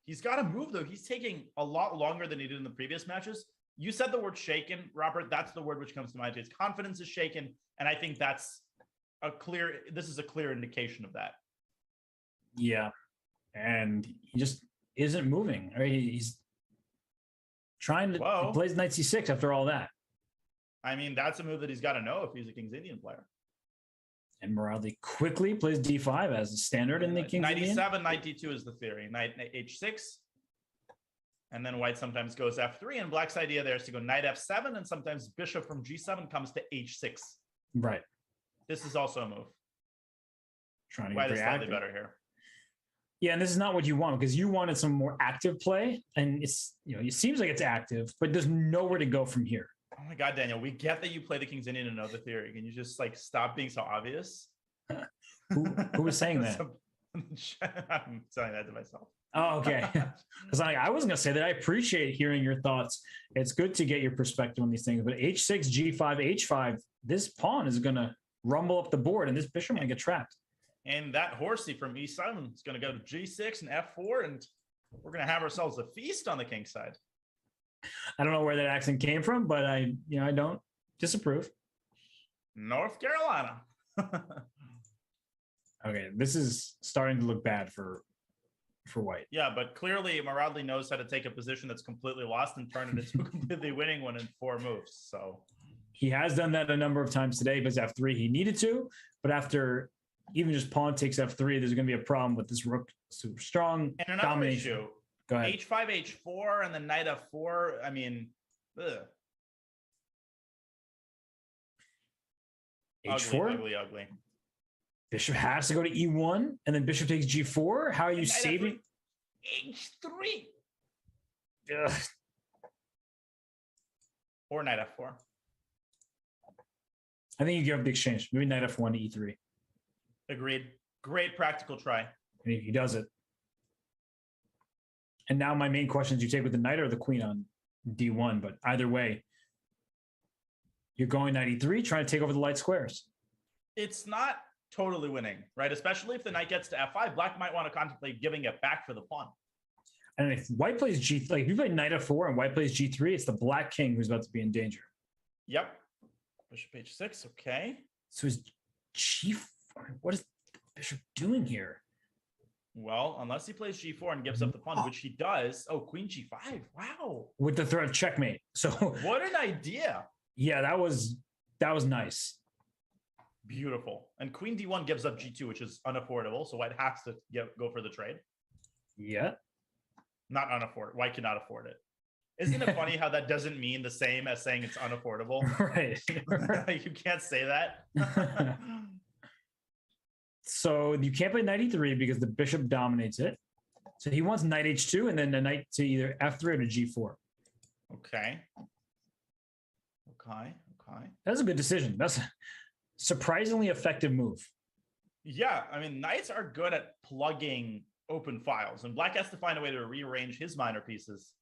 He's got a move, though. He's taking a lot longer than he did in the previous matches. You said the word shaken, Robert. That's the word which comes to mind. His confidence is shaken, and I think this is a clear indication of that. Yeah. And he just isn't moving. Right? He's trying to he plays Knight C6 after all that. I mean, that's a move that he's got to know if he's a King's Indian player. And Muradli quickly plays D5 as a standard in the King's 97, Indian. Knight D2 is the theory. Knight H6. And then white sometimes goes F3. And black's idea there is to go Knight F7. And sometimes bishop from G7 comes to H6. Right. This is also a move. Trying to White get is very slightly active. better here. Yeah, and this is not what you want, because you wanted some more active play. And it's, it seems like it's active, but there's nowhere to go from here. Oh my God, Daniel, we get that you play the King's Indian and know the theory. Can you just stop being so obvious? Who was saying that? I'm saying that to myself. Oh, okay. Because I wasn't going to say that. I appreciate hearing your thoughts. It's good to get your perspective on these things. But H6, G5, H5, this pawn is going to rumble up the board, and this bishop might get trapped. And that horsey from E7 is going to go to G6 and F4, and we're going to have ourselves a feast on the king side. I don't know where that accent came from, but I don't disapprove. North Carolina. Okay, this is starting to look bad for white. Yeah, but clearly Muradli knows how to take a position that's completely lost and turn it into a completely winning one in 4 moves. So he has done that a number of times today because F3 he needed to, but after even just pawn takes F3, there's going to be a problem with this rook super strong. And another domination. issue. Go ahead. H5, H4, and then Knight F4. I mean, ugh. H4? Ugly. Bishop has to go to E1, and then bishop takes G4. How are you saving? H3. Ugh. Or Knight F4. I think you give up the exchange. Maybe Knight F1 to E3. Agreed. Great practical try. And he does it. And now my main question is, you take with the knight or the queen on D1, but either way, you're going Knight E3, trying to take over the light squares. It's not totally winning, right? Especially if the knight gets to F5, black might want to contemplate giving it back for the pawn. And if white plays G3, like if you play Knight F4 and white plays G3, it's the black king who's about to be in danger. Yep. Bishop H6, okay. So is G4, what is the bishop doing here? Well, unless he plays G4 and gives up the pawn, which he does. Oh, Queen G5. Wow. With the threat of checkmate. So what an idea. Yeah, that was nice. Beautiful. And Queen D1 gives up G2, which is unaffordable. So white has to go for the trade. Yeah. Not unaffordable. White cannot afford it. Isn't it funny how that doesn't mean the same as saying it's unaffordable? Right. You can't say that. So you can't play Knight E3 because the bishop dominates it. So he wants Knight H2 and then a knight to either F3 or to G4. Okay. That's a good decision. That's a surprisingly effective move. Yeah, I mean, knights are good at plugging open files, and black has to find a way to rearrange his minor pieces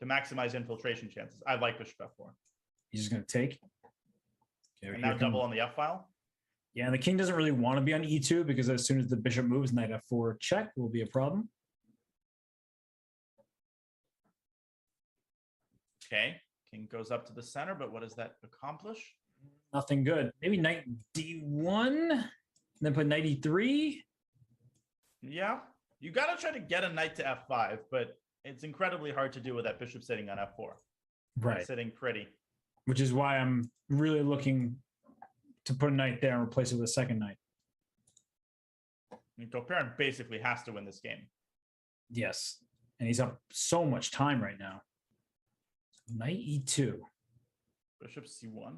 to maximize infiltration chances. I like bishop f4. He's just going to take. Okay, And now double on the f file. Yeah, and the king doesn't really want to be on e2 because as soon as the bishop moves, knight f4 check will be a problem. Okay, king goes up to the center, but what does that accomplish? Nothing good. Maybe knight d1, and then put knight e3. Yeah, you got to try to get a knight to f5, but it's incredibly hard to do with that bishop sitting on f4. Right. Sitting pretty. Which is why I'm really looking to put a knight there and replace it with a second knight. Parent basically has to win this game. Yes. And he's up so much time right now. So knight e2. Bishop c1.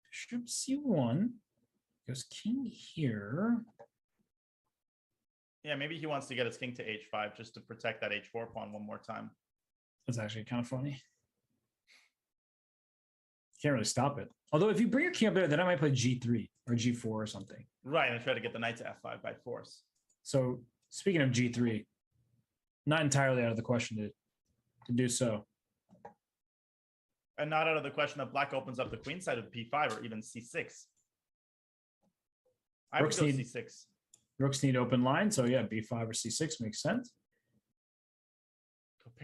Bishop c1. Goes king here. Yeah, maybe he wants to get his king to h5 just to protect that h4 pawn one more time. That's actually kind of funny. Can't really stop it. Although if you bring your king up there, then I might play g3 or g4 or something. Right, and try to get the knight to f5 by force. So speaking of g3, not entirely out of the question to do so. And not out of the question that black opens up the queen side of p5 or even c6. I would go c6. Rooks need open line, so yeah, b5 or c6 makes sense.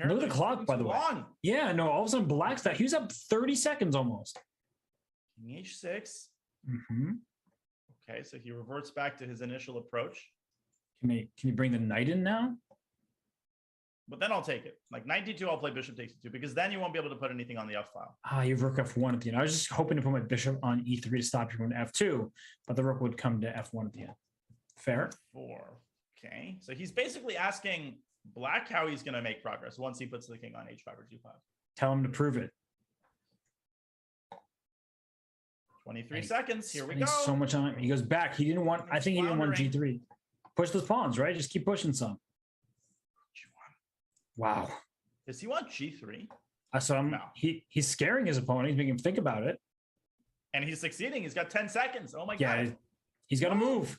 Look at the clock, by the way. Yeah, no, all of a sudden black's that. He was up 30 seconds almost. King h6. Mm-hmm. Okay, so he reverts back to his initial approach. Can you bring the knight in now? But then I'll take it. Like knight d2, I'll play bishop takes e2 because then you won't be able to put anything on the f file. Ah, you have rook f1 at the end. I was just hoping to put my bishop on e3 to stop you from f2, but the rook would come to f1 at the end. Fair. 4. Okay, so he's basically asking black how he's going to make progress once he puts the king on h5 or g5. Tell him to prove it. 23 seconds. Here we go. So much time. He goes back. He didn't want. I think he didn't want g3. Push those pawns, right? Just keep pushing some. Wow. Does he want g3? So he's scaring his opponent. He's making him think about it. And he's succeeding. He's got 10 seconds. Oh my God. Yeah, he's got to move.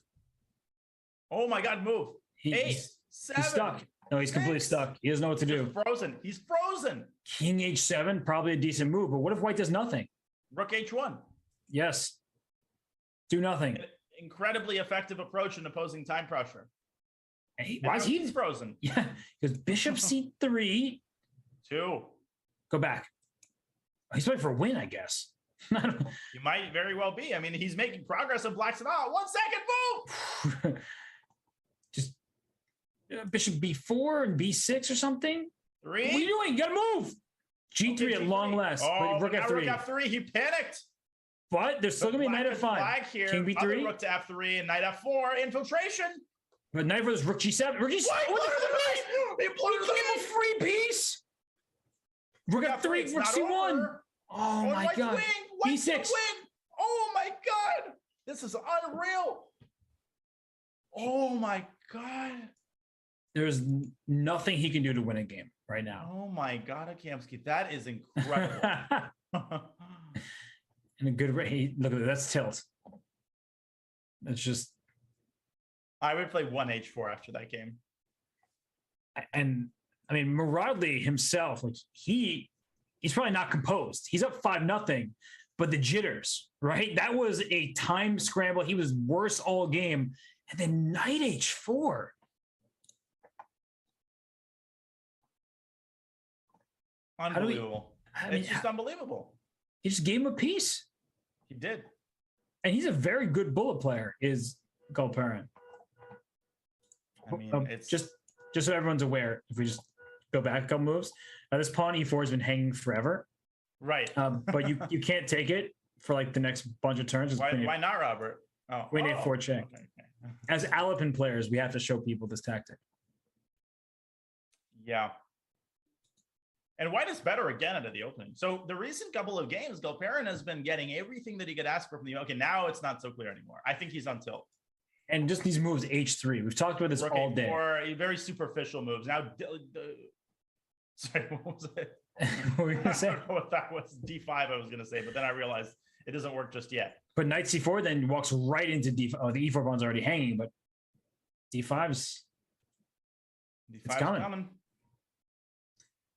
Oh my God, move. 8, 7. He's stuck. No, he's completely stuck. He doesn't know what to do. Frozen. He's frozen. King h7, probably a decent move, but what if white does nothing? Rook h1. Yes. Do nothing. An incredibly effective approach in opposing time pressure. Hey, why is he frozen? Yeah, because bishop c3. 2. Go back. He's playing for a win, I guess. You might very well be. I mean, he's making progress on black's. 1 second, move. Just bishop b4 and b6 or something. 3. What are you doing? You gotta move. G3 okay, at long last. Oh, rook f3. Rook f3. He panicked. But there's still gonna be a knight f5. Here. King b3. Other rook to f3 and knight f4. Infiltration. But knight versus rook g7. Rook g7. What the fuck? You gave him a free piece. Rook f3. Rook c1. Oh my God. b6. Oh my God. This is unreal. Oh my God. There's nothing he can do to win a game right now. Oh my God, Akamsky. That is incredible. In a good way. Look at that. That's tilt. It's just. I would play 1h4 after that game. And I mean, Muradli himself, like he's probably not composed. He's up 5-0, but the jitters, right? That was a time scramble. He was worse all game. And then knight h4. Unbelievable. It's just unbelievable. He just gave him a piece. He did. And he's a very good bullet player, is Gulperin. I mean, it's just so everyone's aware, if we just go back a couple moves, this pawn e4 has been hanging forever. Right. But you can't take it for like the next bunch of turns. Why not, Robert? Queen a4 check. Okay. As Alapin players, we have to show people this tactic. Yeah. And white is better again into the opening. So the recent couple of games, Gulperin has been getting everything that he could ask for from the. Okay, now it's not so clear anymore. I think he's on tilt. And just these moves, h3. We've talked about this all day. Or very superficial moves. Now, sorry, what was it? What were you going to say? I don't know what that was. D5 I was going to say, but then I realized it doesn't work just yet. But knight c4 then walks right into d5. Oh, the e4 pawn's already hanging, but d5's D5's coming.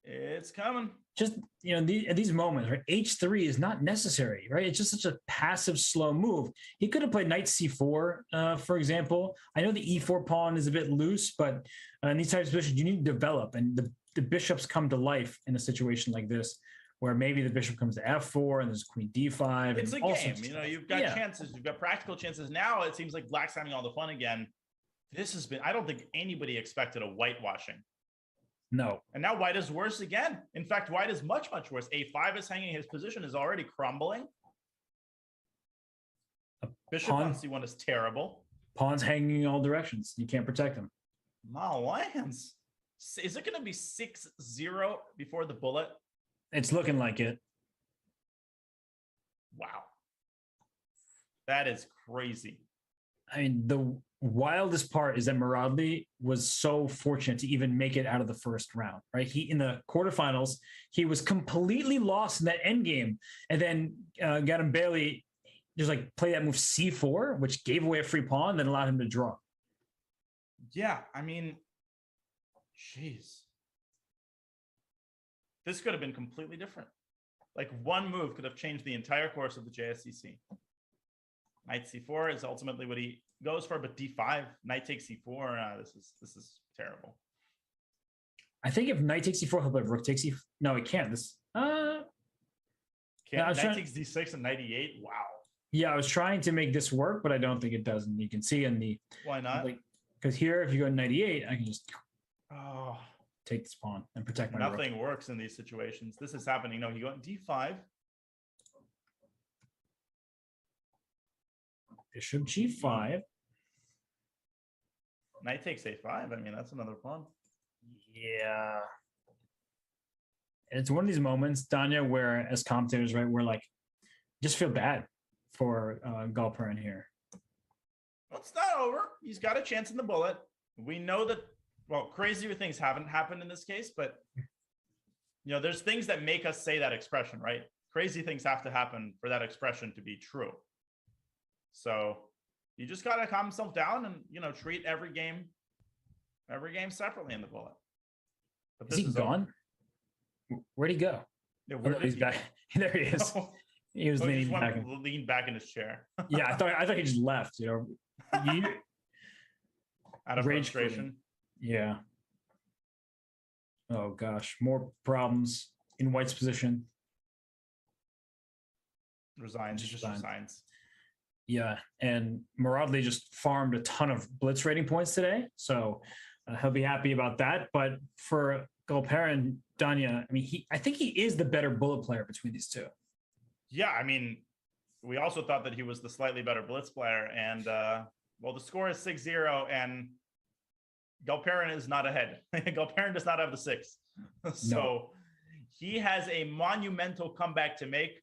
It's coming. Just, you know, at these moments, right? H3 is not necessary, right? It's just such a passive, slow move. He could have played knight c4, for example. I know the e4 pawn is a bit loose, but in these types of positions, you need to develop, and the bishops come to life in a situation like this, where maybe the bishop comes to f4 and there's queen d5. It's a all game. sorts of You know, stuff. you've got chances. You've got practical chances. Now it seems like black's having all the fun again. This has been, I don't think anybody expected a whitewashing. No. And now white is worse again. In fact, white is much, much worse. A5 is hanging. His position is already crumbling. Bishop on c1 is terrible. Pawn's hanging in all directions. You can't protect him. My lands. Is it going to be 6-0 before the bullet? It's looking like it. Wow. That is crazy. I mean, the wildest part is that Naroditsky was so fortunate to even make it out of the first round, right? He, in the quarterfinals, he was completely lost in that end game, and then Gautam Bailey just like play that move c4, which gave away a free pawn, then allowed him to draw. Yeah, I mean, jeez. This could have been completely different. Like one move could have changed the entire course of the JSCC. Knight c4 is ultimately what he goes for, but d5, knight takes c4. This is terrible. I think if knight takes c4, he'll play rook takes c4. No, he can't. This knight takes d6 and knight e8. Wow. Yeah, I was trying to make this work, but I don't think it does. And you can see in the why not? Like, because here, if you go knight e8, I can just take this pawn and protect my nothing rook. works in these situations. This is happening. No, he got d5. Bishop g5. Knight takes a5. I mean, that's another pawn. Yeah. And it's one of these moments, Danya, where as commentators, right, we're like, just feel bad for Galperin here. Well, it's not over. He's got a chance in the bullet. We know that, well, crazier things haven't happened in this case, but, you know, there's things that make us say that expression, right? Crazy things have to happen for that expression to be true. So you just got to calm yourself down and, you know, treat every game separately in the bullet. But Is he gone? Where'd he go? Yeah, he's back. There he is. He was leaning back. Leaned back in his chair. Yeah, I thought he just left. You know, out of frustration. Yeah. Oh gosh, more problems in White's position. Resigns. He just resigns. Yeah, and Naroditsky just farmed a ton of blitz rating points today, so he'll be happy about that. But for Galperin, Danya, I mean, I think he is the better bullet player between these two. Yeah, I mean, we also thought that he was the slightly better blitz player, and well, the score is 6-0, and Galperin is not ahead. Galperin does not have the 6, so he has a monumental comeback to make.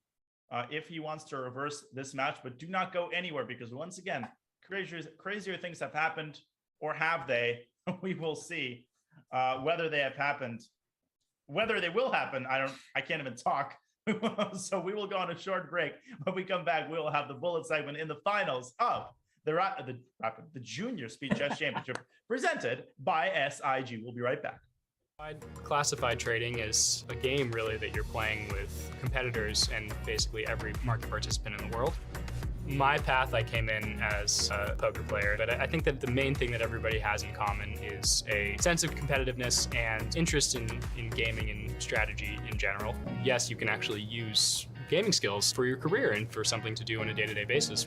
If he wants to reverse this match, but do not go anywhere, because once again, crazier things have happened, or have they? We will see whether they have happened, whether they will happen. I can't even talk. So we will go on a short break. When we come back, we will have the bullet segment in the finals of the Junior Speed Chess Championship presented by SIG. We'll be right back. Classified trading is a game really that you're playing with competitors and basically every market participant in the world. My path, I came in as a poker player, but I think that the main thing that everybody has in common is a sense of competitiveness and interest in gaming and strategy in general. Yes, you can actually use gaming skills for your career and for something to do on a day-to-day basis.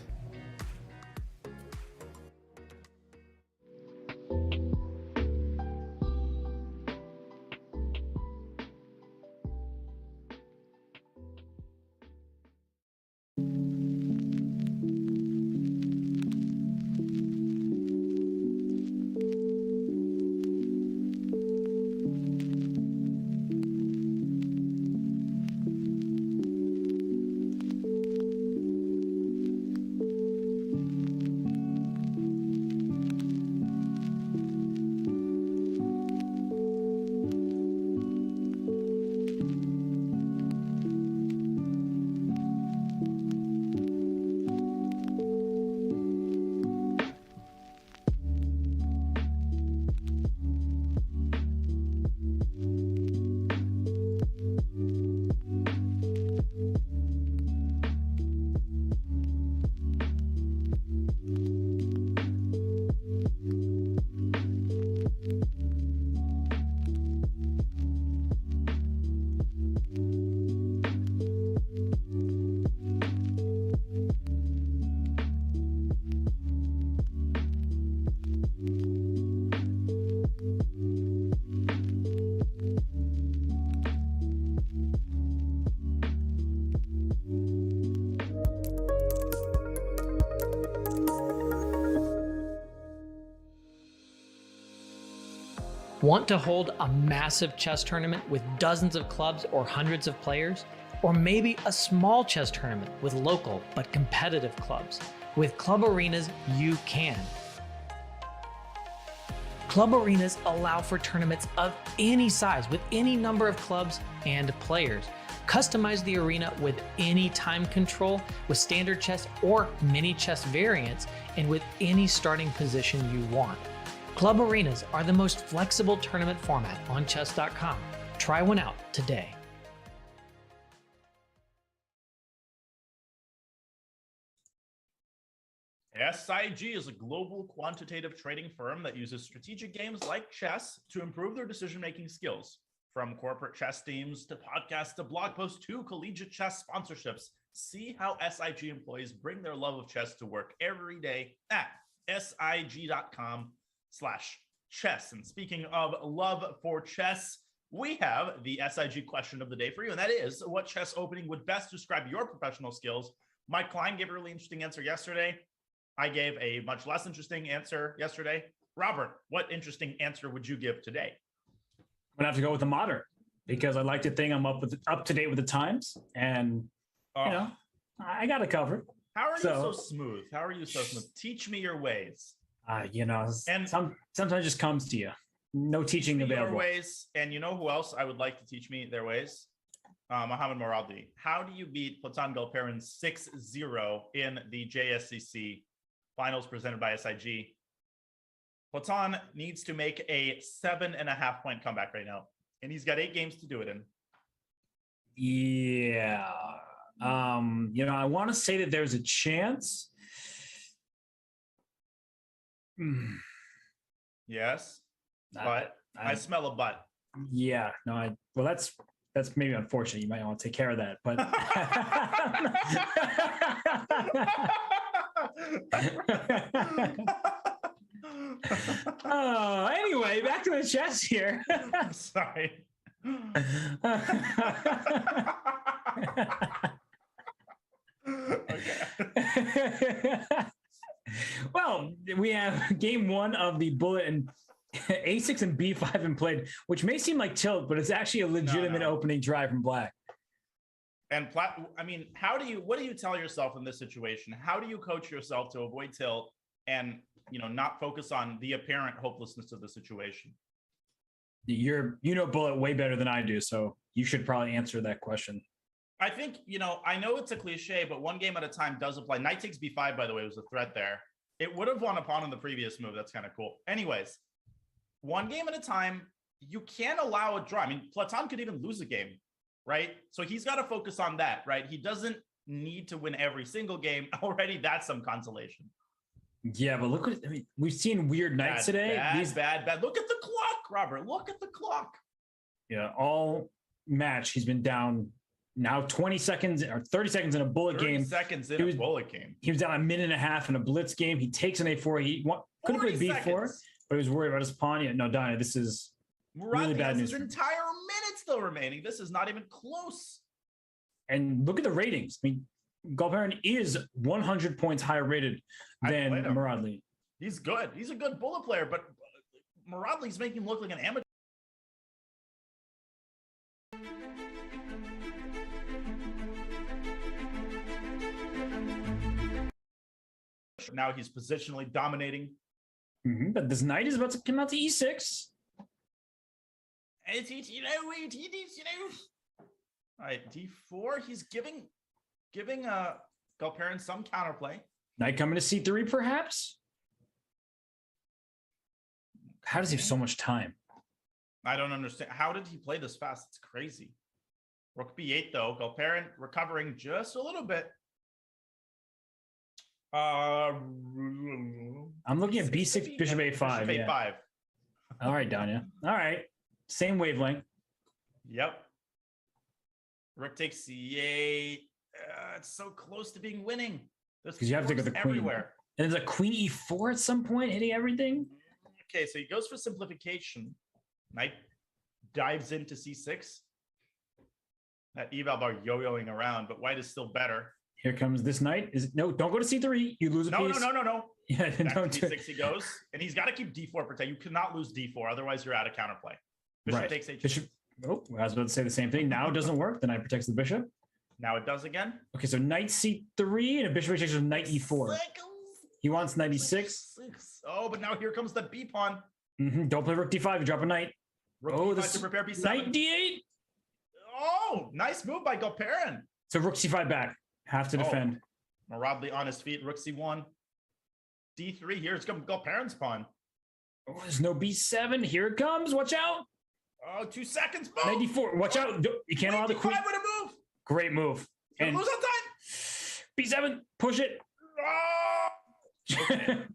Want to hold a massive chess tournament with dozens of clubs or hundreds of players? Or maybe a small chess tournament with local but competitive clubs? With Club Arenas, you can. Club Arenas allow for tournaments of any size with any number of clubs and players. Customize the arena with any time control, with standard chess or mini chess variants, and with any starting position you want. Club Arenas are the most flexible tournament format on chess.com. Try one out today. SIG is a global quantitative trading firm that uses strategic games like chess to improve their decision-making skills. From corporate chess teams to podcasts to blog posts to collegiate chess sponsorships, see how SIG employees bring their love of chess to work every day at sig.com/chess. And speaking of love for chess, we have the SIG question of the day for you, and that is, what chess opening would best describe your professional skills? Mike Klein gave a really interesting answer yesterday. I gave a much less interesting answer yesterday. Robert, what interesting answer would you give today? I'm gonna have to go with the modern because I like to think I'm up to date with the times, and you know, I got it covered. How are you so smooth? How are you so smooth? Teach me your ways. You know, and sometimes it just comes to you. No teaching available. Your ways, and you know who else I would like to teach me their ways? Mohamed Moradi. How do you beat Platan Galperin 6-0 in the JSCC finals presented by SIG? Platan needs to make a 7.5-point comeback right now, and he's got 8 games to do it in. Yeah. You know, I want to say that there's a chance. Yes, but I smell a butt. Yeah, no, well, that's maybe unfortunate. You might want to take care of that, but anyway, back to the chess here. Sorry. Well, we have game 1 of the bullet, and A6 and B5 been played, which may seem like tilt, but it's actually a legitimate opening drive from black. And I mean, what do you tell yourself in this situation? How do you coach yourself to avoid tilt and, you know, not focus on the apparent hopelessness of the situation? You know bullet way better than I do, so you should probably answer that question. I think, you know, I know it's a cliche, but one game at a time does apply. Knight takes B5, by the way, was a threat there. It would have won a pawn in the previous move. That's kind of cool. Anyways, one game at a time, you can't allow a draw. I mean, Platan could even lose a game, right? So he's got to focus on that, right? He doesn't need to win every single game. Already, that's some consolation. Yeah, but look, I mean, we've seen weird nights today. Bad. Look at the clock, Robert. Look at the clock. Yeah, all match, he's been down now 20 seconds or 30 seconds in a bullet game. 30 seconds in a bullet game. He was down a minute and a half in a blitz game. He takes an A4. He could have played B4, but he was worried about his pawn. Yeah, no, Donna, this is really bad news. His entire minute still remaining. This is not even close. And look at the ratings. I mean, Galperin is 100 points higher rated than Muradli. He's good. He's a good bullet player, but Muradli's making him look like an amateur. Now he's positionally dominating. But this knight is about to come out to E6. All right, D4. He's giving Galperin some counterplay. Knight coming to C3, perhaps. How does he have so much time? I don't understand. How did he play this fast? It's crazy. Rook B8 though. Galperin recovering just a little bit. I'm looking at B6, Bishop A5. Bishop A5. All right, Danya. All right. Same wavelength. Yep. Rook takes C8. It's so close to being winning. Because you have to go the queen. Everywhere. And there's a queen E4 at some point, hitting everything. Okay, so he goes for simplification. Knight dives into C6. That eval bar yo-yoing around, but white is still better. Here comes this knight. No, don't go to c3. You lose a piece. No. Yeah, Back don't to do d6 he goes, and he's got to keep d4 protect. You cannot lose d4, otherwise you're out of counterplay. Bishop Right. takes h6. Bishop. Oh, I was about to say the same thing. Now it doesn't work. The knight protects the bishop. Now it does again. Okay, so knight c3 and a bishop exchange with knight e4. He wants knight e6. Oh, but now here comes the b pawn. Don't play rook d5. You drop a knight. Rook Oh, d5 this to prepare b7. knight d8. Oh, nice move by Galperin. So rook c5 back. Have to defend. Maradli on his feet. Rook c1. d3. Here's Galperin's pawn. Oh, there's no b7. Here it comes. Watch out. Oh, 2 seconds. Boom. Knight d4. Watch out. You can't allow the queen. With a move. Great move. And lose on b7. Push it. time.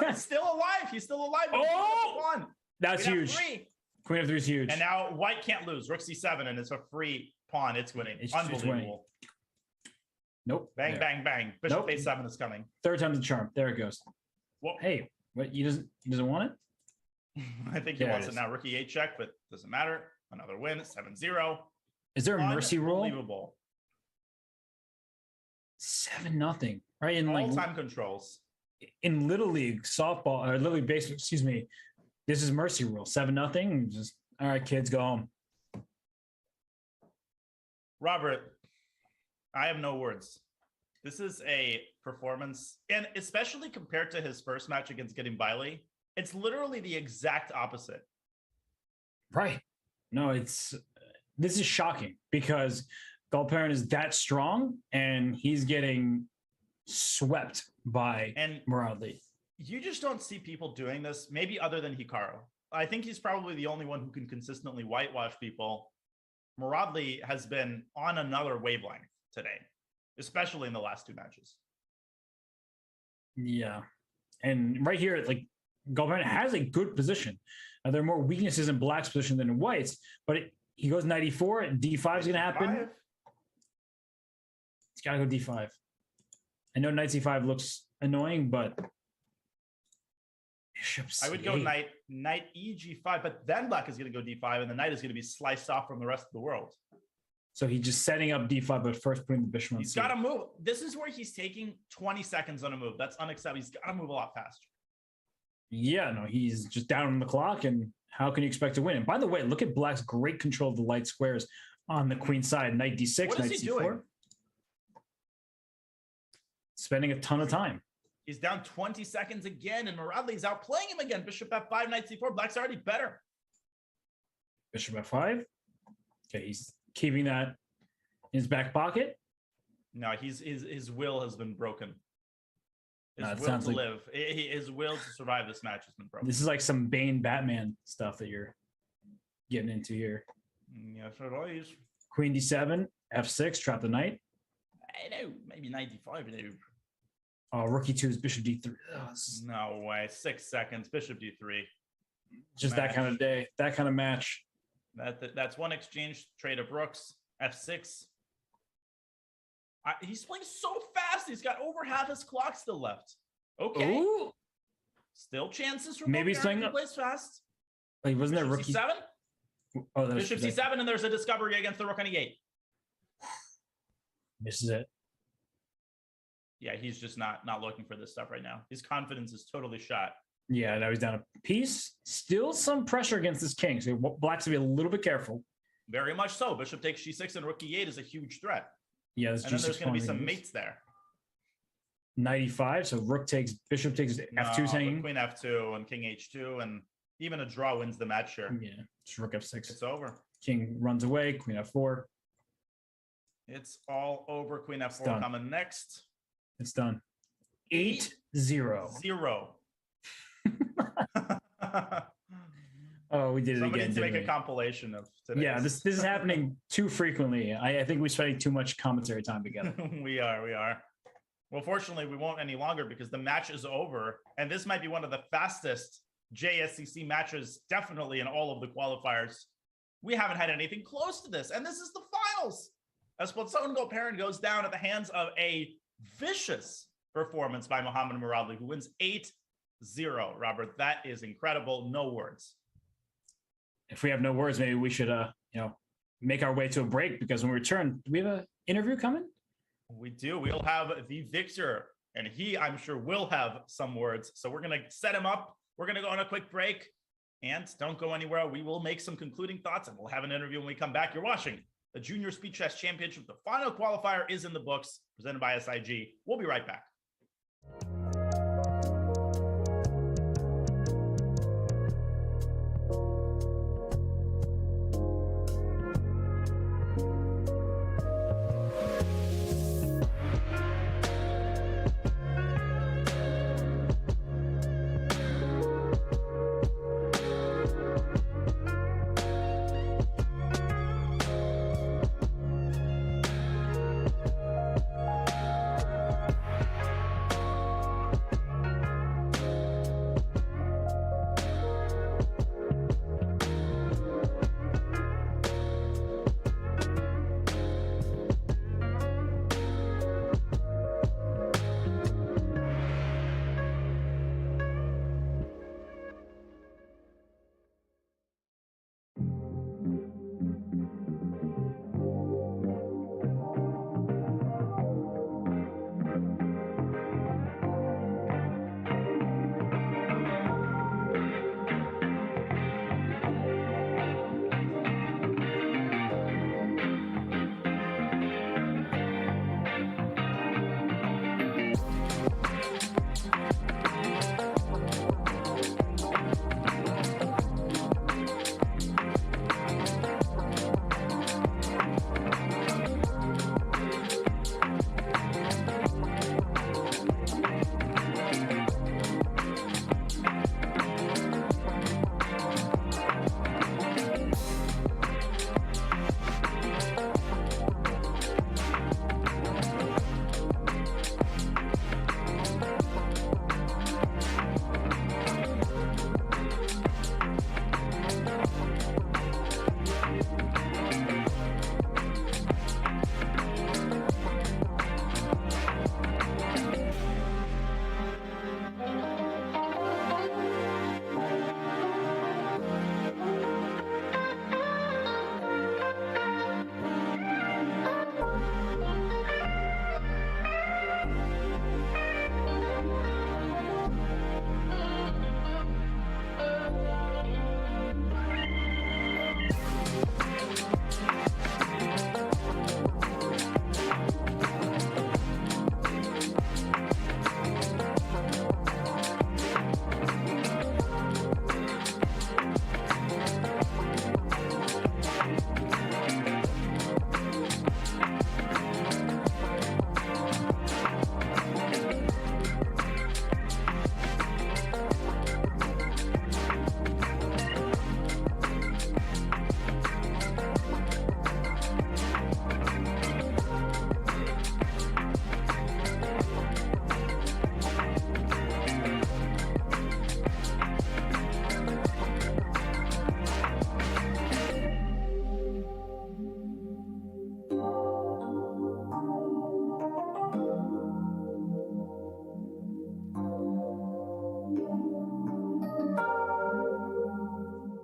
He's still alive. He's still alive. Oh, that's Queen huge. F3. Queen f3 is huge. And now white can't lose. Rook c7, and it's a free pawn. It's winning. It's Unbelievable. winning. Nope. Bang, There. bang, bang. Bishop Nope. a7 is coming. Third time's the charm. There it goes. Whoa. Hey, what? He doesn't want it? I think he There wants it it is. now. Rook e8 check, but doesn't matter. Another win. 7-0. Is there a mercy rule? Unbelievable. 7-0. Right? In All like time controls. in Little League softball or Little League baseball, excuse me. This is mercy rule. 7-0. Just all right, kids, go home. Robert, I have no words. This is a performance, and especially compared to his first match against Getting Biley, it's literally the exact opposite. Right. No, this is shocking because Galperin is that strong and he's getting swept by Maradli. You just don't see people doing this, maybe other than Hikaru. I think he's probably the only one who can consistently whitewash people. Maradli has been on another wavelength today, especially in the last 2 matches. Yeah. And right here, like Galperin has a good position. There are more weaknesses in Black's position than in White's, but he goes 94, and D5 is going to happen. It's got to go D5. I know knight C5 looks annoying, but bishop C8. I would go knight EG5, but then Black is going to go D5, and the knight is going to be sliced off from the rest of the world. So he's just setting up D5, but first putting the bishop on He's C8. got to move. This is where he's taking 20 seconds on a move. That's unacceptable. He's got to move a lot faster. Yeah, no, he's just down on the clock, and how can you expect to win? And by the way, look at Black's great control of the light squares on the queen side. Knight D6, What knight is he C4. doing? Spending a ton of time. He's down 20 seconds again, and Maradli's outplaying him again. Bishop F5, knight C4. Black's already better. Bishop F5. Okay, he's keeping that in his back pocket. No, his will has been broken. His it will sounds to like- live. His will to survive this match has been broken. This is like some Bane Batman stuff that you're getting into here. Yeah, for always. Queen D7, F6, trap the knight. I know, maybe 95. No. Oh, rook E2 is bishop D3. Oh, this is No way. 6 seconds. Bishop D3. just that kind of day, that kind of match. That's one exchange trade of rooks. F6. He's playing so fast. He's got over half his clock still left. Okay. Ooh. Still chances for Maybe he's Bulgaria. playing He up- plays fast. Like, wasn't there Bishop rook C7? Oh, that Bishop C7, and there's a discovery against the rook on E8. This is it. Yeah, he's just not looking for this stuff right now. His confidence is totally shot. Yeah, now he's down a piece. Still some pressure against this king. So Black's to be a little bit careful. Very much so. Bishop takes G6 and rook E8 is a huge threat. Yeah, this And then G6 there's going to be pawn some is- mates there. 95. So rook takes, bishop takes, F2 No, hanging. Queen F2 and King H2, and even a draw wins the match here. Yeah, just rook F6. It's over. King runs away. Queen F4. It's all over. Queen F4 done. coming next. It's done. 8-0. 0. Oh, we did it Somebody again. needs to make didn't a we? compilation of today. Yeah, this is happening too frequently. I think we're spending too much commentary time together. we are. Well, fortunately, we won't any longer because the match is over. And this might be one of the fastest JSCC matches, definitely in all of the qualifiers. We haven't had anything close to this. And this is the finals. As Platson Galperin goes down at the hands of a vicious performance by Mohamed Maradli, who wins 8-0. Robert, that is incredible. No words. If we have no words, maybe we should, make our way to a break because when we return, do we have an interview coming? We do. We'll have the victor, and he, I'm sure, will have some words. So we're going to set him up. We're going to go on a quick break, and don't go anywhere. We will make some concluding thoughts, and we'll have an interview when we come back. You're watching the Junior Speed Chess Championship. The final qualifier is in the books, presented by SIG. We'll be right back.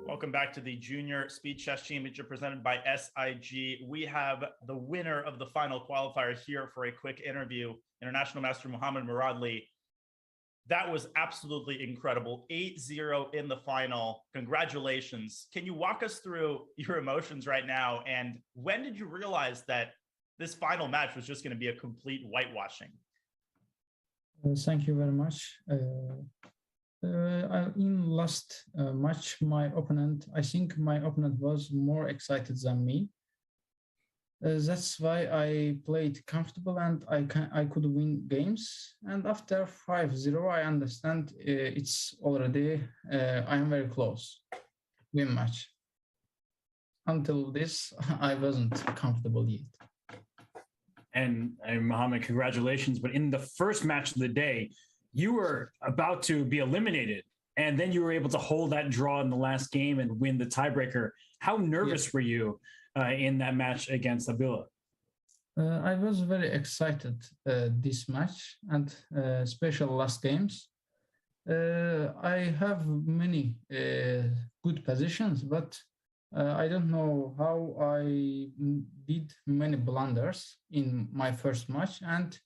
Welcome back to the Junior Speed Chess Championship presented by SIG. We have the winner of the final qualifier here for a quick interview, International Master Muhammad Muradli. That was absolutely incredible. 8-0 in the final. Congratulations. Can you walk us through your emotions right now? And when did you realize that this final match was just going to be a complete whitewashing? Thank you very much. In last match, I think my opponent was more excited than me. That's why I played comfortable and I could win games. And after 5-0, I understand it's already, I am very close, win match. Until this, I wasn't comfortable yet. And Mohammed, congratulations. But in the first match of the day, you were about to be eliminated, and then you were able to hold that draw in the last game and win the tiebreaker. How nervous were you in that match against Abdullah? I was very excited this match, and special last games. I have many good positions, but I don't know how I did many blunders in my first match, and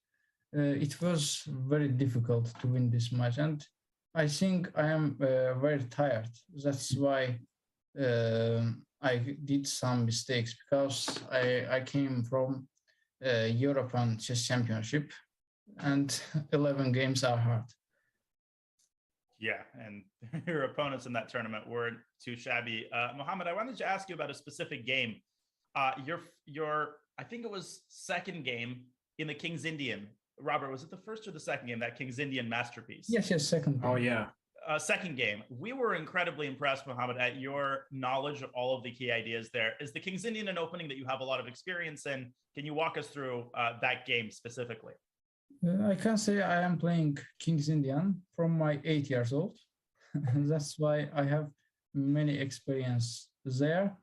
it was very difficult to win this match. And I think I am very tired. That's why I did some mistakes, because I came from European Chess Championship, and 11 games are hard. Yeah, and your opponents in that tournament weren't too shabby. Mohammed, I wanted to ask you about a specific game. Your I think it was second game in the King's Indian. Robert, was it the first or the second game, that King's Indian masterpiece? Yes, second. Oh, yeah. Second game. We were incredibly impressed, Mohammed, at your knowledge of all of the key ideas there. Is the King's Indian an opening that you have a lot of experience in? Can you walk us through that game specifically? I can say I am playing King's Indian from my 8 years old. That's why I have many experience there.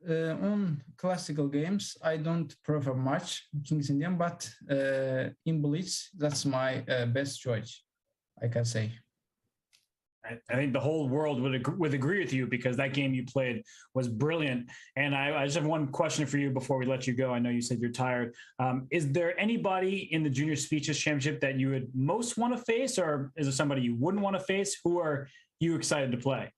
On classical games, I don't prefer much King's Indian, but in Blitz, that's my best choice, I can say. I think the whole world would agree with you, because that game you played was brilliant. And I just have one question for you before we let you go. I know you said you're tired. Is there anybody in the Junior Speeches Championship that you would most want to face, or is there somebody you wouldn't want to face? Who are you excited to play?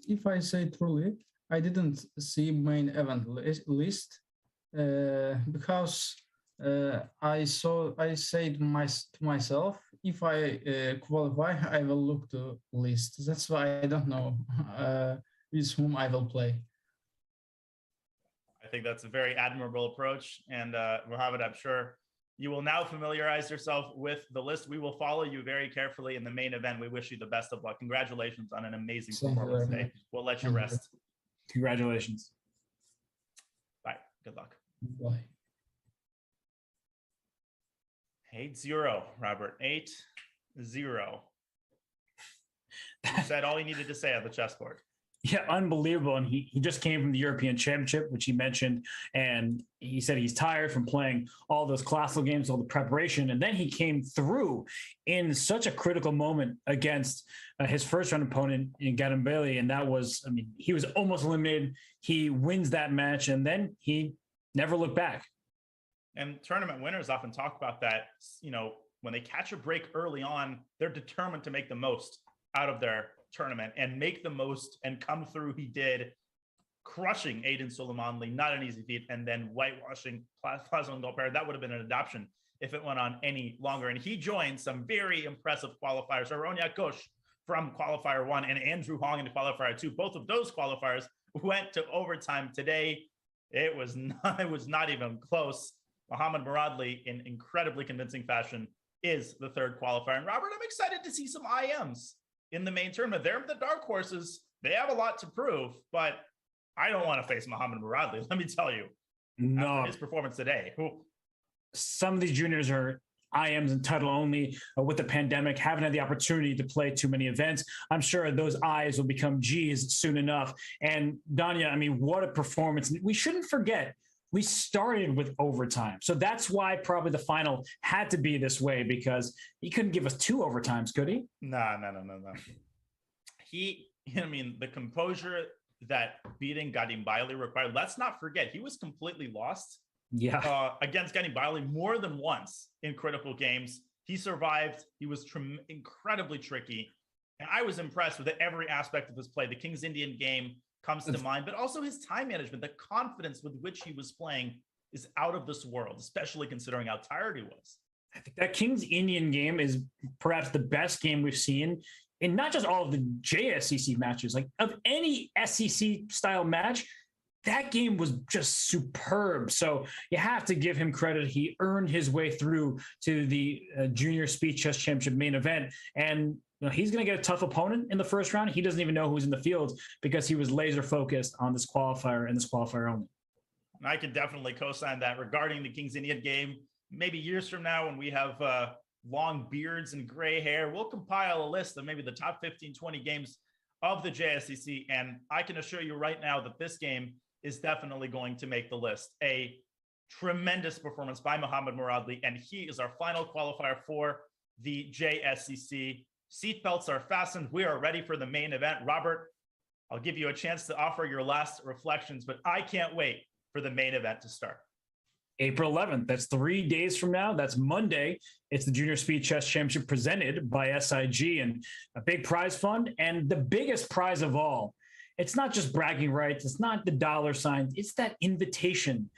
If I say truly, I didn't see main event list because I said to myself, if I qualify, I will look to list. That's why I don't know with whom I will play. I think that's a very admirable approach. And Mohammed, I'm sure you will now familiarize yourself with the list. We will follow you very carefully in the main event. We wish you the best of luck. Congratulations on an amazing performance today. We'll let you rest. Congratulations. Bye. Good luck. Bye. 8-0, Robert. 8-0. You said all you needed to say on the chessboard. Yeah, unbelievable. And he just came from the European Championship, which he mentioned, and he said he's tired from playing all those classical games, all the preparation, and then he came through in such a critical moment against his first round opponent in Gadambeli, and that was, I mean, he was almost eliminated. He wins that match, and then he never looked back. And tournament winners often talk about that. You know, when they catch a break early on, they're determined to make the most out of their tournament and make the most and come through. He did, crushing Aiden Suleimanli, not an easy feat, and then whitewashing Plaza and Golper. That would have been an adoption if it went on any longer. And he joined some very impressive qualifiers. Aronia Kosh from Qualifier 1 and Andrew Hong in Qualifier 2. Both of those qualifiers went to overtime today. It was not even close. Mohammed Muradli, in incredibly convincing fashion, is the third qualifier. And Robert, I'm excited to see some IMs in the main tournament. They're the dark horses. They have a lot to prove, but I don't want to face Mohammed Muradli, let me tell you. No. After his performance today. Some of these juniors are IMs and title only. With the pandemic, haven't had the opportunity to play too many events. I'm sure those I's will become G's soon enough. And Danya, I mean, what a performance. We shouldn't forget, we started with overtime. So that's why probably the final had to be this way, because he couldn't give us 2 overtimes, could he? No. I mean, the composure that beating Gadimbaili required, let's not forget, he was completely lost against Gadimbaili more than once in critical games. He survived. He was incredibly tricky. And I was impressed with every aspect of his play. The King's Indian game comes to mind, but also his time management, the confidence with which he was playing is out of this world, especially considering how tired he was. I think that King's Indian game is perhaps the best game we've seen in not just all of the JSCC matches, like of any SEC style match. That game was just superb. So you have to give him credit. He earned his way through to the Junior Speed Chess Championship main event. And he's going to get a tough opponent in the first round. He doesn't even know who's in the field because he was laser focused on this qualifier and this qualifier only. I can definitely co-sign that. Regarding the King's Indian game, maybe years from now when we have long beards and gray hair, we'll compile a list of maybe the top 15, 20 games of the JSCC. And I can assure you right now that this game is definitely going to make the list. A tremendous performance by Mohammed Muradli, and he is our final qualifier for the JSCC. Seatbelts are fastened. We are ready for the main event. Robert, I'll give you a chance to offer your last reflections, but I can't wait for the main event to start. April 11th. That's 3 days from now. That's Monday. It's the Junior Speed Chess Championship presented by SIG, and a big prize fund. And the biggest prize of all, it's not just bragging rights. It's not the dollar signs. It's that invitation.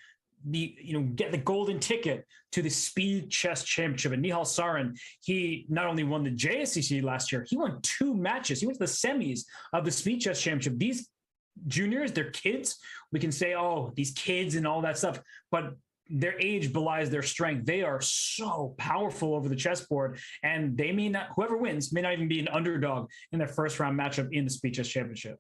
Get the golden ticket to the Speed Chess Championship. And Nihal Sarin, he not only won the JSCC last year, he won 2 matches. He went to the semis of the Speed Chess Championship. These juniors, they're kids. We can say, oh, these kids and all that stuff, but their age belies their strength. They are so powerful over the chessboard, and they may not, whoever wins may not even be an underdog in their first round matchup in the Speed Chess Championship.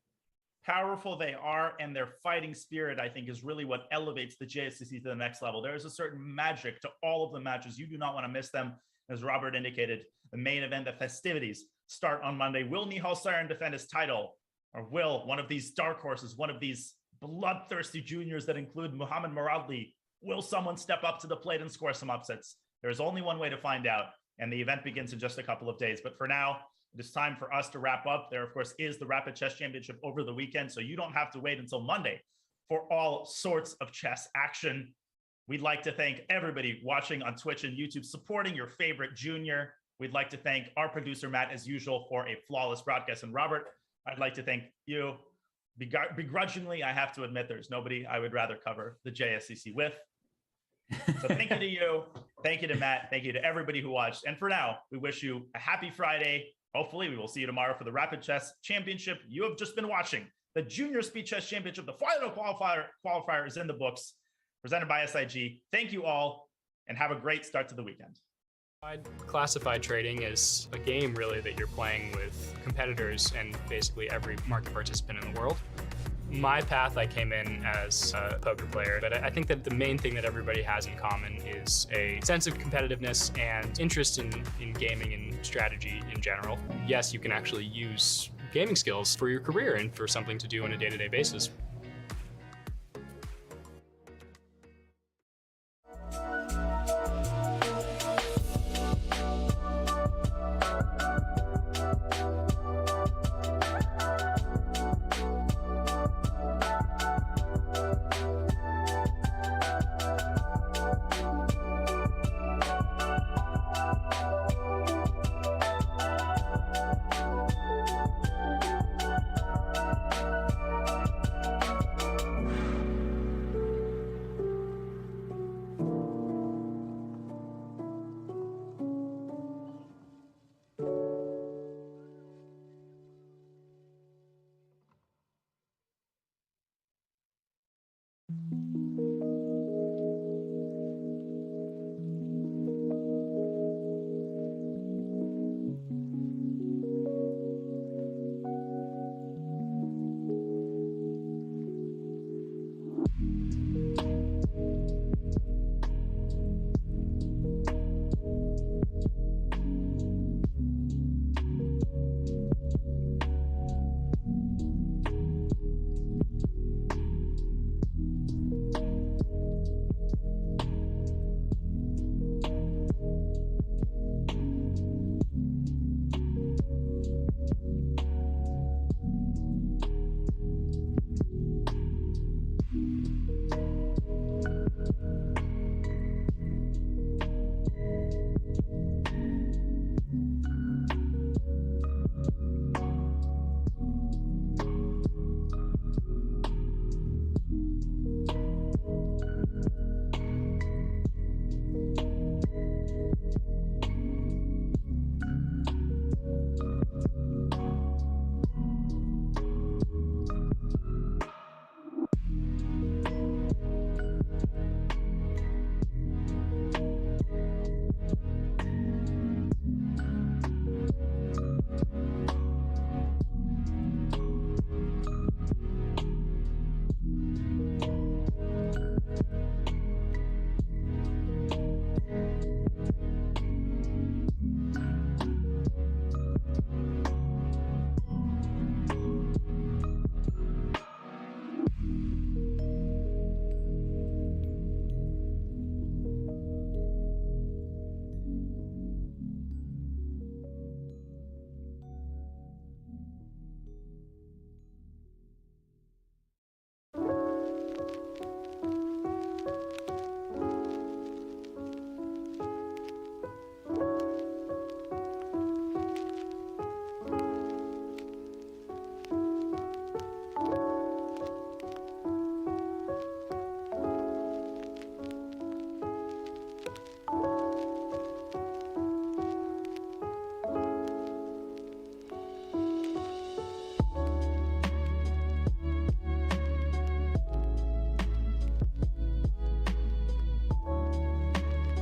Powerful they are, and their fighting spirit, I think, is really what elevates the JSCC to the next level. There is a certain magic to all of the matches. You do not want to miss them. As Robert indicated, the main event, the festivities, start on Monday. Will Nihal Sarin defend his title, or will one of these dark horses, one of these bloodthirsty juniors that include Muhammad Moradli, will someone step up to the plate and score some upsets? There is only one way to find out, and the event begins in just a couple of days. But for now, it is time for us to wrap up. There, of course, is the Rapid Chess Championship over the weekend, so you don't have to wait until Monday for all sorts of chess action. We'd like to thank everybody watching on Twitch and YouTube, supporting your favorite junior. We'd like to thank our producer, Matt, as usual, for a flawless broadcast. And Robert, I'd like to thank you. Begrudgingly, I have to admit there's nobody I would rather cover the JSCC with. So thank you to you. Thank you to Matt. Thank you to everybody who watched. And for now, we wish you a happy Friday. Hopefully, we will see you tomorrow for the Rapid Chess Championship. You have just been watching the Junior Speed Chess Championship. The final qualifier is in the books, presented by SIG. Thank you all, and have a great start to the weekend. Classified trading is a game, really, that you're playing with competitors and basically every market participant in the world. My path, I came in as a poker player, but I think that the main thing that everybody has in common is a sense of competitiveness and interest in gaming and strategy in general. Yes, you can actually use gaming skills for your career and for something to do on a day-to-day basis.